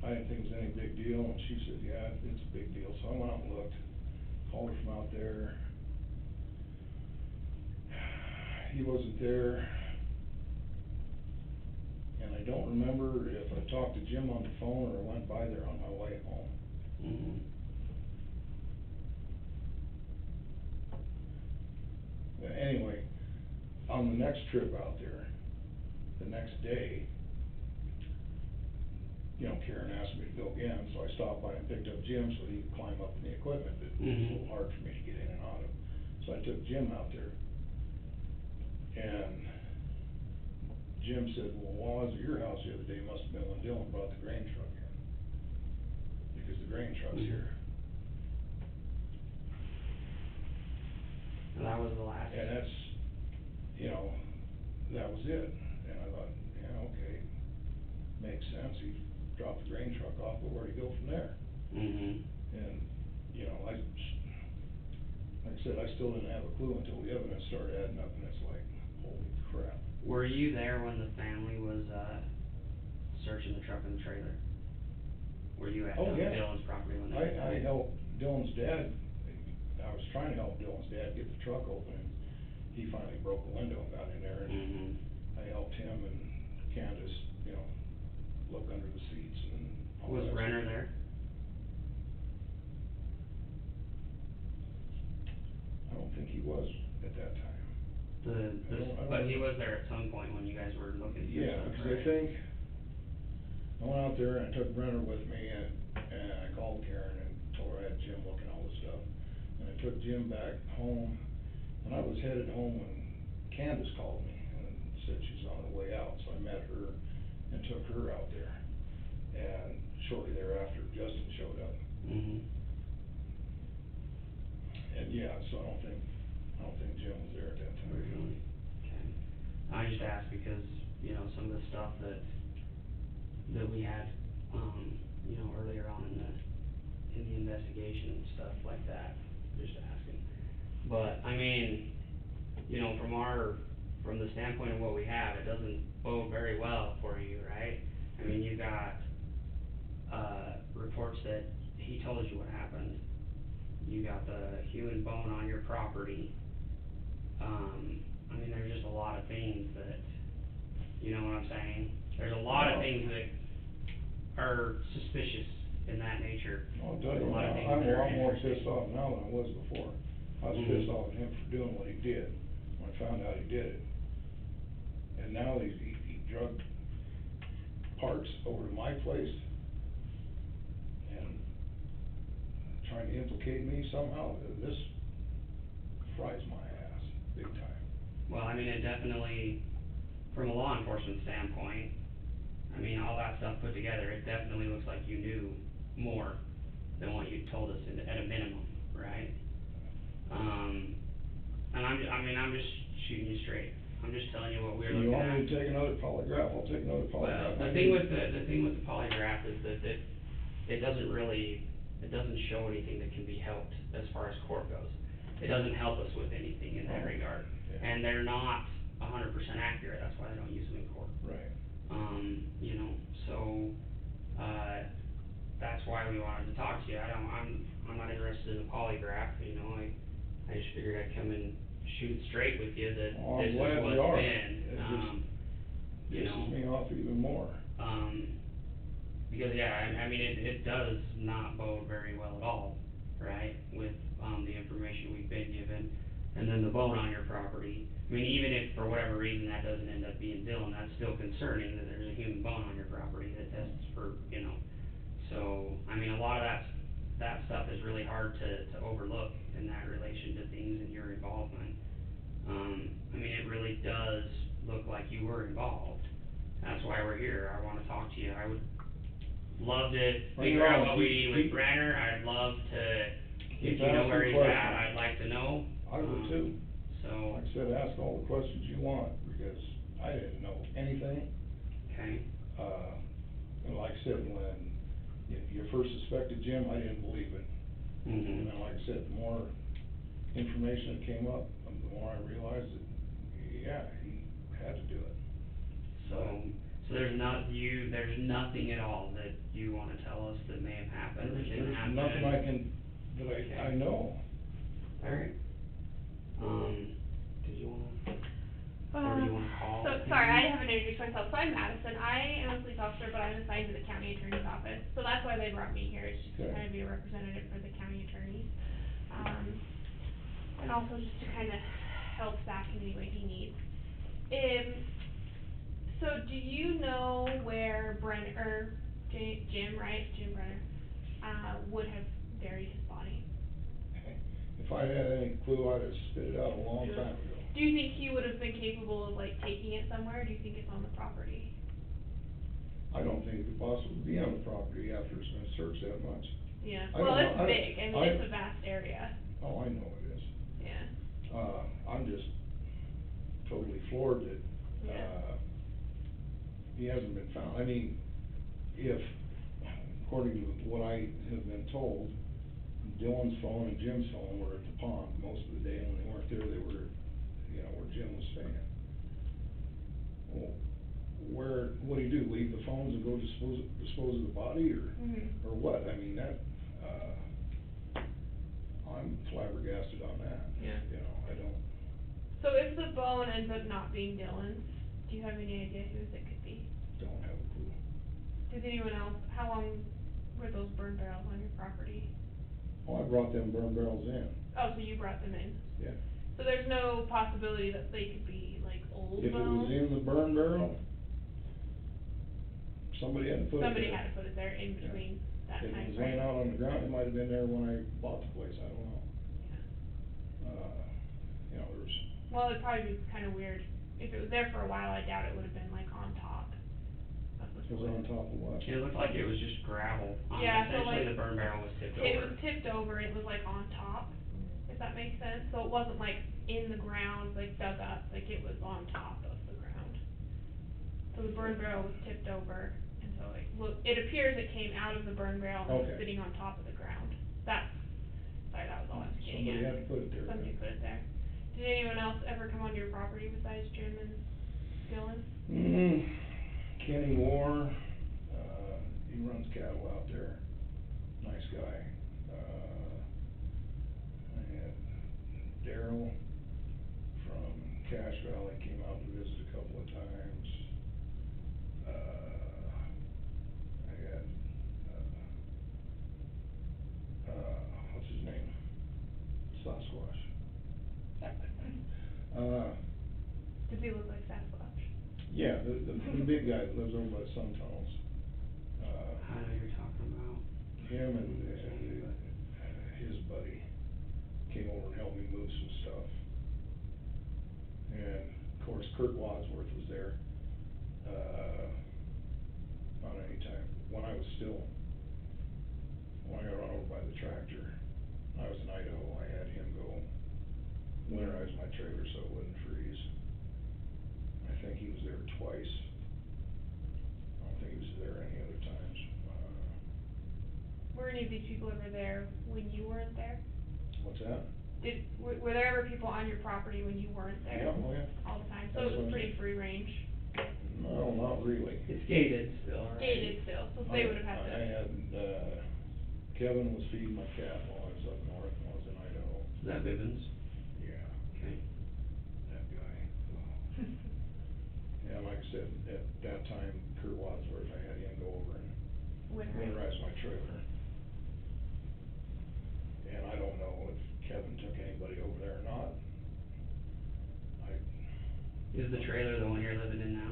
I didn't think it was any big deal, and she said, yeah, it's a big deal, so I went out and looked, called her from out there. He wasn't there, and I don't remember if I talked to Jim on the phone or went by there on my way home. Mhm. But anyway, on the next trip out there, the next day, you know, Karen asked me to go again, so I stopped by and picked up Jim so he could climb up in the equipment that was a little hard for me to get in and out of. So I took Jim out there. And Jim said, well, while I was at your house the other day, must have been when Dylan brought the grain truck in. Because the grain truck's here. And that was the last. And that's, you know, that was it. And I thought, yeah, okay, makes sense. He dropped the grain truck off, but where'd he go from there? And, you know, like I said, I still didn't have a clue until the evidence started adding up, and it's like, holy crap. Were you there when the family was searching the truck and the trailer? Were you at Dylan's property when they I helped Dylan's dad. I was trying to help Dylan's dad get the truck open, and he finally broke the window and got in there, and I helped him and Candace, you know, look under the seats and all Was that Renner stuff. there? I don't think he was at that time. But he was there at some point when you guys were looking at Yeah, because I think, I went out there and I took Brenner with me, and I called Karen and told her I had Jim looking at all this stuff. And I took Jim back home, and I was headed home when Candace called me and said she's on her way out, so I met her and took her out there. And shortly thereafter, Justin showed up. Mm-hmm. And yeah, so I don't think Jim was there at that time. Originally. Okay. I just asked because, you know, some of the stuff that we had, you know, earlier on in the investigation and stuff like that, just asking. But, I mean, you know, from the standpoint of what we have, it doesn't bode very well for you, right? I mean, you got, reports that he told you what happened. You got the human bone on your property. I mean, there's just a lot of things that, you know what I'm saying? There's a lot of things that are suspicious in that nature. I'll tell you, A lot of things I'm that a are lot more interesting. pissed off now than I was before. I was Mhm. pissed off at him for doing what he did, when I found out he did it. And now he drugged parts over to my place and trying to implicate me somehow. This fries my ass, big time. Well, I mean, it definitely, from a law enforcement standpoint, I mean, all that stuff put together, it definitely looks like you knew more than what you told us at a minimum, right? And I'm just shooting you straight. I'm just telling you what we're looking You at. want me to take another polygraph, I'll take another Well, polygraph. the thing with the polygraph is that it doesn't show anything that can be helped as far as court goes. It doesn't help us with anything in that regard. Yeah. And they're not 100% accurate, that's why they don't use them in court. Right. You know, so, that's why we wanted to talk to you. I'm not interested in a polygraph, you know, I just figured I'd come and shoot it straight with you that Well, I'm this is glad what's you are. been, It just you know. pisses me off even more. Because, yeah, I mean, it does not bode very well at all, right, with, the information we've been given, and then the bone on your property. I mean, even if for whatever reason that doesn't end up being Dylan, that's still concerning that there's a human bone on your property that tests for, you know. So, I mean, a lot of that stuff is really hard to overlook in that relation to things and your involvement. I mean, it really does look like you were involved. That's why we're here. I wanna talk to you. I would love to figure out what we need with Brenner. I'd love to, if you know where he's at, I'd like to know. I would too. So, Like I said, ask all the questions you want, because I didn't know anything. okay, And like I said, when you first suspected Jim, I didn't believe it. And mhm, then, like I said, the more information that came up, the more I realized that, yeah, he had to do it. so there's nothing at all that you wanna tell us that may have happened, that didn't There's happen? nothing I know. Alright. Did you wanna, or do you wanna call? So, sorry, I haven't introduced myself. So I'm Madison. I am a police officer, but I'm assigned to the county attorney's office. So that's why they brought me here, is just to Okay. kind of be a representative for the county attorneys. And also just to kind of help Zach in any way he needs. So do you know where Jim, right? Jim Brenner, would have buried his body? If I had any clue, I'd have spit it out a long time ago. Do you think he would have been capable of like taking it somewhere, or do you think it's on the property? I don't think it could possibly be on the property after it's been searched that much. Yeah, I well, don't it's know. big, I mean, it's a vast area, Oh, I know it is. yeah, I'm just totally floored that, Yeah. he hasn't been found. I mean, if, according to what I have been told, Dylan's phone and Jim's phone were at the pond most of the day, and when they weren't there, they were, you know, where Jim was staying. Well, what do you do, leave the phones and go dispose of the body, or, Mhm. or what? I mean, that, I'm flabbergasted on that. Yeah. You know, I don't. So if the bone ends up not being Dylan's, do you have any idea whose it could be? Don't have a clue. Does anyone else, how long were those burn barrels on your property? Oh, I brought them burn barrels in, Oh, so you brought them in? yeah. So there's no possibility that they could be like old If it was bones? in the burn barrel, somebody had to put it there. Somebody had to put it there in between that If it time was frame. laying out on the ground, it might have been there when I bought the place, I don't know. You know, there's Well, it'd probably be kind of weird. If it was there for a while, I doubt it would have been like on top of the It was soil. on top of what? It looked like it was just gravel. Yeah, so, Essentially like, the burn barrel was tipped It over. was tipped over, it was like on top, if that makes sense. So it wasn't like in the ground, like dug up, like it was on top of the ground. So the burn barrel was tipped over, and so it appears it came out of the burn barrel and was Okay. sitting on top of the ground. That was all I was getting Somebody at. had to put it there. Somebody put it there. Did anyone else ever come onto your property besides Jim and Dylan? Kenny Moore, he runs cattle out there, nice guy. I had Daryl from Cache Valley came out to visit a couple of times. I had, what's his name? Sasquatch. Does he look like Sasquatch? Yeah, the big guy that lives over by the sun tunnels. I know you're talking about. Him and his buddy came over and helped me move some stuff. And of course Kurt Wadsworth was there, not any time, when I got run over by the tractor, I was in Idaho, I had him go winterize my trailer so it wouldn't freeze. I think he was there twice. I don't think he was there any other times. Were any of these people ever there when you weren't there? What's that? Were there ever people on your property when you weren't there? Yeah, oh yeah. All the time, so it was pretty free range. No, not really. It's gated still, right? Gated still, so they would have had to. I had, Kevin was feeding my cat while I was up north, when I was in Idaho. Is that Bivens? Yeah, Okay. that guy. Yeah, like I said, at that time, Kurt Wadsworth, I had him go over and winterize my trailer. And I don't know if Kevin took anybody over there or not. Is the trailer the one you're living in now?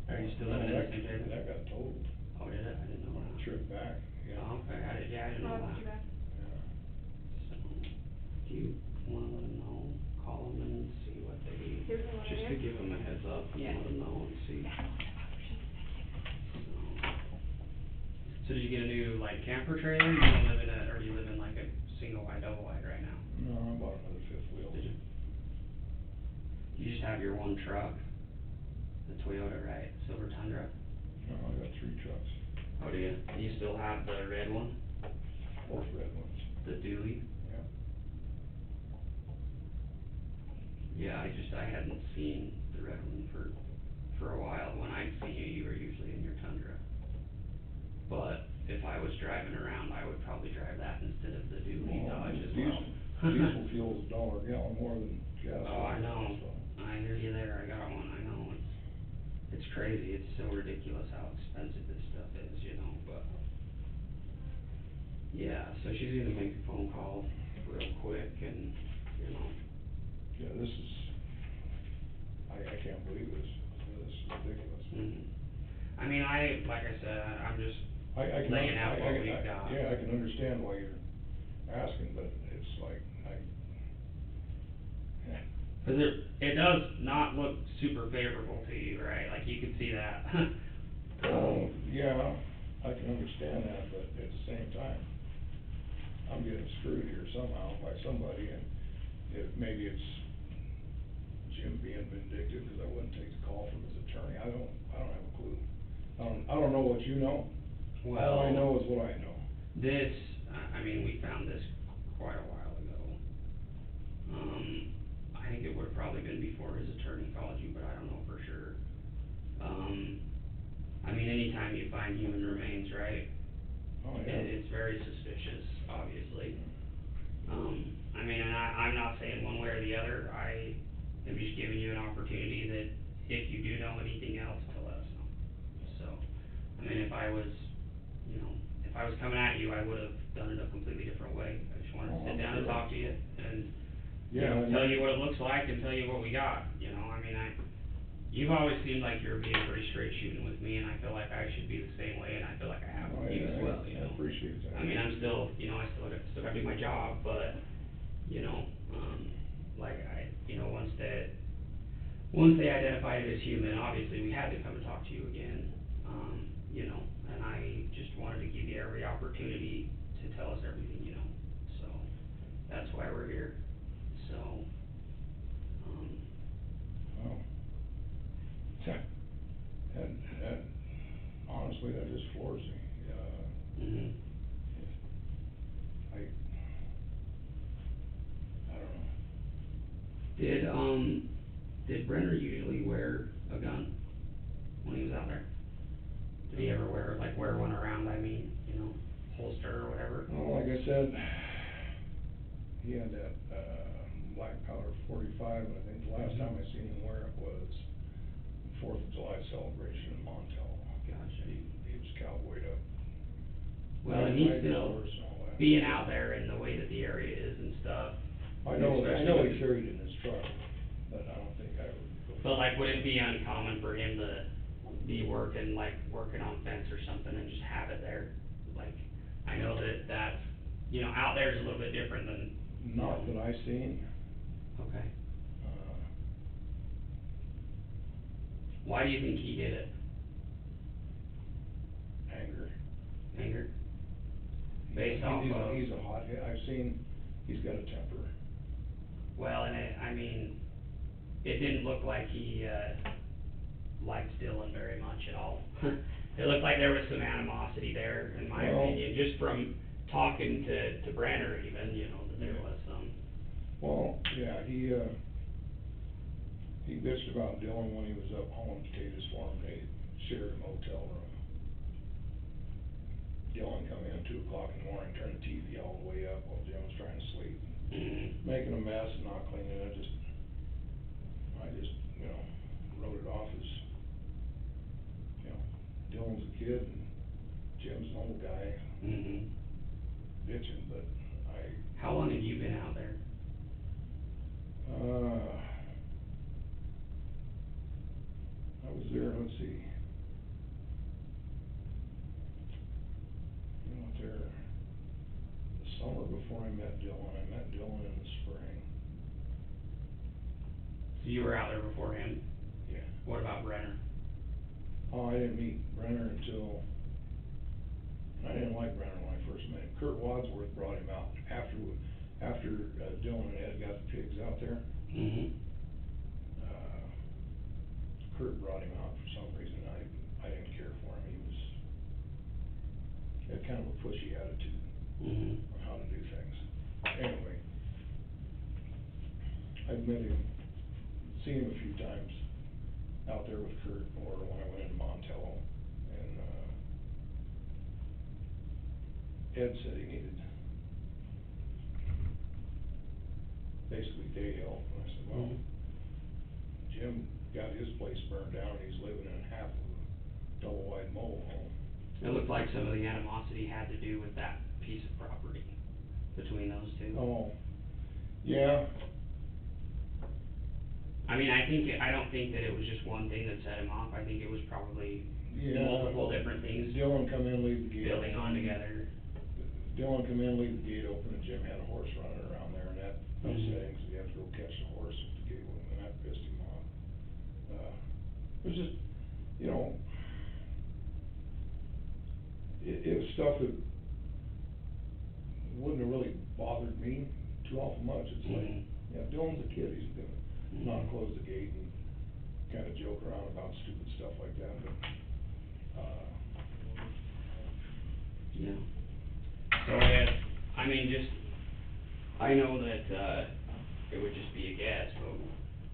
Are you still living in the same trailer? That got totaled Oh, did it? I didn't know on the that. trip back, yeah. Oh, okay, I didn't Oh, know that's that. too bad. Yeah. So, do you wanna let them know, call them and see what they, Here's what I just to do. give them a heads up and Yeah. let them know and see. So did you get a new, like, camper trailer? You gonna live in or do you live in like a single wide, double wide right now? No, I bought another fifth wheel. Did you? You just have your one truck, the Toyota, right? Silver Tundra? No, I got 3 trucks, Oh, do you? Do you still have the red one, both red ones, the dually? yeah. Yeah, I hadn't seen the red one for a while. When I'd seen you, you were usually in your Tundra. But if I was driving around, I would probably drive that instead of the dually Dodge as well. Diesel fuel's $1 a gallon more than gas. Oh, I know. So. I hear you there. I got one. I know. It's crazy. It's so ridiculous how expensive this stuff is, you know, but. Yeah, so she's gonna make a phone call real quick and, you know. Yeah, this is, I can't believe this. This is ridiculous. I mean, like I said, I'm just I can laying out what we've got. Yeah, I can understand why you're asking, but it's like, Cause it does not look super favorable to you, right? Like you could see that. yeah, I can understand that, but at the same time, I'm getting screwed here somehow by somebody, and maybe it's Jim being vindictive because I wouldn't take the call from his attorney. I don't have a clue. I don't know what you know. Well, all I know is what I know. This, I mean, we found this quite a while ago. I think it would've probably been before his attorney called you, but I don't know for sure. I mean, anytime you find human remains, right? Oh, yeah. It's very suspicious, obviously. I mean, and I'm not saying one way or the other. I am just giving you an opportunity that if you do know anything else, to let us know. So, I mean, if I was coming at you, I would've done it a completely different way. I just wanted to sit down and talk to you and, tell you what it looks like and tell you what we got, you know, I mean, you've always seemed like you're being pretty straight shooting with me, and I feel like I should be the same way, and I feel like I have with you as well, you know. I appreciate that. I mean, I'm still, I still gotta do my job, but, like, once they identified it as human, obviously we had to come and talk to you again, and I just wanted to give you every opportunity to tell us everything you know, so, that's why we're here, so, Well, and honestly, that just floors me. mhm. I don't know. Did Brenner usually wear a gun when he was out there? Did he ever wear one around, holster or whatever? Well, like I said, he had that, black powder 45, and I think the last time I seen him wear it was the 4th of July celebration in Montel. Gotcha. He was cowboyed up. Well, and he's Riding still, horse and all that. being out there and the way that the area is and stuff. I know especially he with- carried it in his truck, but I don't think I would go. But would it be uncommon for him to be working on fence or something and just have it there? I know that's, out there is a little bit different than. Not that I seen. Okay. Uh, Why do you think he did it? Anger. Anger? Based off of. He's a hothead. I've seen, he's got a temper. Well, and it didn't look like he, liked Dylan very much at all. It looked like there was some animosity there, in my Well- opinion, just from talking to Brenner even, that there was some. Well, yeah, he bitched about Dylan when he was up hauling potatoes for him. They shared a motel room. Dylan come in 2 o'clock in the morning, turned the TV all the way up while Jim was trying to sleep, making a mess and not cleaning it. I just, wrote it off as, Dylan's a kid and Jim's an old guy Mm-hmm. bitching, but How long have you been out there? I was there, let's see. I went there the summer before I met Dylan. I met Dylan in the spring. So you were out there before him? Yeah. What about Brenner? Oh, I didn't meet Brenner until, I didn't like Brenner when I first met him. Kurt Wadsworth brought him out after Dylan and Ed got the pigs out there. Mm-hmm. Kurt brought him out for some reason. I didn't care for him. He had kind of a pushy attitude Mm-hmm. on how to do things. Anyway, I've met him, seen him a few times out there with Kurt, or when I went into Montello, and Ed said he needed basically day help, and I said, well, Jim got his place burned down, and he's living in half of a double-wide mobile home. It looked like some of the animosity had to do with that piece of property between those two. Oh, yeah. I don't think that it was just one thing that set him off. I think it was probably Yeah. multiple different things Dylan come in, leave the gate building on open. together. Dylan come in, leave the gate open, and Jim had a horse running around there, and that upset him, because he had to go catch the horse if the gate open, and that pissed him off. It was just, it was stuff that wouldn't have really bothered me too awful much. It's like, Dylan's a kid, he's gonna not close the gate and kinda joke around about stupid stuff like that, but, Yeah. So Ed, I know that, it would just be a guess, but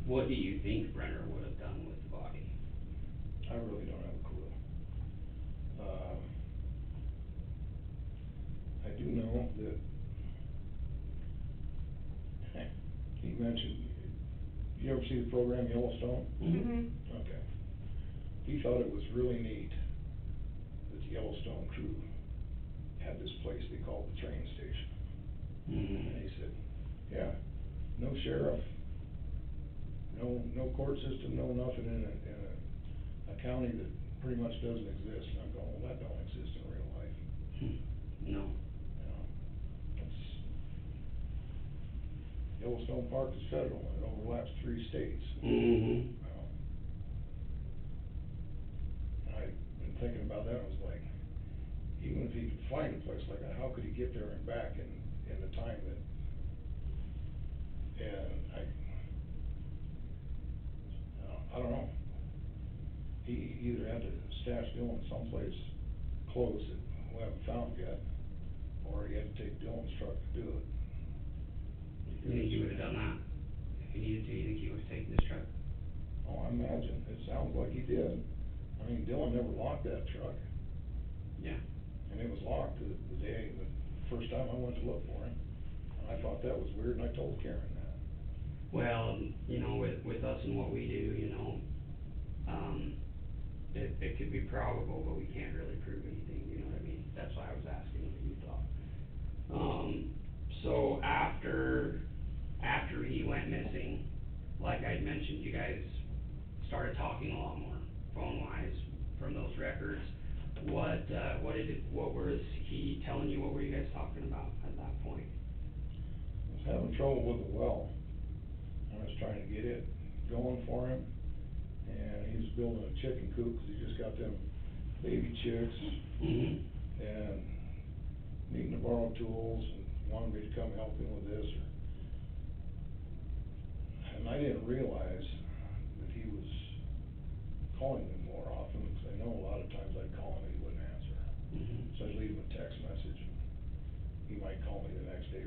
what do you think Brenner would have done with the body? I really don't have a clue. I do know that he mentioned, you ever see the program Yellowstone? Mm-hmm. Okay. He thought it was really neat that the Yellowstone crew had this place they called the train station. And he said, yeah, no sheriff, no court system, no nothing in a county that pretty much doesn't exist. And I'm going, well, that don't exist in real life. No. Yellowstone Park is federal and it overlaps 3 states. Mm-hmm. I've been thinking about that, I was like, even if he could find a place like that, how could he get there and back in the time that, and I don't know. He either had to stash Dylan someplace close that we haven't found yet, or he had to take Dylan's truck to do it. You think he would've done that? If he needed to, you think he would've taken his truck? Oh, I imagine, it sounds like he did. I mean, Dylan never locked that truck, Yeah. and it was locked the first time I went to look for him. And I thought that was weird, and I told Karen that. Well, you know, with us and what we do, you know, it could be probable, but we can't really prove anything, you know what I mean? That's why I was asking what you thought. So after he went missing, like I'd mentioned, you guys started talking a lot more, phone-wise, from those records. What was he telling you? What were you guys talking about at that point? I was having trouble with the well. I was trying to get it going for him, and he was building a chicken coop, because he just got them baby chicks, Mm-hmm. and needing to borrow tools, and wanted me to come help him with this, and I didn't realize that he was calling me more often, because I know a lot of times I'd call him and he wouldn't answer. Mm-hmm. So I'd leave him a text message, and he might call me the next day,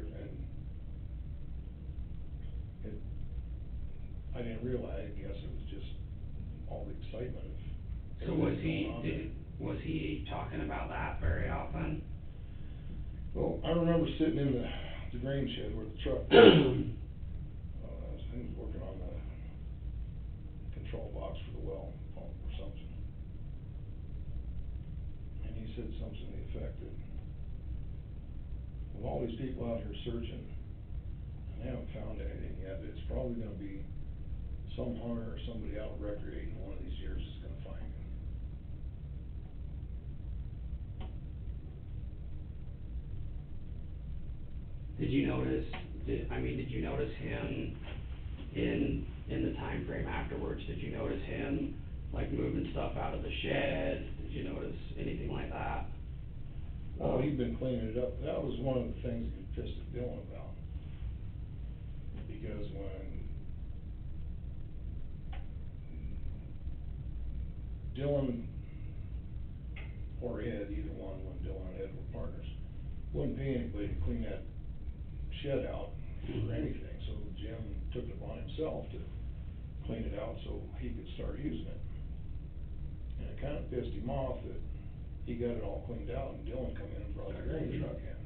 I didn't realize, I guess it was just all the excitement of So everything going on there. was he talking about that very often? Well, I remember sitting in the grain shed where the truck was. He was working on the control box for the well pump or something. And he said something to the effect that, with all these people out here searching, and they haven't found anything yet, it's probably gonna be some hunter or somebody out recreating one of these years is gonna find him. Did you notice him in the time frame afterwards? Did you notice him like moving stuff out of the shed? Did you notice anything like that? Well, he'd been cleaning it up. That was one of the things that he pissed at Dylan about. Because when Dylan or Ed, either one, when Dylan and Ed were partners, wouldn't pay anybody to clean that shed out for anything, so Jim took it upon himself to clean it out so he could start using it. And it kinda pissed him off that he got it all cleaned out and Dylan come in and brought the grain truck in.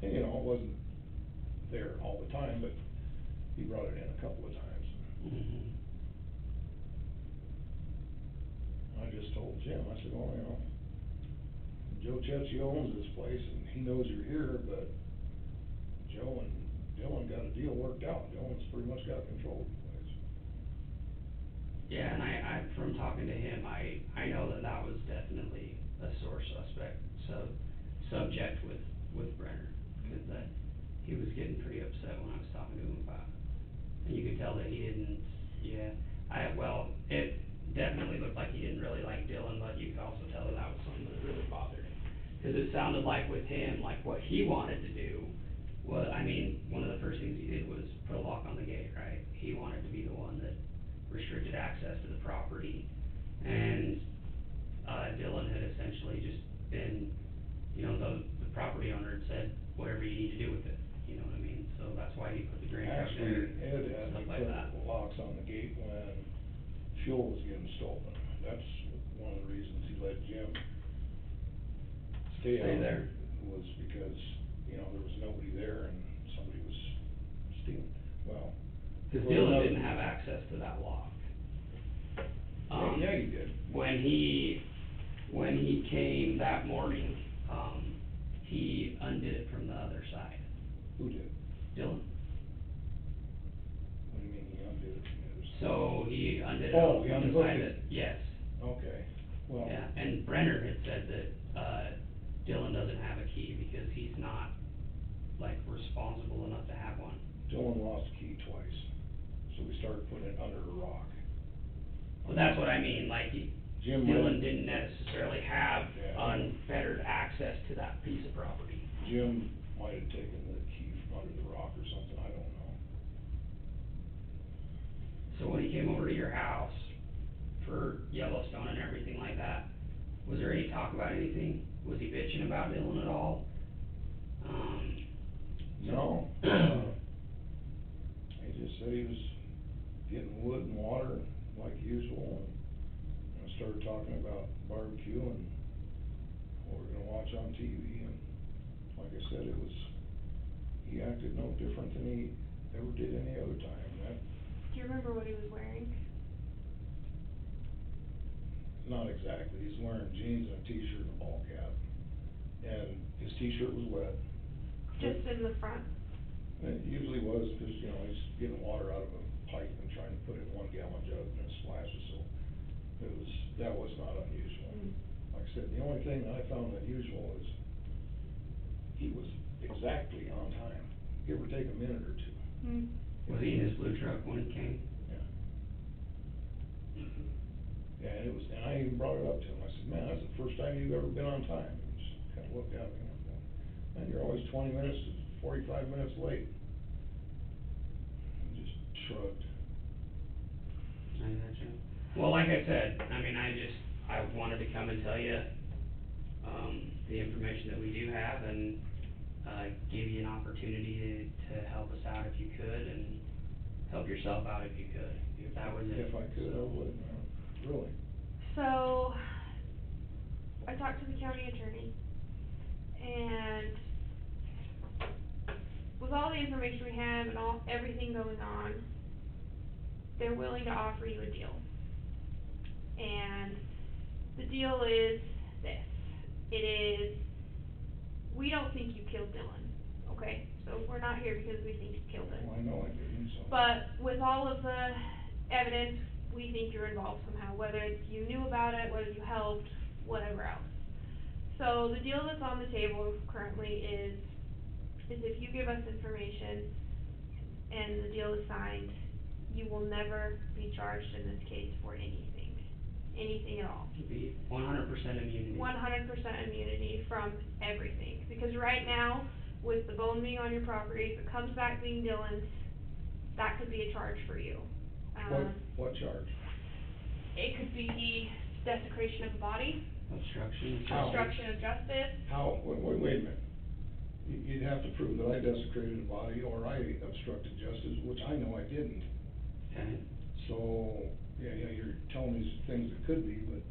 And, you know, it wasn't there all the time, but he brought it in a couple of times. Mm-hmm. I just told Jim, I said, well, you know, Joe Cecchi owns this place and he knows you're here, but Joe and Dylan got a deal worked out. Dylan's pretty much got control of the place. Yeah, and I from talking to him, I know that was definitely a sore subject with Brenner, because that he was getting pretty upset when I was talking to him about it. And you could tell that he didn't, it definitely looked like he didn't really like Dylan, but you could also tell that was something that really bothered him. Because it sounded like with him, like what he wanted to do was, one of the first things he did was put a lock on the gate, right? He wanted to be the one that restricted access to the property. And Dylan had essentially just been, the property owner had said, whatever you need to do with it, you know what I mean? So that's why he put the grain truck there, Actually, Ed had stuff me like put that. locks on the gate when fuel was getting stolen. That's one of the reasons he let Jim stay out there. Was because, there was nobody there and somebody was stealing. Well, Cause well, Dylan another didn't have reason. access to that lock. Yeah, he did. When he came that morning, he undid it from the other side. Who did? Dylan. What do you mean he undid it from the other side? So he undid it Oh, on he the unhooked side it. that, yes. Okay, well. Yeah, and Brenner had said that, Dylan doesn't have a key because he's not, like, responsible enough to have one. Dylan lost the key twice, so we started putting it under a rock. Well, that's what I mean, like, Jim Dylan might- didn't necessarily have Yeah. unfettered access to that piece of property. Jim might have taken the key from under the rock or something, I don't know. So when he came over to your house for Yellowstone and everything like that, was there any talk about anything? Was he bitching about Dylan at all? No. He just said he was getting wood and water like usual, and I started talking about barbecue and what we're gonna watch on TV, and like I said, he acted no different than he ever did any other time. Do you remember what he was wearing? Not exactly, he's wearing jeans and a t-shirt and a ball cap, and his t-shirt was wet. Just in the front? It usually was, because, you know, he's getting water out of a pipe and trying to put it in 1 gallon jug and it splashes, so that was not unusual. Like I said, the only thing that I found unusual is he was exactly on time, give or take a minute or two. Was he in his blue truck when he came? Yeah, and I even brought it up to him, I said, man, that's the first time you've ever been on time. He just kinda looked at me and went, man, you're always 20 minutes to 45 minutes late. He just shrugged. I gotcha. Well, like I said, I mean, I wanted to come and tell you, the information that we do have and, give you an opportunity to help us out if you could and help yourself out if you could. That was it. If I could, I would, really. So, I talked to the county attorney, and with all the information we have and everything going on, they're willing to offer you a deal. And the deal is this. It is, we don't think you killed Dylan, okay? So we're not here because we think you killed him. Well, I know I didn't, so. But with all of the evidence, we think you're involved somehow, whether it's you knew about it, whether you helped, whatever else. So the deal that's on the table currently is if you give us information and the deal is signed, you will never be charged in this case for anything at all. It'd be 100% immunity. 100% immunity from everything. Because right now, with the bone being on your property, if it comes back being Dylan's, that could be a charge for you. What charge? It could be desecration of the body, Obstruction. How? obstruction of justice. How, wait a minute. You'd have to prove that I desecrated a body or I obstructed justice, which I know I didn't. Okay. So, yeah, you're telling me some things that could be, but,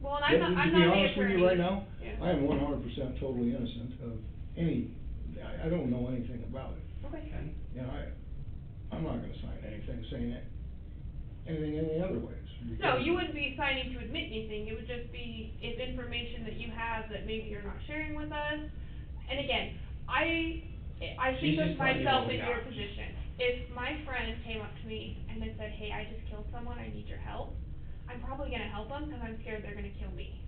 Well, and I'm not to the be attorney. honest with you right now, Yeah. I am 100% totally innocent of any, I don't know anything about it. Okay. Okay. You know, I'm not gonna sign anything saying anything any other ways. No, because- you wouldn't be signing to admit anything, it would just be if information that you have that maybe you're not sharing with us. And again, I She's think of just telling you myself what we in your got. position. If my friend came up to me and then said, hey, I just killed someone, I need your help, I'm probably gonna help them because I'm scared they're gonna kill me.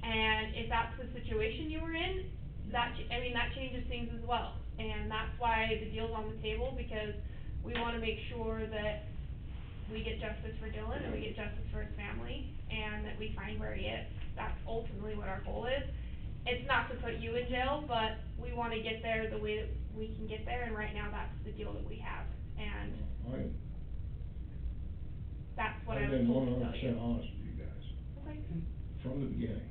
And if that's the situation you were in, that changes things as well. And that's why the deal's on the table, because we wanna make sure that we get justice for Dylan and we get justice for his family and that we find where he is. That's ultimately what our goal is. It's not to put you in jail, but we wanna get there the way that we can get there, and right now that's the deal that we have. And that's what I I've was been told to tell 100% you. honest with you guys, Okay. from the beginning.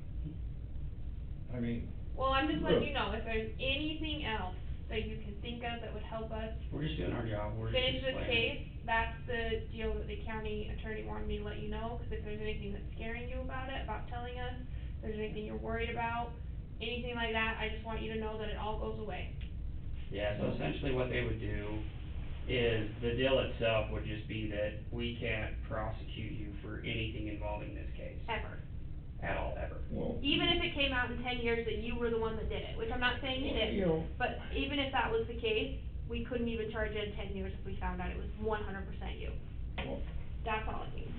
I mean, Well, I'm just letting Look. you know, if there's anything else that you can think of that would help us We're just doing our job. We're just finish this explaining. case, that's the deal that the county attorney wanted me to let you know, because if there's anything that's scaring you about it, about telling us, if there's anything you're worried about, anything like that, I just want you to know that it all goes away. Yeah, so essentially what they would do is the deal itself would just be that we can't prosecute you for anything involving this case. Ever. At all, ever. well. Even if it came out in 10 years that you were the one that did it, which I'm not saying you You did, know, but even if that was the case, we couldn't even charge you in 10 years if we found out it was 100% you. well, That's all it means.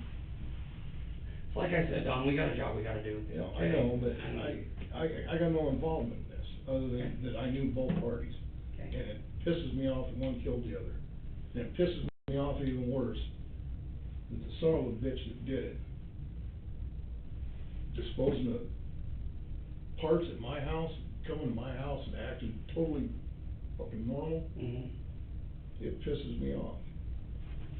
So like I said, Don, we got a job we gotta do. you know, I okay? know, but And I got no involvement in this. other than that I knew both parties. And Okay. it pisses me off that one killed the other. And it pisses me off even worse that the son of a bitch that did it, disposing of parts at my house, coming to my house and acting totally fucking normal, Mhm. it pisses me off.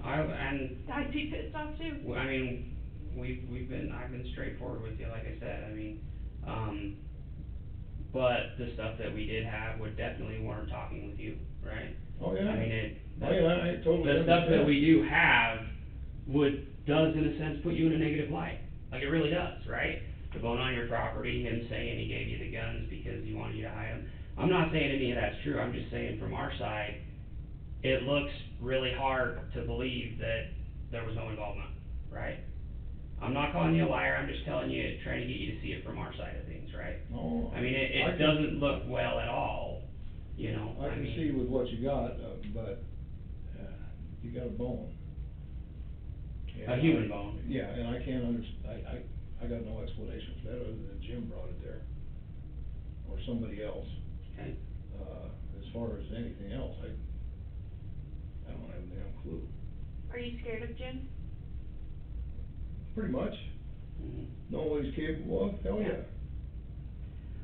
I'd be pissed off too. Well, I mean, I've been straightforward with you, like I said, I mean, but the stuff that we did have would definitely warrant talking with you, right? Oh, yeah. I mean, Oh, yeah, I totally the stuff that understand. we do have does in a sense put you in a negative light, like it really does, right? The bone on your property, him saying he gave you the guns because he wanted you to hide them. I'm not saying any of that's true, I'm just saying from our side, it looks really hard to believe that there was no involvement, right? I'm not calling you a liar, I'm just telling you, trying to get you to see it from our side of things, right? No, I mean, I it can- doesn't look well at all, you know, I can mean, see with what you got, but, you got a bone. a And human bone. Yeah, and I can't I got no explanation for that other than Jim brought it there, or somebody else. Okay. As far as anything else, I don't have a damn clue. Are you scared of Jim? Pretty much, Mhm. know what he's capable of, hell yeah.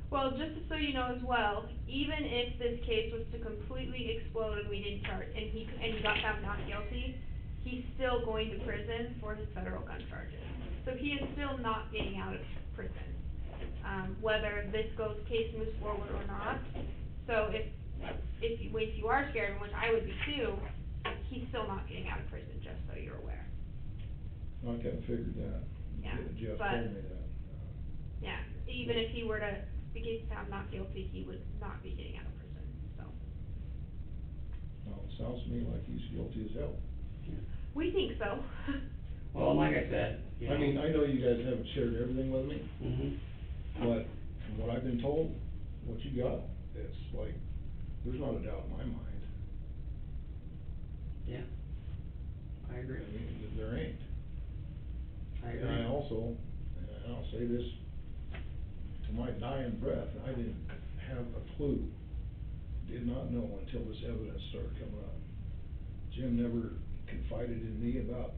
Well, just so you know as well, even if this case was to completely explode and we didn't charge, and he got found not guilty, he's still going to prison for his federal gun charges. So he is still not getting out of prison, whether this case moves forward or not. So if you are scared, which I would be too, he's still not getting out of prison, just so you're aware. I kinda figured that. Yeah, Jeff but- told me that. Yeah, even if he were to be found not guilty, he would not be getting out of prison, so. No, it sounds to me like he's guilty as hell. We think so. Well, and like I said, you know. I mean, I know you guys haven't shared everything with me, Mhm. but from what I've been told, what you got, it's like, there's not a doubt in my mind. Yeah. I agree. I mean, there ain't. I And I also, and I'll say this to my dying breath, I didn't have a clue, did not know until this evidence started coming up. Jim never confided in me about,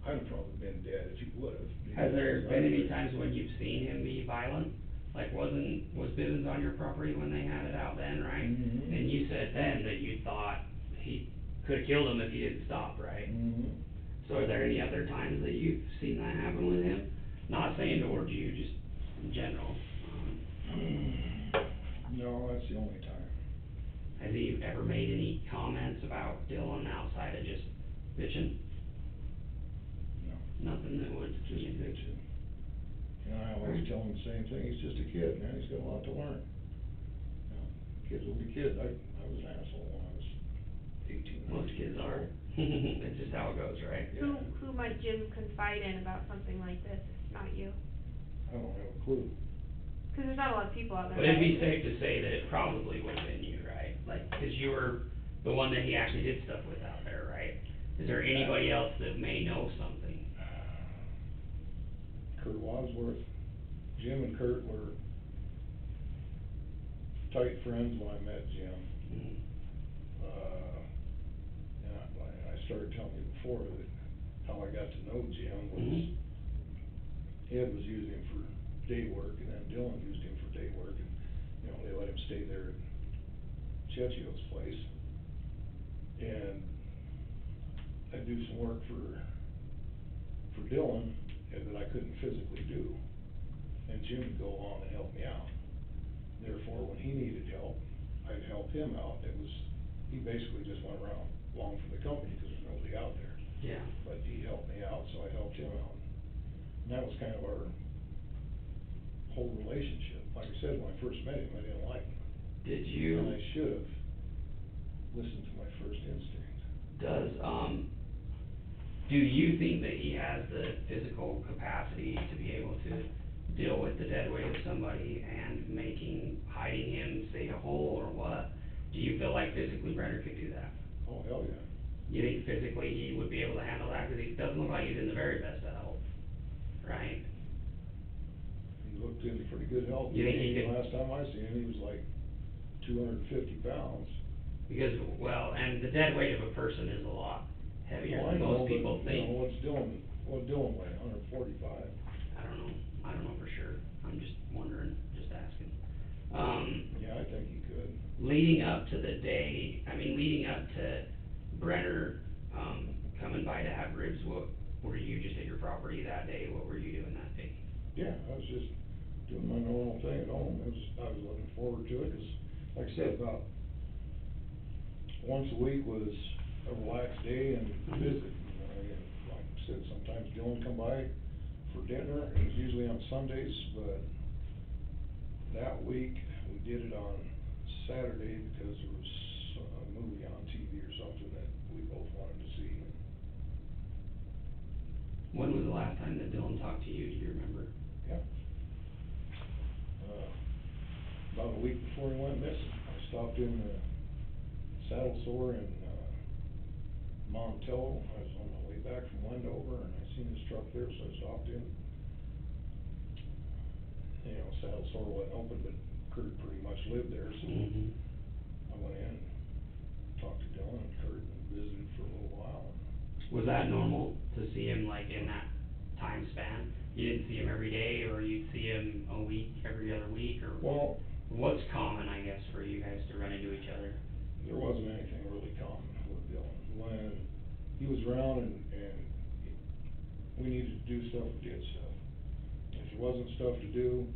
I'd have probably been dead if he would've. Has there been any times when you've seen him be violent? Like was Bivens on your property when they had it out then, right? Mhm. And you said then that you thought he could've killed him if he didn't stop, right? Mhm. So are there any other times that you've seen that happen with him? Not saying towards you, just in general. No, that's the only time. Has he ever made any comments about Dylan outside of just bitching? No, Nothing that would just be bitching. And I always tell him the same thing, he's just a kid, man, he's got a lot to learn. You know, kids will be kids, I was an asshole when I was 18. Most 19 kids years are. old. It's just how it goes, right? Yeah. Who might Jim confide in about something like this, if not you? I don't have a clue. Cause there's not a lot of people out there. But it'd be right? safe to say that it probably would have been you, right? Like, cause you were the one that he actually did stuff with out there, right? Is there anybody else that may know something? Kurt Wadsworth, Jim and Kurt were tight friends when I met Jim. Mhm. And I started telling you before that how I got to know Jim was, Mhm. Ed was using him for day work, and then Dylan used him for day work, and, you know, they let him stay there at Chechio's place. And I'd do some work for Dylan that I couldn't physically do, and Jim would go along and help me out. Therefore, when he needed help, I'd help him out. He basically just went around along for the company, because there's nobody out there. Yeah. But he helped me out, so I helped him out. And that was kind of our whole relationship. Like I said, when I first met him, I didn't like him. Did And you, I should've listened to my first instinct. do you think that he has the physical capacity to be able to deal with the dead weight of somebody and hiding him, say, a hole or what? Do you feel like physically Brenner could do that? Oh, hell yeah. You think physically he would be able to handle that? Because he doesn't look like he's in the very best of health, right? He looked in pretty good health. You think he could- Last time I seen him, he was like 250 pounds. Because, well, and the dead weight of a person is a lot heavier Well, I than know, most people but, you know, think. what Dylan weighed, 145. I don't know for sure, I'm just wondering, just asking. Yeah, I think he could. Leading up to the day, leading up to Brenner, coming by to have ribs, what, were you just at your property that day, what were you doing that day? Yeah, I was just doing my normal thing at home. I was looking forward to it, 'cause like I said, about once a week was a relaxed day and visit. You know, and like I said, sometimes Dylan come by for dinner, and it's usually on Sundays, but that week, we did it on Saturday because there was a movie on TV or something that we both wanted to see. When was the last time that Dylan talked to you, do you remember? Yeah. About a week before he went missing, I stopped in the saddle store in Montello. I was on my way back from Wendover, and I seen his truck there, so I stopped in. You know, saddle store wasn't open, but Kurt pretty much lived there, so Mm-hmm. I went in and talked to Dylan and Kurt and visited for a little while. Was that normal to see him like in that time span? You didn't see him every day, or you'd see him a week, every other week, or Well, what's common, I guess, for you guys to run into each other? there wasn't anything really common with Dylan. When he was around and we needed to do stuff, we did stuff. If there wasn't stuff to do,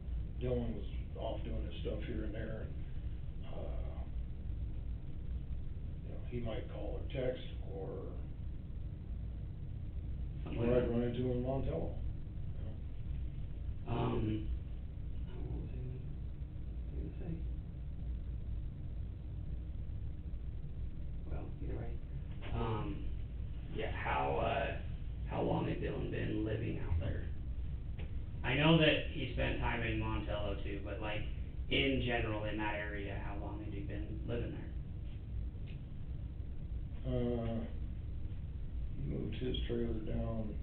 Dylan was off doing his stuff here and there. You know, he might call or text, or Something I'd like that. run into him in Montello. What was I gonna say? Well, either way. Yeah, how long had Dylan been living out there? I know that he spent time in Montello too, but like, in general, in that area, how long had he been living there? He moved his trailer down,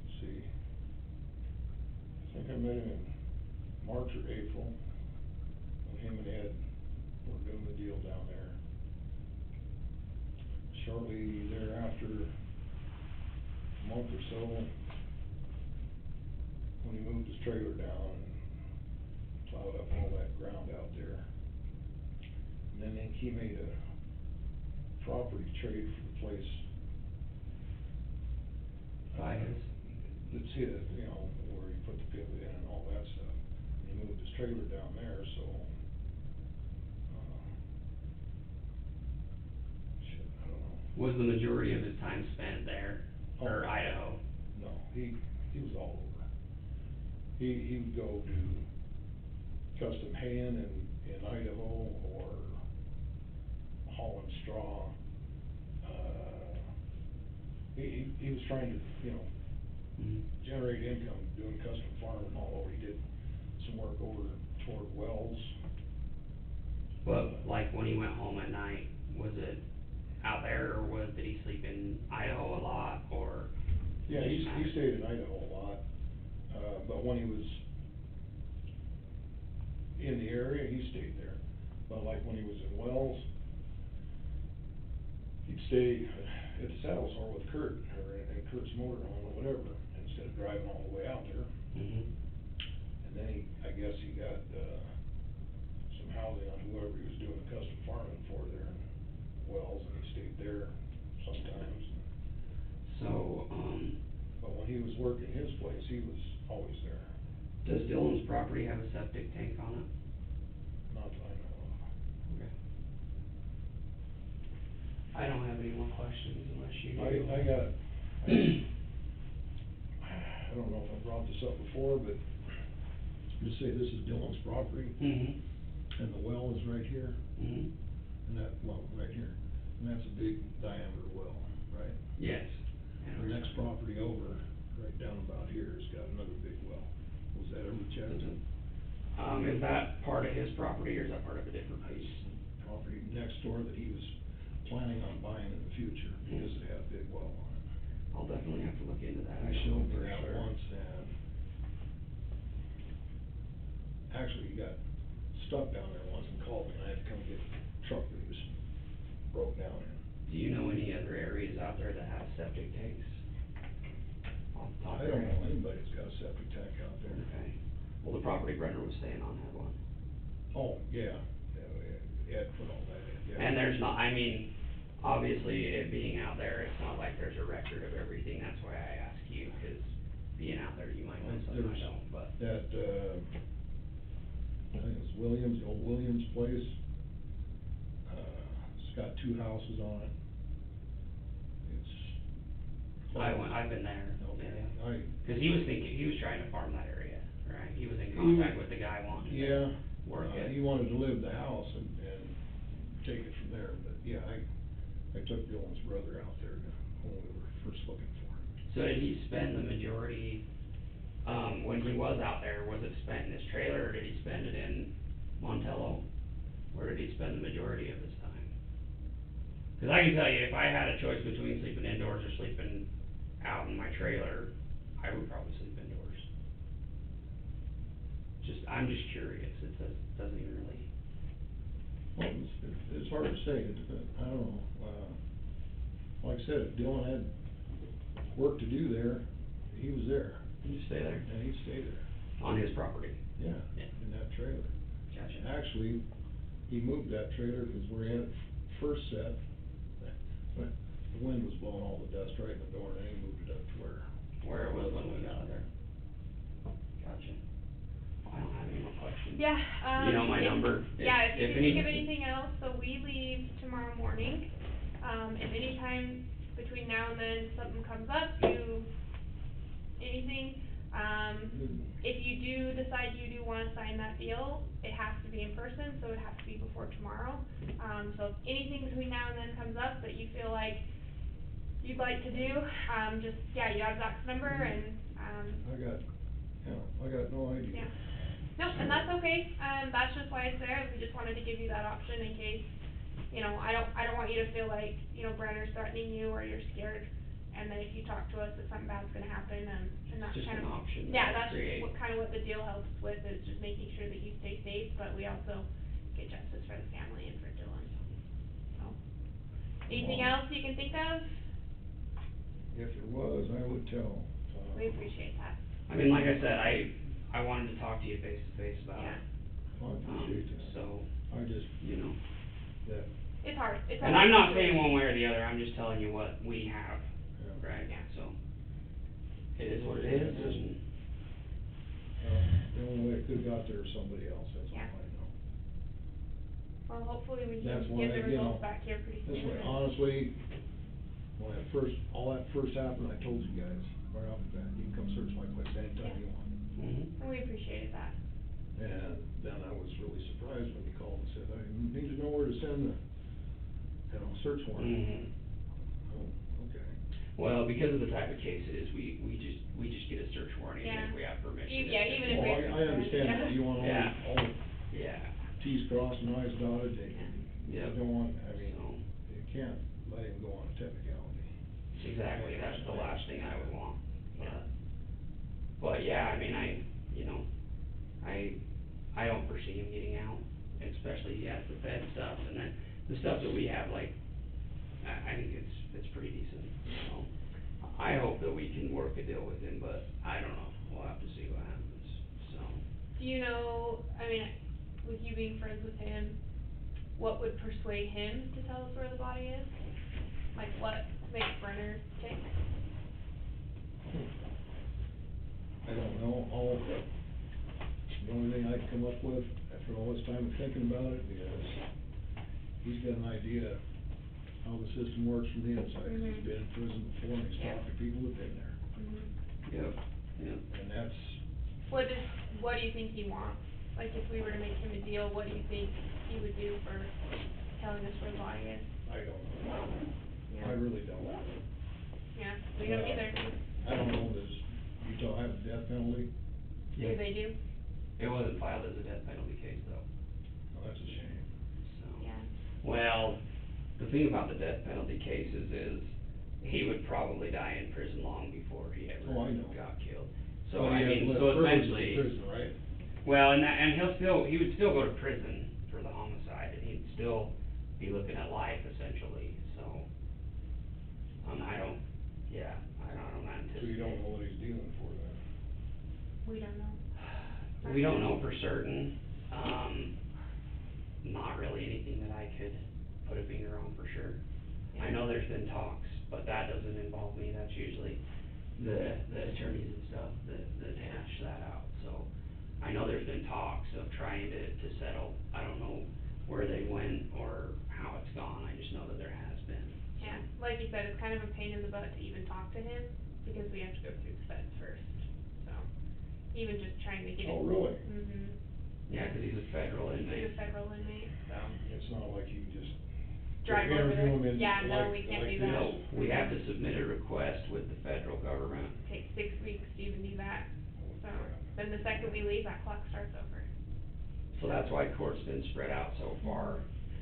let's see, I think I met him in March or April, when him and Ed were doing the deal down there. Shortly thereafter, a month or so, when he moved his trailer down and plowed up all that ground out there. And then he made a property trade for the place. That's his, you know, where he put the pivot in and all that stuff. And he moved his trailer down there, so, I don't know. Was the majority of his time spent there, or Oh. Idaho? No, he was all over. He would go do custom haying in Idaho, or hauling straw. He was trying to, you know, Mm-hmm. generate income doing custom farming all over. He did some work over toward Wells. But like when he went home at night, was it out there, or did he sleep in Idaho a lot, or? Yeah, he stayed in Idaho a lot, but when he was in the area, he stayed there. But like when he was in Wells, he'd stay at the saddle store with Kurt, or in Kurt's motorhome or whatever, instead of driving all the way out there. Mm-hmm. And then I guess he got, some housing on whoever he was doing the custom farming for there in Wells, and he stayed there sometimes. So, But when he was working his place, he was always there, does Dylan's property have a septic tank on it? not that I know of. Okay. I don't have any more questions unless you do. I don't know if I brought this up before, but just say this is Dylan's property, Mm-hmm. and the well is right here, Mm-hmm. and that, well, right here, and that's a big diameter well, right? Yes. The next property over, right down about here, has got another big well. Was that ever checked? Is that part of his property, or is that part of a different piece? Property next door that he was planning on buying in the future, because it had a big well on it. I'll definitely have to look into that. He showed me that once, and actually, he got stuck down there once and called me, and I had to come get the truck that he was broke down in. Do you know any other areas out there that have septic tanks? Off the top I of your don't head? know anybody that's got a septic tank out there. Okay. Well, the property Brenner was staying on had one. Oh, yeah, Ed put all that in, yeah. And there's not, I mean, obviously, it being out there, it's not like there's a record of everything, that's why I ask you, cause being out there, you might know something I There's don't, but. that, I think it's Williams, the old Williams place. It's got 2 houses on it. It's. I've been there, Okay, yeah. Cause he was trying to farm that area, right? He was in He- contact with the guy wanting Yeah, to work it. he wanted to live the house and take it from there, but yeah, I took Dylan's brother out there when we were first looking for him. So did he spend the majority, when he was out there, was it spent in his trailer, or did he spend it in Montello? Where did he spend the majority of his time? Cause I can tell you, if I had a choice between sleeping indoors or sleeping out in my trailer, I would probably sleep indoors. I'm just curious, it doesn't even really. Well, it's hard to say, I don't know, like I said, if Dylan had work to do there, he was there, Can you stay there? and he'd stay there, On his property? yeah, Yeah. in that trailer. Gotcha. Actually, he moved that trailer, cause where he had it first set, the wind was blowing all the dust right in the door, and then he moved it up to Where it was when we got there? Gotcha. I don't have any more questions. Yeah, You know my number? Yeah, if you think of any- anything else, so we leave tomorrow morning. If anytime between now and then something comes up, anything, if you do decide you do wanna sign that deal, it has to be in person, so it has to be before tomorrow. So if anything between now and then comes up that you feel like you'd like to do, just, yeah, you have Zach's number and, I got no idea. yeah. No, and that's okay, that's just why it's there, we just wanted to give you that option in case, I don't want you to feel like, Brenner's threatening you or you're scared, and then if you talk to us that something bad's gonna happen, and that's Just kind of. an option Yeah, to that's just create. what the deal helps with, is just making sure that you stay safe, but we also get justice for the family and for Dylan, so. Anything else you can think of? If there was, I would tell. We appreciate that, I mean, like I said, I wanted to talk to you face to face about yeah, it. I appreciate that. So, I just, that, it's hard, it's hard. and I'm not saying one way or the other, I'm just telling you what we have, yeah. right? Yeah. So, it is what it is, and The only way it could've got there is somebody else, that's all Yeah. I know. Well, hopefully we That's can why, get the you know, results back here pretty soon. This way, and- honestly, when all that first happened, I told you guys, right off the bat, you can come search my place anytime you want. mhm. And we appreciated that. And then I was really surprised when you called and said, I need to know where to send the, search warrant. Mhm. Oh, okay. Well, because of the type of case it is, we just get a search warrant even Yeah. if we have permission. Yeah, even if we Well, have I understand yeah. that, you want Yeah. all the Yeah. T's crossed and I's dotted, you Yep. don't want, I mean, So, you can't let him go on a technicality. exactly, that's the last thing I would want. But yeah, I mean, I don't foresee him getting out, especially he has the Fed stuff, and then the stuff that we have, like, I think it's pretty decent, so. I hope that we can work a deal with him, but I don't know, we'll have to see what happens, so. Do you know, with you being friends with him, what would persuade him to tell us where the body is? Like, what makes Brenner tick? I don't know, the only thing I can come up with, after all this time of thinking about it, is he's got an idea how the system works from the inside. He's been in prison before, and he's talked to people who've been there, Yep, yep. and that's, What do you think he wants? Like, if we were to make him a deal, what do you think he would do for telling us where the body is? I don't know. Yeah. I really don't. Yeah, we don't either. I don't know, does Utah have the death penalty? Do they do? It wasn't filed as a death penalty case, though, Oh, that's a shame. so. Yeah. Well, the thing about the death penalty cases is, he would probably die in prison long before he ever Oh, I know. got killed. So, Well, I he mean, had so less privileges in eventually, prison, right? Well, and he would still go to prison for the homicide, and he'd still be looking at life essentially, so. I don't anticipate. So you don't know what he's dealing for then? We don't know. We don't know for certain. Not really anything that I could put a finger on for sure. I know there's been talks, but that doesn't involve me. That's usually the attorneys and stuff that hash that out. So I know there's been talks of trying to settle. I don't know where they went or how it's gone. I just know that there has been. So. Yeah, like you said, it's kind of a pain in the butt to even talk to him, because we have to go through the feds first, so, even just trying to get it. Oh, really? Mm-hmm. Yeah, 'cause he's a federal He's inmate. a federal inmate, so. It's not like you can just Drive over interview there. him in Yeah, no, like- we can't like do this. that. No, we have to submit a request with the federal government. Takes 6 weeks to even do that, so, Yeah. then the second we leave, that clock starts over. So that's why court's been spread out so far.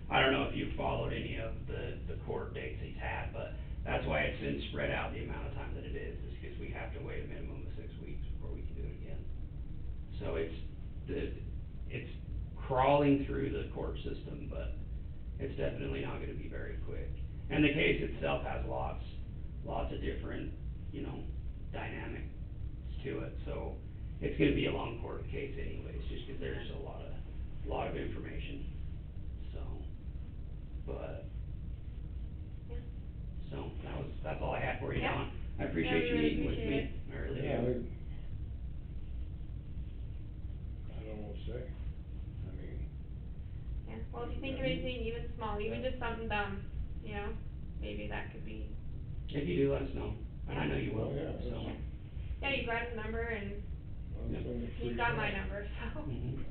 I don't know if you've followed any of the court dates he's had, but that's why it's been spread out the amount of time that it is because we have to wait a minimum of 6 weeks before we can do it again. So it's crawling through the court system, but it's definitely not gonna be very quick. And the case itself has lots of different, dynamics to it, so it's gonna be a long court case anyways, just 'cause there's a lot of information, so, but, Yeah. so, that's all I had for you, Yeah. Don. I Yeah, appreciate we you really meeting with appreciate me, I really Yeah, do. I don't know what to say. I mean, Yeah, well, if you think of anything even small, even just something dumb, maybe that could be, If you do, let us know, and I know you will, Oh, yeah, so. that's- yeah, you got his number and well, send it he's free got my call. number, so. Mhm.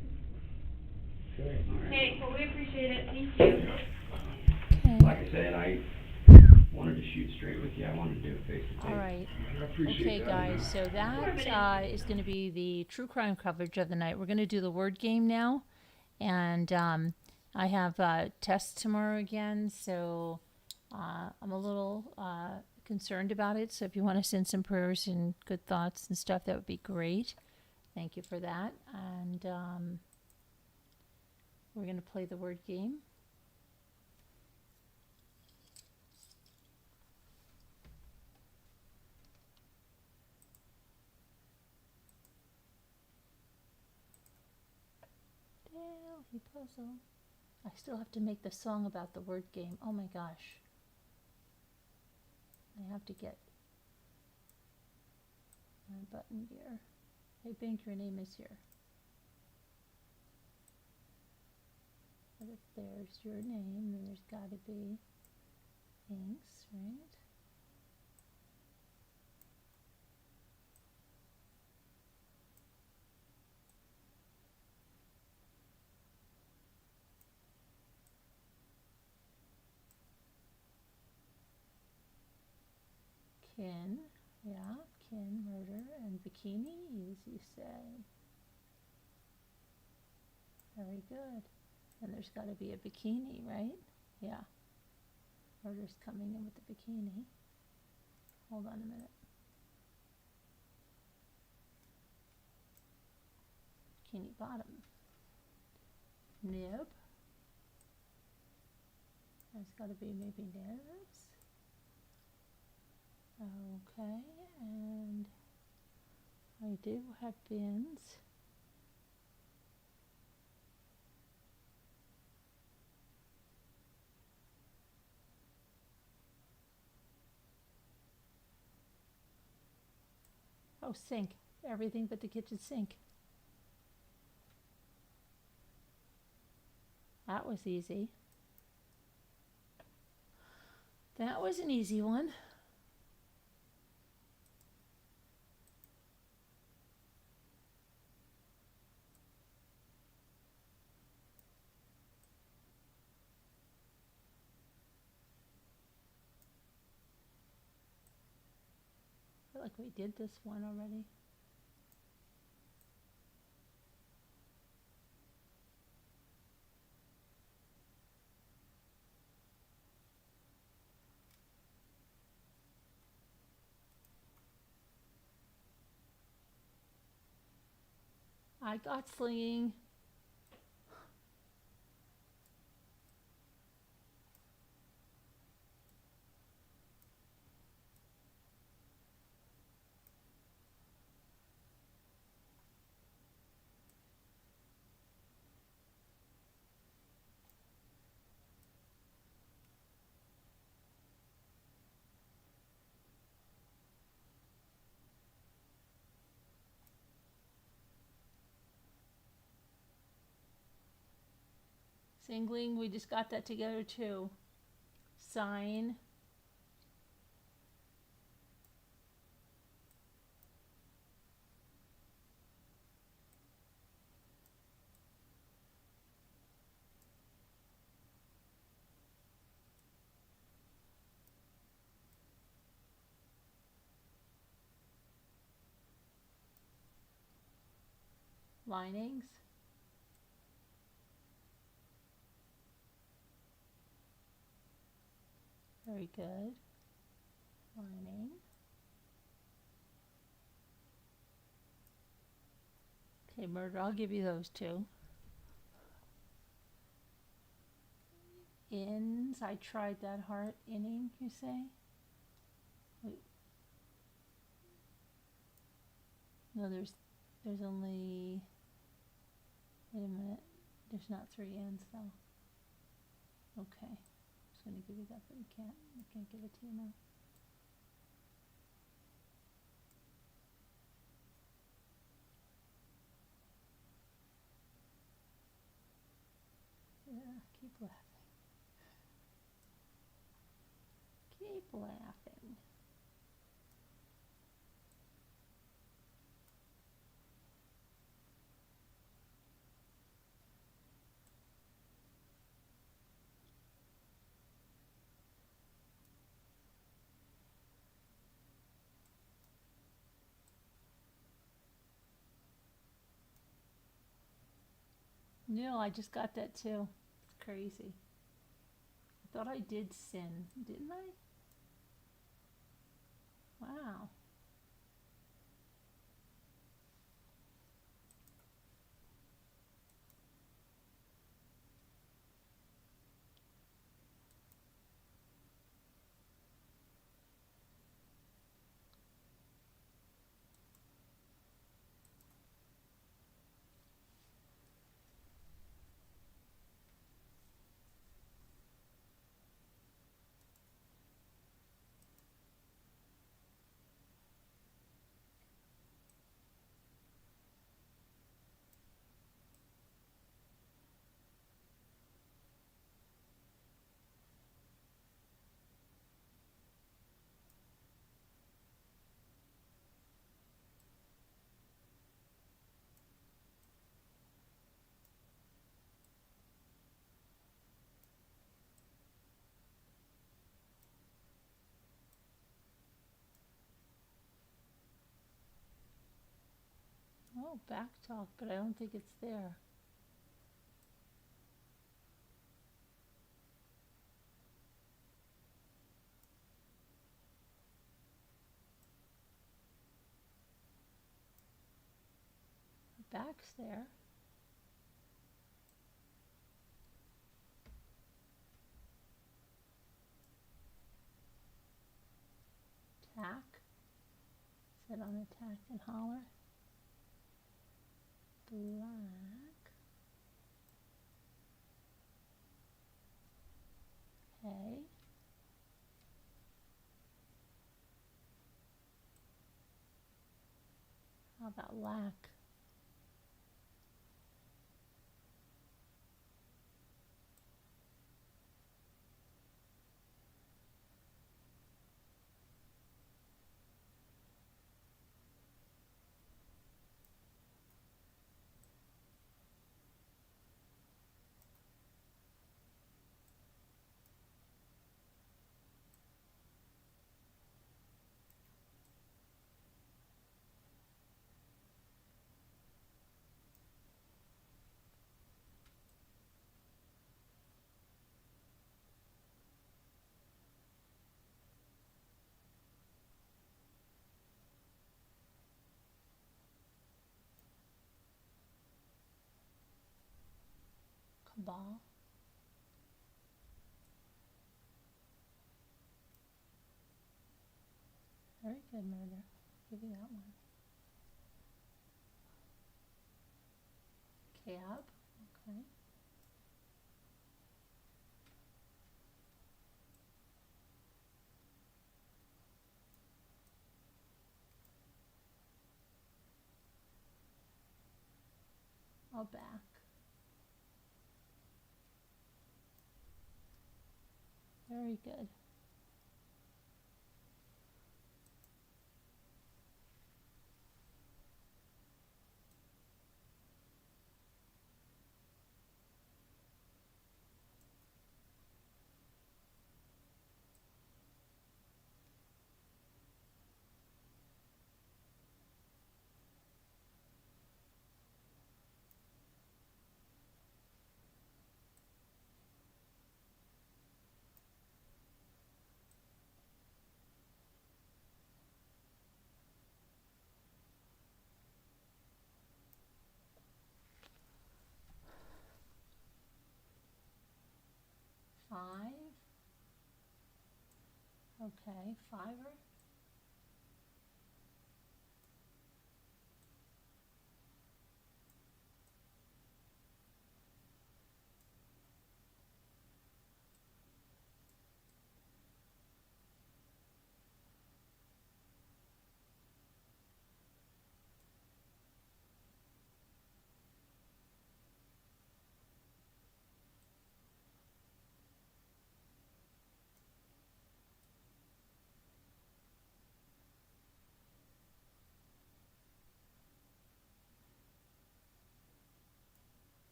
Okay. All right. Okay, well, we appreciate it, thank you. Like I said, I wanted to shoot straight with you, I wanted to do it face to face. All right. I appreciate Okay, that. guys, so that is going to be the true crime coverage of the night. We're going to do the word game now. And I have tests tomorrow again, so I'm a little concerned about it. So if you want to send some prayers and good thoughts and stuff, that would be great. Thank you for that. And we're going to play the word game. Daily puzzle. I still have to make the song about the word game. Oh my gosh. I have to get my button here. Hey Bink, your name is here. But if there's your name, then there's gotta be Inks, right? Kin, yeah, kin, murder, and bikinis, you say. Very good. And there's got to be a bikini, right? Yeah. Murder's coming in with the bikini. Hold on a minute. Bikini bottom. Nib. There's got to be maybe nibs. Okay, and I do have bins. Oh, sink. Everything but the kitchen sink. That was easy. That was an easy one. I feel like we did this one already. I got slinging. Singling, we just got that together too. Sign. Linings. Very good. Lining. Okay, murder, I'll give you those two. Ins, I tried that heart inning, you say? Wait. No, there's only, wait a minute, there's not 3 ends though. Okay, just gonna give you that, but I can't give it to you now. Yeah, keep laughing. Keep laughing. No, I just got that too. It's crazy. I thought I did sin, didn't I? Wow. Oh, back talk, but I don't think it's there. The back's there. Tack. Sit on attack and holler. Black. Okay. How about lack? ball. Very good, murder. Give you that one. Cab. Okay. I'll back. Very good. Five. Okay, fiver.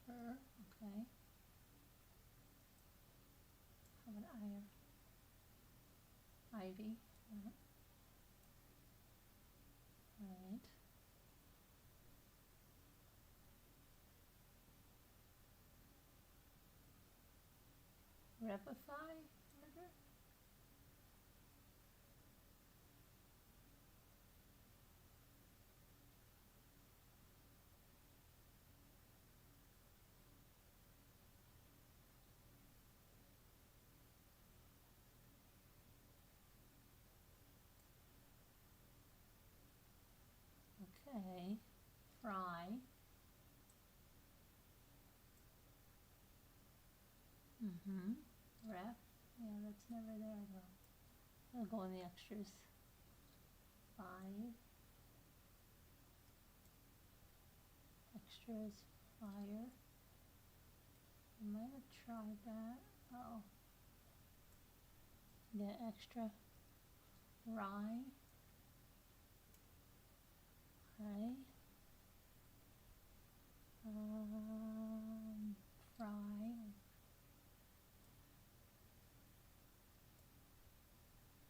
Fur. Okay. How about ivy? Yeah. Right. Revify murder? Okay. Fry. Mm-hmm. Ref. Yeah, that's never there though. I'll go in the extras. 5. Extras. Fire. I might have tried that. Oh. Yeah, extra. Rye. Okay. Fry.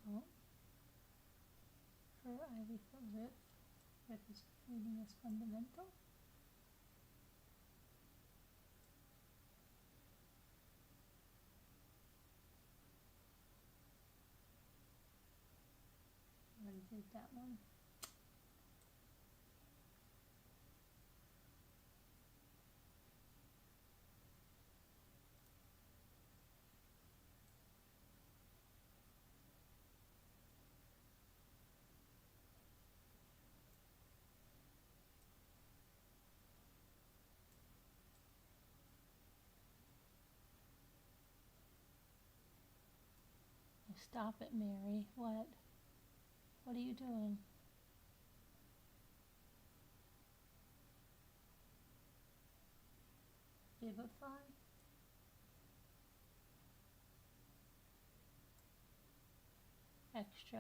Oh. Her ivy for Rip. Rip is reading as fundamental. I already did that one. Stop it, Mary. What? What are you doing? Vivify? Extra.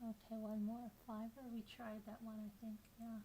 Okay, one more. Fiver. We tried that one, I think. Yeah.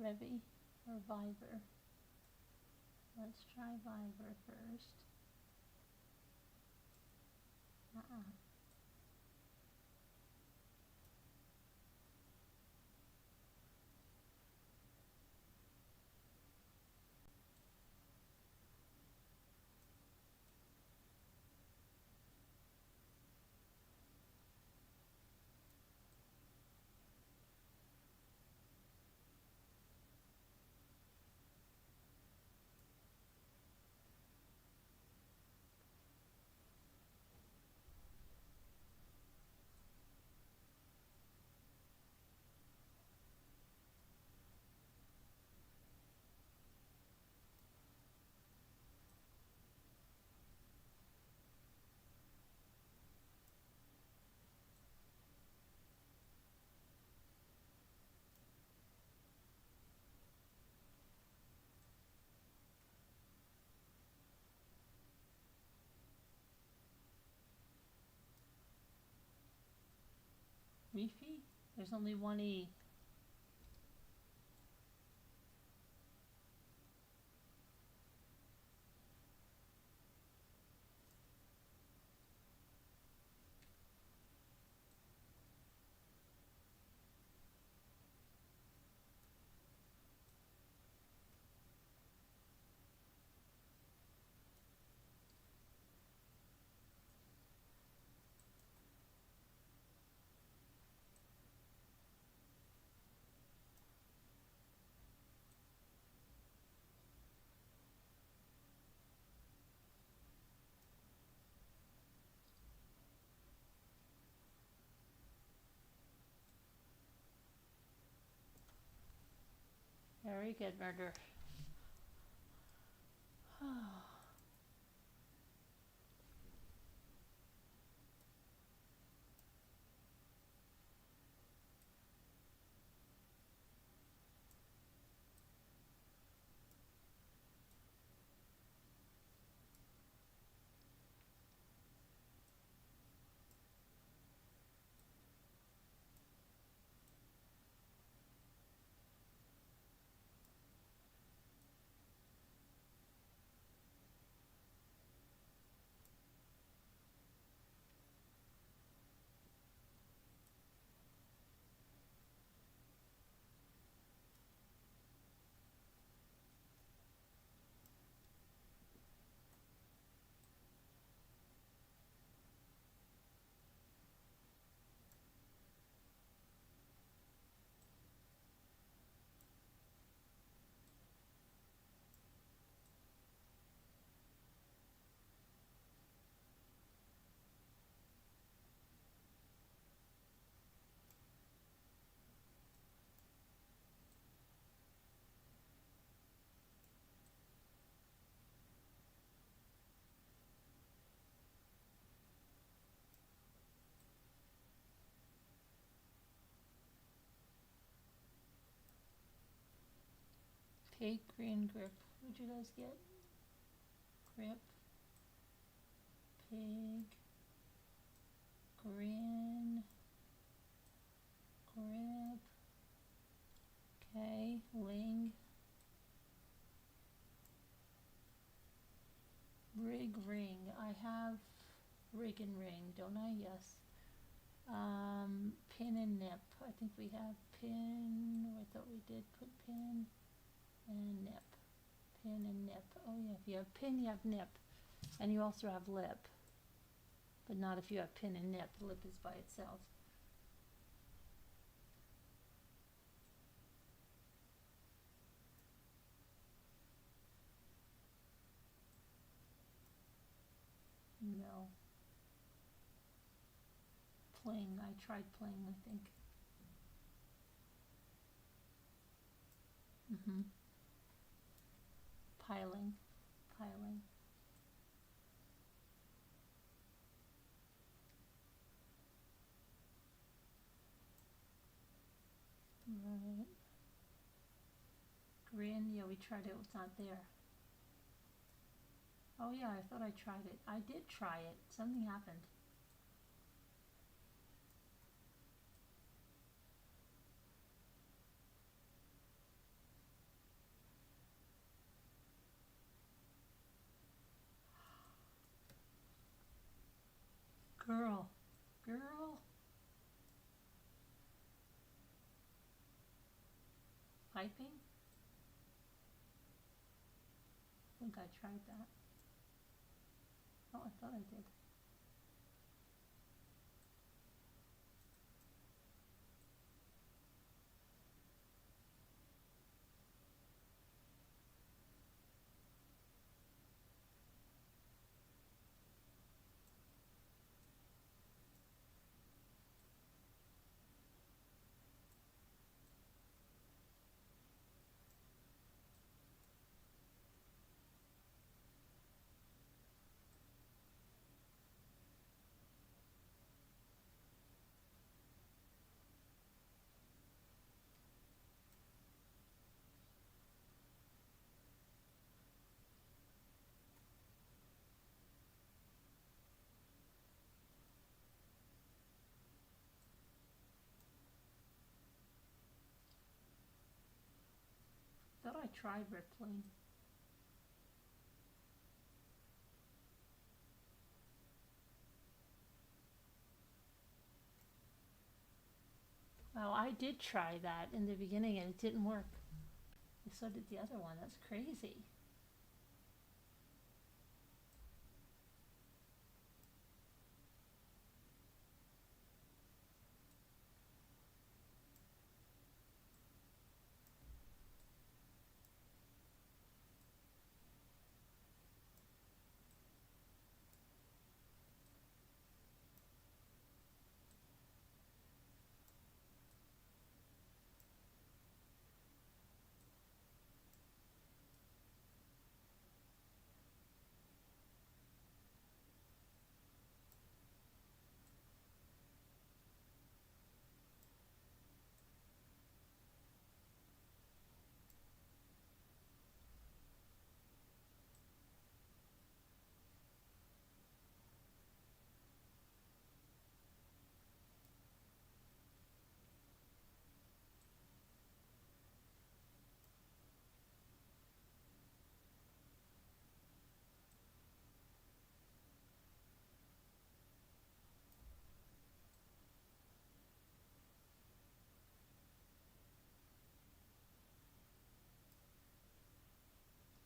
Revy or Viber. Let's try Viber first. Reefy? There's only one E. Very good, Murder. Pig, green, grip. What'd you guys get? Grip. Pig. Grin. Grip. Okay, ling. Rig, ring. I have rig and ring, don't I? Yes. Pin and nip. I think we have pin. I thought we did put pin and nip. Pin and nip. Oh yeah, if you have pin, you have nip. And you also have lip. But not if you have pin and nip. Lip is by itself. No. Pling. I tried pling, I think. Piling. Piling. Right. Grin, yeah, we tried it, it's not there. Oh yeah, I thought I tried it. I did try it. Something happened. Girl. Girl. Piping? I think I tried that. Oh, I thought I did. Thought I tried rippling. Well, I did try that in the beginning and it didn't work. And so did the other one. That's crazy.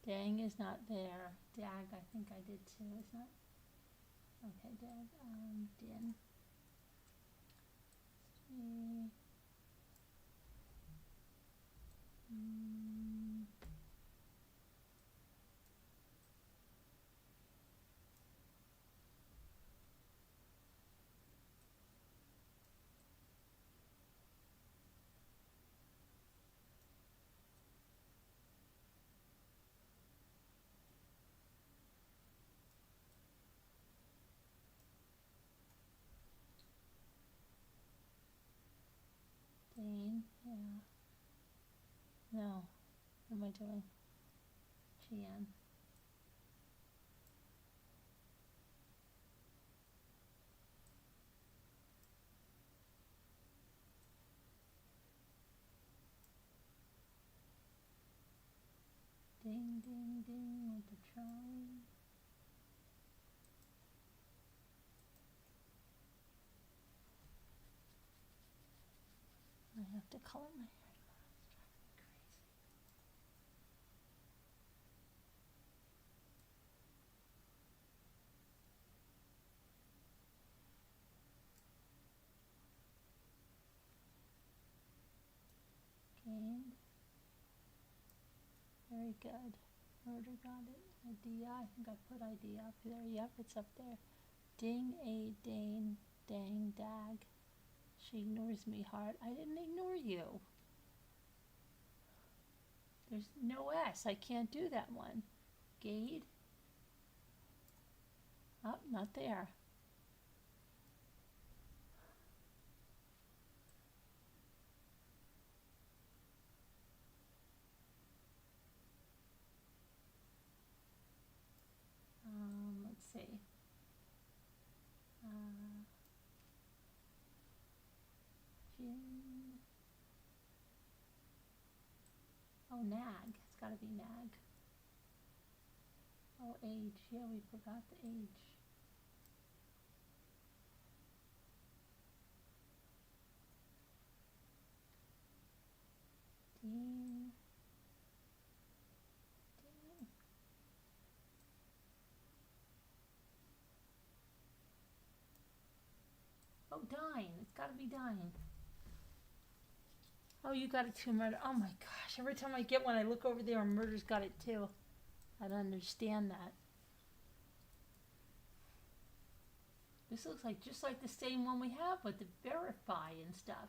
Dang is not there. Dag, I think I did too, isn't it? Okay, dag, din. See. Dane, yeah. No, what am I doing? GN. Ding, ding, ding with the trolley. I have to color my hair tomorrow. It's driving me crazy. Gained. Very good. Murder got it. Idea. I think I put idea up there. Yep, it's up there. Ding, a, dane, dang, dag. She ignores me hard. I didn't ignore you. There's no S. I can't do that one. Gade. Oh, not there. Let's see. Gin. Oh, nag. It's got to be nag. Oh, age. Yeah, we forgot the age. Oh, dying. It's got to be dying. Oh, you got it too, Murder. Oh my gosh. Every time I get one, I look over there and Murder's got it too. I don't understand that. This looks like just like the same one we have with the verify and stuff.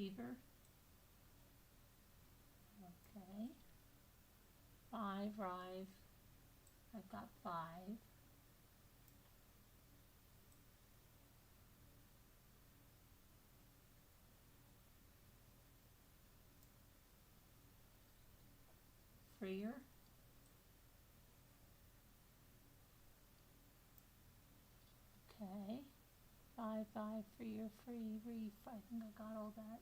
Fever. Okay. 5, Rive. I've got 5. Freer. Okay. 5, 5, freer, free, reef. I think I got all that.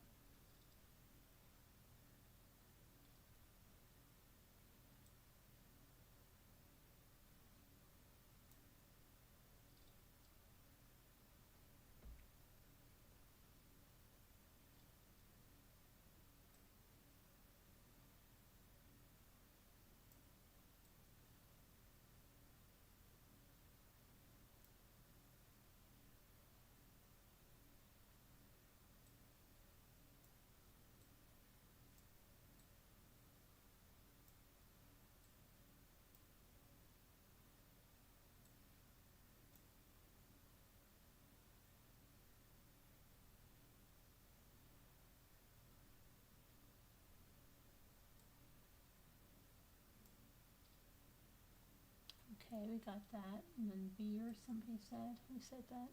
Okay, we got that. And then beer, somebody said. Who said that?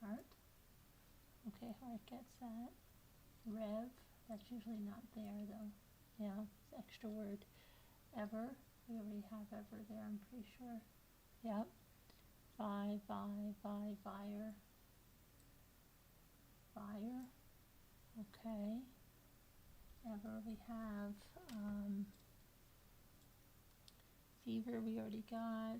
Heart. Okay, Heart gets that. Rev. That's usually not there though. Yeah, it's extra word. Ever. We already have ever there, I'm pretty sure. Yep. Vi, Vire. Fire. Okay. Ever we have fever we already got.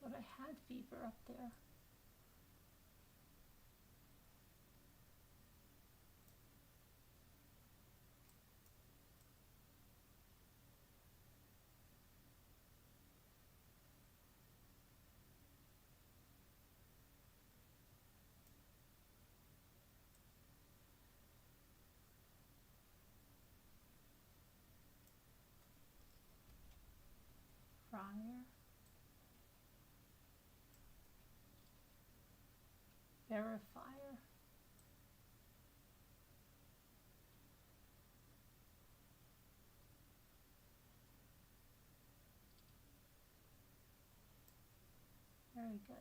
Thought I had fever up there. Friar. Verifier. Very good.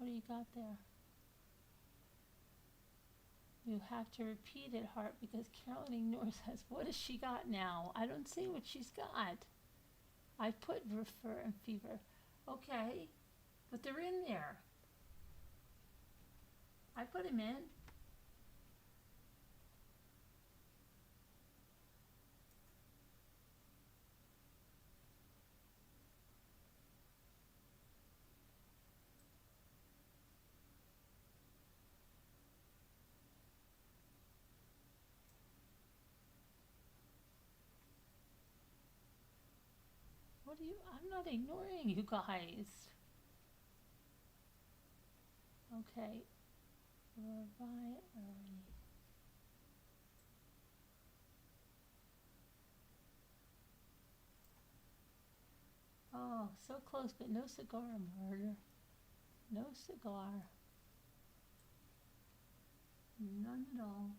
What do you got there? You have to repeat it, Hart, because Carolyn ignores us. What has she got now? I don't see what she's got. I put refer and fever. Okay, but they're in there. I put them in. What do you, I'm not ignoring you guys. Okay. Revive early. Oh, so close, but no cigar murder. No cigar. None at all.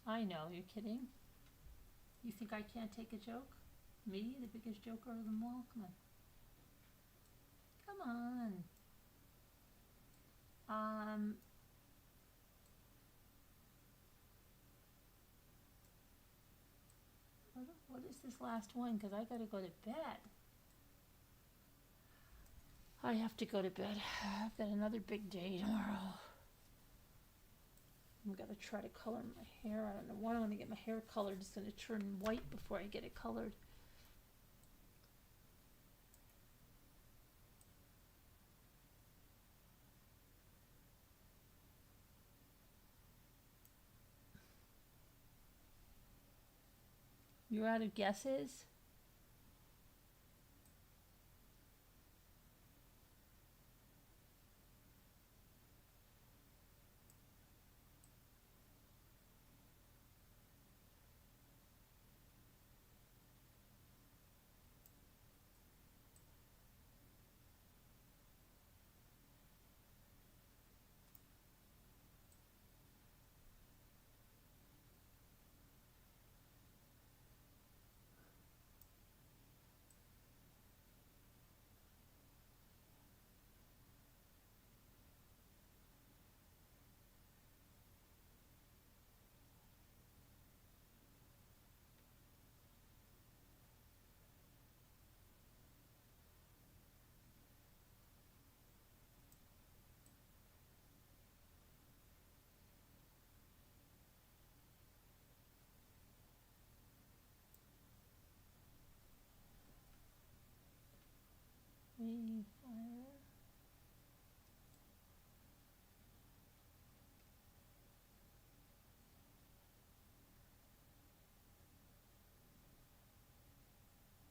I know, you're kidding. You think I can't take a joke? Me, the biggest joker of them all? Come on. Come on. What is this last one? Because I gotta go to bed. I have to go to bed. I've got another big day tomorrow. I've got to try to color my hair. I don't know what I want to get my hair colored. It's going to turn white before I get it colored. You're out of guesses? Fire.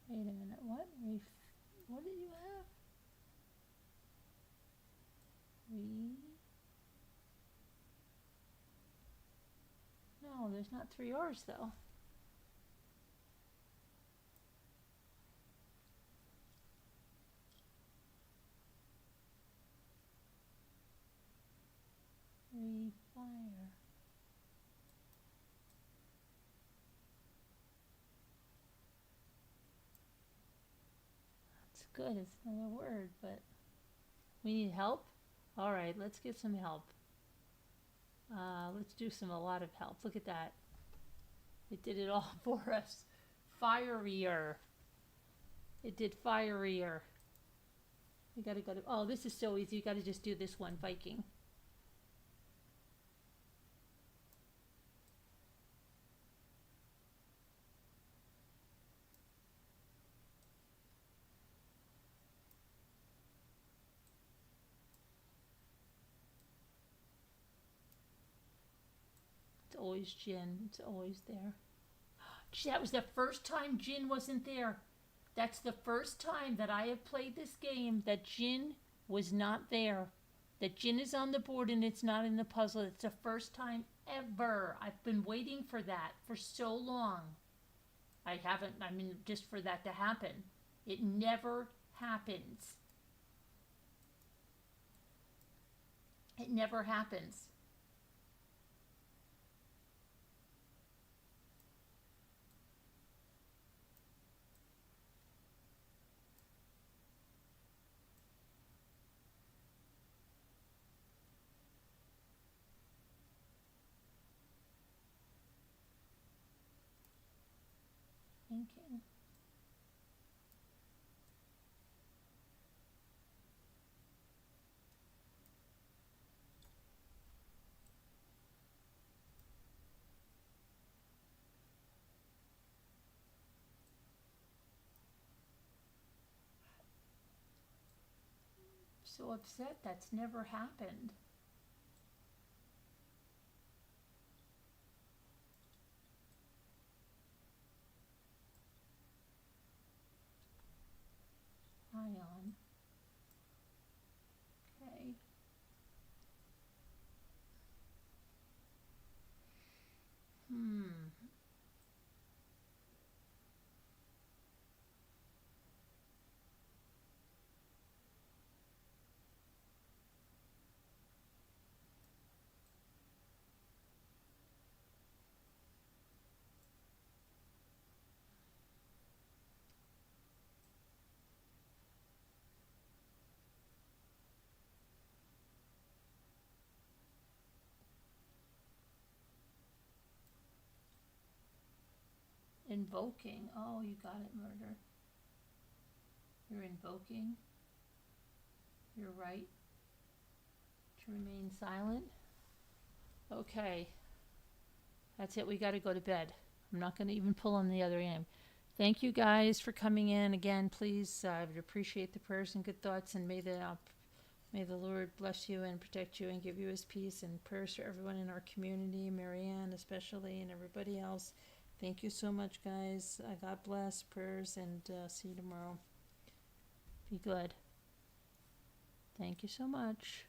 Wait a minute, what? What did you have? No, there's not 3 R's though. Refire. That's good, it's another word, but we need help? Alright, let's get some help. Let's do a lot of help. Look at that. It did it all for us. Firier. It did firier. You gotta go to, oh, this is so easy. You gotta just do this one, Viking. It's always Jin. It's always there. Gee, that was the first time Jin wasn't there. That's the first time that I have played this game that Jin was not there. That Jin is on the board and it's not in the puzzle. It's the first time ever. I've been waiting for that for so long. I haven't, I mean, just for that to happen. It never happens. It never happens. Thinking. So upset, that's never happened. Ion. Okay. Invoking. Oh, you got it, murder. You're invoking your right to remain silent. Okay. That's it. We got to go to bed. I'm not going to even pull on the other end. Thank you guys for coming in. Again, please, I would appreciate the prayers and good thoughts, and may the Lord bless you and protect you and give you his peace, and prayers for everyone in our community, Marianne especially, and everybody else. Thank you so much, guys. God bless, prayers, and see you tomorrow. Be good. Thank you so much.